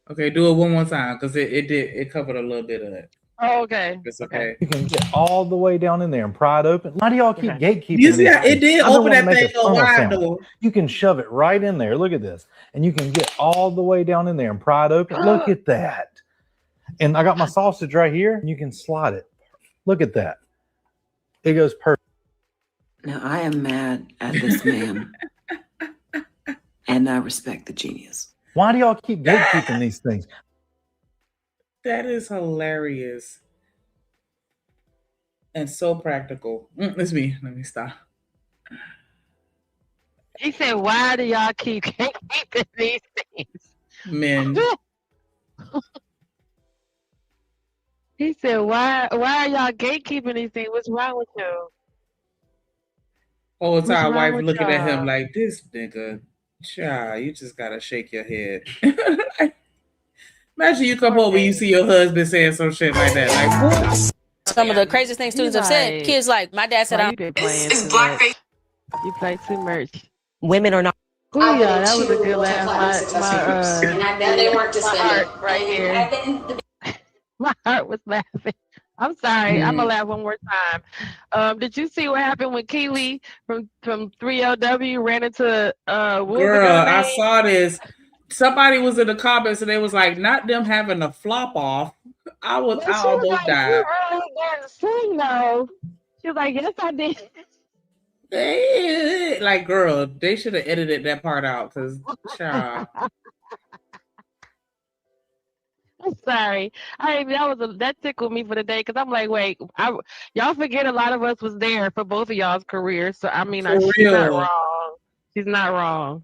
Okay, do it one more time because it covered a little bit of it. Oh, okay. It's okay. You can get all the way down in there and pry it open. Why do y'all keep gatekeeping? You see how it did I've been open wanting that to make thing a tunnel wide sandwich. though. You can shove it right in there. Look at this. And you can get all the way down in there and pry it open. Look at that. And I got my sausage right here. And you can slide it. Look at that. It goes perfect. Now, I am mad at this man, and I respect the genius. Why do y'all keep gatekeeping these things? That is hilarious. And so practical. It's me. Let me stop. He said, "Why do y'all keep gatekeeping these things?" Men. He said, "Why are y'all gatekeeping these things? What's wrong with you?" Whole time, wife with looking at him y'all? like, this nigga, child, you just gotta shake your head. Imagine you come home and you see your husband saying some shit like that. Like, what? Some of the craziest things students have said. Kids like, my dad said, It's blackface. You play too much. Women are not. Ooh, yeah, that was a good laugh. And I bet they weren't just my heart right here. My heart was laughing. I'm sorry. I'm gonna laugh one more time. Did you see what happened when Keely from 3LW ran into Girl, I saw this. Somebody was in the comments and they was like, not them having a flop off. I But she was almost like, died. "You really didn't sing, though." She was like, "Yes, I did." Like, girl, they should have edited that part out because, child. I'm sorry. That tickled me for the day because I'm like, wait, y'all forget a lot of us was there for both of y'all's careers. So I mean, For she's not real. wrong. She's not wrong.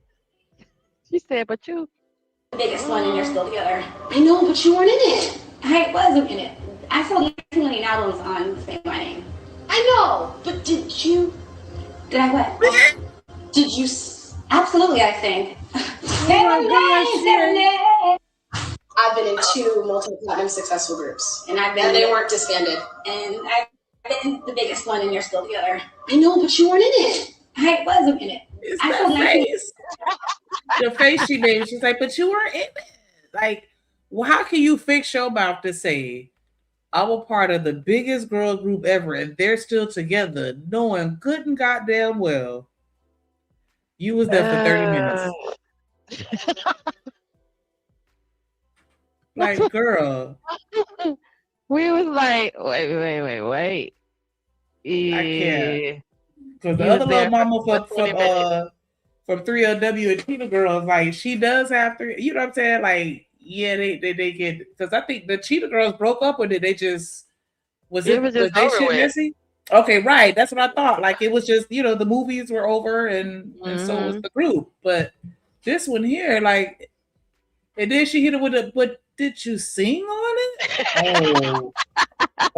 She said, "But you." The biggest one, and you're still together. I know, but you weren't in it. I wasn't in it. I sold 19 million albums on Say My Name. I know, but did you? Did I what? Did you? Absolutely, I think. I've been in 2 multi-platinum successful groups, and they weren't disbanded. And I've been the biggest one, and you're still together. I know, but you weren't in it. I wasn't in it. It's I that sold 19. face. The face she made. She's like, but you weren't in it. Like, well, how can you fix your mouth to say I'm a part of the biggest girl group ever and they're still together, knowing good and goddamn well you was there for 30 minutes. Like, girl. We was like, wait. Yeah. I can't. Because the You was other there little mama for 20 minutes. from 3LW and Cheetah Girls, like, she does have to, you know what I'm saying? Like, yeah, they get, because I think the Cheetah Girls broke up, or did they just, was just they over shit with. messy? Okay, right. That's what I thought. Like, it was just, the movies were over and so was the group. But this one here, like, and then she hit it with a, but did you sing on it? Oh,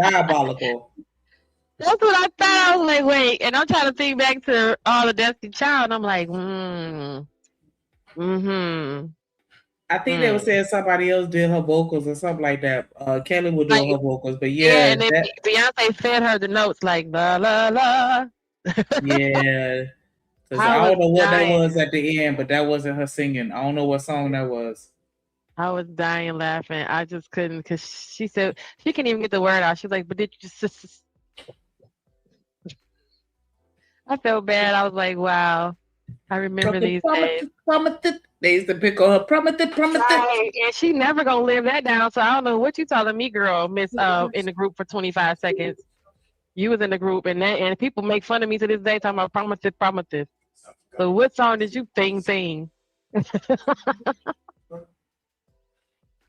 diabolical. That's what I thought. I was like, wait, and I'm trying to think back to all the Destiny Child, and I'm like, I think they were saying somebody else did her vocals or something like that. Kelly was doing her vocals, but Yeah, and then that, Beyonce fed her the notes like la la la. yeah. Because I don't know what that was at the end, but that wasn't her singing. I don't know what song that was. I was dying laughing. I just couldn't, because she said she couldn't even get the word out. She's like, but did you just I felt bad. I was like, wow. I remember these days. They used to pick on her. Right. And she never gonna live that down. So I don't know what you telling me, girl, Miss in the group for 25 seconds. You was in the group and people make fun of me to this day talking about promises. So what song did you sing?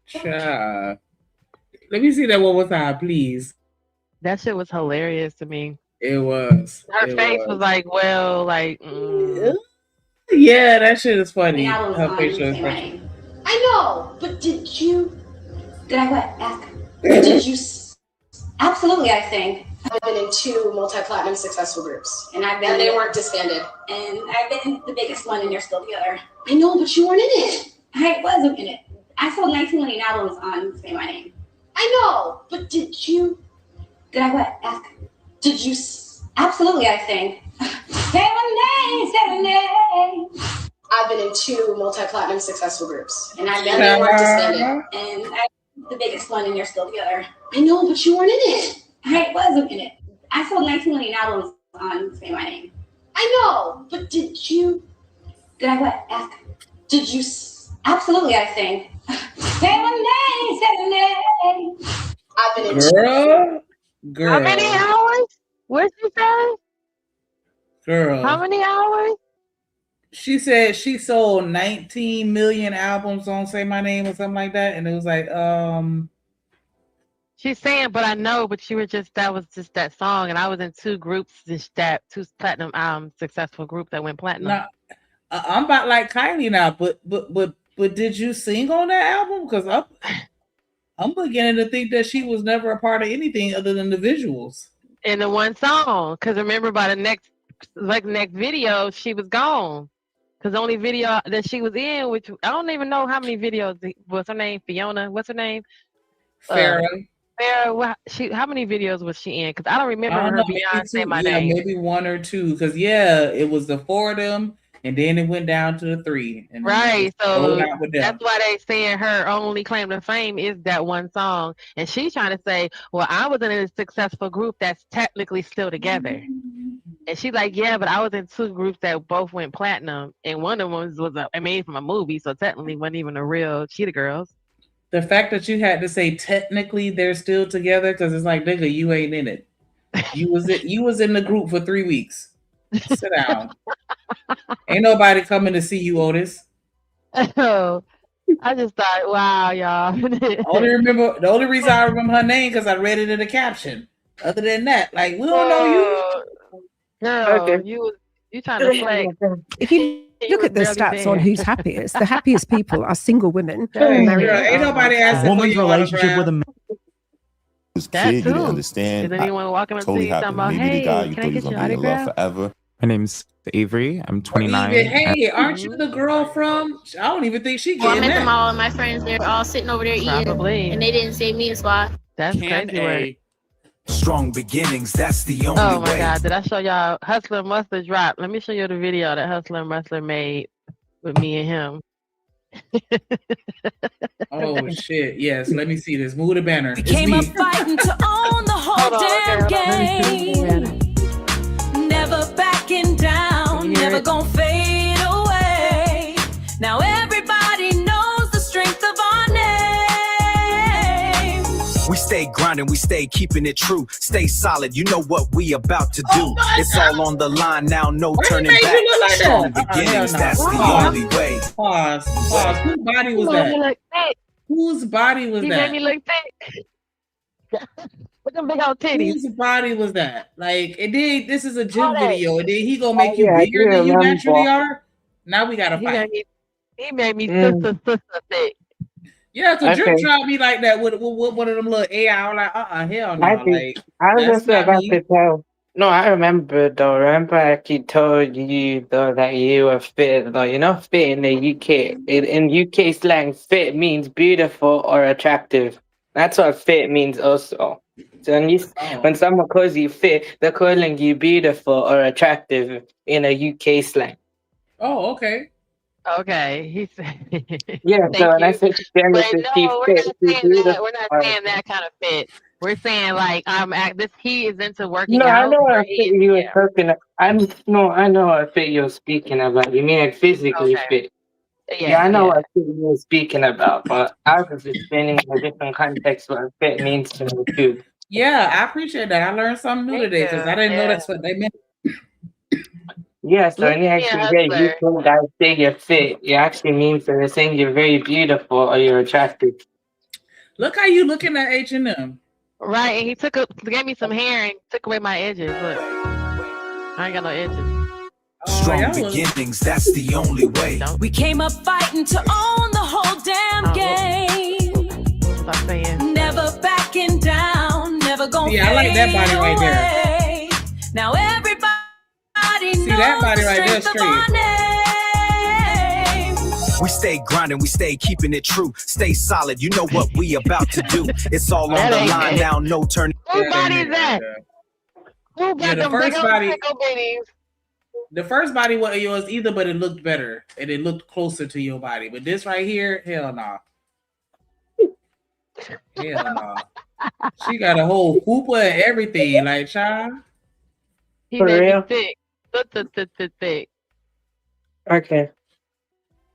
Child. Let me see that one more time, please. That shit was hilarious to me. It was. Her face was like, well, like, yeah, that shit is funny. I was Her on facial Say My expression. Name. I know, but did you? Did I what? Ask. Did you? Absolutely, I think. I've been in 2 multi-platinum successful groups, and they weren't disbanded. And I've been the biggest one, and you're still together. I know, but you weren't in it. I wasn't in it. I sold 19 million albums on Say My Name. I know, but did you? Did I what? Ask. Did you? Absolutely, I think. Say my name. I've been in 2 multi-platinum successful groups, and they weren't disbanded. And I'm the biggest one, and you're still together. I know, but you weren't in it. I wasn't in it. I sold 19 million albums on Say My Name. I know, but did you? Did I what? Ask. Did you? Absolutely, I think. Say my name. I've been in Girl. How many hours? What'd you say? Girl. How many hours? She said she sold 19 million albums on Say My Name or something like that. And it was like, She's saying, but I know, but that was just that song. And I was in 2 groups, two platinum successful groups that went platinum. Nah, I'm about like Kylie now, but did you sing on that album? Because I'm beginning to think that she was never a part of anything other than the visuals. In the one song, because remember by the next video, she was gone. Because the only video that she was in, which I don't even know how many videos. What's her name? Fiona. What's her name? Farrah. Farrah. How many videos was she in? Because I don't remember her beyond Say My Name. Maybe 1 or 2. Because it was the 4 of them, and then it went down to the 3. And right. So that's why they saying her only claim to fame is that one song, and she's trying to say, well, I was in a successful group that's technically still together. And she's like, yeah, but I was in 2 groups that both went platinum, and one of them was made from a movie, so technically wasn't even a real Cheetah Girls. The fact that you had to say technically they're still together, because it's like, nigga, you ain't in it. You was in the group for 3 weeks. Sit down. Ain't nobody coming to see you, Otis. Oh, I just thought, wow, y'all. The only reason I remember her name because I read it in the caption. Other than that, like, we don't know you. Girl, you trying to flex. If you look at the stats on who's happiest, the happiest people are single women. Hey, married girl, ain't nobody asking for woman's your relationship with a man. Was That kid, you too. didn't understand. Is anyone walking up totally to you talking happened. about, Maybe the hey, guy you can I thought you get was your gonna be in love autograph? forever. My name's Avery. I'm 29. Even, hey, aren't you the girl from? I don't even think she Well, I getting met them that. all, and my friends, they're all sitting over there eating, Probably. and they didn't see me a spot. That's Can crazy work. a strong beginnings, that's the only Oh my way. God, did I show y'all Hustler and Mustard drop? Let me show you the video that Hustler and Mustard made with me and him. Oh shit! Yes, let me see this. Move the banner. We It's came me. up fighting to own the whole damn game. Never backing down, never gonna fade away. Now everybody knows the strength of our name. We stay grinding, we stay keeping it true. Stay solid, you know what we about to do. It's all on the line now, no turning made back. you look like Strong that? beginnings, Hell no. that's the Pause. only way. Pause. Whose body was He made me that? look thick. Whose body was He that? made me look thick. With them big old titties. Whose body was that? Like, it did. This is a gym Hold it. video, and then he gonna make you yeah, I bigger do than you remember. naturally are. Now we gotta He fight. made me sister thick. Yeah, cause Drip Okay. tried me like that with one of them little AI. I'm like, hell no. I think Like, I was that's just not about me. to tell. No, I remember though. Remember, I actually told you though that you were fit. Though you're not fit in the UK. In UK slang, fit means beautiful or attractive. That's what fit means also. So when someone calls you fit, they're calling you beautiful or attractive in a UK slang. Oh, okay. Okay, he said. Yeah. So Thank when I you. said to Genesis, But she's no, we're fit, not she's saying that. beautiful. We're not saying that kind of fit. We're saying like he is into working No, I out. know Where what he fit is, you were yeah. talking. I know what fit you're speaking about. You mean like physically Okay. fit? Yeah, Yeah, I know yeah. what fit you're speaking about, but I was explaining in a different context what fit means to me too. Yeah, I appreciate that. I learned something new today because I didn't know Yeah. that's what they meant. Yeah, so when you Look at actually hear Hustler. you guys say you're fit, it actually means that they're saying you're very beautiful or you're attractive. Look how you looking at H&M. Right, and he gave me some hair and took away my edges. Look, I ain't got no edges. Strong beginnings, that's the only way. We came up fighting to own the whole damn game. What was I saying? Never backing down, never gonna See, I like that body right there. away. Now everybody See that body right there straight. We stay grinding, we stay keeping it true. Stay solid, you know what we about to do. It's all on the line now, no turning. Whose body is that? Who got the them first big old body- pickle bitties? The first body wasn't yours either, but it looked better and it looked closer to your body. But this right here, hell no. Hell no. She got a whole fupa and everything, like, child. He For made real? me thick. Thick. Okay.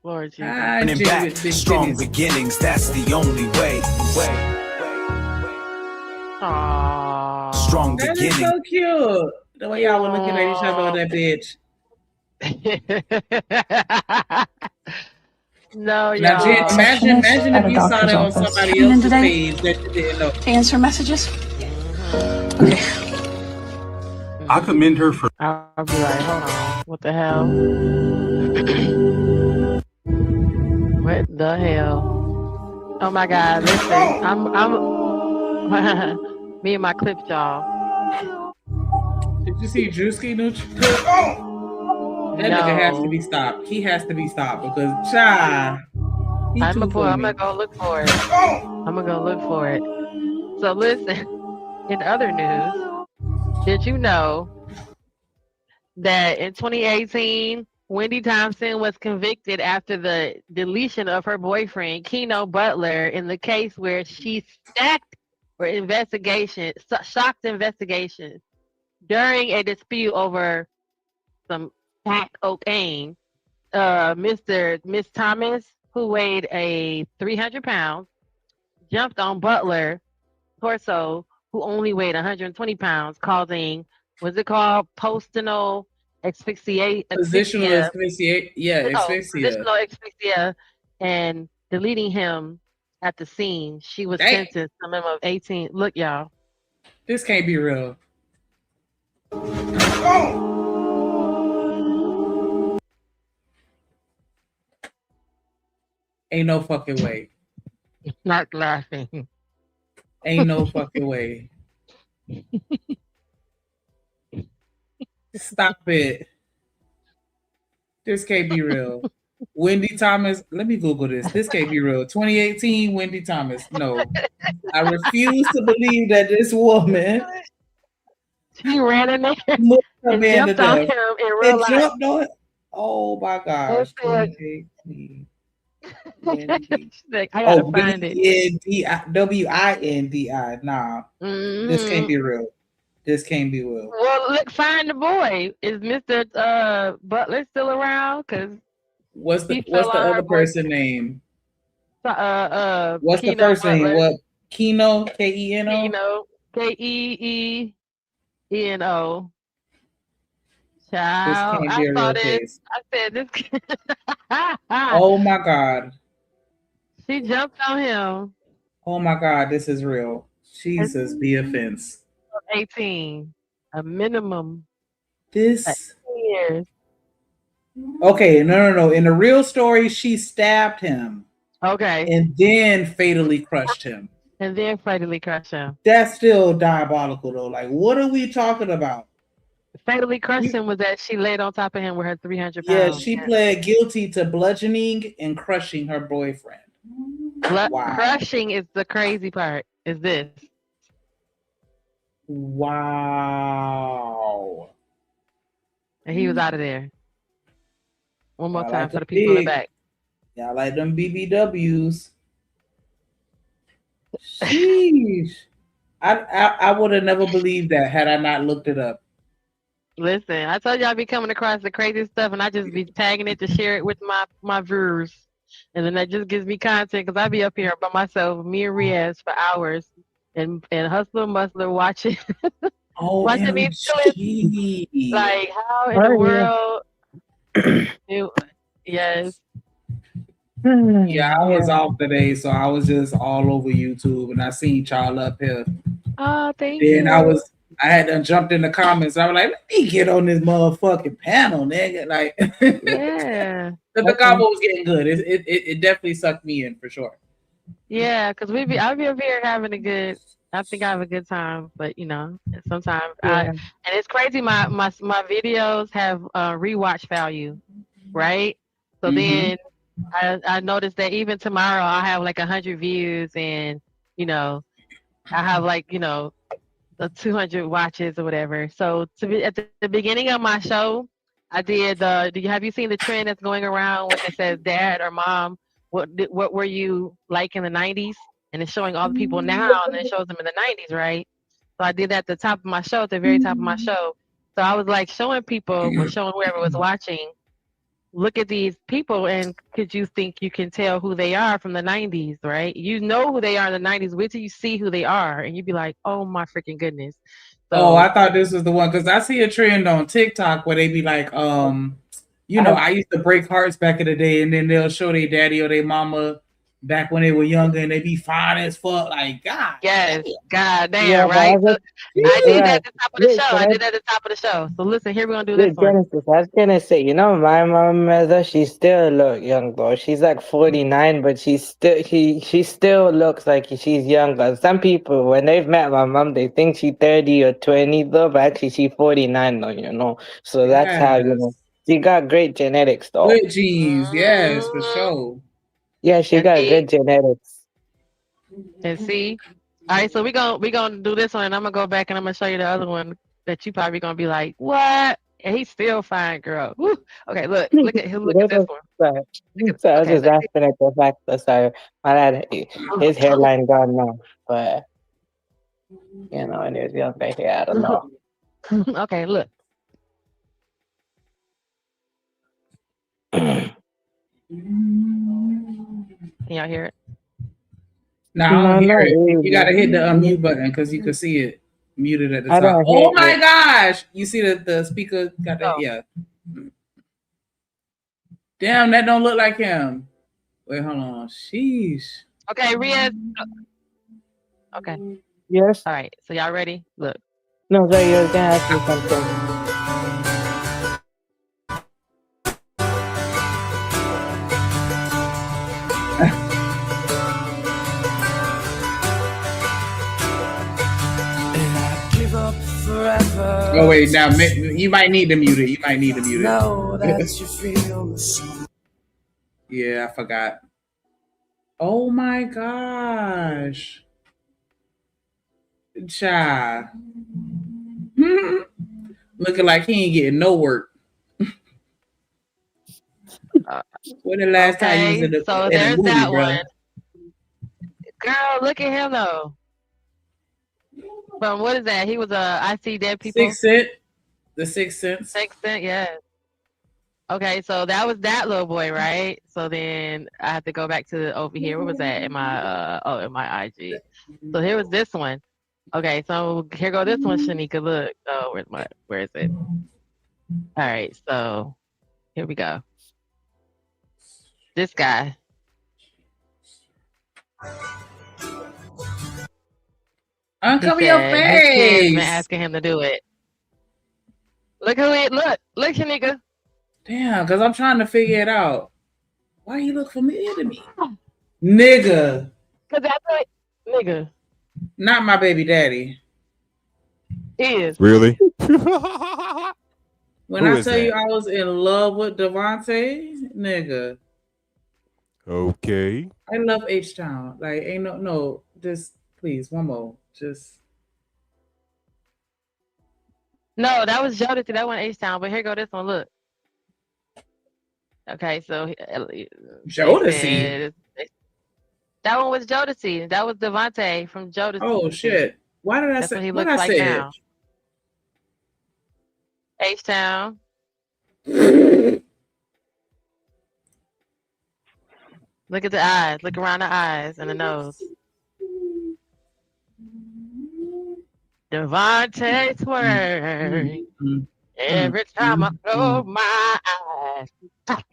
Lord Jesus. Turning back, strong beginnings, that's the only way. Aww. Strong That is beginnings. so cute. The way y'all were looking at each other with that bitch. No, Now, y'all. Jen, imagine at if a you saw doctor's that on office. somebody Come in else's today? page that you didn't know. Answer messages. Okay. I commend her for. I'll be like, hold on. What the hell? What the hell? Oh my God! Listen, I'm me and my clip, y'all. Did you see Drewski new clip? That nigga has to be stopped. He has to be stopped because, child, I'm gonna go look for it. So listen, in other news, did you know that in 2018, Wendy Thompson was convicted after the deletion of her boyfriend, Keno Butler, in the case where she shocked investigations during a dispute over some crack cocaine. Miss Thomas, who weighed 300 pounds, jumped on Butler torso, who only weighed 120 pounds, causing, what's it called? Positional Asphyxia. asphyxia. Yeah, Oh, asphyxia. positional asphyxia, and deleting him at the scene. She was Damn. sentenced to a minimum of 18. Look, y'all. This can't be real. Ain't no fucking way. Not laughing. Ain't no fucking way. Stop it. This can't be real. Wendy Thomas. Let me Google this. This can't be real. 2018, Wendy Thomas. No. I refuse to believe that this woman She ran in there looked a and man to jumped on death. him in real And life. jumped on. Oh my gosh. Said, 2018. like, I gotta Oh, find it. Windi. Nah. This can't be real. This can't be real. Well, look, find the boy. Is Mr. Butler still around? Cause What's the other person name? What's the Keno first name? Butler. What? Keno? Keno? Keno. Keeno. Child, can't I be a saw real this. case. I said this. Oh my God. She jumped on him. Oh my God, this is real. Jesus, be offense. 18. A minimum. This. 10 years. Okay, no. In the real story, she stabbed him. Okay. And then fatally crushed him. That's still diabolical, though. Like, what are we talking about? Fatally crushed him was that she laid on top of him with her 300 Yeah, pounds. she pled guilty to bludgeoning and crushing her boyfriend. Wow. Crushing is the crazy part. Is this? Wow. And he was out of there. One more time for the people in the back. Y'all like them BBWs. Sheesh. I would have never believed that had I not looked it up. Listen, I told you I'd be coming across the crazy stuff, and I just be tagging it to share it with my viewers, and then that just gives me content because I be up here by myself, me and Riaz, for hours, and hustler muscler watching watching these clips. Like how in the world? Yes. Yeah, I was off today, so I was just all over YouTube, and I seen y'all up here. Oh, thank you. Then I had done jumped in the comments. I was like, let me get on this motherfucking panel, nigga. Like, yeah, the combo was getting good. It definitely sucked me in for sure. Yeah, because I'll be up here having a good. I think I have a good time, but sometimes and it's crazy. My videos have rewatch value, right? So then I noticed that even tomorrow I have like 100 views, and I have like the 200 watches or whatever. So at the beginning of my show, I did have you seen the trend that's going around when it says dad or mom? What were you like in the 90s? And it's showing all the people now, and then it shows them in the 90s, right? So I did that at the top of my show, at the very top of my show. So I was like showing people, or showing whoever was watching, look at these people, and could you think you can tell who they are from the 90s, right? You know who they are in the 90s. Wait till you see who they are, and you'd be like, oh my freaking goodness. So, I thought this was the one, because I see a trend on TikTok where they be like, I used to break hearts back in the day, and then they'll show their daddy or their mama back when they were younger, and they be fine as fuck. Like, God. Yes, God damn, right? So I did that at the top of the show. I did that at the top of the show. So listen, here we're gonna do this one. Genesis, I was gonna say, my mother, she still look young though. She's like 49, but she still looks like she's younger. Some people, when they've met my mom, they think she's 30 or 20 though, but actually she's 49 though, So that's how she got great genetics though. Good genes, yes, for sure. Yeah, she got good genetics. And see, all right, so we gonna do this one, and I'm gonna go back and I'm gonna show you the other one that you probably gonna be like, what? And he's still fine, girl. Woo. Okay, look at this one. So I was just laughing at the fact that my dad, his hairline gone now, but and he was younger here, I don't know. Okay, look. Can y'all hear it? No, I No, don't I'm hear not it. You able. gotta hit the unmute button because you can see it muted at the I top. don't Oh hear my it. gosh! You see the speaker got that? Oh. Yeah. Damn, that don't look like him. Wait, hold on. Sheesh. Okay, Riaz. Okay. Yes. All right. So y'all ready? Look. No, sorry, you can ask me something. Give up forever. Oh wait, now you might need to mute it. You might need to mute it. Know that you feel the same. Yeah, I forgot. Oh my gosh. Child. Looking like he ain't getting no work. When the last time you was in So a there's movie, that bro? one. Girl, look at him though. From what is that? He was I See Dead People. Sixth Sense. The Sixth Sense. Sixth Sense, yeah. Okay, so that was that little boy, right? So then I have to go back to over here. What was that in my in my IG? So here was this one. Okay, so here go this one, Shanika. Look. Oh, where is it? All right, so here we go. This guy. Uncover your His kids been face. asking him to do it. Look who it look, Shanika. Damn, because I'm trying to figure it out. Why you look familiar to me? Nigga. Cause that's what nigga Not my baby daddy. is. Really? When Who I is tell you that? I was in love with Devontae, nigga. Okay. I love H-Town. Like, ain't no, just please, one more. Just No, that was Jodeci. That one H-Town. But here go this one. Look. Okay, so Jodeci. That one was Jodeci. That was Devontae from Jodeci. Oh shit. Why did I That's say what he what looks I like said? now. H-Town. Look at the eyes. Look around the eyes and the nose. Devontae twerk. Every time I close my eyes, I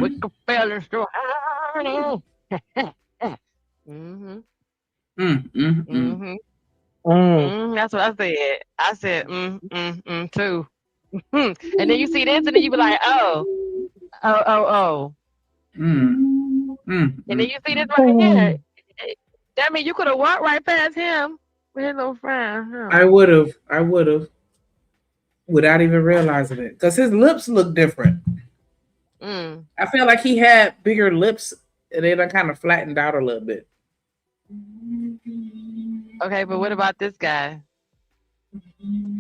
wake up feeling so horny. That's what I said. I said, too. And then you see this, and then you be like, oh. And then you see this right here. That means you could have walked right past him with his little friend. Huh? I would have. Without even realizing it. Because his lips look different. I feel like he had bigger lips and they done kind of flattened out a little bit. Okay, but what about this guy?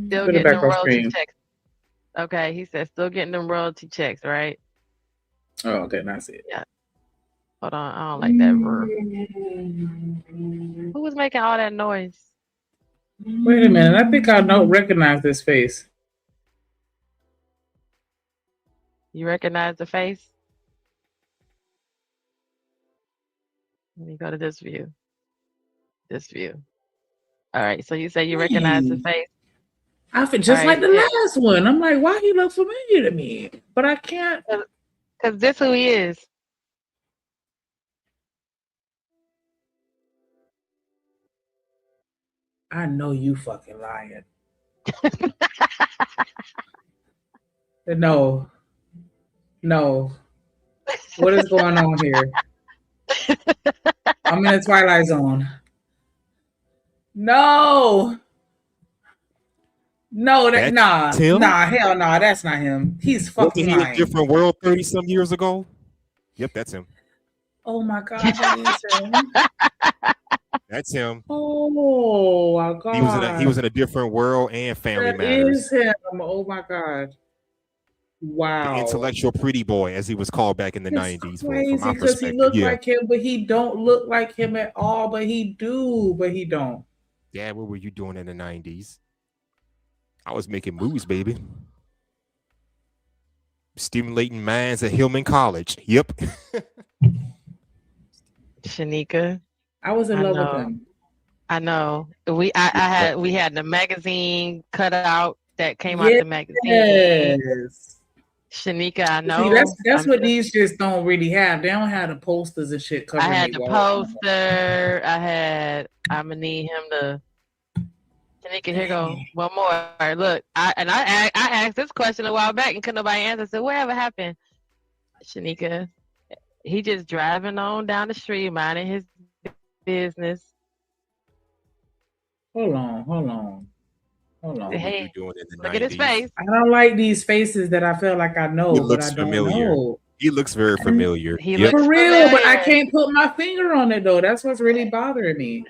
Still Put it getting back them on royalty screen. checks. Okay, he said still getting them royalty checks, right? Oh, okay, now I see it. Yeah. Hold on, I don't like that verb. Who was making all that noise? Wait a minute, I think I recognize this face. You recognize the face? Let me go to this view. This view. All right, so you say you recognize the face? I feel just like the last one. I'm like, why he look familiar to me? But I can't. Because this who he is. I know you fucking lying. No. What is going on here? I'm in the Twilight Zone. No, hell no, that's not him. He's fucking Wasn't he in a lying. different world 30-some years ago? Yep, that's him. Oh my god, that is him. That's him. Oh my god. He was in a different world and Family That Matters. is him. Oh my god. Wow. The intellectual pretty boy, as he was called back in the 90s. Crazy from my because he perspective. looked Yeah. like him, but he don't look like him at all. But he don't. Dad, what were you doing in the 90s? I was making moves, baby. Stimulating minds at Hillman College. Yep. Shanika. I was in I love with know. him. I know. We had the magazine cutout that came out Yes. the magazine. Shanika, I See, know. that's what these just don't really have. They don't have the posters and shit I covering had their the walls. poster. I'm gonna need him to. Shanika, here go one more. Look, I asked this question a while back and couldn't nobody answer. I said, whatever happened? Shanika, he just driving on down the street, minding his business. Hold on. Hey, look at his face. I don't like these faces that I feel like I know, He but I looks don't familiar. know. He looks very familiar. He Yep. looks For real, but I familiar. can't put my finger on it though. That's what's really bothering me.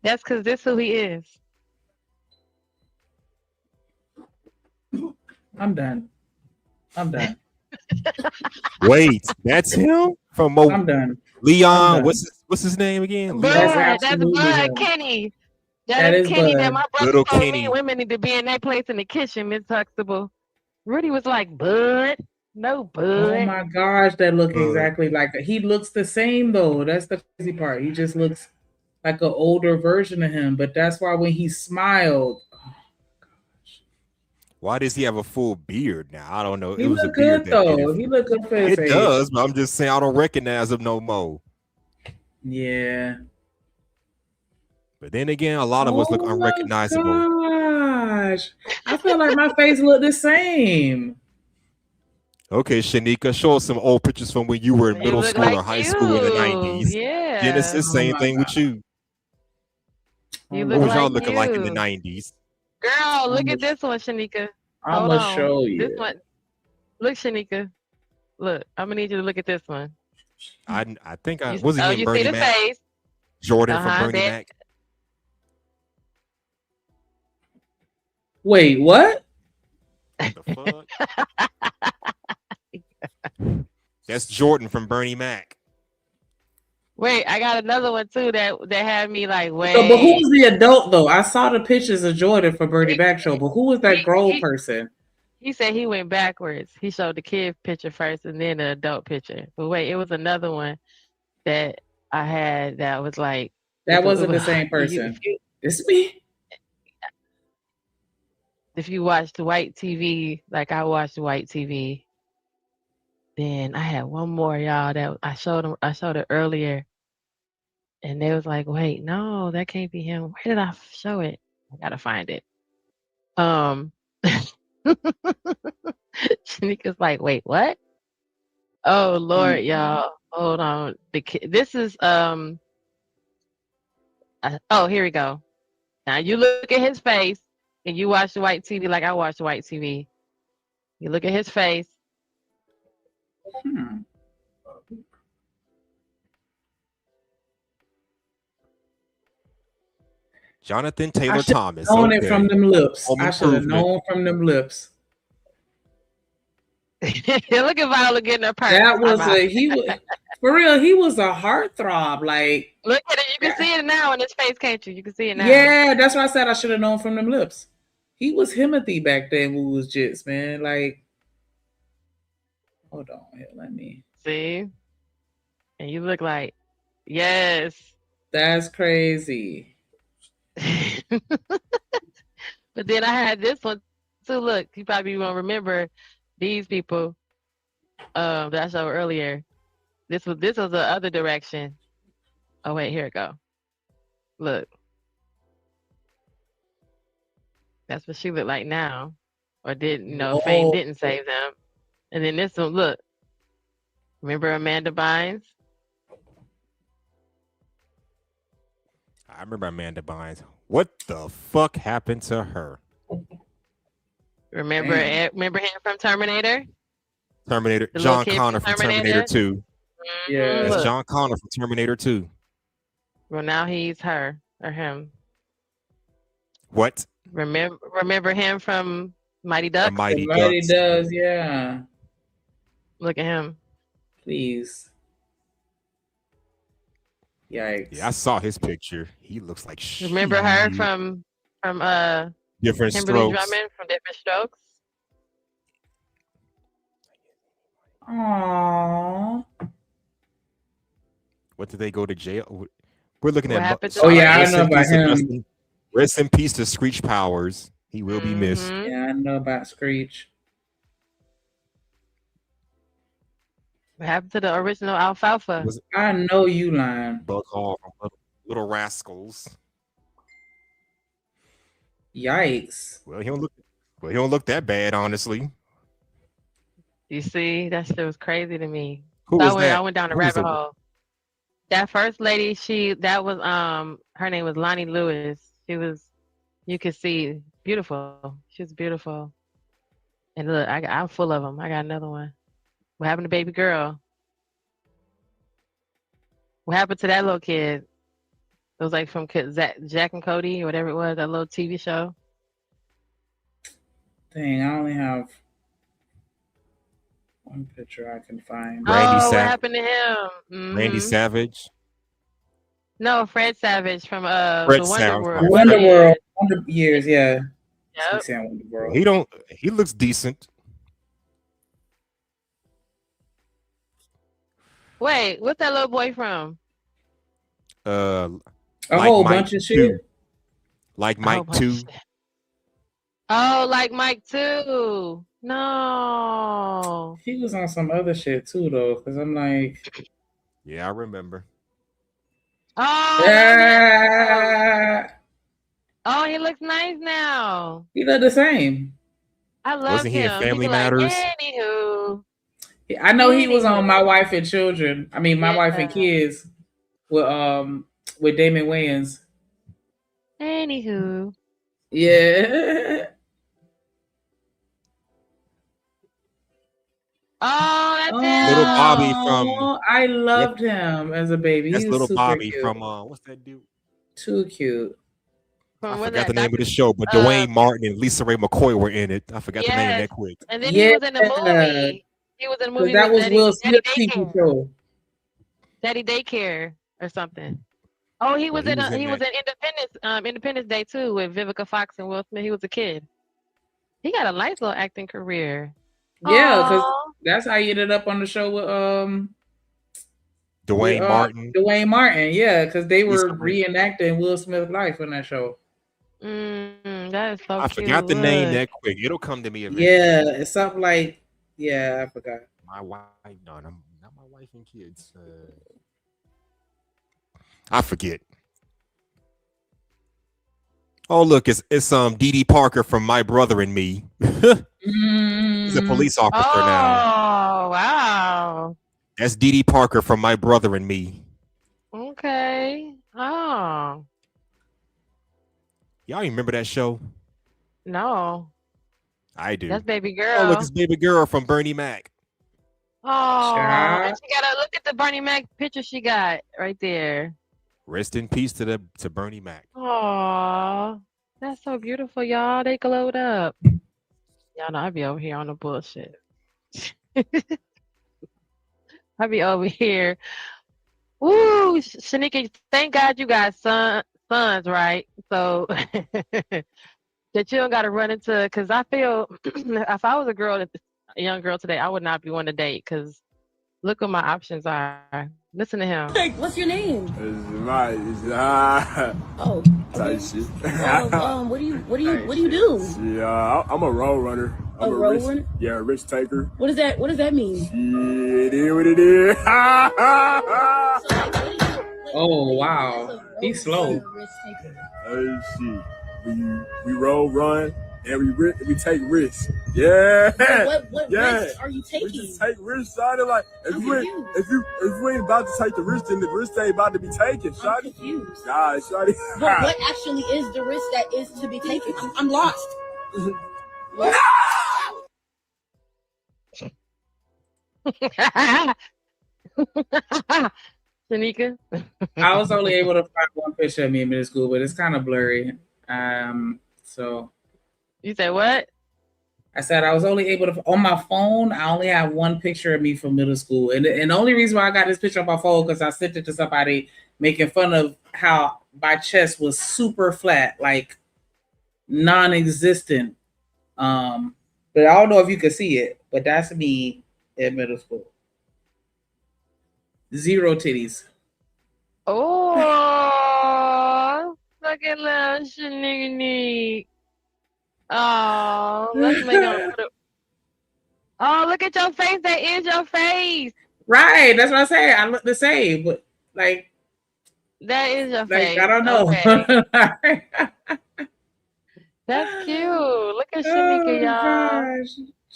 That's because this who he is. I'm done. Wait, that's him from Mo. I'm done. Leon, what's his name again? Bud, Leon. that's Bud Kenny. That is is Kenny that Bud. my brother Little told Kenny. me women need to be in that place in the kitchen, Miss Huxtable. Rudy was like, Bud, no Bud. Oh my gosh, that look exactly like that. He looks the same though. That's the crazy part. He just looks like an older version of him. But that's why when he smiled, Why does he have a full beard now? I don't know. he It was a looked beard good that did though. it. He looked good for his It age. does, but I'm just saying I don't recognize him no more. Yeah. But then again, a lot of us look unrecognizable. Gosh, I feel like my face looked the same. Okay, Shanika, show us some old pictures from when you were in middle school or high school in the 90s. Yeah. Genesis, same thing with you. You What look was y'all like looking like in the you. 90s? Girl, look at this one, Shanika. I'm Hold gonna on. show This you. one. Look, Shanika. Look, I'm gonna need you to look at this one. I think I was he in you Bernie see the Mac? face. Jordan from Bernie there- Mac. Wait, what? The fuck? That's Jordan from Bernie Mac. Wait, I got another one too that had me like, wait. So, but who was the adult though? I saw the pictures of Jordan for Bernie Mac show, but who was that grown person? He said he went backwards. He showed the kid picture first and then the adult picture. But wait, it was another one that I had that was like That wasn't the same person. It's me. If you watched white TV, like I watched white TV, then I had one more, y'all, that I showed it earlier. And they was like, wait, no, that can't be him. Where did I show it? I gotta find it. Shanika's like, wait, what? Oh Lord, y'all. Hold on. This is oh, here we go. Now you look at his face and you watch the white TV like I watch white TV. You look at his face. Jonathan Taylor Thomas. Known it from them lips. Home I should have Improvement. known from them lips. Look at Viola getting her purse. That was he was for real. He was a heartthrob. Like look at it. You can see it now in his face, can't you? You can see it now. yeah, that's why I said I should have known from them lips. He was Himothy back then when we was jits, man. Like, hold on here, let me see. And you look like, yes. That's crazy. But then I had this one too. Look, you probably won't remember these people that I showed earlier. This was the other direction. Oh wait, here it go. Look. That's what she looked like now. Or Fame didn't save them. And then this one, look. Remember Amanda Bynes? I remember Amanda Bynes. What the fuck happened to her? Remember him from Terminator? Terminator. The John little kid Connor from Terminator 2. Yeah. That's John Connor from Terminator 2. Well, now he's her or him. What? Remember him from Mighty Ducks? Mighty Ducks, yeah. Look at him. Please. Yikes. Yeah, I saw his picture. He looks like shit. Remember her from Different Kimberly Strokes. Drummond from Different Strokes? Aww. What did they go to jail? We're looking What at. happened to Oh yeah, I Rest know in about peace to him. Dustin. Rest in peace to Screech Powers. He will be missed. Yeah, I know about Screech. What happened to the original alfalfa? I know you lying. Buck Hall from Little Rascals. Yikes. Well, he don't look that bad, honestly. You see, that shit was crazy to me. Who So was I that? went down the Who was rabbit the- hole. That first lady, that was her name was Lonnie Lewis. She was, you could see, beautiful. She was beautiful. And look, I'm full of them. I got another one. What happened to baby girl? What happened to that little kid? It was like from Jack and Cody or whatever it was, that little TV show. Dang, I only have one picture I can find. What happened to him? Randy Savage. No, Fred Savage from Fred the Wonder Savage. World. Wonder World. Wonder Years, yeah. Yep. Saying Wonder World. He looks decent. Wait, what's that little boy from? A whole bunch of shit. Like Mike 2. Oh, like Mike too. No. He was on some other shit too, though, because I'm like, Yeah, I remember. Oh, yeah. Oh, he looks nice now. He look the same. I love Wasn't he in him. Family He be like, Matters? anywho. I know he was on My Wife and Children. I mean, My Wife and Yeah. Kids with Damon Wayans. Anywho. Yeah. Oh, that's Little Bobby from. I loved him as a baby. That's He was Little super Bobby cute. from what's that dude? Too cute. I forgot the name of the show, but Dwayne Martin and Lisa Ray McCoy were in it. I forgot the name that quick. And then he was in the movie. He was in a movie that with was Will Daddy Smith's TV Daycare. show. Daddy Daycare or something. Oh, he was he in was in Independence Day too with Vivica Fox and Will Smith. He was a kid. He got a nice little acting career. Yeah, because Aw. that's how he ended up on the show with Dwayne Martin. Dwayne Martin, yeah, because they were Lisa reenacting Will Smith's life on that show. That is so I cute. forgot the name Look. that quick. It'll come to me eventually. Yeah, it's something like, yeah, I forgot. My wife, no, not my wife and kids. I forget. Oh, look, it's Dee Dee Parker from My Brother and Me. He's a police officer now. Oh, wow. That's Dee Dee Parker from My Brother and Me. Okay. Oh, Y'all remember that show? no. I do. That's baby Oh, girl. look, it's baby girl from Bernie Mac. Oh, Child. and she got look at the Bernie Mac picture she got right there. Rest in peace to Bernie Mac. Oh, that's so beautiful, y'all. They glowed up. Y'all know I be over here on the bullshit. I be over here. Woo, Shanika, thank God you got sons, right? So that you don't got to run into, because I feel if I was a young girl today, I would not be one to date, because look what my options are. Listen to him. What's your name? Oh, Type shit. what do you do? Yeah, I'm a road runner. I'm A road risk, runner? Yeah, risk taker. What does that mean? Shit, it is what it is. Oh, wow. He's slow. Hey, shit. We roll, run, and we take risks. Yeah. What yeah. risks are you taking? We just take risks, shawty. Like if you ain't about to take the risk, then the risk ain't about to be taken, shawty. I'm confused. Nah, shawty. What actually is the risk that is to be taken? I'm lost. Shanika? I was only able to find one picture of me in middle school, but it's kind of blurry. So You say what? I said I was only able to, on my phone, I only have one picture of me from middle school. And the only reason why I got this picture on my phone, because I sent it to somebody making fun of how my chest was super flat, like non-existent. But I don't know if you can see it, but that's me in middle school. 0 titties. Oh, look at little Shanique. Oh, let's make him put it. Oh, look at your face. That is your face. Right. That's what I say. I look the same, but like that is your like face. I don't know. Okay. That's cute. Look at Shanika, y'all. Gosh.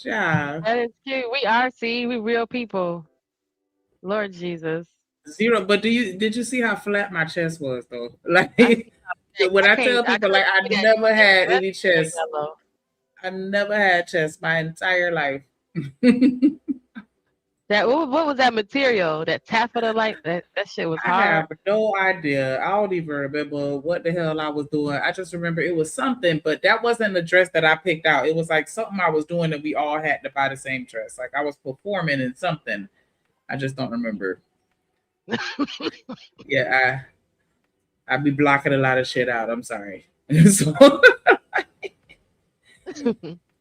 Yeah. That is cute. We real people. Lord Jesus. Zero. But did you see how flat my chest was though? Like when I tell people like I never had any chest. I never had chest my entire life. That what was that material? That taffeta like that shit was hard. I have no idea. I don't even remember what the hell I was doing. I just remember it was something, but that wasn't the dress that I picked out. It was like something I was doing that we all had to buy the same dress. Like I was performing in something. I just don't remember. Yeah, I be blocking a lot of shit out. I'm sorry. So,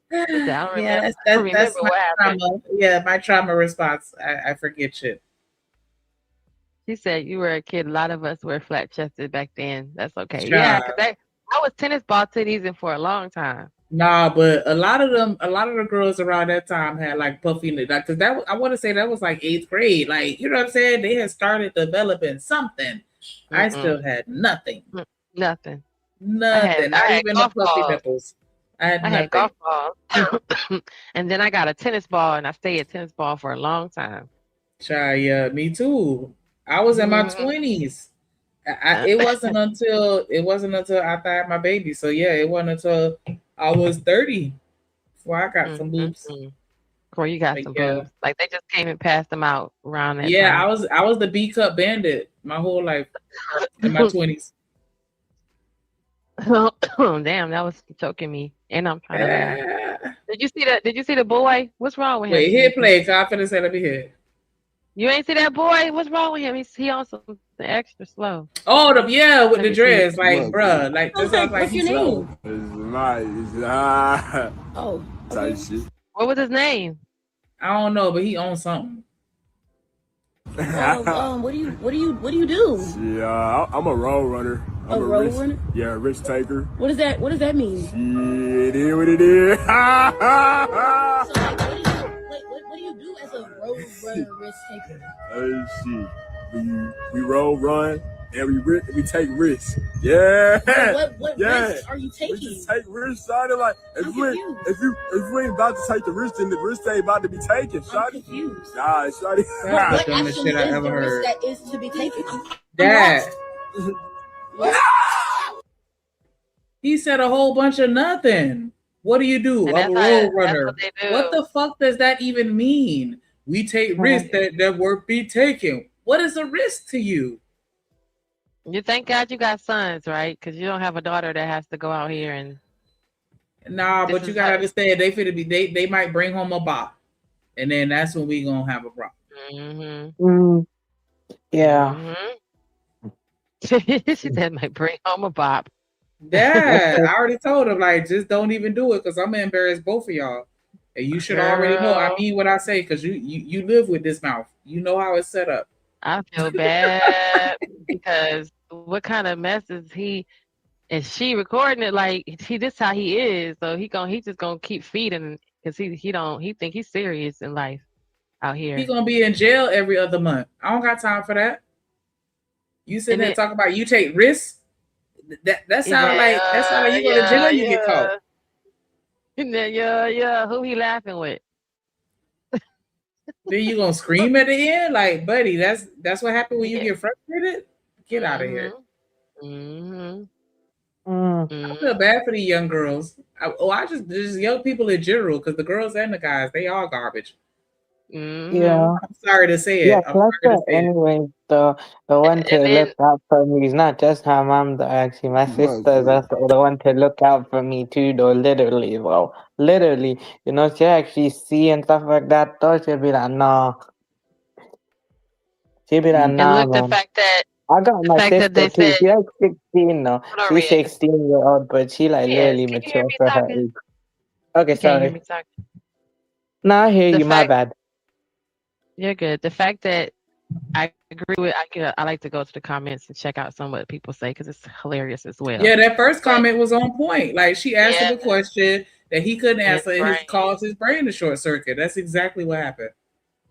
that's my trauma. Yeah, my trauma response. I forget shit. She said you were a kid. A lot of us were flat chested back then. That's okay. Child. Yeah, because I was tennis ball titties and for a long time. Nah, but a lot of the girls around that time had like puffy, like because I want to say that was like 8th grade. Like you know what I'm saying? They had started developing something. I still had nothing. Nothing. Nothing. Not even the puffy nipples. I had golf balls. And then I got a tennis ball, and I stayed at tennis ball for a long time. Child, yeah, me too. I was in my 20s. It wasn't until after I had my baby. So yeah, it wasn't until I was 30 before I got some boobs. Before you got some boobs, like they just came and passed them out around that Yeah, time. I was the B cup bandit my whole life in my 20s. Damn, that was choking me, and I'm trying to laugh. Did you see the boy? What's wrong with him? Wait, hit play. Confidence, say, let me hear. You ain't see that boy? What's wrong with him? He on some extra slow. Oh, with the dress, like, bruh, like this was like What's your name? Oh, type shit. What was his name? I don't know, but he owns something. What do you do? Yeah, I'm a road runner. I'm a road runner? Yeah, risk taker. What does that mean? Shit, it is what it is. So, what do you do as a road runner, risk taker? Oh shit, we road run and we take risks. Yeah. What risks are you taking? We just take risks, shawty. Like if you ain't about to take the risk, then the risk ain't about to be taken, shawty. I'm confused. Nah, shawty. What actually is the risk that is to be taken? Dad. He said a whole bunch of nothing. What do you do? I'm a road runner. What the fuck does that even mean? We take risks that worth be taken. What is a risk to you? You thank God you got sons, right? Because you don't have a daughter that has to go out here and. Nah, but you gotta understand they might bring home a bop, and then that's when we gonna have a problem. Yeah. She said might bring home a bop. Yeah, I already told him like just don't even do it because I'm gonna embarrass both of y'all, and you should already know. I mean what I say because you live with this mouth. You know how it's set up. I feel bad because what kind of mess is he? And she recording it like this how he is, so he just gonna keep feeding because he think he's serious in life out here. He gonna be in jail every other month. I don't got time for that. You sitting there talking about you take risks. That sound like you go to jail, you get caught. Yeah. Who he laughing with? Then you gonna scream at the end, like, buddy. That's what happened when you get frustrated. Get out of here. I feel bad for the young girls. I just young people in general, because the girls and the guys, they all garbage. Yeah. I'm sorry to say it. Yeah, I'm plus sorry to say it. anyway, the one to look out for me is not just her mom, though, actually. My sister's also the one to look out for me too, though, literally, bro. Literally. You know, she actually see and stuff like that, though. She'll be like, no. She'll be like, And nah, look, the man. fact that I got my sister they too. said, She's like 16 now. Hold on, She's Rhea. 16-year-old, but she like Yes, literally can you hear mature me for her talking? age. Okay, You can't hear sorry. me talking. No, I hear The you. My fact bad. You're good. The fact that I agree with. I like to go to the comments and check out some what people say because it's hilarious as well. Yeah, that first comment was on point. Like she asked him a question that he couldn't answer, and it caused his brain to short circuit. That's exactly what happened.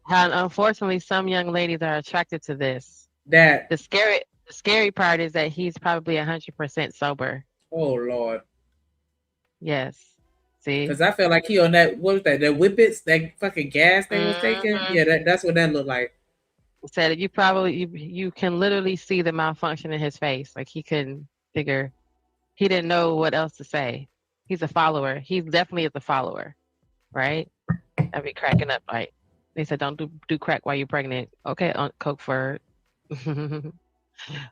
How unfortunately some young ladies are attracted to this. That the scary part is that he's probably 100% sober. Oh Lord. Yes. See? Because I felt like he on that, what was that? The whippets, that fucking gas they was taking. Yeah, that's what that looked like. Said you probably you can literally see the malfunction in his face. Like he couldn't figure, he didn't know what else to say. He's a follower. He definitely is a follower, right? I'd be cracking up. Like they said, don't do crack while you're pregnant. Okay, Coke for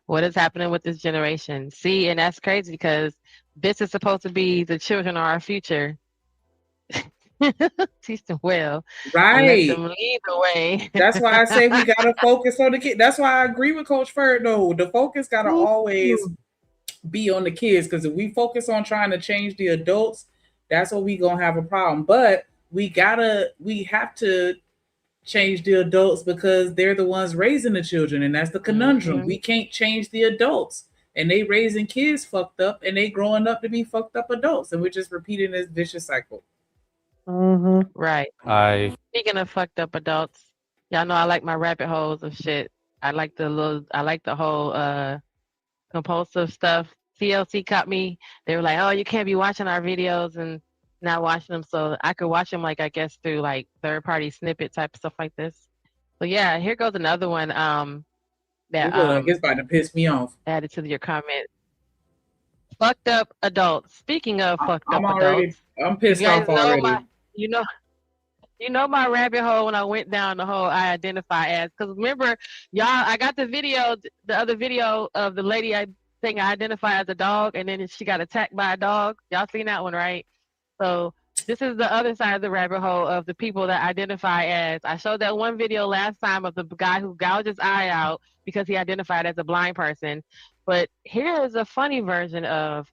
what is happening with this generation? See, and that's crazy because this is supposed to be the children are our future. Teach them well. Right. Let them lead the way. That's why I say we gotta focus on the kid. That's why I agree with Coach Ferd. No, the focus gotta always be on the kids, because if we focus on trying to change the adults, that's what we gonna have a problem. But we have to change the adults because they're the ones raising the children, and that's the conundrum. We can't change the adults, and they raising kids fucked up, and they growing up to be fucked up adults, and we're just repeating this vicious cycle. Right. Speaking of fucked up adults, y'all know I like my rabbit holes of shit. I like the whole compulsive stuff. TLC caught me. They were like, "Oh, you can't be watching our videos and not watching them." So I could watch them, like I guess through like third-party snippet type stuff like this. So yeah, here goes another one. That it's about to piss me off. Added to your comment. Fucked up adults. Speaking of fucked up adults, I'm pissed off already. You know my rabbit hole when I went down the whole I identify as, because remember, y'all, I got the other video of the lady saying I identify as a dog, and then she got attacked by a dog. Y'all seen that one, right? So this is the other side of the rabbit hole of the people that identify as. I showed that one video last time of the guy who gouged his eye out because he identified as a blind person. But here is a funny version of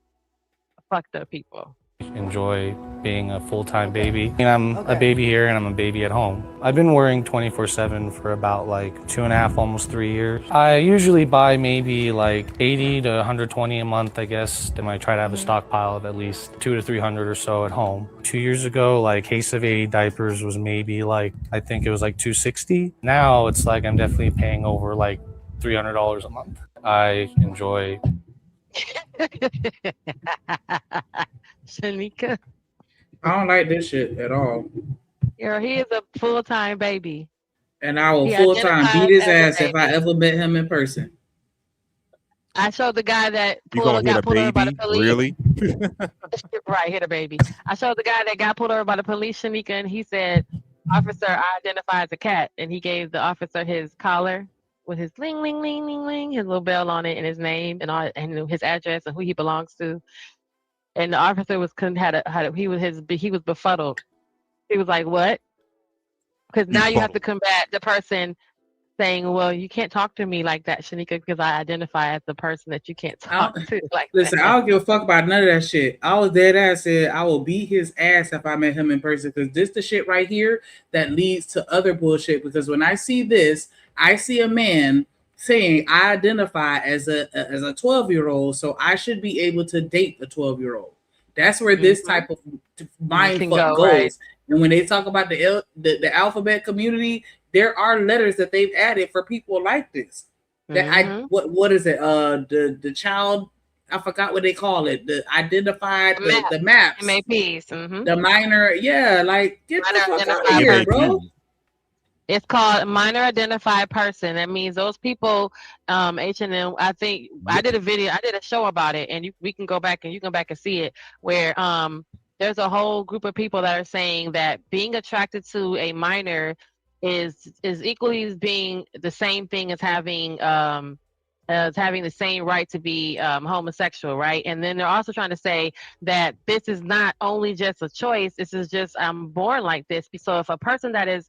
fucked up people. Enjoy being a full-time baby. And I'm a baby here and I'm a baby at home. I've been working 24/7 for about like 2.5, almost 3 years. I usually buy maybe like 80 to 120 a month, I guess. And I try to have a stockpile of at least 200 to 300 or so at home. 2 years ago, like case of 80 diapers was maybe like, I think it was like $260. Now it's like I'm definitely paying over like $300 a month. I enjoy Shanika. I don't like this shit at all. Girl, he is a full-time baby. And I will full-time beat his ass if I ever met him in person. I showed the guy that got pulled over by the police. Really? Right, hit a baby. I showed the guy that got pulled over by the police, Shanika, and he said, "Officer, I identify as a cat." And he gave the officer his collar with his ling, ling, ling, ling, ling, his little bell on it, and his name and all, and his address and who he belongs to. And the officer was he was befuddled. He was like, "What?" Because now you have to combat the person saying, "Well, you can't talk to me like that, Shanika, because I identify as the person that you can't talk to." Like, listen, that. I don't give a fuck about none of that shit. I was dead ass said I will beat his ass if I met him in person, because this the shit right here that leads to other bullshit. Because when I see this, I see a man saying I identify as a 12-year-old, so I should be able to date a 12-year-old. That's where this type of mind fuck goes. Right. And when they talk about the alphabet community, there are letters that they've added for people like this. That what is it? The child, I forgot what they call it. The identified the maps. MAPs. The minor, yeah, like get the fuck out of here, bro. It's called minor identified person. That means those people, H&M, I think I did a show about it, and you can go back and see it, where there's a whole group of people that are saying that being attracted to a minor is equally as being the same thing as having the same right to be homosexual, right? And then they're also trying to say that this is not only just a choice, this is just I'm born like this. So if a person that is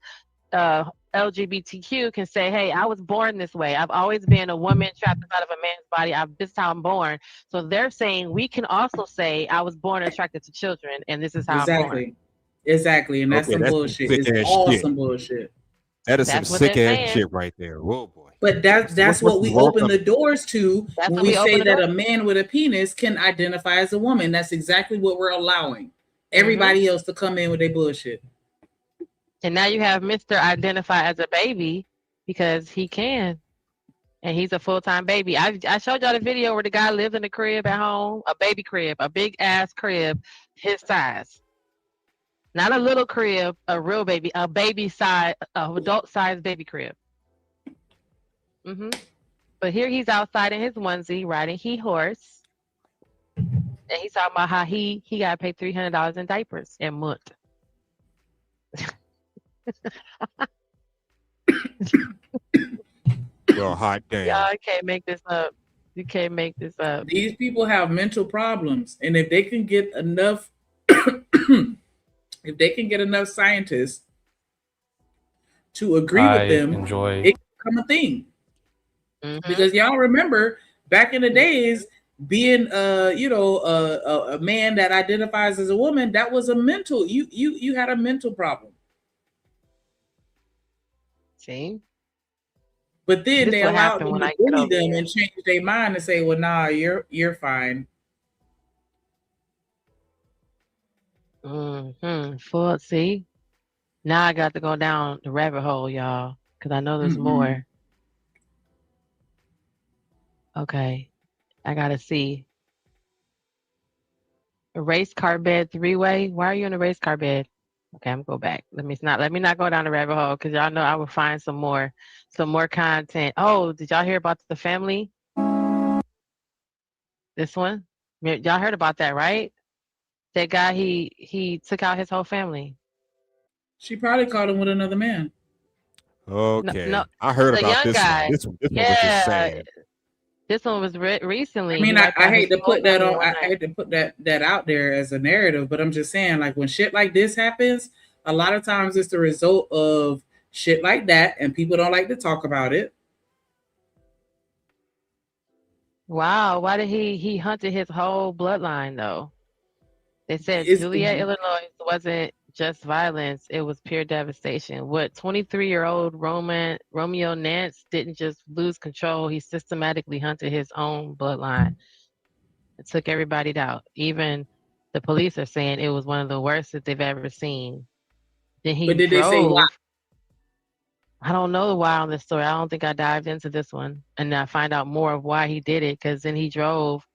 LGBTQ can say, "Hey, I was born this way. I've always been a woman trapped inside of a man's body. This is how I'm born." So they're saying we can also say, "I was born attracted to children, and this is how I'm born." Exactly, and that's some bullshit. It's all some bullshit. That is some That's what they're sick ass saying. shit right there. Whoa, boy. But that's what we open the doors to That's when what we we open say the that door. a man with a penis can identify as a woman. That's exactly what we're allowing everybody else to come in with their bullshit. And now you have Mr. Identify as a baby because he can. And he's a full-time baby. I showed y'all the video where the guy lives in a crib at home, a baby crib, a big ass crib, his size. Not a little crib, a real baby, a baby size, a adult size baby crib. But here he's outside in his onesie riding he horse. And he's talking about how he got to pay $300 in diapers a month. Well, hot damn. Y'all can't make this up. You can't make this up. These people have mental problems, and if they can get enough, if they can get enough scientists to agree with them, it can become a thing. Because y'all remember back in the days, being a man that identifies as a woman, that was a mental. You had a mental problem. See. But then This they what allowed happened them when to I get bully over them here. and change their mind and say, "Well, nah, you're fine." Full. See. Now I got to go down the rabbit hole, y'all, because I know there's more. Okay, I gotta see. A race car bed 3-way. Why are you in a race car bed? Okay, I'm gonna go back. Let me not go down the rabbit hole because y'all know I will find some more content. Oh, did y'all hear about the family? This one? Y'all heard about that, right? That guy, he took out his whole family. She probably caught him with another man. Okay. No, I heard the about young this guy. one. This one was just sad. This one was recently. I mean, He I wiped out hate his to whole put that family on. in one I night. hate to put that out there as a narrative, but I'm just saying, like when shit like this happens, a lot of times it's the result of shit like that, and people don't like to talk about it. Wow, why did he hunted his whole bloodline though? They said Juliet, Illinois wasn't just violence, it was pure devastation. What 23-year-old Romeo Nance didn't just lose control, he systematically hunted his own bloodline. It took everybody out. Even the police are saying it was one of the worst that they've ever seen. Then he But did they say why? I don't know why on this story. I don't think I dived into this one. And I find out more of why he did it, because then he drove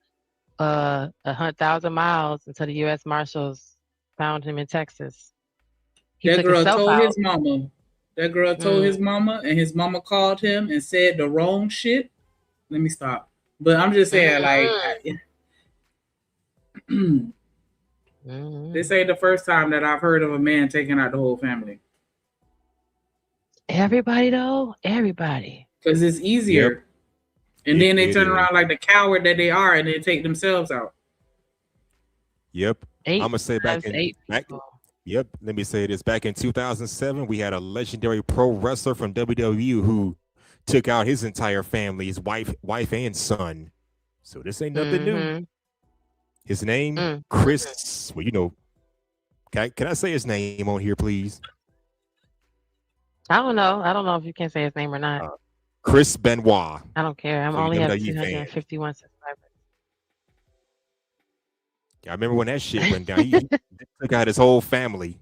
100,000 miles until the U.S. Marshals found him in Texas. He That took girl himself told out. his mama. That girl told his mama, and his mama called him and said the wrong shit. Let me stop. But I'm just saying, this ain't the first time that I've heard of a man taking out the whole family. Everybody though, everybody. Because it's easier. Yep. And then they turn around like the coward that they are, and they take themselves out. Yep. I'm gonna say back. Yep. Let me say this. Back in 2007, we had a legendary pro wrestler from WWE who took out his entire family, his wife and son. So this ain't nothing new. His name, Chris. Well, you know, can I say his name on here, please? I don't know. I don't know if you can say his name or not. Chris Benoit. I don't care. I'm only have 251 subscribers. I remember when that shit went down. He took out his whole family.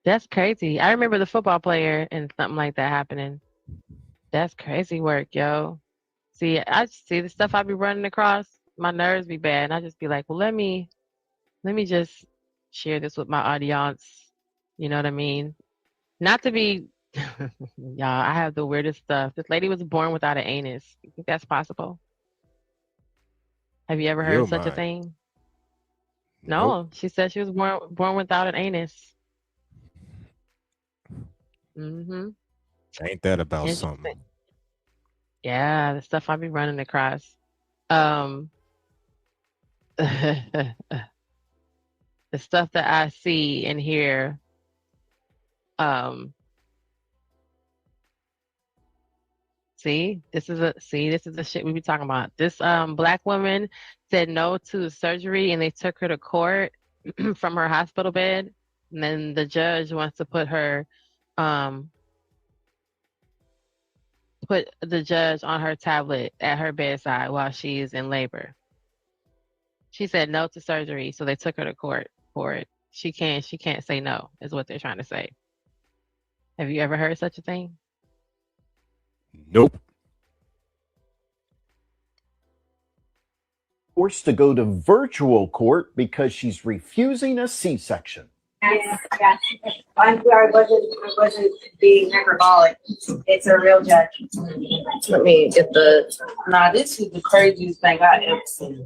That's crazy. I remember the football player and something like that happening. That's crazy work, yo. See, I see the stuff I be running across. My nerves be bad, and I just be like, well, let me just share this with my audience. You know what I mean? Not to be, y'all. I have the weirdest stuff. This lady was born without an anus. You think that's possible? Have you ever heard of such a thing? No, Nope. she said she was born without an anus. Mm-hmm. Ain't that about something? Yeah, the stuff I be running across. The stuff that I see and hear. This is the shit we be talking about. This black woman said no to surgery and they took her to court from her hospital bed. And then the judge wants to put her put the judge on her tablet at her bedside while she is in labor. She said no to surgery, so they took her to court for it. She can't say no, is what they're trying to say. Have you ever heard such a thing? Nope. Forced to go to virtual court because she's refusing a C-section. Yes. I wasn't being hyperbolic. It's a real judge. Let me get this is the craziest thing I ever seen.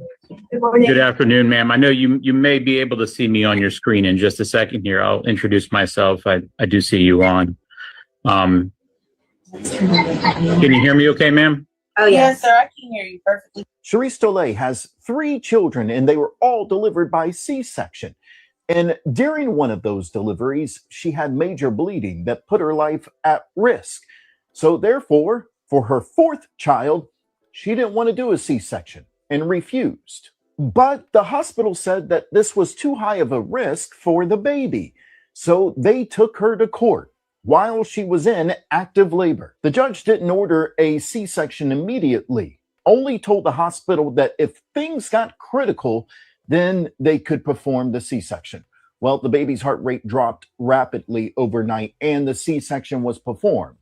Good afternoon, ma'am. I know you may be able to see me on your screen in just a second here. I'll introduce myself. I do see you on. Can you hear me okay, ma'am? Oh, yes, sir. I can hear you perfectly. Cherise Tollet has 3 children, and they were all delivered by C-section. And during one of those deliveries, she had major bleeding that put her life at risk. So therefore, for her 4th child, she didn't want to do a C-section and refused. But the hospital said that this was too high of a risk for the baby. So they took her to court while she was in active labor. The judge didn't order a C-section immediately, only told the hospital that if things got critical, then they could perform the C-section. Well, the baby's heart rate dropped rapidly overnight and the C-section was performed.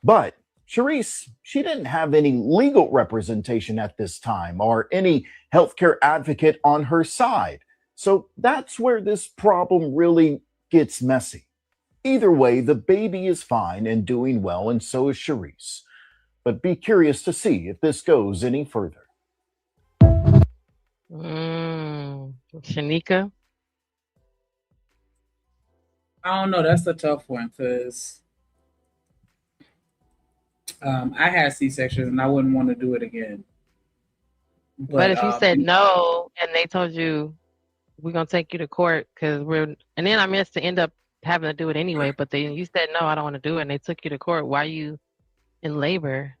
But Cherise, she didn't have any legal representation at this time or any healthcare advocate on her side. So that's where this problem really gets messy. Either way, the baby is fine and doing well, and so is Cherise. But be curious to see if this goes any further. Shanika? I don't know. That's a tough one because I had C-sections and I wouldn't want to do it again. But if you said no and they told you we're gonna take you to court and then I missed to end up having to do it anyway, but then you said no, I don't want to do it, and they took you to court. Why are you in labor?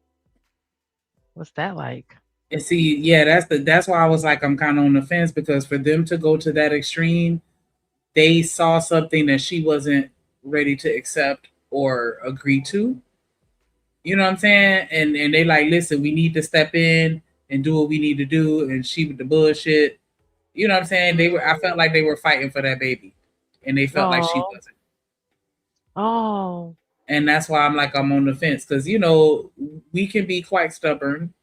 What's that like? And see, yeah, that's why I was like, I'm kind of on the fence, because for them to go to that extreme, they saw something that she wasn't ready to accept or agree to. You know what I'm saying? And they like, listen, we need to step in and do what we need to do, and she with the bullshit. You know what I'm saying? I felt like they were fighting for that baby, and they felt like she wasn't. Oh. And that's why I'm like, I'm on the fence, because we can be quite stubborn.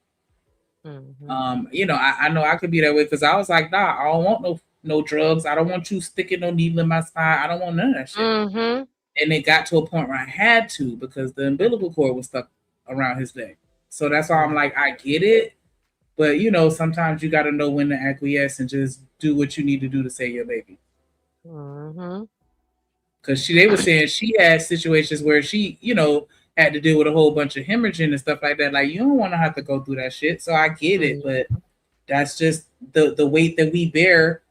Mm-hmm. I know I could be that way, because I was like, nah, I don't want no drugs. I don't want you sticking no needle in my spine. I don't want none of that shit. Mm-hmm. And it got to a point where I had to, because the umbilical cord was stuck around his neck. So that's why I'm like, I get it, but sometimes you got to know when to acquiesce and just do what you need to do to save your baby. Mm-hmm. Because they were saying she had situations where she, had to deal with a whole bunch of hemorrhaging and stuff like that. Like, you don't want to have to go through that shit. So I get it, but that's just the weight that we bear,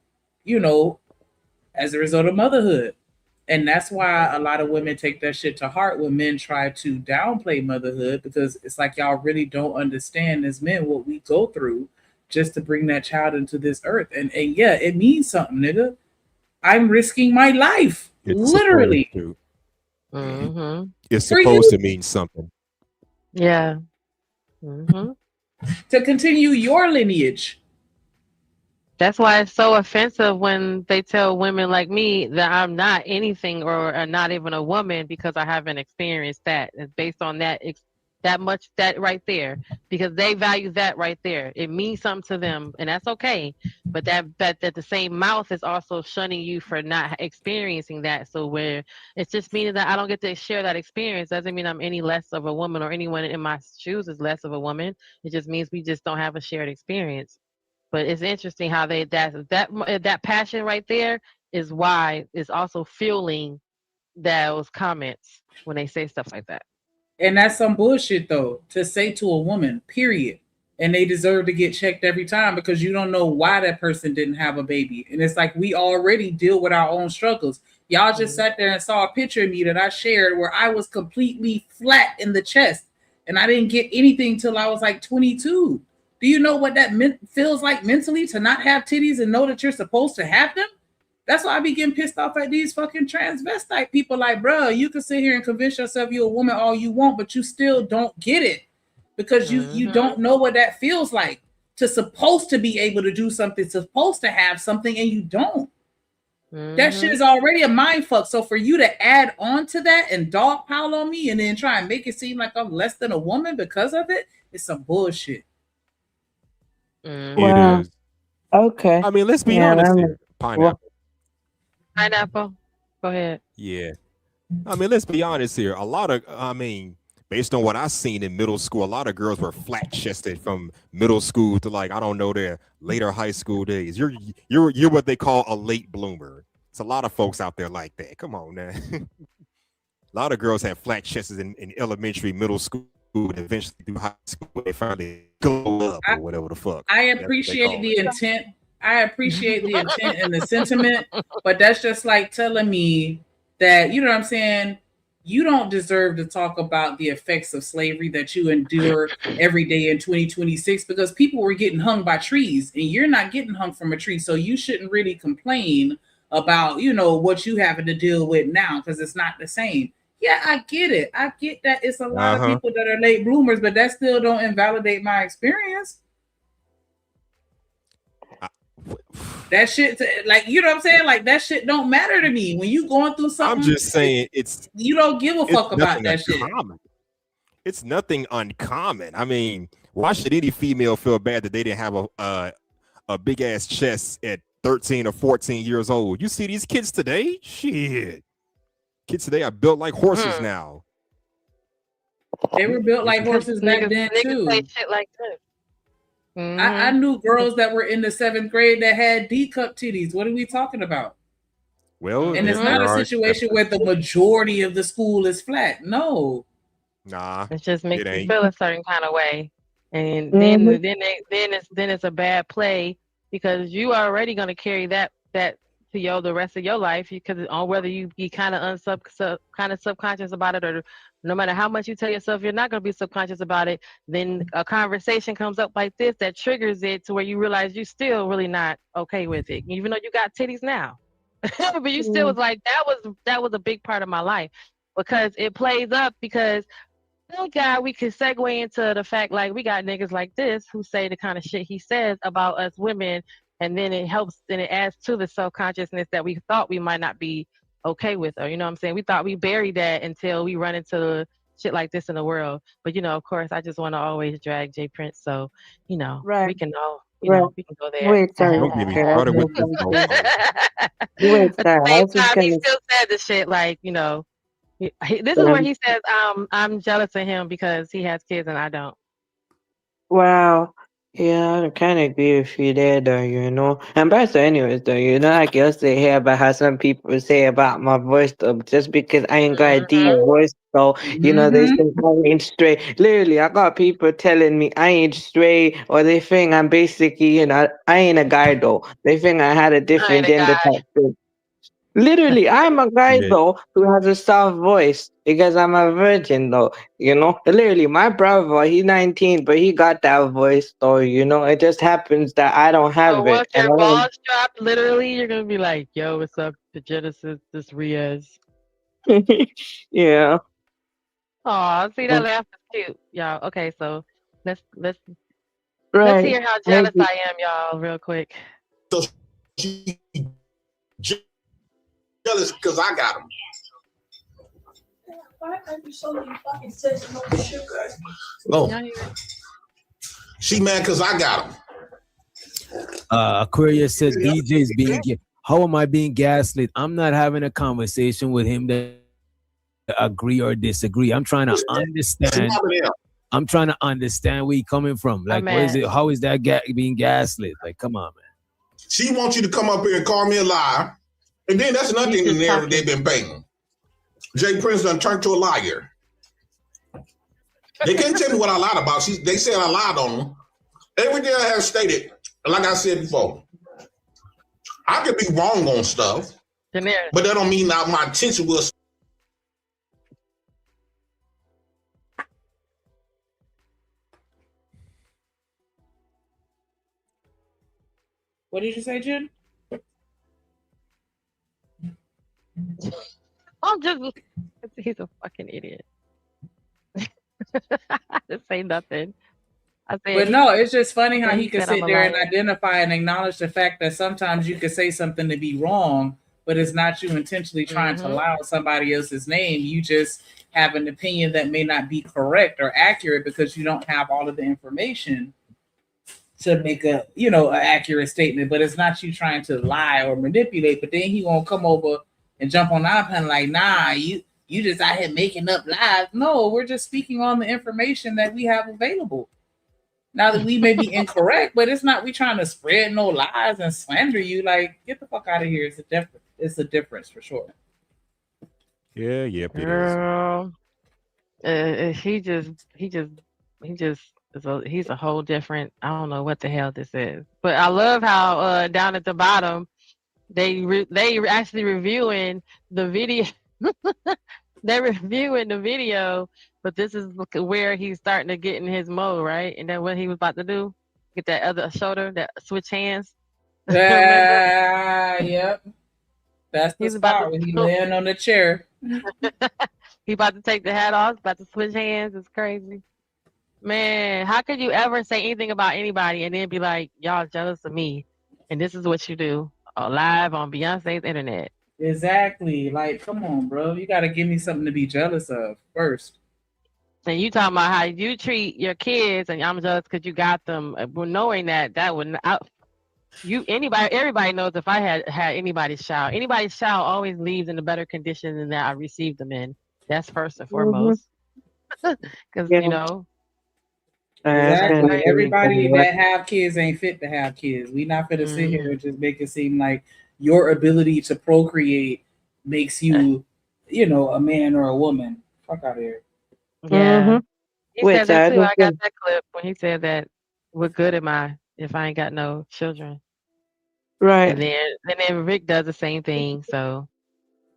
as a result of motherhood. And that's why a lot of women take that shit to heart when men try to downplay motherhood, because it's like, y'all really don't understand as men what we go through just to bring that child into this earth. And yeah, it means something, nigga. I'm risking my life. It's literally. Supposed to. Mm-hmm. It's supposed to mean something. Yeah. Mm-hmm. To continue your lineage. That's why it's so offensive when they tell women like me that I'm not anything or not even a woman because I haven't experienced that. It's based on that right there, because they value that right there. It means something to them, and that's okay. But that the same mouth is also shunning you for not experiencing that. So where it's just meaning that I don't get to share that experience doesn't mean I'm any less of a woman, or anyone in my shoes is less of a woman. It just means we just don't have a shared experience. But it's interesting how that passion right there is why it's also fueling those comments when they say stuff like that. And that's some bullshit, though, to say to a woman, period. And they deserve to get checked every time, because you don't know why that person didn't have a baby. And it's like, we already deal with our own struggles. Y'all just sat there and saw a picture of me that I shared where I was completely flat in the chest. And I didn't get anything till I was like 22. Do you know what that feels like mentally, to not have titties and know that you're supposed to have them? That's why I be getting pissed off at these fucking transvestite people. Like, bro, you can sit here and convince yourself you're a woman all you want, but you still don't get it because you don't know what that feels like to supposed to be able to do something, supposed to have something, and you don't. That shit is already a mind fuck. So for you to add on to that and dog pile on me and then try and make it seem like I'm less than a woman because of it, it's some bullshit. Wow. Okay. I mean, let's be honest here. Pineapple. Pineapple. Go ahead. Yeah. I mean, let's be honest here. Based on what I've seen in middle school, a lot of girls were flat chested from middle school to like, I don't know, their later high school days. You're what they call a late bloomer. It's a lot of folks out there like that. Come on, man. A lot of girls have flat chests in elementary, middle school, and eventually through high school, they finally glow up or whatever the fuck. I appreciate the intent. I appreciate the intent and the sentiment, but that's just like telling me that, you know what I'm saying? You don't deserve to talk about the effects of slavery that you endure every day in 2026 because people were getting hung by trees and you're not getting hung from a tree. So you shouldn't really complain about, you know, what you having to deal with now because it's not the same. Yeah, I get it. I get that it's a lot of people that are late bloomers, but that still don't invalidate my experience. That shit, like, you know what I'm saying? Like, that shit don't matter to me. When you going through something, I'm just saying you don't give a fuck about that shit. It's nothing uncommon. I mean, why should any female feel bad that they didn't have a big ass chest at 13 or 14 years old? You see these kids today? Shit. Kids today are built like horses now. They were built like horses back then too. Say shit like this. I knew girls that were in the 7th grade that had D cup titties. What are we talking about? Well, and it's not a situation where the majority of the school is flat. No. Nah. It just makes you feel a certain kind of way. And then it's a bad play because you are already gonna carry that to the rest of your life because on whether you be kind of subconscious about it or no matter how much you tell yourself you're not going to be subconscious about it, then a conversation comes up like this that triggers it to where you realize you're still really not okay with it, even though you got titties now. But you still was like, that was a big part of my life because it plays up because thank God we can segue into the fact like we got niggas like this who say the kind of shit he says about us women, and then it helps and it adds to the self-consciousness that we thought we might not be okay with her. You know what I'm saying? We thought we buried that until we run into shit like this in the world. But you know, of course, I just want to always drag J Prince, so you know, we can all we can go there. Wait, sorry. Don't get me started with this. Wait, At the sorry. same time, he still said the shit like, you know, this is where he says, I'm jealous of him because he has kids and I don't. Wow. Yeah, I kind of agree with you there, though, you know. And but so anyways, though, you know, I can say here about how some people say about my voice, though, just because I ain't got a deep voice, so, you know, they think I ain't straight. Literally, I got people telling me I ain't straight, or they think I'm basically, you know, I ain't a guy, though. They think I had a different gender type thing. Literally, I'm a guy though who has a soft voice because I'm a virgin though, you know. Literally, my brother, he's 19, but he got that voice though, you know. It just happens that I don't have So it. once your balls drop, literally, you're gonna be like, "Yo, what's up, the Genesis? This Riaz." Yeah. Aw, see that laugh is cute, y'all. Okay, so let's Right. hear how jealous I am, y'all, real quick. So she jealous because I got him. Why are you so many fucking sets no sugar? No. She mad because I got him. Aquarius said DJ's being how am I being gaslit? I'm not having a conversation with him that agree or disagree. I'm trying to understand. I'm trying to understand where he's coming from. Like, what is it? How is that being gaslit? Like, come on, man. She wants you to come up here and call me a liar. And then that's another thing in the narrative they've been painting. Jay Prince done turned to a liar. They can't tell me what I lied about. They said I lied on them. Everything I have stated, like I said before, I could be wrong on stuff, but that don't mean that my attention was. What did you say, Jen? I'm just, he's a fucking idiot. I just say nothing. I said, But no, it's just funny how and he could said I'm sit a there and liar. identify and acknowledge the fact that sometimes you could say something to be wrong, but it's not you intentionally trying to lie on somebody else's name. You just have an opinion that may not be correct or accurate because you don't have all of the information to make a, you know, an accurate statement. But it's not you trying to lie or manipulate. But then he gonna come over and jump on our pen like, nah, you just out here making up lies. No, we're just speaking on the information that we have available. Now that we may be incorrect, but it's not we trying to spread no lies and slander you. Like, get the fuck out of here. It's a difference. It's a difference for sure. Yeah, yep, it is. Girl, he just he's a whole different. I don't know what the hell this is, but I love how down at the bottom they actually reviewing the video. They're reviewing the video, but this is where he's starting to get in his mode, right? And then what he was about to do, get that other shoulder, that switch hands. Yeah, yep. That's the He's about spot to when he laying on the chair. He about to take the hat off, about to switch hands. It's crazy. Man, how could you ever say anything about anybody and then be like, y'all jealous of me? And this is what you do live on Beyonce's internet. Exactly. Like, come on, bro. You got to give me something to be jealous of first. And you talking about how you treat your kids, and I'm jealous because you got them. Knowing that would everybody knows if I had anybody's child always leaves in a better condition than that I received them in. That's first and foremost. Because you know. Exactly. Everybody that have kids ain't fit to have kids. We not fit to sit here and just make it seem like your ability to procreate makes you, you know, a man or a woman. Fuck out of here. Yeah. He said that too. I got that clip when he said that, what good am I if I ain't got no children? Right. And then Rick does the same thing. So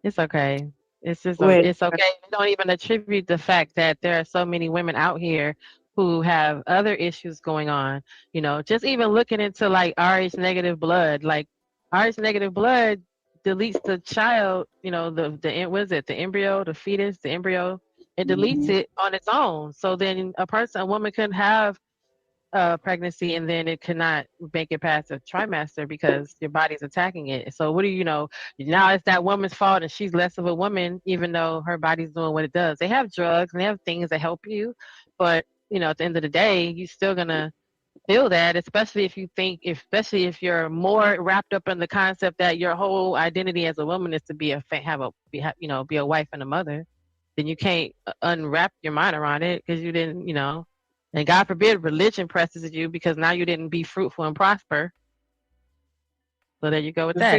it's okay. It's just it's okay. We don't even attribute the fact that there are so many women out here who have other issues going on. You know, just even looking into like Rh negative blood. Like Rh negative blood deletes the child. You know, what is it? The embryo, the fetus, the embryo. It deletes it on its own. So then a woman couldn't have pregnancy and then it cannot make it past a trimester because your body's attacking it. So what do you know? Now it's that woman's fault and she's less of a woman, even though her body's doing what it does. They have drugs and they have things that help you, but you know, at the end of the day, you're still gonna feel that, especially if you're more wrapped up in the concept that your whole identity as a woman is to be be a wife and a mother. Then you can't unwrap your mind around it because you didn't, you know. And God forbid religion presses you because now you didn't be fruitful and prosper. So there you go with that.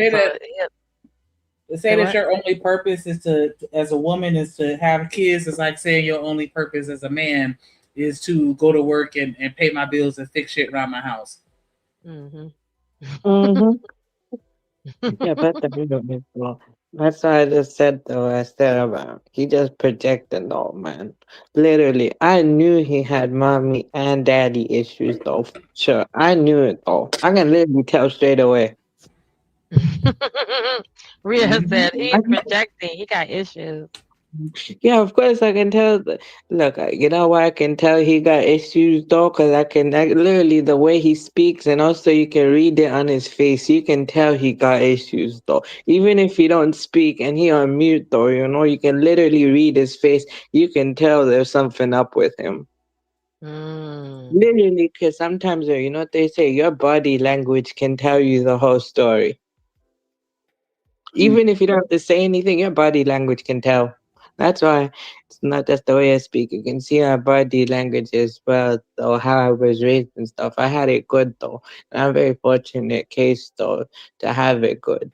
To say that your only purpose is as a woman, is to have kids is like saying your only purpose as a man is to go to work and pay my bills and fix shit around my house. Yeah, that's what I just said though. I said about he just projected though, man. Literally, I knew he had mommy and daddy issues though. Sure, I knew it though. I can literally tell straight away. Rhea said he's projecting. He got issues. Yeah, of course I can tell. Look, you know why I can tell he got issues though? Because literally the way he speaks, and also you can read it on his face. You can tell he got issues though. Even if he don't speak and he on mute though, you know, you can literally read his face. You can tell there's something up with him. Literally, because sometimes, you know what they say, your body language can tell you the whole story. Even if you don't have to say anything, your body language can tell. That's why it's not just the way I speak. You can see my body language as well, though, how I was raised and stuff. I had it good, though. And I'm very fortunate case, though, to have it good.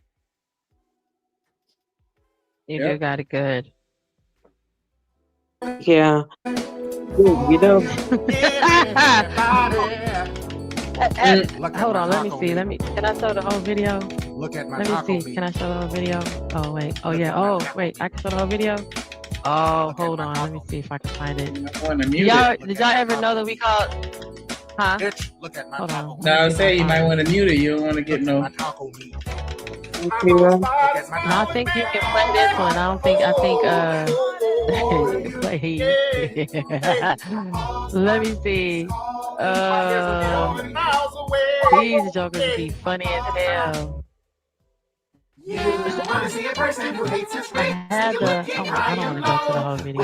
You do got it good. Yeah. You know. Hold on, let me see. Can I show the whole video? Look at my Let me see. Can I show the whole video? Oh, wait. Oh, yeah. Oh, wait. I can show the whole video? Oh, hold on. Let me see if I can find it. Did y'all ever know that we called... Huh? Hold on. No, I was saying you might want to mute it. You don't want to get no... No, I think you can play this one. I think you can play. Let me see. These jokers be funny as hell. I had the. Oh, I don't want to go to the whole video.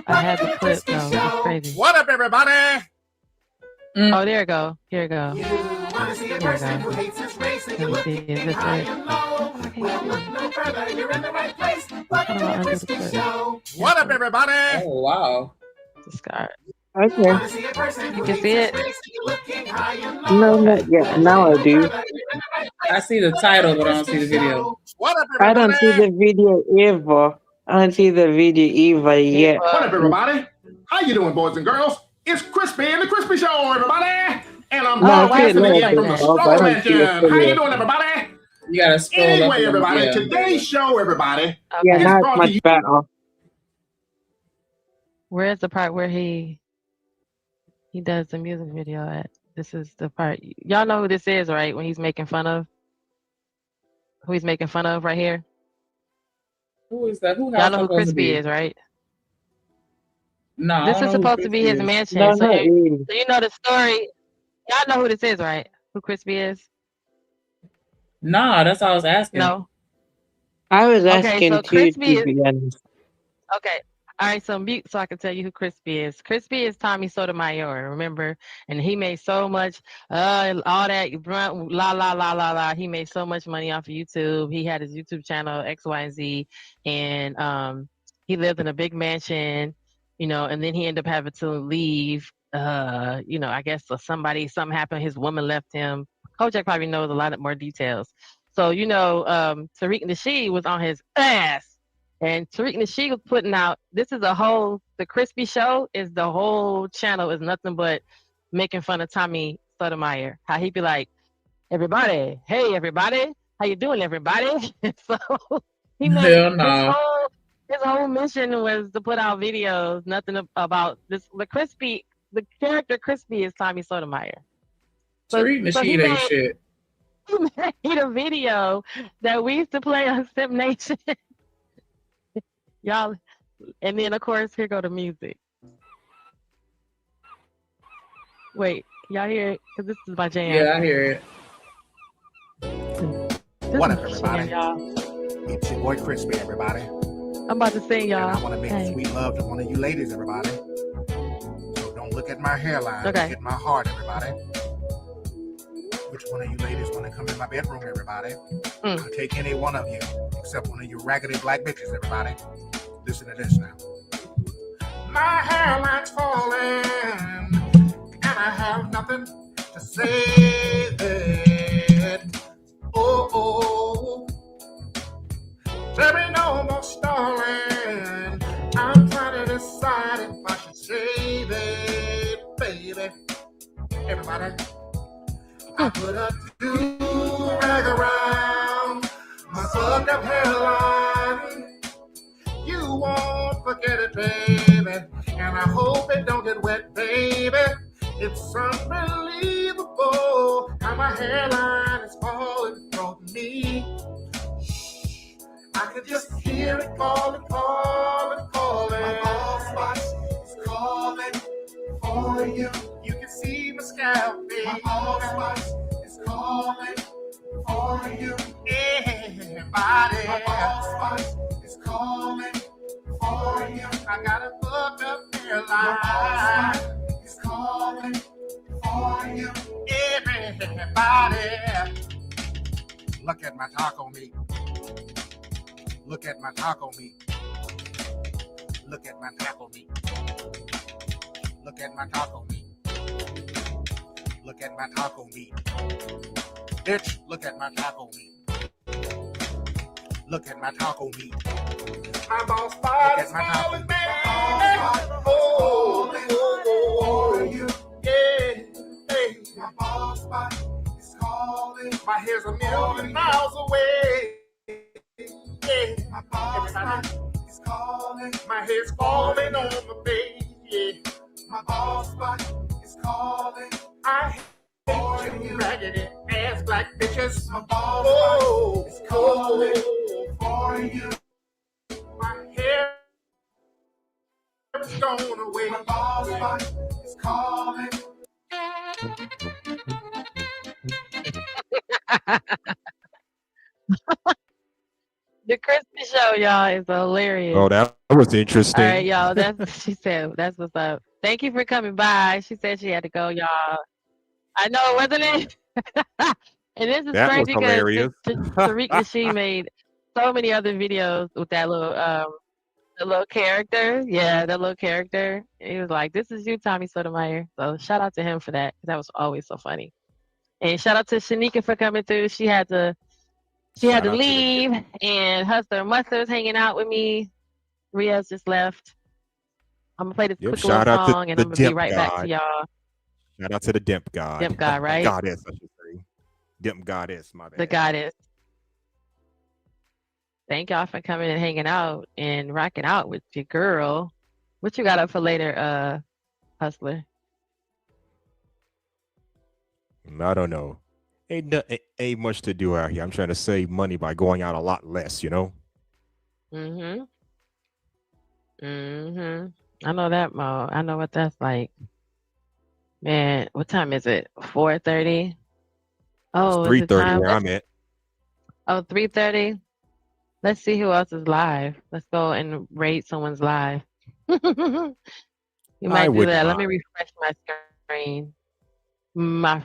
I had the clip though. It's crazy. What up, everybody? Oh, there it go. Here it go. Here it go. Let me see. Is this it? What up, everybody? Oh, wow. Discard. Okay. You can see it? No, not yet. Now I do. I see the title, but I don't see the video. What up, I don't see the video either. I don't see the video either yet. What up, everybody? How you doing, boys and girls? It's Crispy and the Crispy Show, everybody. And I'm blasting again from the Stroll Mansion. How you doing, everybody? You gotta scroll up. Anyway, everybody, today's show, everybody. Yeah, now it's much better. Where's the part where he does the music video at? This is the part. Y'all know who this is, right? When he's making fun of. Who he's making fun of right here? Who is that? Y'all know who Crispy is, right? No. This is supposed to be his mansion. No, so, not really. so you know the story. Y'all know who this is, right? Who Crispy is? Nah, that's all I was asking. No. I was asking so too, Crispy to be honest. Okay. All right, so mute so I can tell you who Crispy is. Crispy is Tommy Sotomayor, remember? And he made so much, all that, la, la, la, la, la. He made so much money off of YouTube. He had his YouTube channel, X, Y, and Z. And he lived in a big mansion, you know, and then he ended up having to leave. You know, I guess something happened. His woman left him. Kojak probably knows a lot more details. So, you know, Tariq Nasheed was on his ass. And Tariq Nasheed was putting out, this is the Crispy Show is the whole channel is nothing but making fun of Tommy Sotomayor. How he'd be like, everybody, hey, everybody, how you doing, everybody? So he made his whole mission was to put out videos, nothing about this. The character Crispy is Tommy Sotomayor. Tariq Nasheed ain't shit. He made a video that we used to play on Simp Nation. Y'all, and then of course, here go the music. Wait, y'all hear it? Because this is my jam. Yeah, I hear it. What up, everybody? It's your boy Crispy, everybody. I'm about to sing, y'all. And I want to make sweet love to one of you ladies, everybody. So don't look at my hairline. Okay. Look at my heart, everybody. Which one of you ladies want to come in my bedroom, everybody? I'll take any one of you, except one of you raggedy black bitches, everybody. Listen to this now. My hairline's falling, and I have nothing to say that. Oh, there ain't no more stalling. I'm trying to decide if I should save it, baby. Everybody, I put a do-rag around my fucked up hairline. You won't forget it, baby, and I hope it don't get wet, baby. It's unbelievable how my hairline is falling from me. I can just hear it calling, calling, calling. My bald spot is calling for you. You can see my scalp, baby. My bald spot is calling for you. Everybody. My bald spot is calling for you. I got a fucked up hairline. My bald spot is calling for you. Everybody. Look at my taco meat. Look at my taco meat. Look at my taco meat. Look at my taco meat. Look at my taco meat. Bitch, look at my taco meat. Look at my taco meat. My ball spot is calling, baby. Oh, you. Yeah, hey. My ball spot is calling. My hair's a million miles away. Yeah. My ball spot is calling. My hair's falling on my face. Yeah. My ball spot is calling. I hate you raggedy ass ass black bitches. My balls is calling for you. My hair is going away. My balls is calling. The Christmas show, y'all, is hilarious. Oh, that was interesting. All right, y'all. That's what she said. That's what's up. Thank you for coming by. She said she had to go, y'all. I know, wasn't it? And this is That was crazy because hilarious. Tariq Nasheed made so many other videos with that the little character. Yeah, that little character. He was like, "This is you, Tommy Sotomayor." So shout out to him for that. That was always so funny. And shout out to Shanika for coming through. She had to leave, and Hustler and Mustard's hanging out with me. Ria's just left. I'm gonna play this quick Shout little out to song, and the I'm gonna be Dimp right back to God. y'all. Shout out to the Dimp God. Dimp God, right? Goddess, I should say. Dimp Goddess, my bad. The Goddess. Thank y'all for coming and hanging out and rocking out with your girl. What you got up for later, Hustler? I don't know. Ain't much to do out here. I'm trying to save money by going out a lot less, you know? I know that, Mo. I know what that's like. Man, what time is it? 4:30? Oh, It's is it 3:30 time? where I'm at. Oh, 3:30? Let's see who else is live. Let's go and rate someone's live. You might do wouldn't that. Let mind. me refresh my screen.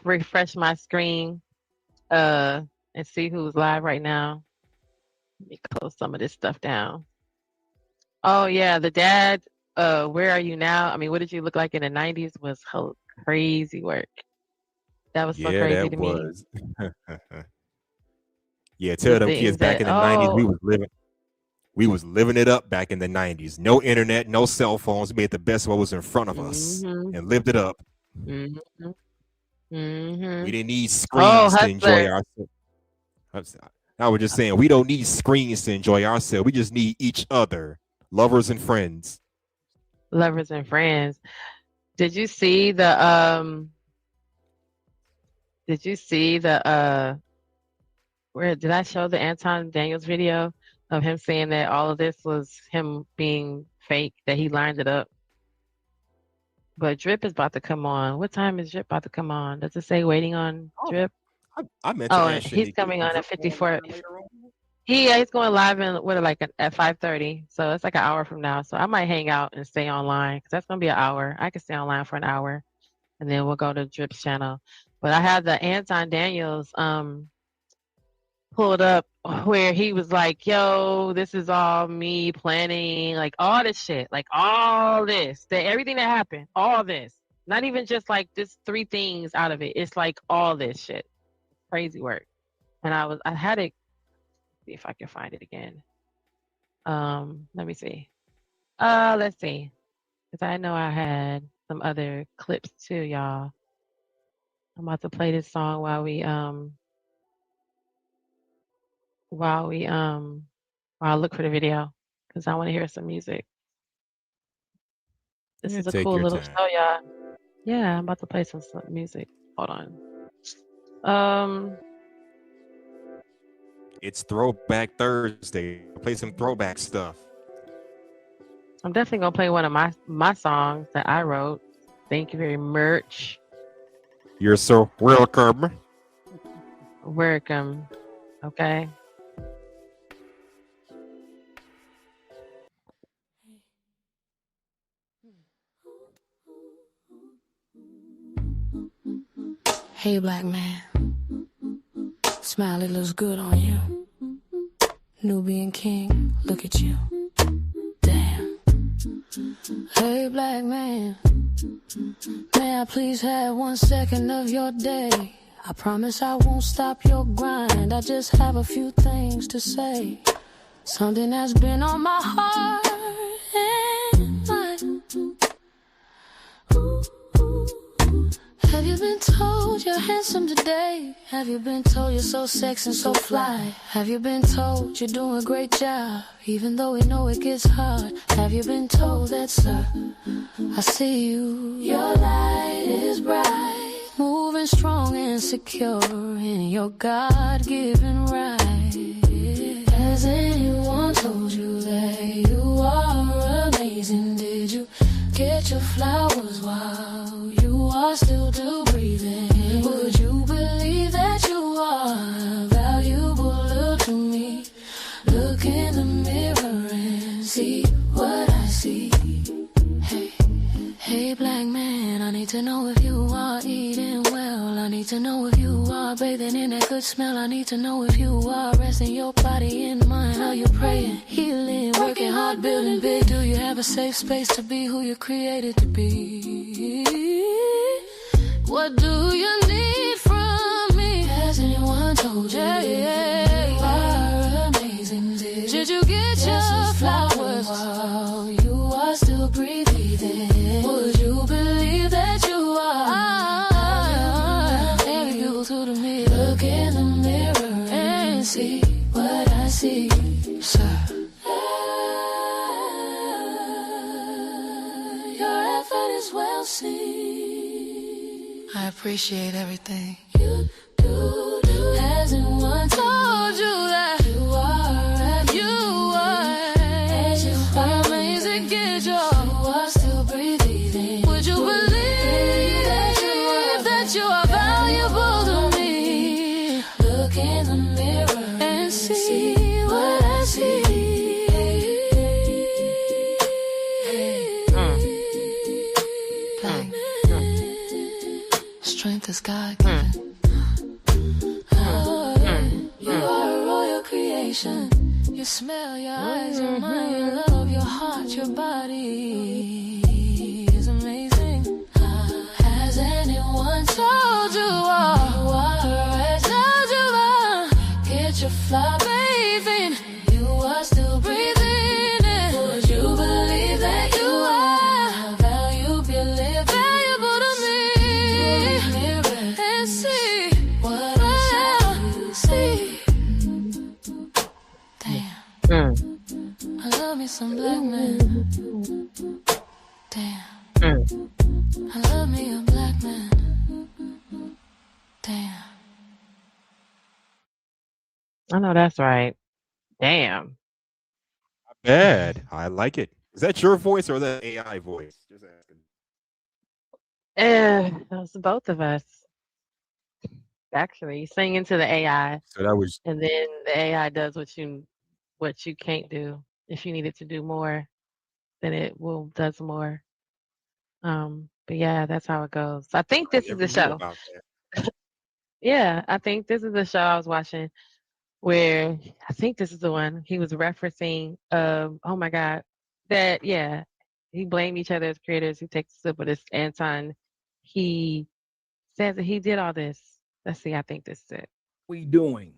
Refresh my screen and see who's live right now. Let me close some of this stuff down. Oh yeah, the dad, Where Are You Now? I mean, what did you look like in the 90s was crazy work. That was so Yeah, crazy that to me. was. Yeah, tell The them kids things back that in the 90s we was living it up back in the 90s. No internet, no cell phones. We made the best of what was in front of us and lived it up. We didn't need screens to enjoy ourselves. I was just saying, we don't need screens to enjoy ourselves. We just need each other, lovers and friends. Lovers and friends. Did you see the where did I show the Anton Daniels video of him saying that all of this was him being fake, that he lined it up? But Drip is about to come on. What time is Drip about to come on? Does it say waiting on Drip? I meant to ask he's Shanika, coming on is at Drip 54. later on? He's going live at 5:30. So it's like an hour from now. So I might hang out and stay online because that's gonna be an hour. I can stay online for an hour, and then we'll go to Drip's channel. But I have the Anton Daniels pulled up where he was like, "Yo, this is all me planning, like all this shit, like all this, everything that happened, all this, not even just like this 3 things out of it. It's like all this shit, crazy work." And I had it. See if I can find it again. Let me see. Let's see, because I know I had some other clips too, y'all. I'm about to play this song while I look for the video because I want to hear some music. This is a take cool your little time. show, y'all. Yeah, I'm about to play some music. Hold on. It's Throwback Thursday. Play some throwback stuff. I'm definitely gonna play one of my songs that I wrote. Thank you very much. You're so welcome. Welcome. Okay. Hey, black man. Smiley looks good on you. Nubian king, look at you. Damn. Hey, black man. May I please have 1 second of your day? I promise I won't stop your grind. I just have a few things to say. Something that's been on my heart and mind. Have you been told you're handsome today? Have you been told you're so sexy and so fly? Have you been told you're doing a great job, even though we know it gets hard? Have you been told that, sir, I see you, your light is bright, moving strong and secure in your God-given right. Has anyone told you that you are amazing? Did you get your flowers while you are still breathing? Would you believe that you are valuable? Look to me, look in the mirror and see what I see. Hey, black man, I need to know if you are eating well. I need to know if you are bathing in that good smell. I need to know if you are resting your body and mind. Are you praying, healing, working hard, building big? Do you have a safe space to be who you're created to be? What do you need from me? Has anyone told you you are amazing? Did you get your flowers while you are still breathing? Would you believe that you are valuable to me? Look in the mirror and see what I see, sir. Your effort is well seen. I appreciate everything you do. Has anyone told you that you are amazing? Get your still breathing. Would you believe that you are valuable to me? Look in the mirror and see what I see. Strength is God-given. You are a royal creation. Your smell, your eyes, your mind, your love, your heart, your body is amazing. Has anyone told you get your fly bathing? You are still breathing. Would you believe that you are valuable to me? And see what I see. Damn. I love me some black man. Damn. I love me a black man. Damn. I know that's right. Damn. Bad. I like it. Is that your voice or that AI voice? Just asking. Those are both of us. Actually, sing into the AI. So that was. And then the AI does what you can't do. If you need it to do more, then it does more. But yeah, that's how it goes. I think this is the show. Yeah, I think this is the show I was watching where I think this is the one he was referencing. Oh my God, he blamed each other as creators. He takes a sip of this. Anton, he says that he did all this. Let's see. I think this is it. We doing?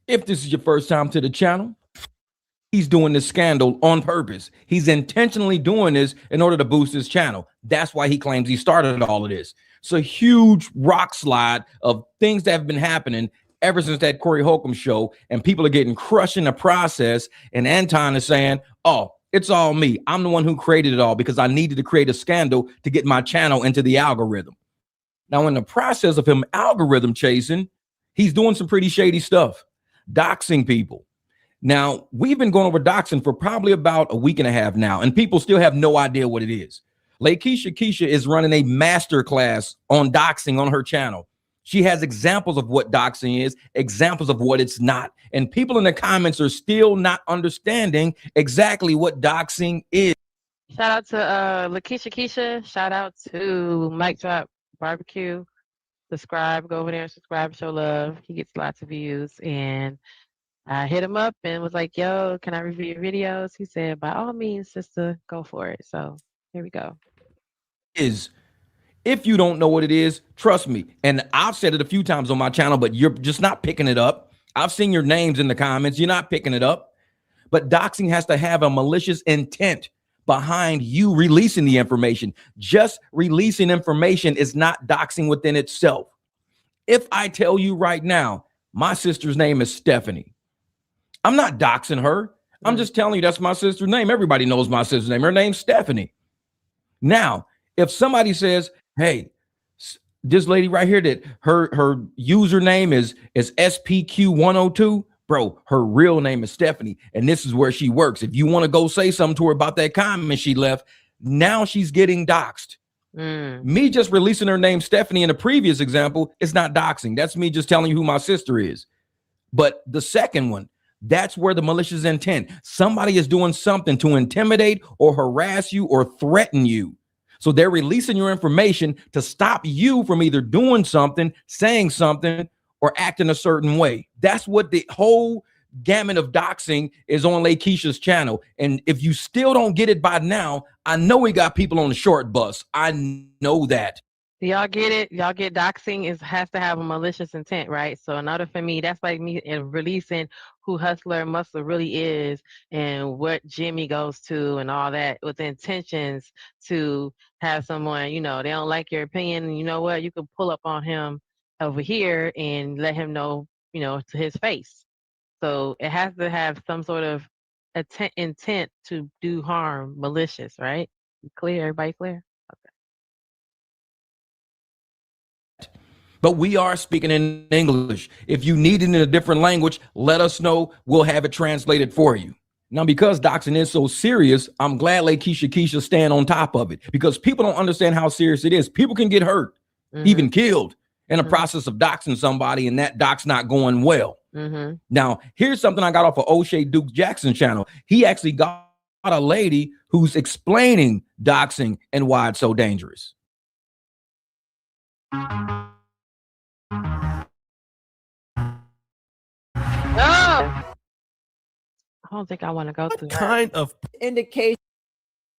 If this is your first time to the channel, he's doing this scandal on purpose. He's intentionally doing this in order to boost his channel. That's why he claims he started all of this. It's a huge rock slide of things that have been happening ever since that Corey Holcomb show, and people are getting crushed in the process. And Anton is saying, oh, it's all me. I'm the one who created it all because I needed to create a scandal to get my channel into the algorithm. Now, in the process of him algorithm chasing, he's doing some pretty shady stuff, doxing people. Now, we've been going over doxing for probably about a week and a half now, and people still have no idea what it is. Keisha is running a master class on doxing on her channel. She has examples of what doxing is, examples of what it's not. And people in the comments are still not understanding exactly what doxing is. Shout out to Keisha. Shout out to Mike Drop Barbecue. Subscribe, go over there and subscribe, show love. He gets lots of views. And I hit him up and was like, yo, can I review your videos? He said, by all means, sister, go for it. So here we go. If you don't know what it is, trust me. And I've said it a few times on my channel, but you're just not picking it up. I've seen your names in the comments. You're not picking it up. But doxing has to have a malicious intent behind you releasing the information. Just releasing information is not doxing within itself. If I tell you right now, my sister's name is Stephanie, I'm not doxing her. I'm just telling you that's my sister's name. Everybody knows my sister's name. Her name's Stephanie. Now, if somebody says, hey, this lady right here that her username is SPQ102. Bro, her real name is Stephanie, and this is where she works. If you want to go say something to her about that comment she left, now she's getting doxxed. Me just releasing her name Stephanie in the previous example is not doxing. That's me just telling you who my sister is. But the second one, that's where the malicious intent. Somebody is doing something to intimidate or harass you or threaten you. So they're releasing your information to stop you from either doing something, saying something, or acting a certain way. That's what the whole gamut of doxing is on Lakeisha's channel. And if you still don't get it by now, I know we got people on the short bus. I know that. Y'all get it? Y'all get doxing has to have a malicious intent, right? So in order for me, that's like me releasing who Hustler Muscle really is and what Jimmy goes to and all that with intentions to have someone, you know, they don't like your opinion. And you know what? You can pull up on him over here and let him know, you know, to his face. So it has to have some sort of intent to do harm, malicious, right? Clear? Everybody clear? But we are speaking in English. If you need it in a different language, let us know. We'll have it translated for you. Now, because doxing is so serious, I'm glad Keisha stand on top of it because people don't understand how serious it is. People can get hurt, even killed in the process of doxing somebody, and that dox not going well. Now, here's something I got off of O'Shea Duke Jackson channel. He actually got a lady who's explaining doxing and why it's so dangerous. I don't think I want to go through kind of indication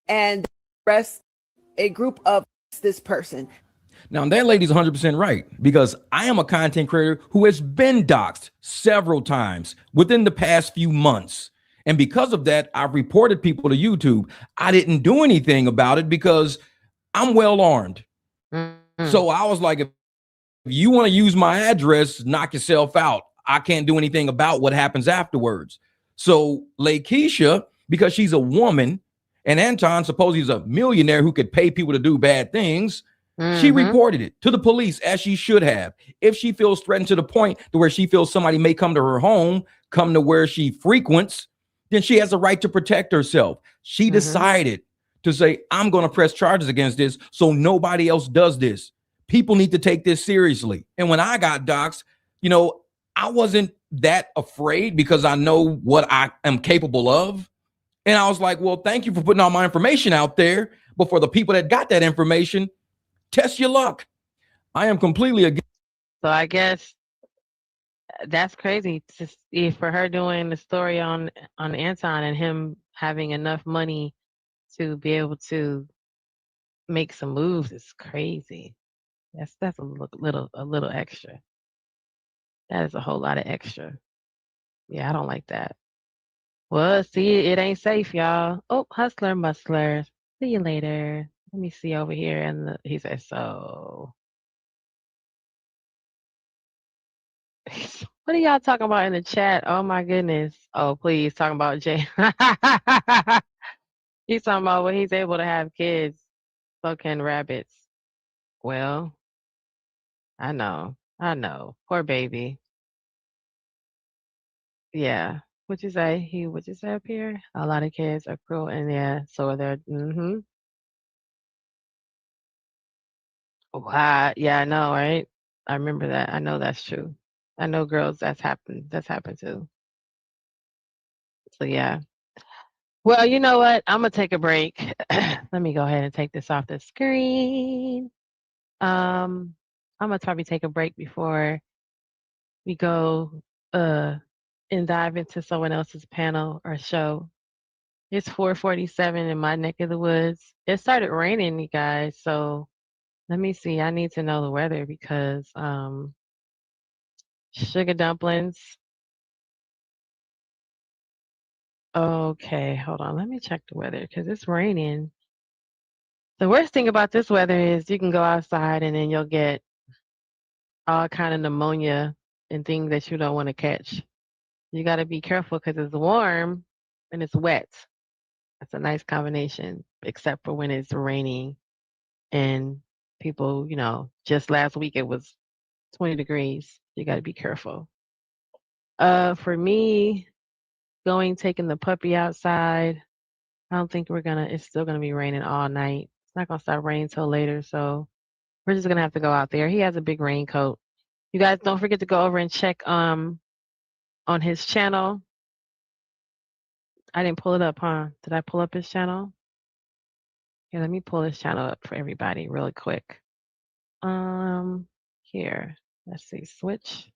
and rest a group of this person. Now, that lady's 100% right because I am a content creator who has been doxxed several times within the past few months. And because of that, I've reported people to YouTube. I didn't do anything about it because I'm well armed. So I was like, if you want to use my address, knock yourself out. I can't do anything about what happens afterwards. So Lakeisha, because she's a woman, and Anton, suppose he's a millionaire who could pay people to do bad things, she reported it to the police as she should have. If she feels threatened to the point to where she feels somebody may come to her home, come to where she frequents, then she has a right to protect herself. She decided to say, I'm going to press charges against this so nobody else does this. People need to take this seriously. And when I got doxxed, you know, I wasn't that afraid because I know what I am capable of. And I was like, well, thank you for putting all my information out there. But for the people that got that information, test your luck. I am completely against. So I guess that's crazy to see for her doing the story on Anton and him having enough money to be able to make some moves is crazy. That's a little extra. That is a whole lot of extra. Yeah, I don't like that. Well, see, it ain't safe, y'all. Oh, Hustler Muscler. See you later. Let me see over here. And he said, so. What are y'all talking about in the chat? Oh, my goodness. Oh, please, talking about Jay. He's talking about when he's able to have kids. So can rabbits. Well, I know. Poor baby. Yeah. What'd you say? What'd you say up here? A lot of kids are cruel and yeah, so they're Wow. Yeah, I know, right? I remember that. I know that's true. I know girls that's happened too. So yeah. Well, you know what? I'm gonna take a break. Let me go ahead and take this off the screen. I'm gonna probably take a break before we go and dive into someone else's panel or show. It's 4:47 in my neck of the woods. It started raining, you guys, so let me see. I need to know the weather because sugar dumplings. Okay, hold on. Let me check the weather because it's raining. The worst thing about this weather is you can go outside and then you'll get all kind of pneumonia and things that you don't want to catch. You got to be careful because it's warm and it's wet. That's a nice combination, except for when it's raining and people, just last week it was 20 degrees. You got to be careful. For me, taking the puppy outside, I don't think it's still gonna be raining all night. It's not gonna start raining till later, so we're just gonna have to go out there. He has a big raincoat. You guys don't forget to go over and check on his channel. I didn't pull it up, huh? Did I pull up his channel? Here, let me pull his channel up for everybody really quick. Here. Let's see. Switch.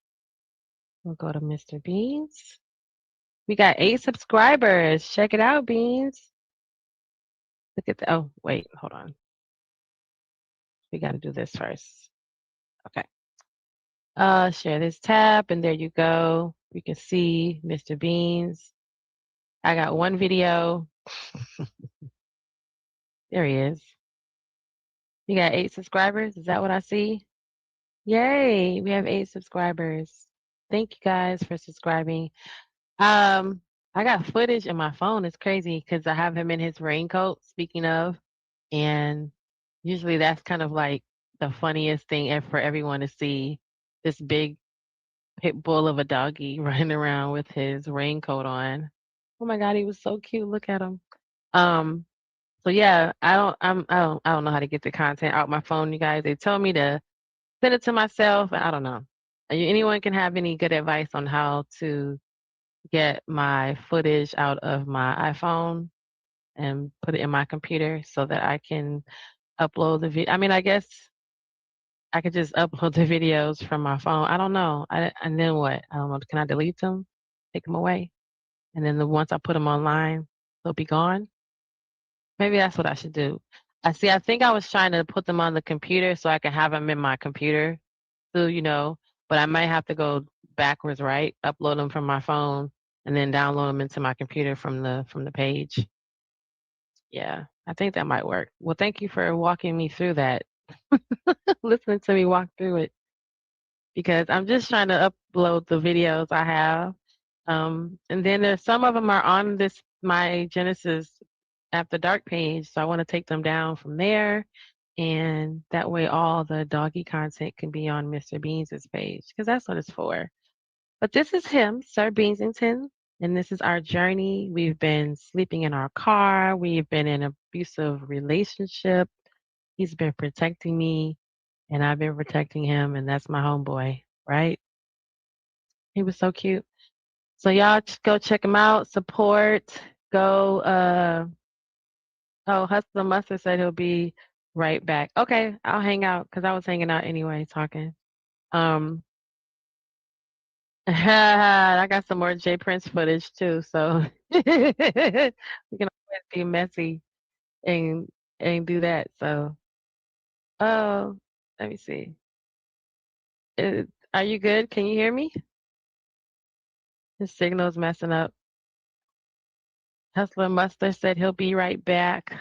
We'll go to Mr. Beans. We got 8 subscribers. Check it out, Beans. Look at the oh, wait, hold on. We gotta do this first. Okay. Share this tab, and there you go. You can see Mr. Beans. I got one video. There he is. You got 8 subscribers. Is that what I see? Yay! We have 8 subscribers. Thank you guys for subscribing. I got footage in my phone. It's crazy because I have him in his raincoat. Speaking of, and usually that's kind of like the funniest thing for everyone to see. This big pit bull of a doggy running around with his raincoat on. Oh my God, he was so cute. Look at him. So yeah, I don't know how to get the content out my phone, you guys. They tell me to send it to myself, and I don't know. Anyone can have any good advice on how to get my footage out of my iPhone and put it in my computer so that I can upload the video. I mean, I guess I could just upload the videos from my phone. I don't know. And then what? I don't know. Can I delete them? Take them away? And then once I put them online, they'll be gone? Maybe that's what I should do. I think I was trying to put them on the computer so I can have them in my computer too, but I might have to go backwards, right? Upload them from my phone and then download them into my computer from the page. Yeah, I think that might work. Well, thank you for walking me through that. Listening to me walk through it, because I'm just trying to upload the videos I have. And then there's some of them are on my Genesis After Dark page, so I want to take them down from there, and that way all the doggy content can be on Mr. Beans' page, because that's what it's for. But this is him, Sir Beansington, and this is our journey. We've been sleeping in our car. We've been in an abusive relationship. He's been protecting me, and I've been protecting him, and that's my homeboy, right? He was so cute. So y'all go check him out, support, go, oh, Hustler Mustard said he'll be right back. Okay, I'll hang out, because I was hanging out anyway, talking. I got some more J Prince footage too, so we can always be messy and do that. So, oh, let me see. Are you good? Can you hear me? His signal's messing up. Hustler Mustard said he'll be right back.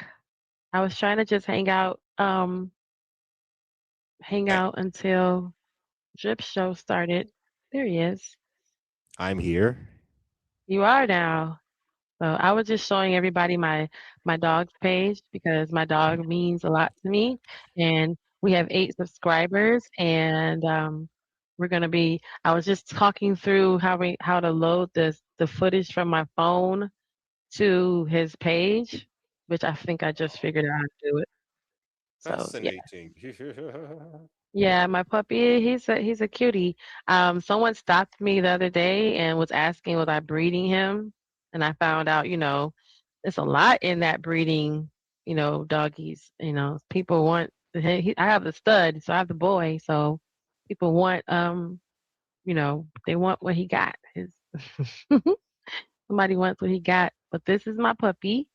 I was trying to just hang out until Drip Show started. There he is. I'm here. You are now. So I was just showing everybody my dog's page, because my dog means a lot to me, and we have 8 subscribers, and we're gonna be. I was just talking through how to load the footage from my phone to his page, which I think I just figured out how to do it. So yeah. Fascinating. Yeah, my puppy, he's a cutie. Someone stopped me the other day and was asking, was I breeding him? And I found out, it's a lot in that breeding, doggies. People want. I have the stud, so I have the boy. So people want, they want what he got. Somebody wants what he got. But this is my puppy,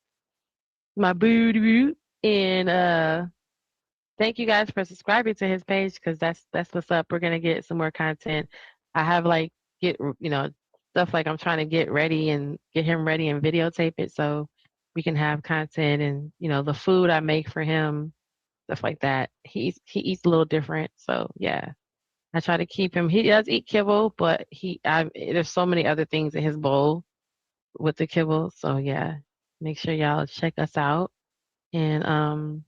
my boo, and thank you guys for subscribing to his page, because that's what's up. We're gonna get some more content. I have stuff like I'm trying to get ready and get him ready and videotape it so we can have content, and the food I make for him, stuff like that. He eats a little different, so yeah. I try to keep him. He does eat kibble, but there's so many other things in his bowl with the kibble. So yeah, make sure y'all check us out, and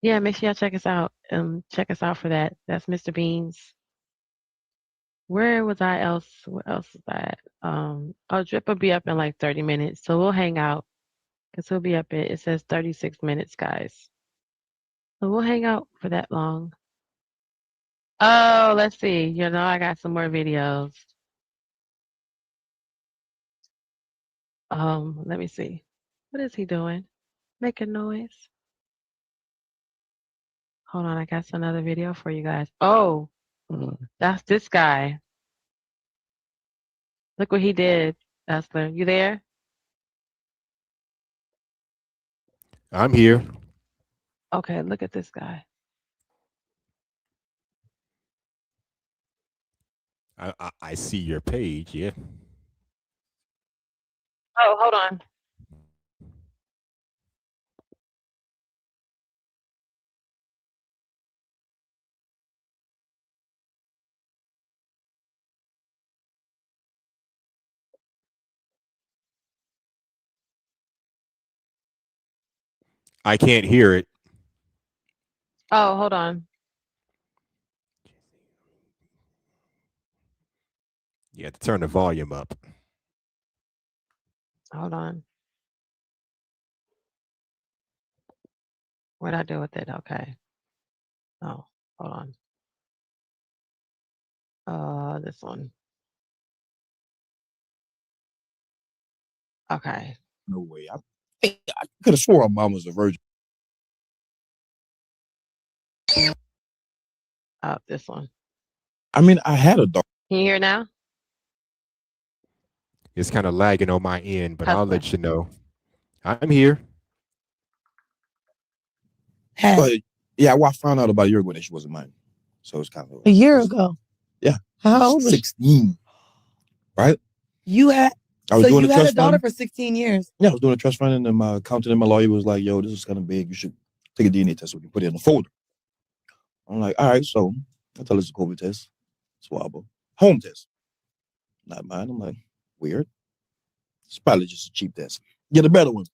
Yeah, make sure y'all check us out. Check us out for that. That's Mr. Beans. Where was I else? What else is that? Drip will be up in like 30 minutes, so we'll hang out because he'll be up in. It says 36 minutes, guys. So we'll hang out for that long. Oh, let's see. I got some more videos. Let me see. What is he doing? Making noise. Hold on, I got another video for you guys. Oh, that's this guy. Look what he did, Esther. You there? I'm here. Okay, look at this guy. I see your page. Yeah. Oh, hold on. I can't hear it. Oh, hold on. You have to turn the volume up. Hold on. What'd I do with it? Okay. Oh, hold on. This one. Okay. No way. I could have swore my mom was a virgin. Oh, this one. I mean, I had a daughter. Can you hear now? It's kind of lagging on my end, but I'll let you know. I'm here. But yeah, well, I found out about a year ago that she wasn't mine. So it's kind of A year ago. Yeah. How old was she? 16. Right? You had I was so doing you a had a trust daughter fund. for 16 years. Yeah, I was doing a trust fund, and then my accountant and my lawyer was like, "Yo, this is kind of big. You should take a DNA test so we can put it in a folder." I'm like, "All right." So I tell her it's a COVID test, swab, home test, not mine. I'm like, weird. It's probably just a cheap test. Get a better one.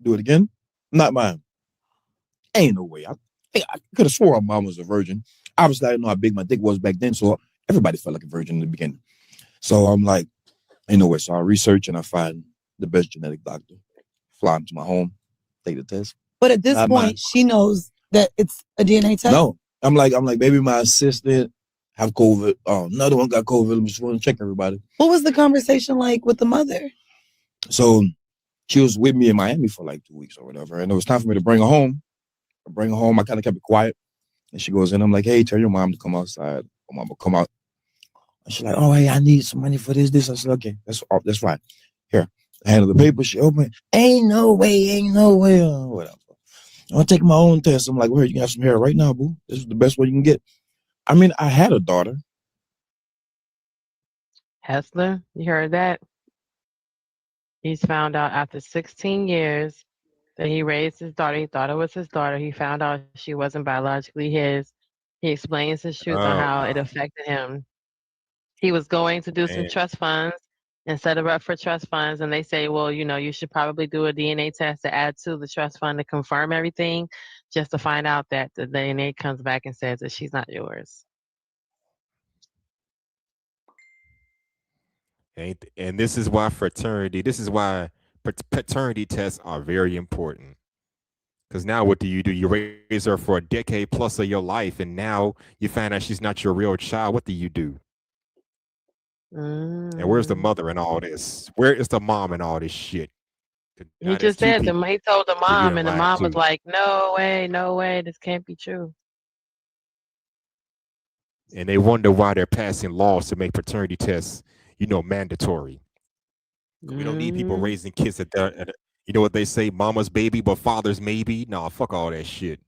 Do it again. Not mine. Ain't no way. I could have swore my mom was a virgin. Obviously, I didn't know how big my dick was back then, so everybody felt like a virgin in the beginning. So I'm like, ain't no way. So I research and I find the best genetic doctor. Fly him to my home, take the test. But at this Not point, mine. she knows that it's a DNA test. No, I'm like, baby, my assistant have COVID. Another one got COVID. I just want to check everybody. What was the conversation like with the mother? So she was with me in Miami for like 2 weeks or whatever, and it was time for me to bring her home. I kind of kept it quiet, and she goes in. I'm like, hey, tell your mom to come outside. My mom will come out. And she's like, oh, hey, I need some money for this. I said, okay, that's fine. Here, I handle the paper. She opened. Ain't no way. Whatever. I'm taking my own test. I'm like, well, you can have some hair right now, boo. This is the best way you can get. I mean, I had a daughter. Hessler, you heard that? He's found out after 16 years that he raised his daughter. He thought it was his daughter. He found out she wasn't biologically his. He explains his truth on how it affected him. He was going to do some Man. trust funds and set her up for trust funds. And they say, well, you should probably do a DNA test to add to the trust fund to confirm everything, just to find out that the DNA comes back and says that she's not yours. And this is why paternity tests are very important. Because now what do? You raise her for a decade plus of your life, and now you find out she's not your real child. What do you do? And where's the mother in all this? Where is the mom in all this shit? He just said, he told the mom, and the mom was too. like, no way, this can't be true. And they wonder why they're passing laws to make paternity tests, mandatory. We don't need people raising kids you know what they say, mama's baby, but father's maybe. No, fuck all that shit.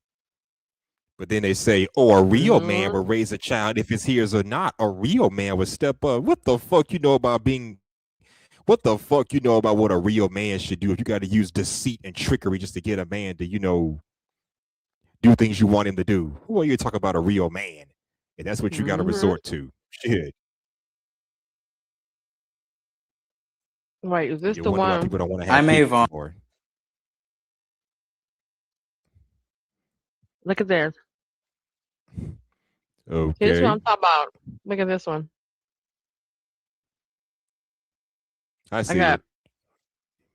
But then they say, a real man will raise a child if it's his or not. A real man would step up. What the fuck you know about what a real man should do if you got to use deceit and trickery just to get a man to, do things you want him to do? Who are you talking about a real man? And that's what you got to resort to. Shit. Right, is this You the wonder why one? people don't want to have I'm kids Avon. anymore. Look at this. Here's what Okay. I'm talking about. Look at this one. I see got it.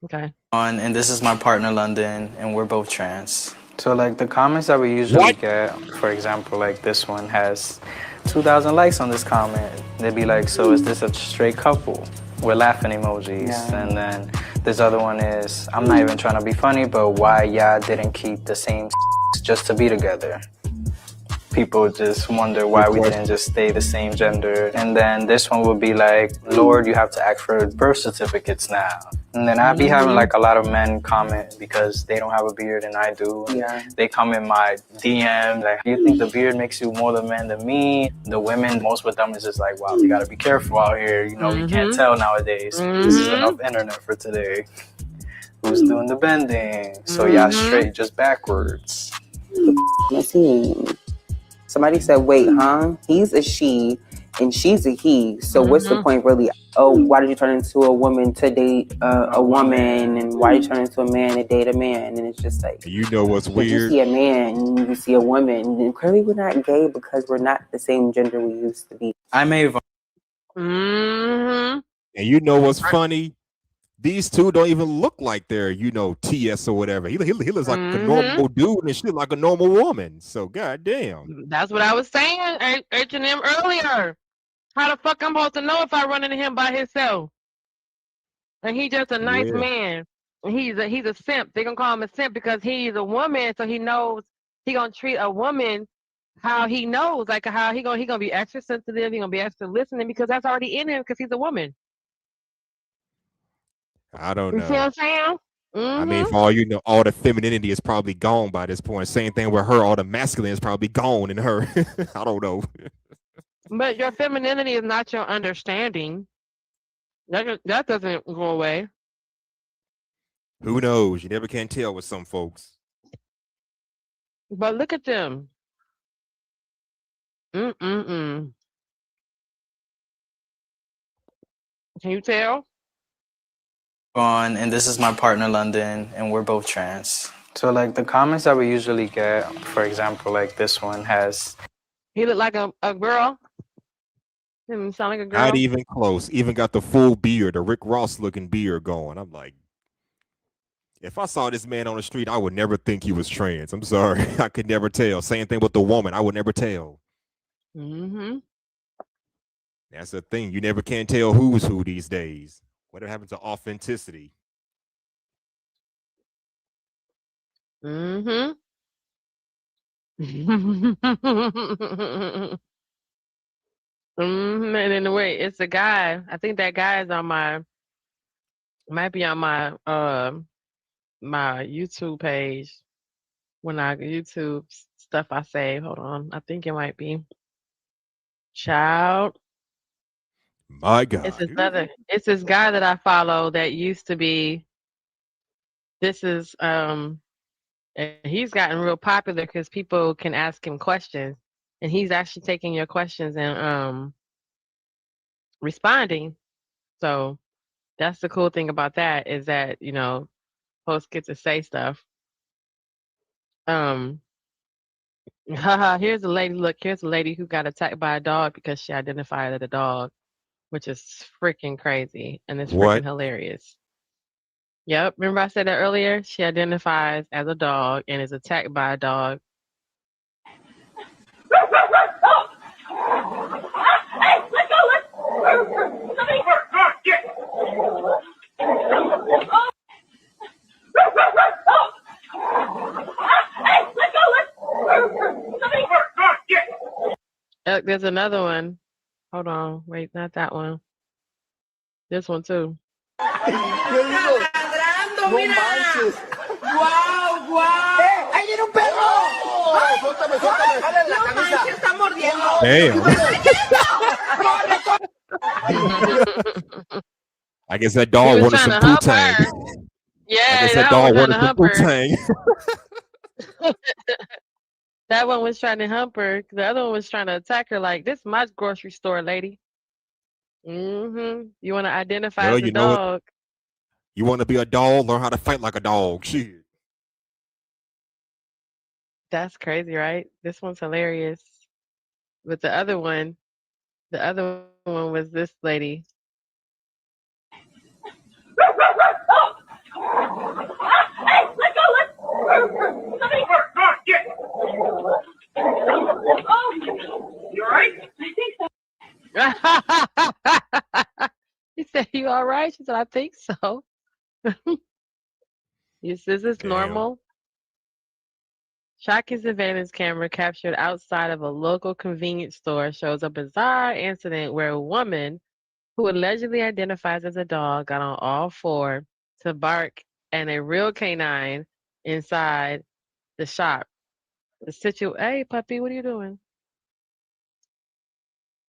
Okay. And this is my partner London, and we're both trans. So like the comments that we usually get, for example, like this one has 2,000 likes on this comment. They'd be like, so is this a straight couple? We're laughing emojis. Yeah. And then this other one is, I'm not even trying to be funny, but why y'all didn't keep the same just to be together? People just wonder why we didn't just stay the same gender. And then this one would be like, Lord, you have to ask for birth certificates now. And then I'd be having like a lot of men comment because they don't have a beard and I do. Yeah. They come in my DM like, you think the beard makes you more the man than me? The women, most of them is just like, wow, we gotta be careful out here. You know, you can't tell nowadays. This is enough internet for today. Who's doing the bending? So y'all straight just backwards. Let's see. Somebody said, wait, huh? He's a she and she's a he. So what's the point really? Oh, why did you turn into a woman to date a woman? And why did you turn into a man to date a man? And it's just like, You know what's you weird? see a man and you see a woman. And clearly we're not gay because we're not the same gender we used to be. I may have. And you know what's funny? These two don't even look like they're, you know, TS or whatever. He looks like a normal dude and she look like a normal woman. So goddamn. That's what I was saying, H&M earlier. How the fuck I'm supposed to know if I run into him by himself? And he just a nice man. And he's a simp. They gonna call him a simp because he's a woman, so he knows he gonna treat a woman how he knows, like how he gonna be extra sensitive. He gonna be extra listening because that's already in him because he's a woman. I don't You see what know. I'm saying? I mean, for all you know, all the femininity is probably gone by this point. Same thing with her. All the masculine is probably gone in her. I don't know. But your femininity is not your understanding. That doesn't go away. Who knows? You never can tell with some folks. But look at them. Can you tell? And this is my partner London, and we're both trans. So like the comments that we usually get, for example, like this one has. He look like a girl. Didn't sound like a girl. Not even close. Even got the full beard, a Rick Ross looking beard going. I'm like, if I saw this man on the street, I would never think he was trans. I'm sorry. I could never tell. Same thing with the woman. I would never tell. That's the thing. You never can tell who's who these days. Whatever happened to authenticity? And in a way, it's a guy. I think that guy is on might be on my my YouTube page. When I YouTube stuff I save. Hold on. I think it might be. Child. My God. It's this guy that I follow that used to be. This is and he's gotten real popular because people can ask him questions, and he's actually taking your questions and responding. So that's the cool thing about that is that, you know, hosts get to say stuff. Here's a lady. Look, here's a lady who got attacked by a dog because she identified as a dog, which is freaking crazy and it's freaking hilarious. Yep, remember I said that earlier? She identifies as a dog and is attacked by a dog. There's another one. Hold on. Wait, not that one. This one too. No manches. ¡Guau, guau! ¡Ahí viene un perro! ¡Suéltame, suéltame! ¡Dale la camisa! ¡Está mordiendo! I guess that dog wanted some Wu-Tang. Yeah, I guess that dog wanted some Wu-Tang. That one was trying to hump her. The other one was trying to attack her like, this is my grocery store, lady. You want to identify as a dog. You want to be a dog? Learn how to fight like a dog. Shit. That's crazy, right? This one's hilarious. But the other one was this lady. You alright? He said, "You all right?" She said, "I think so." Is this normal? Shocking surveillance camera captured outside of a local convenience store shows a bizarre incident where a woman who allegedly identifies as a dog got on all four to bark at a real canine inside the shop. Hey, puppy, what are you doing?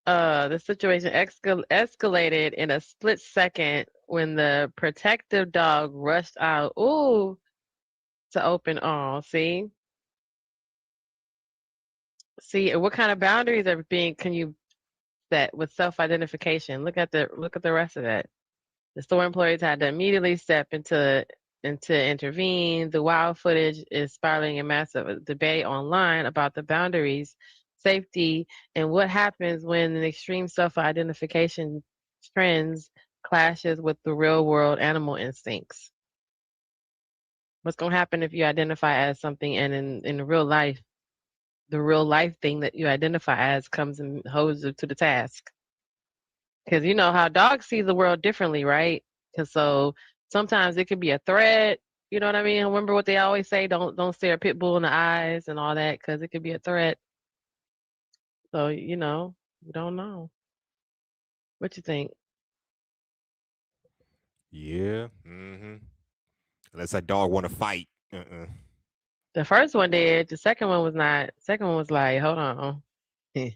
The situation escalated in a split second when the protective dog rushed out. Ooh, to open all. See, what kind of boundaries can you set with self-identification? Look at the rest of that. The store employees had to immediately step into intervene. The wild footage is spiraling a massive debate online about the boundaries, safety, and what happens when an extreme self-identification trends clashes with the real-world animal instincts. What's going to happen if you identify as something and in real life, the real life thing that you identify as comes and holds you to the task? Because you know how dogs see the world differently, right? Because so sometimes it could be a threat. You know what I mean? Remember what they always say: don't stare a pit bull in the eyes and all that, because it could be a threat. So you don't know. What you think? Yeah. Unless that dog want to fight. The first one did. The second one was not. Second one was like, hold on. I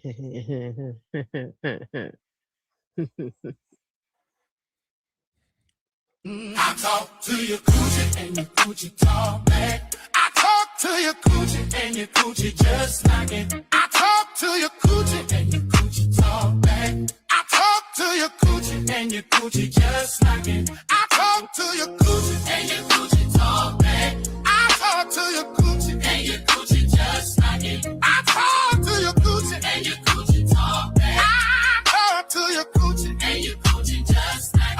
talk to your coochie and your coochie talk back. I talk to your coochie and your coochie just like it. I talk to your coochie and your coochie talk back. I talk to your coochie and your coochie just like it. I talk to your coochie and your coochie talk back. I talk to your coochie and your coochie just like it. I talk to your coochie and your coochie talk back. I talk to your coochie and your coochie just like it.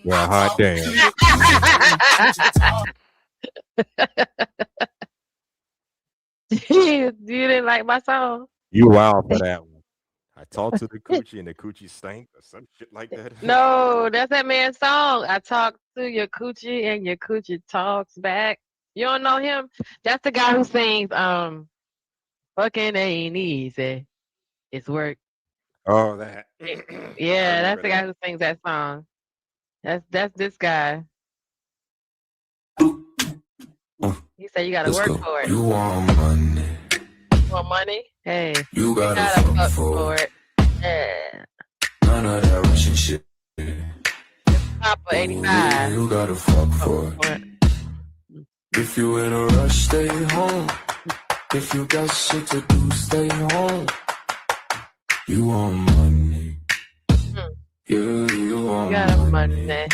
Yeah, hot damn. You didn't like my song? You wild for that one. I talked to the coochie and the coochie stank or some shit like that. No, that's that man's song. I talk to your coochie and your coochie talks back. You don't know him? That's the guy who sings "Fucking Ain't Easy, It's Work." Oh, that. Yeah, that's the guy who sings that song. That's this guy. He said you gotta work for it. You want money. You want money? Hey, You gotta fuck for for it. Yeah. None of that Russian shit. Papa 85. You gotta fuck for it. If you in a rush, stay home. If you got shit to do, stay home. You want money. Yeah, you want money.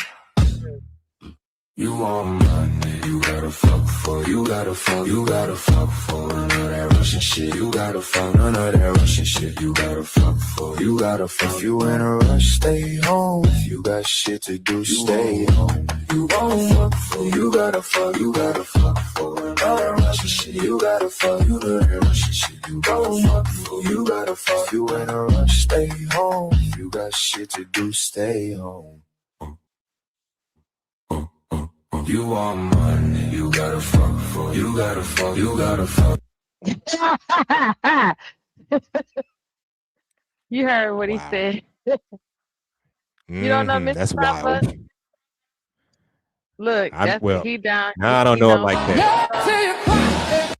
You want money. You gotta fuck for. You gotta fuck. You gotta fuck for. None of that Russian shit. You gotta fuck. None of that Russian shit. You gotta fuck for. You gotta fuck. If you in a rush, stay home. If you got shit to do, stay home. You want fuck for. You gotta fuck. You gotta fuck for. None of that Russian shit. You gotta fuck. You know that Russian shit. You want fuck for. You gotta fuck. If you in a rush, stay home. If you got shit to do, stay home. You want money, you gotta fuck for, you gotta fuck, you gotta fuck. You heard what he said. You don't know Mr. That's Papa? wild. Look, he down. Nah, I don't know it like that.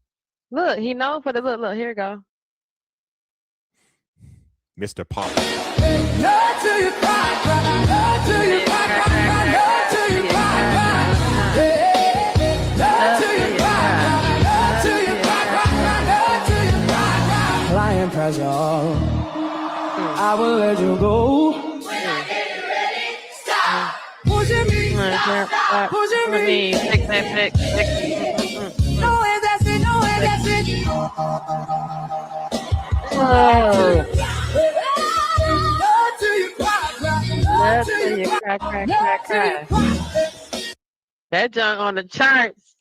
Look, he known for the look. Here we go. Mr. Pop. Love till you cry, cry, love till you cry, cry, cry, love till you cry, cry. Love till you cry, cry, love till you cry, cry, cry, love till you cry, cry. Applying pressure, I will let you go. No hands, that's it. No hands, that's it. Oh. Love till you cry. Love till you cry. That junk on the charts.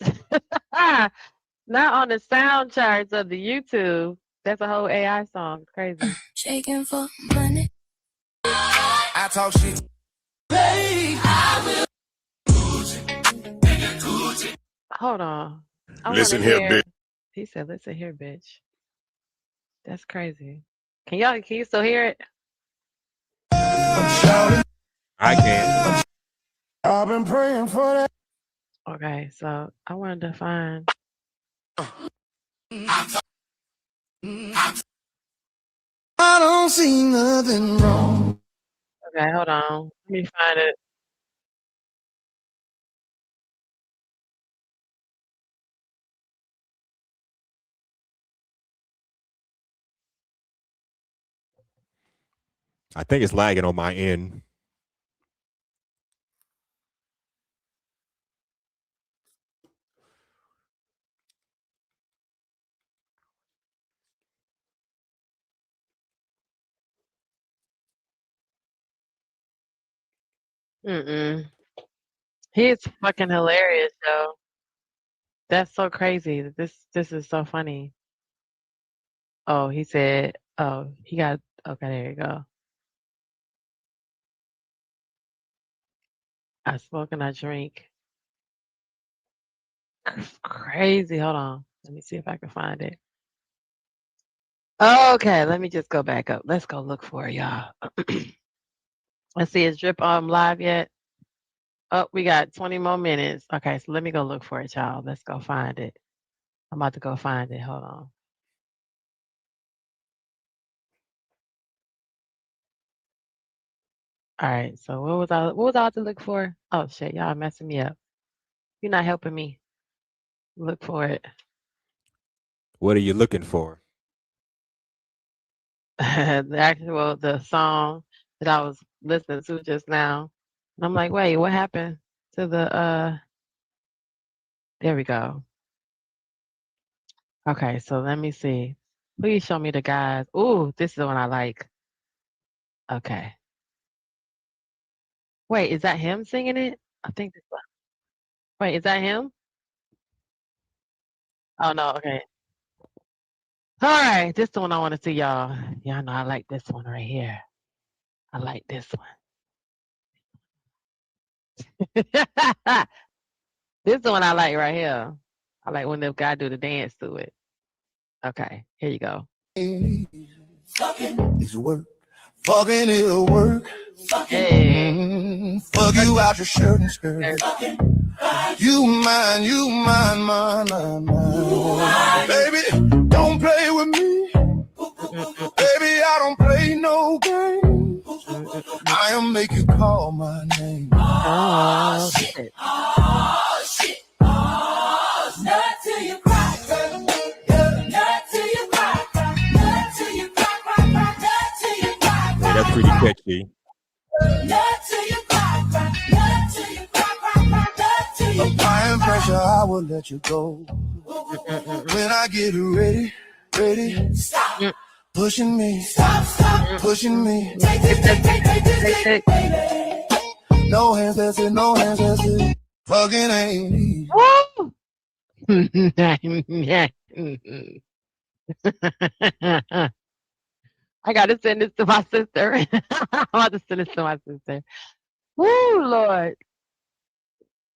Not on the sound charts of the YouTube. That's a whole AI song. It's crazy. Shaking for money. I talk shit. Hold on. Listen here, bitch. He said, listen here, bitch. That's crazy. Can you still hear it? I can. I've been praying for that. Okay, so I wanted to find. I don't see nothing wrong. Okay, hold on. Let me find it. I think it's lagging on my end. He is fucking hilarious, though. That's so crazy. This is so funny. Oh, he said, oh, he got, okay, there you go. I smoke and I drink. Crazy. Hold on. Let me see if I can find it. Okay, let me just go back up. Let's go look for it, y'all. Let's see, is Drip live yet? Oh, we got 20 more minutes. Okay, so let me go look for it, y'all. Let's go find it. I'm about to go find it. Hold on. All right, so what was I about to look for? Oh shit, y'all messing me up. You're not helping me. Look for it. What are you looking for? The song that I was listening to just now. And I'm like, wait, what happened to the there we go. Okay, so let me see. Please show me the guys. Ooh, this is the one I like. Okay. Wait, is that him singing it? I think this one. Wait, is that him? Oh no, okay. All right, this is the one I want to see, y'all. Y'all know I like this one right here. I like this one. This is the one I like right here. I like when the guy do the dance to it. Okay, here you go. It's work. Fucking it'll work. Hey. Fuck you out your shirt and skirt. You mine, mine. Baby, don't play with me. Baby, I don't play no game. I'll make you call my name. Oh, shit. Oh, shit. Oh, not till you cry. Not till you cry. Not till you cry. Not till you cry. Yeah, that's pretty catchy. Not till you cry. Not till you cry. Not till you cry. Applying pressure, I will let you go. When I get ready. Stop pushing me. Stop pushing me. Take. No hands, that's it. No hands, that's it. Fucking ain't easy. I gotta send this to my sister. I'm about to send this to my sister. Woo, Lord.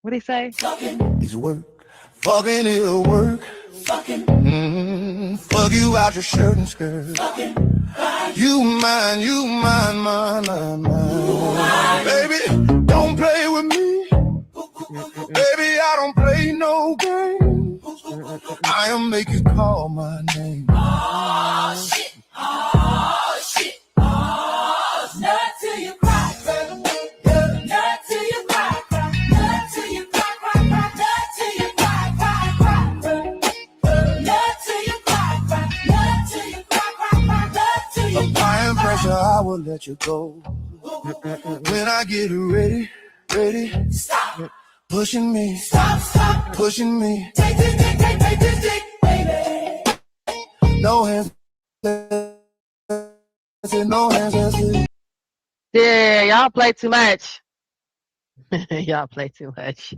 What'd he say? It's work. Fucking it'll work. Fuck you out your shirt and skirt. You mine. Baby, don't play with me. Baby, I don't play no game. I'll make you call my name. Oh, shit. Oh, shit. Oh, not till you cry. Not till you cry. Not till you cry. Not till you cry. Not till you cry. Not till you cry. Not till you cry. Applying pressure, I will let you go. When I get ready. Stop pushing me. Stop pushing me. Take this dick, baby. No hands. No hands. Yeah, y'all play too much. Y'all play too much.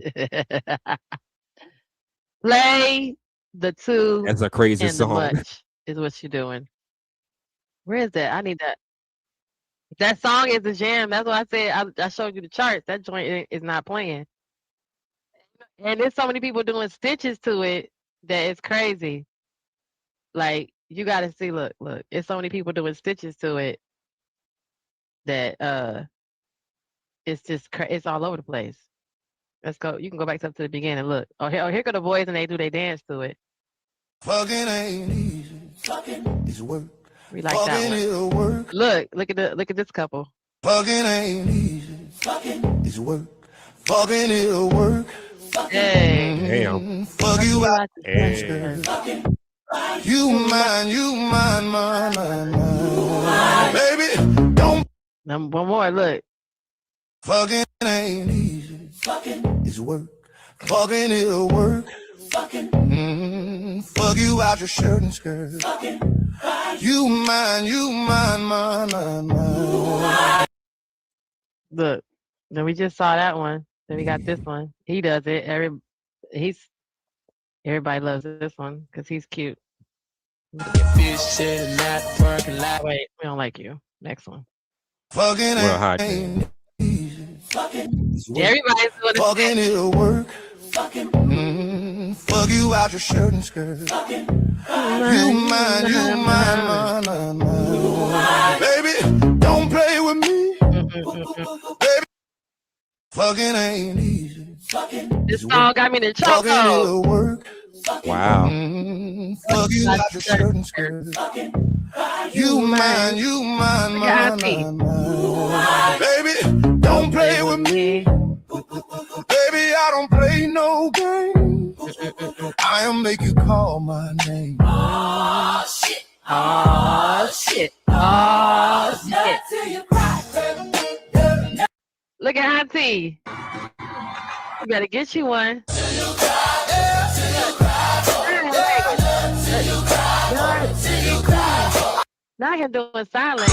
Play the two That's a crazy and the song. much is what you're doing. Where is that? I need that. That song is a jam. That's why I said I showed you the charts. That joint is not playing. And there's so many people doing stitches to it that it's crazy. Like, you got to see, look, it's so many people doing stitches to it that it's just it's all over the place. Let's go. You can go back up to the beginning. Look. Here go the boys and they do they dance to it. Fucking ain't easy. Fucking is work. We like that one. It'll work. Look at this couple. Fucking ain't easy. Fucking is work. Fucking it'll work. Hey. Damn. Fuck you out. Hey. You mine, baby. Don't. One more. Look. Fucking ain't easy. Fucking is work. Fucking it'll work. Fucking fuck you out your shirt and skirt. Fucking you mine. Look. Then we just saw that one. Then we got this one. He does it. Everybody loves this one because he's cute. Wait, we don't like you. Next one. Fucking ain't easy. Fucking everybody's doing it. Fucking it'll work. Fucking fuck you out your shirt and skirt. Fucking you mine. Baby, don't play with me. Baby, fucking ain't easy. This song got me in the chokehold. Wow. Fuck you out your shirt and skirt. You mine. Baby, don't play with me. Baby, I don't play no game. I'll make you call my name. Oh shit. Oh shit. Oh shit. Look at Auntie. You better get you one. Now I can do it silent.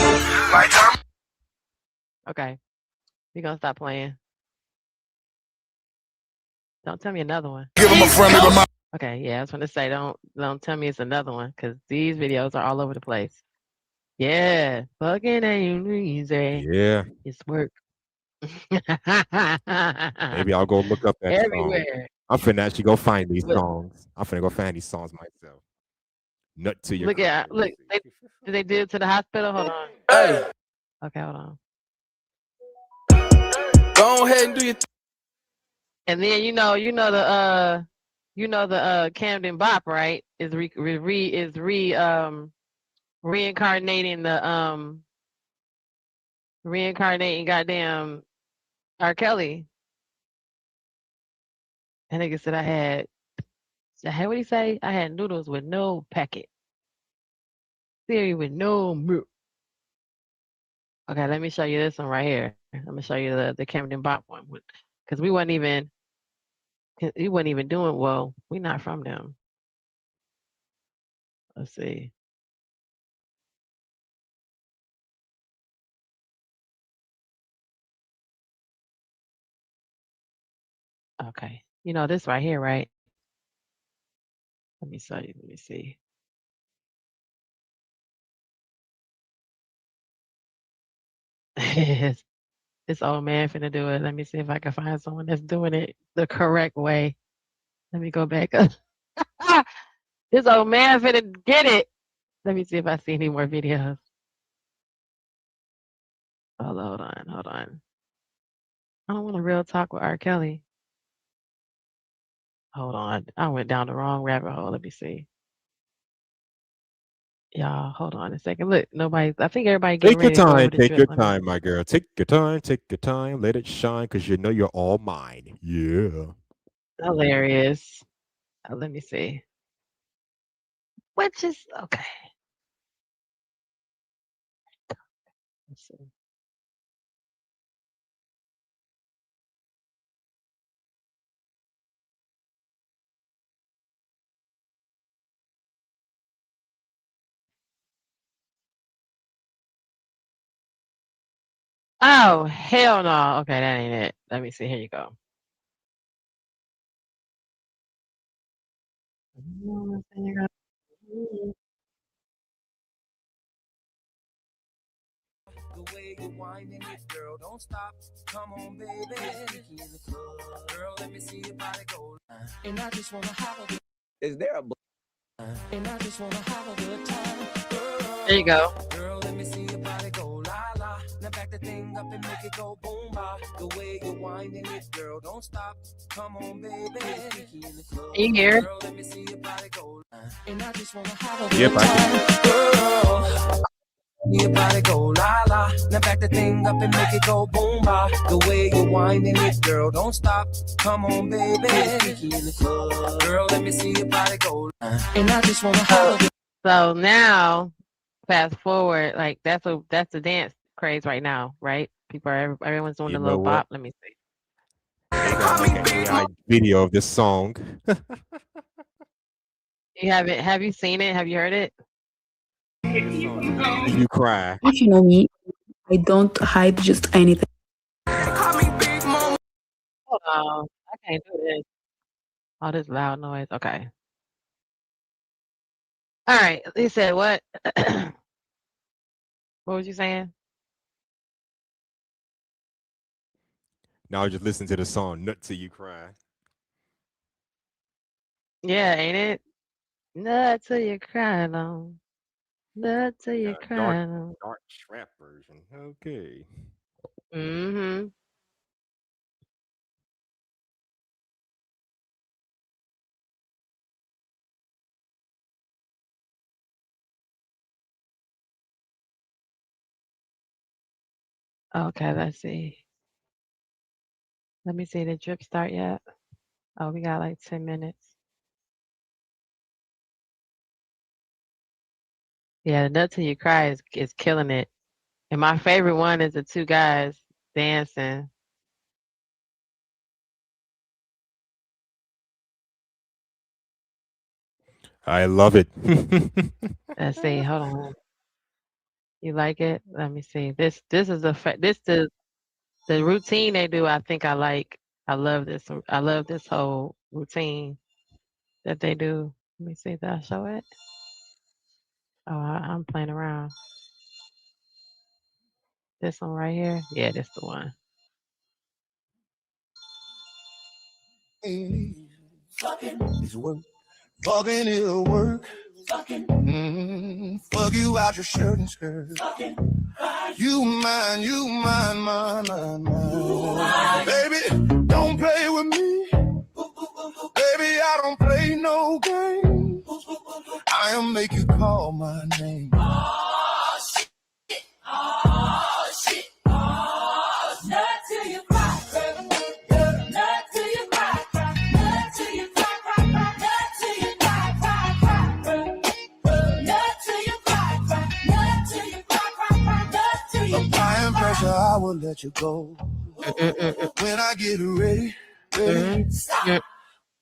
Okay. We're gonna stop playing. Don't tell me another one. Give him a friendly reminder. Okay, yeah, I was gonna say don't tell me it's another one because these videos are all over the place. Yeah, fucking ain't easy. Yeah. It's work. Maybe I'll go look up that everywhere. song. I'm finna actually go find these songs. I'm finna go find these songs myself. Nut to your Look at crotch. they did it to the hospital. Hold on. Hey. Okay, hold on. Go ahead and do your And then you know the Camden Bop, right? Is reincarnating reincarnating goddamn R. Kelly. And nigga said I had what did he say? I had noodles with no packet. Cereal with no milk. Okay, let me show you this one right here. I'm gonna show you the Camden Bop one because we wasn't even doing well. We're not from them. Let's see. Okay, you know this right here, right? Let me show you. Let me see. This old man finna do it. Let me see if I can find someone that's doing it the correct way. Let me go back up. This old man finna get it. Let me see if I see any more videos. Hold on. I don't want a real talk with R. Kelly. Hold on. I went down the wrong rabbit hole. Let me see. Y'all, hold on a second. Look, I think everybody getting Take your ready to go over time. the Take drip. your Let me time, my girl. Take your time. Take your time. Let it shine because you know you're all mine. Yeah. Hilarious. Let me see. Which is okay. Let's see. Oh, hell no. Okay, that ain't it. Let me see. Here you go. The way you're winding it, girl, don't stop. Come on, baby. In the club. Girl, let me see your body go. And I just wanna have a good. Is there a And I just wanna have a good time. Girl, There you go. Girl, let me see your body go la la. Now back the thing up and make it go boom ba. The way you're winding it, girl, don't stop. Come on, baby. In the club. You hear? Girl, let me see your body go. And I just wanna have a good Yep, I time. Girl, your body go la la. Now back the thing up and make it go boom ba. The way you're winding it, girl, don't stop. Come on, baby. In the club. Girl, let me see your body go. And I just wanna have a good. So now, fast forward, like that's the dance craze right now, right? Everyone's doing You a know little what? bop. Let me see. They gotta make an AI video of this song. Have you seen it? Have you heard it? You cry. If you know me, I don't hide just anything. Hold on. I can't do this. All this loud noise. Okay. All right. He said what? What was you saying? Now just listen to the song "Nut Till You Cry." Yeah, ain't it? Nut till you cry alone. Nut till you cry alone. Dark trap version. Okay. Mm-hmm. Okay, let's see. Let me see. Did drip start yet? Oh, we got like 10 minutes. Yeah, Nut Till You Cry is killing it. And my favorite one is the two guys dancing. I love it. Let's see. Hold on. You like it? Let me see. This is the routine they do. I think I like. I love this. I love this whole routine that they do. Let me see. Did I show it? Oh, I'm playing around. This one right here. Yeah, this the one. Fucking is work. Fucking is work. Fucking. Fuck you out your shirt and skirt. Fucking. You mine, mine. Baby, don't play with me. Baby, I don't play no game. I'll make you call my name. Oh, shit. Oh, shit. Oh, nut till you cry. Nut till you cry. Nut till you cry. Nut till you cry. Nut till you cry. Nut till you cry. Nut till you cry. Applying pressure, I will let you go. When I get ready. Stop.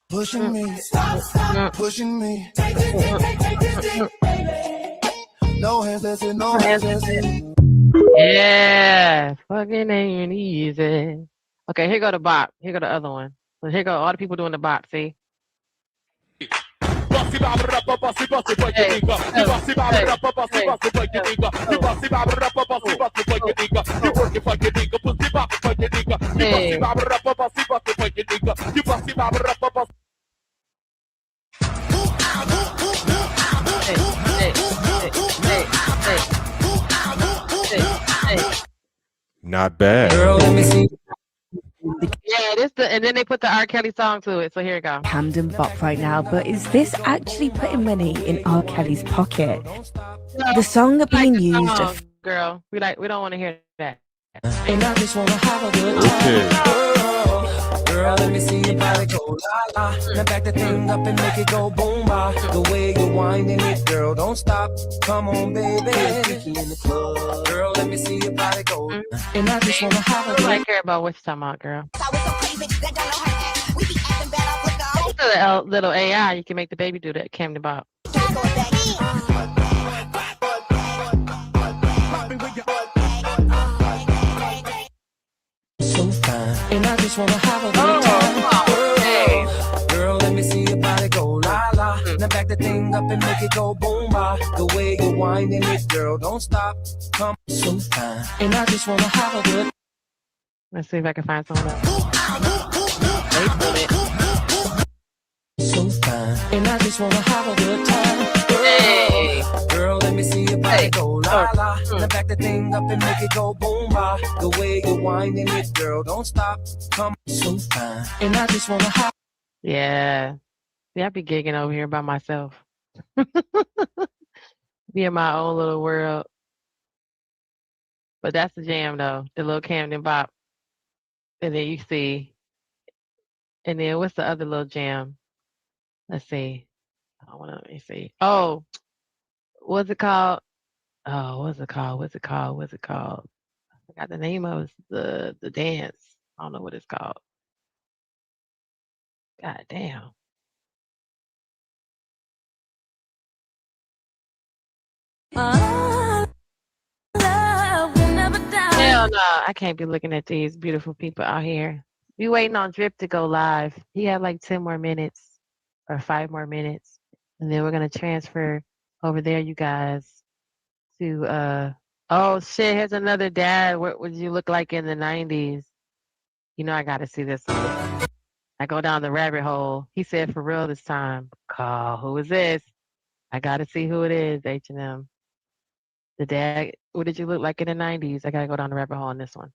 Pushing me. Stop. Pushing me. Take it, baby. No hesitation, no hesitation. Yeah, fucking ain't easy. Okay, here go the bop. Here go the other one. So here go all the people doing the bop. See. Not bad. Girl, let me see. Yeah, and then they put the R. Kelly song to it. So here it goes. Camden Bop right now, but is this actually putting money in R. Kelly's pocket? The song being used. Girl, we don't want to hear that. And I just wanna have a good time. Girl, let me see your body go la la. Now back the thing up and make it go boom ba. The way you're winding it, girl, don't stop. Come on, baby. In the club. Girl, let me see your body go. And I just wanna have a good I care about what you're talking about, girl. The little AI, you can make the baby do that. Camden Bop. so fine, and I just wanna have a good time. Girl, let me see your body go la la. Now back the thing up and make it go boom ba. The way you're winding it, girl, don't stop. Come so fine, and I just wanna have a good. Let's see if I can find someone else. So fine, and I just wanna have a good time. Girl, let me see your body go la la. Now back the thing up and make it go boom ba. The way you're winding it, girl, don't stop. Come so fine, and I just wanna have. Yeah. See, I be gigging over here by myself. Be in my own little world. But that's the jam though, the little Camden Bop. And then you see, and then what's the other little jam? Let's see. Let me see. Oh, what's it called? Oh, what's it called? What's it called? What's it called? I forgot the name of it. The dance. I don't know what it's called. God damn. Hell no, I can't be looking at these beautiful people out here. We waiting on Drip to go live. He had like 10 more minutes or 5 more minutes. And then we're gonna transfer over there, you guys, to oh shit, here's another dad. What would you look like in the 90s? You know I gotta see this one. I go down the rabbit hole. He said for real this time. Call, who is this? I gotta see who it is, H&M. The dad, what did you look like in the 90s? I gotta go down the rabbit hole on this one.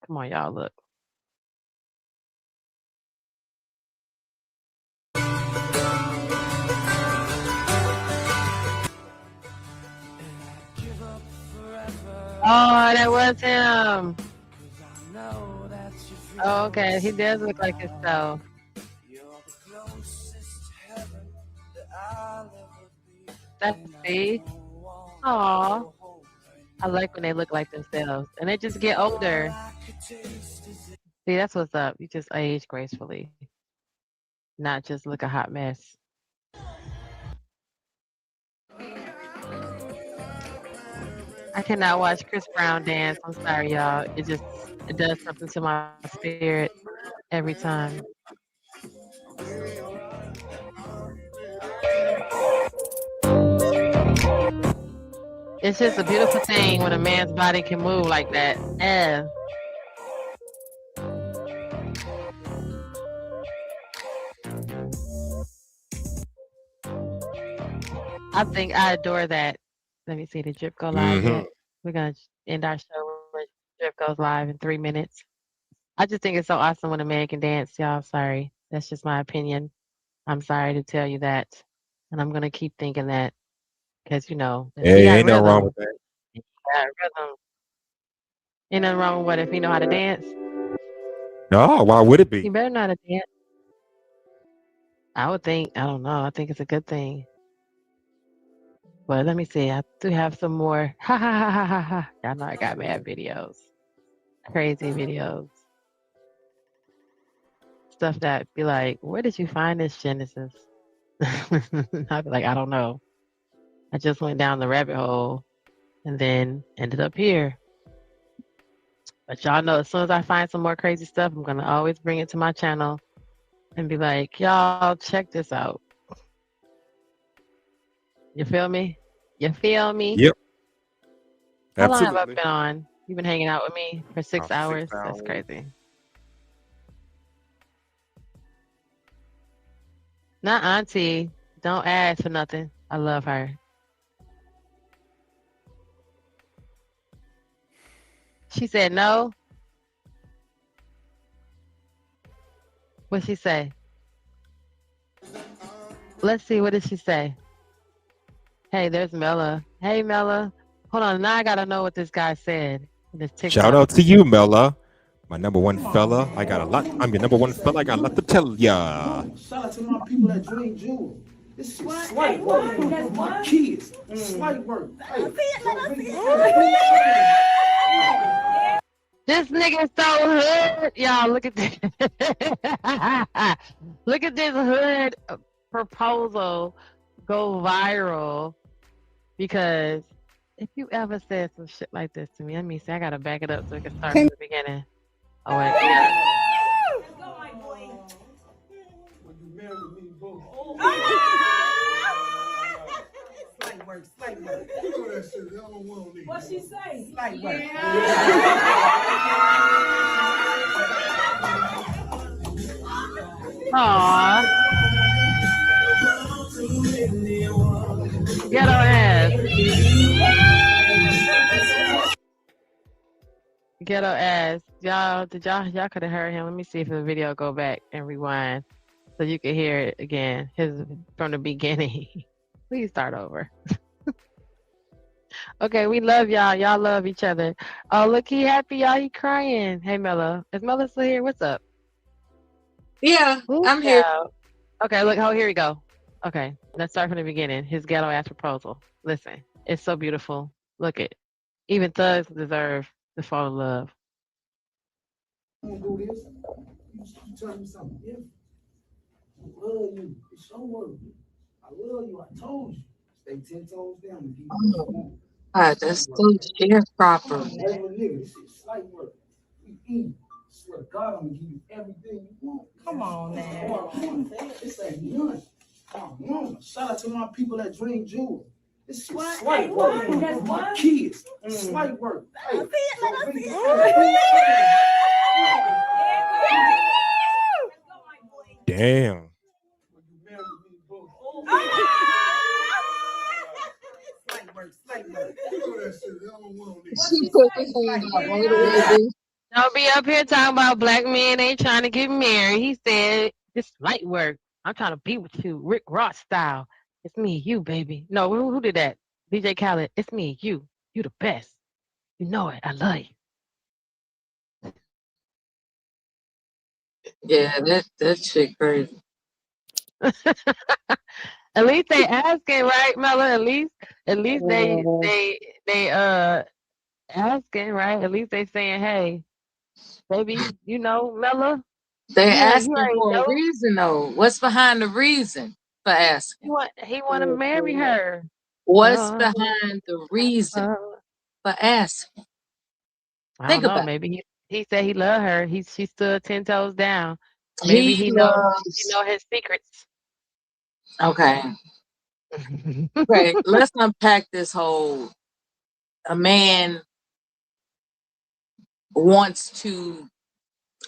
Come on, y'all, look. Oh, that was him. Oh, okay, he does look like himself. That's see. Aw. I like when they look like themselves. And they just get older. See, that's what's up. You just age gracefully. Not just look a hot mess. I cannot watch Chris Brown dance. I'm sorry, y'all. It does something to my spirit every time. It's just a beautiful thing when a man's body can move like that. Yeah. I adore that. Let me see, did Drip go live yet? We're going to end our show when Drip goes live in 3 minutes. I just think it's so awesome when a man can dance, y'all. Sorry. That's just my opinion. I'm sorry to tell you that. And I'm going to keep thinking that. Because, you know, if he got Ain't nothing wrong with that. rhythm. Ain't nothing wrong with what if he know how to dance? No, why would it be? He better know how to dance. I would think, I don't know. I think it's a good thing. But let me see. I do have some more. Ha ha ha ha ha ha. Y'all know I got mad videos. Crazy videos. Stuff that be like, where did you find this, Genesis? I'd be like, I don't know. I just went down the rabbit hole and then ended up here. But y'all know, as soon as I find some more crazy stuff, I'm going to always bring it to my channel and be like, y'all, check this out. You feel me? You feel me? Yep. How long Absolutely. have I been on? You've been hanging out with me for 6 hours? 6 hours. That's crazy. Not auntie. Don't ask for nothing. I love her. She said no. What'd she say? Let's see. What did she say? Hey, there's Mella. Hey, Mella. Hold on. Now I gotta know what this guy said. This TikTok. Shout out to you, Mella. My number one fella. I'm your number one fella. I got a lot to tell ya. Shout out to my people that dream jewel. This shit slight work for my kids. Slight work. This nigga so hood. Y'all, look at this. Look at this hood proposal go viral. Because if you ever said some shit like this to me, let me see. I gotta back it up so we can start from the beginning. Oh wait, yeah. Slight work, slight work. What she say? Slight work. Aww. Ghetto ass. Ghetto ass. Y'all could have heard him. Let me see if the video go back and rewind so you can hear it again. His from the beginning. Please start over. Okay, we love y'all. Y'all love each other. Oh, look, he happy, y'all. He crying. Hey, Mella. Is Mella still here? What's up? Yeah, I'm here. Okay, look. Oh, here we go. Okay, let's start from the beginning. His ghetto ass proposal. Listen, it's so beautiful. Look it. Even thugs deserve to fall in love. I'm gonna do this. You tell me something different. I love you. It's your word. I love you. I told you. Stay 10 toes down and keep Oh, God, that's so sharecropper. This is slight work. We eat. I swear to God, I'm gonna give you everything you want. Come on, man. This ain't none. Come on. Shout out to my people at Dream Jewel. This is slight work. That's my kids. Slight work. Hey, Damn. She put his hand out right away. Don't be up here talking about black men ain't trying to get married. He said it's light work. I'm trying to be with you, Rick Ross style. It's me, you, baby. No, who did that? DJ Khaled. It's me, you. You the best. You know it. I love you. Yeah, that shit crazy. At least they asking, right, Mella? At least they asking, right? At least they saying, hey, baby, you know, Mella. They're You asking already for a know. reason, though. What's behind the reason for asking? He want to marry her. What's behind the reason for asking? I Think don't know. about it. Maybe he said he loved her. She stood 10 toes down. Maybe he know his secrets. Okay. Okay, let's unpack this whole a man wants to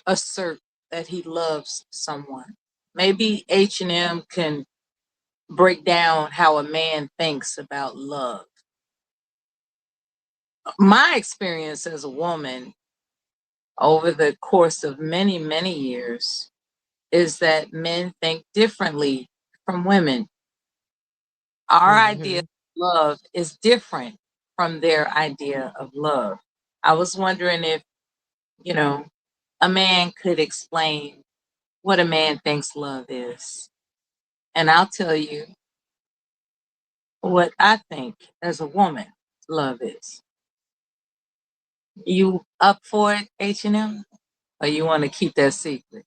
assert that he loves someone. Maybe H&M can break down how a man thinks about love. My experience as a woman over the course of many, many years is that men think differently from women. Our idea of love is different from their idea of love. I was wondering if, a man could explain what a man thinks love is. And I'll tell you what I think as a woman love is. You up for it, H&M? Or you want to keep that secret?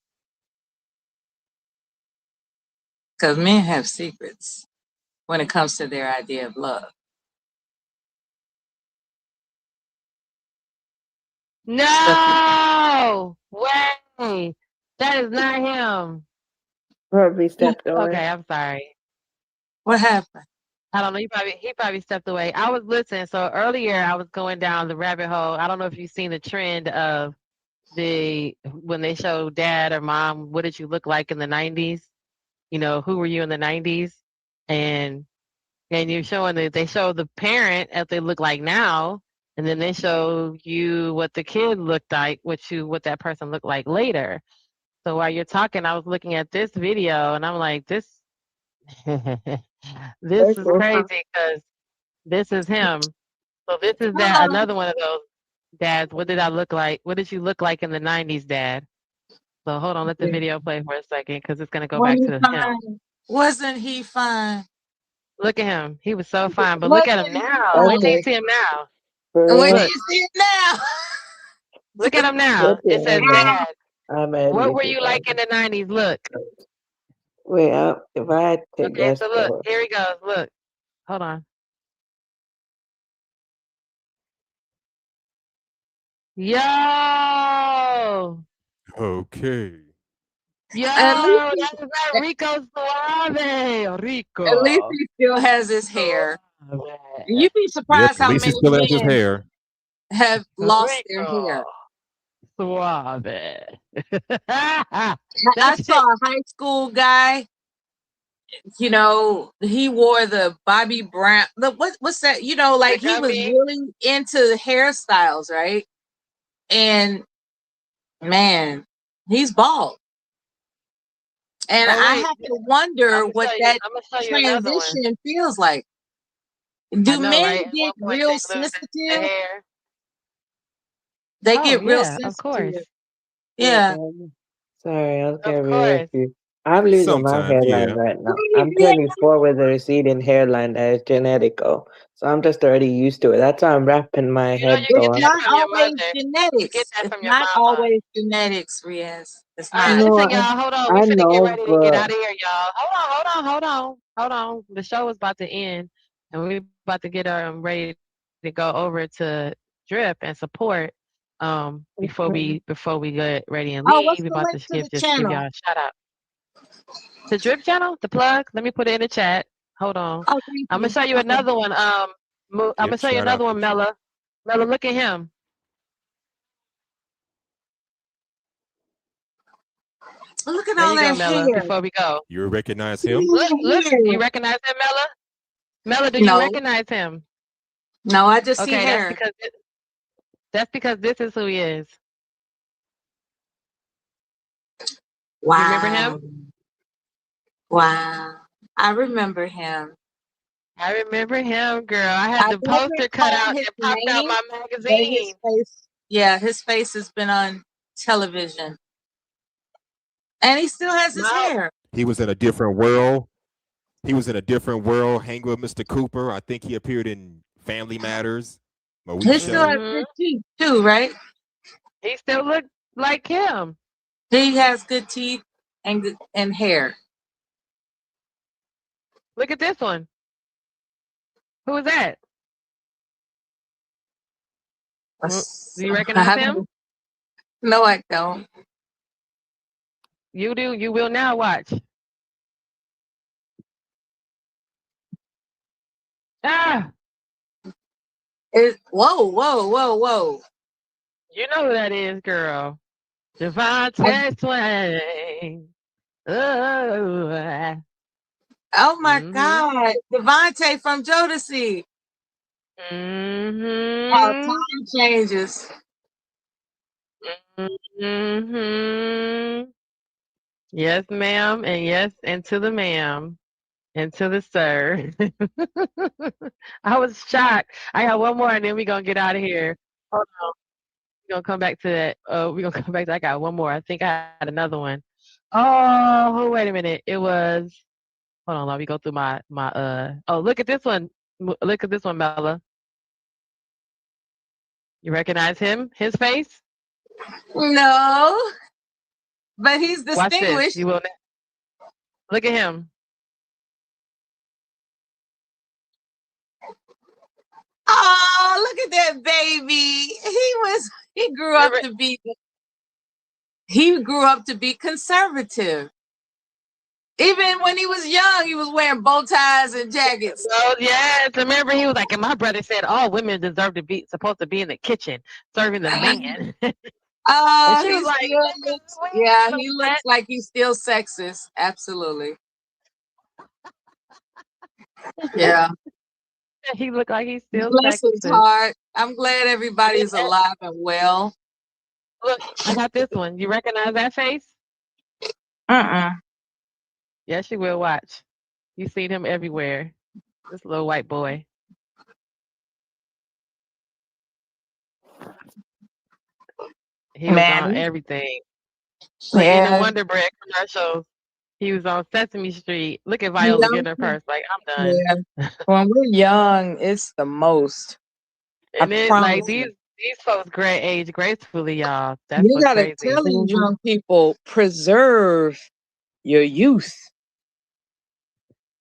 Because men have secrets when it comes to their idea of love. No way. That is not him. Probably stepped away. Okay, I'm sorry. What happened? I don't know. He probably stepped away. I was listening. So earlier I was going down the rabbit hole. I don't know if you've seen the trend of when they show dad or mom, what did you look like in the 90s? Who were you in the 90s? And you're showing they show the parent as they look like now, and then they show you what the kid looked like, what that person looked like later. So while you're talking, I was looking at this video and I'm like, this this is crazy because this is him. So this is another one of those dads. What did I look like? What did you look like in the 90s, Dad? So hold on, let the video play for a second because it's gonna go back to him. Wasn't he fine? Look at him. He was so fine. But look at him now. Wait till you see him now. Wait till you see it now. Look at him now. It says, Dad, what were you like in the 90s? Look. Wait up. If I take okay, so look, here he goes. Look. Hold on. Yo. Okay. Yo, At least, that's that Rico Suave. at least Rico. he still has his hair. You'd be Yep. surprised At how least he many still has his men hair. have lost their Rico. hair. Suave. I That's saw it. a high school guy. You know, he wore the Bobby Brown. What's that? You know, like he was really into hairstyles, right? And man, he's bald. And Oh I wait, have to wonder what that I'm gonna show you another one. transition feels like. I Do know, men right? At get one point real they lose the sensitive? hair. They Oh get real yeah, of sensitive. course. Yeah. Sorry, I'll Of get real with course. you. I'm losing my Sometimes, hairline yeah. right now. I'm 24 with a receding hairline that is genetical. So I'm just already used to it. That's why I'm wrapping my You know head you so get It's I'm that not from your always mother. You get genetics. that It's from your not mama. always genetics, Riaz. It's All right, not. no, listen, y'all. Hold on. We I finna get know, ready to get but out of here, y'all. Hold on. The show is about to end, and we're about to get ready to go over to Drip and support. Before we get ready and Oh, leave, what's we're the about link to to the give channel? y'all a shout out. The Drip channel, the plug. Let me put it in the chat. Hold on. Oh, thank I'm gonna you. show you Okay. another one. I'm gonna Yep. show you Shout out another to one, Mella. Mella, look at him. Look at There all you go, that Mella. hair. Before we go, You recognize Look him? at look. that Do you hair. recognize him, Mella? Mella, do you No, recognize him? no, I just see Okay, hair. that's because this is who he is. Wow. You remember him? Wow. I remember him. I remember him, girl. I had I the don't poster cut recall out his and popped out name, my but magazine. his face has been on television. And he still has his hair. He was in a different world. He was in a different world, hanging with Mr. Cooper. I think he appeared in Family Matters, He still has good teeth too, right? He still look like him. He has good teeth and hair. Look at this one. Who is that? Do you recognize him? No, I don't. You do. You will now watch. Ah, Whoa. you know who that is, girl. Devontae Swain. Oh, Oh my God. Devontae from Jodeci. How time changes. Yes, ma'am, and yes, and to the ma'am, and to the sir. I was shocked. I got one more, and then we're gonna get out of here. Hold on. We're gonna come back to that. We're gonna come back I got one more. I think I had another one. Oh, wait a minute. It was hold on, let me go through my oh, look at this one. Look at this one, Bella. You recognize him? His face? No, but he's Watch this. distinguished. You will look at him. Oh, look at that baby. He grew up to be conservative. Even when he was young, he was wearing bow ties and jackets. Oh yes, remember he was like, and my brother said all women deserve to be supposed to be in the kitchen serving the man. And she was like, he looks like he's still sexist. Absolutely. Yeah. He looked like he's still Bless his sexist. heart. I'm glad everybody's alive and well. Look, I got this one. You recognize that face? Yes, you will. Watch. You seen him everywhere. This little white boy. He was on everything. Like in the Wonder Bread commercials. He was on Sesame Street. Look at Viola getting her purse. Like, I'm done. Yeah. When we're young, it's the most. And I then promise like these folks age gracefully, y'all. That's you what's gotta crazy. tell these young people, preserve your youth.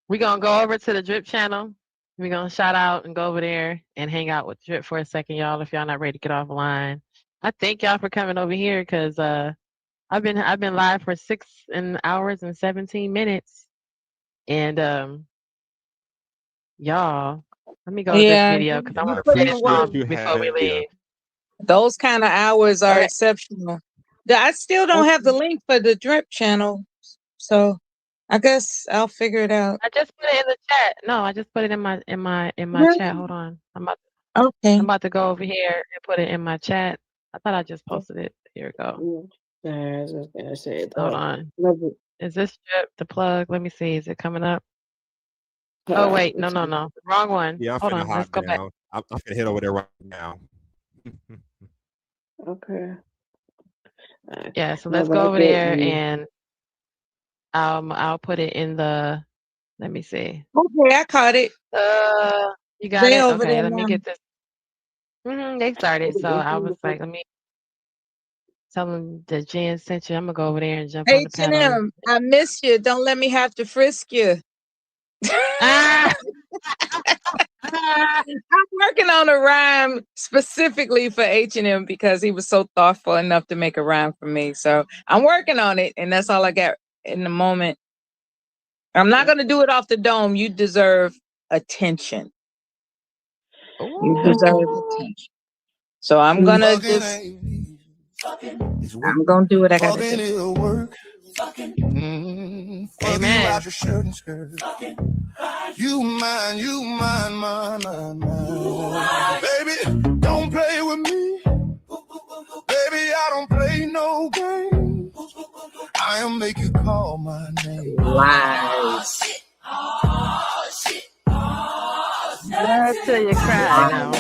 We're gonna go over to the Drip channel. We're gonna shout out and go over there and hang out with Drip for a second, y'all. If y'all not ready to get offline. I thank y'all for coming over here because I've been live for 6 hours and 17 minutes, and y'all, let me go to this Yeah, video because I want to put play in this work. song before we leave. Those kind of hours are Okay. exceptional. I still don't have the link for the drip channel, so I guess I'll figure it out. I just put it in the chat. No, I just put it in my Really? chat. Hold on. I'm Okay. about to go over here and put it in my chat. I thought I just posted it. Here we go. I was just gonna say Hold on. Is this drip the plug? Let me see. Is it coming up? Oh wait, no. Wrong one. Yeah, I'm Hold finna on. Let's hop go back. down. I'm finna head over there right now. Okay. Yeah, so No, let's but go I over get there you. and I'll put it in the. Let me see. Okay, I caught it. You got They it. over Okay, there let me now. get this. They started, so I was like, let me tell them that Jen sent you. I'm gonna go over there and jump on the panel. H&M, I miss you. Don't let me have to frisk you. Ah! I'm working on a rhyme specifically for H&M because he was so thoughtful enough to make a rhyme for me. So I'm working on it, and that's all I got in the moment. I'm not going to do it off the dome. You deserve attention. You deserve attention. So I'm going to just, I'm going to do what I got to do. Amen. You mine, baby, don't play with me. Baby, I don't play no game. I'll make you call my name. Lies. Love till you cry now.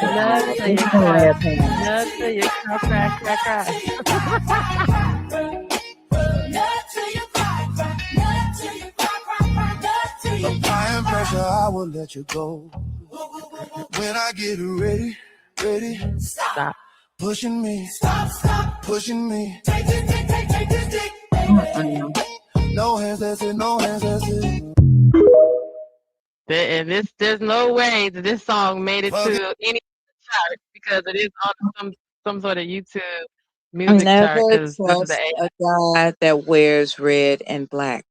Love till you cry. Love till you cry. Applying pressure, I will let you go. When I get ready. Stop. Pushing me. Stop. Pushing me. Take. No hands, that's it. No hands, that's it. And there's no way that this song made it to any chart because it is on some sort of YouTube music chart. Never Because this is trust a guy that wears red and black.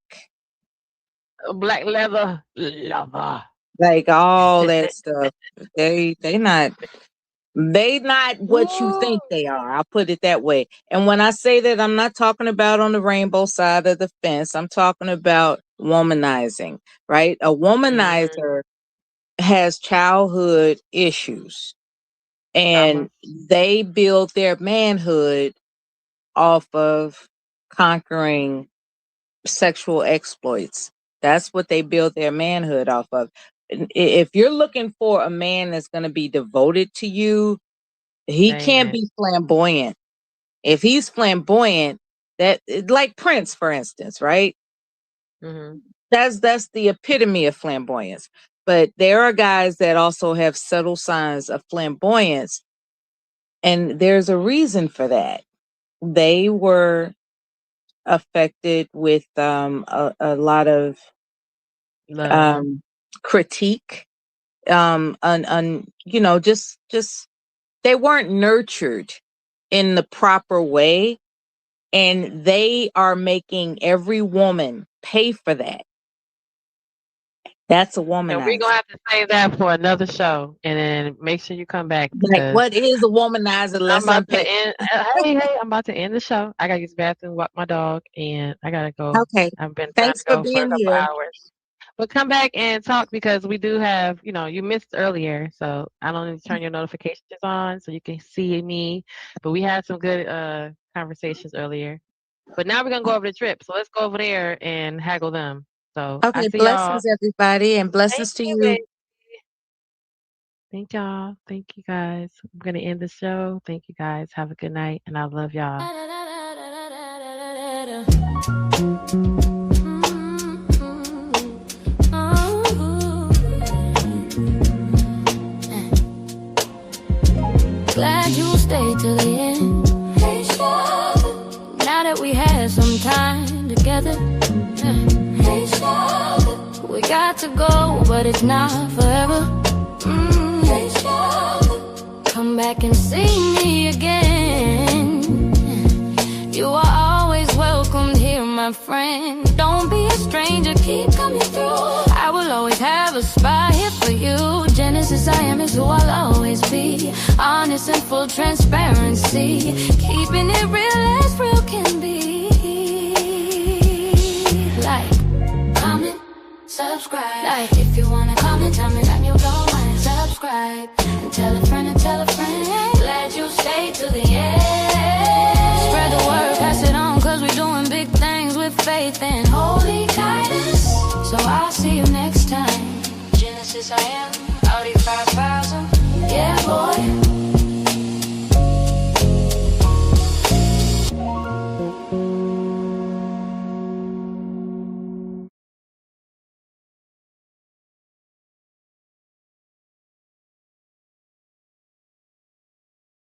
Black leather lover. Like all that stuff. They not what you think they are. I'll put it that way. And when I say that, I'm not talking about on the rainbow side of the fence. I'm talking about womanizing, right? A womanizer has childhood issues and they build their manhood off of conquering sexual exploits. That's what they build their manhood off of. If you're looking for a man that's going to be devoted to you, he can't be flamboyant. If he's flamboyant, that like Prince, for instance, right? That's the epitome of flamboyance. But there are guys that also have subtle signs of flamboyance, and there's a reason for that. They were affected with a lot of critique, just they weren't nurtured in the proper way, and they are making every woman pay for that. That's a womanizer. And we're gonna have to save that for another show, and then make sure you come back. Like, what is a womanizer? Let's unpack. Hey, I'm about to end the show. I gotta use the bathroom, walk my dog, and I gotta go. Okay. I've been Thanks trying for to go for a being couple here. hours. But come back and talk because we do have, you missed earlier, so I don't need to turn your notifications on so you can see me. But we had some good conversations earlier. But now we're gonna go over the trip. So let's go over there and haggle them. So I Okay, see blessings, everybody, and blessings to you. baby. Thank y'all. Thank you guys. I'm gonna end the show. Thank you guys. Have a good night, and I love y'all. Glad you stayed till the end. Now that we had some time together, we got to go, but it's not forever. Come come back and see me again. You are always welcome here, my friend. Don't be a stranger, keep coming through. I will always have a spot here for you. Genesis, I am is who I'll always be. Honest and full transparency, keeping it real as real can be. Like, comment, subscribe. Like, if you wanna comment, tell me that you don't mind. Subscribe and tell a friend and tell a friend. Glad you stayed to the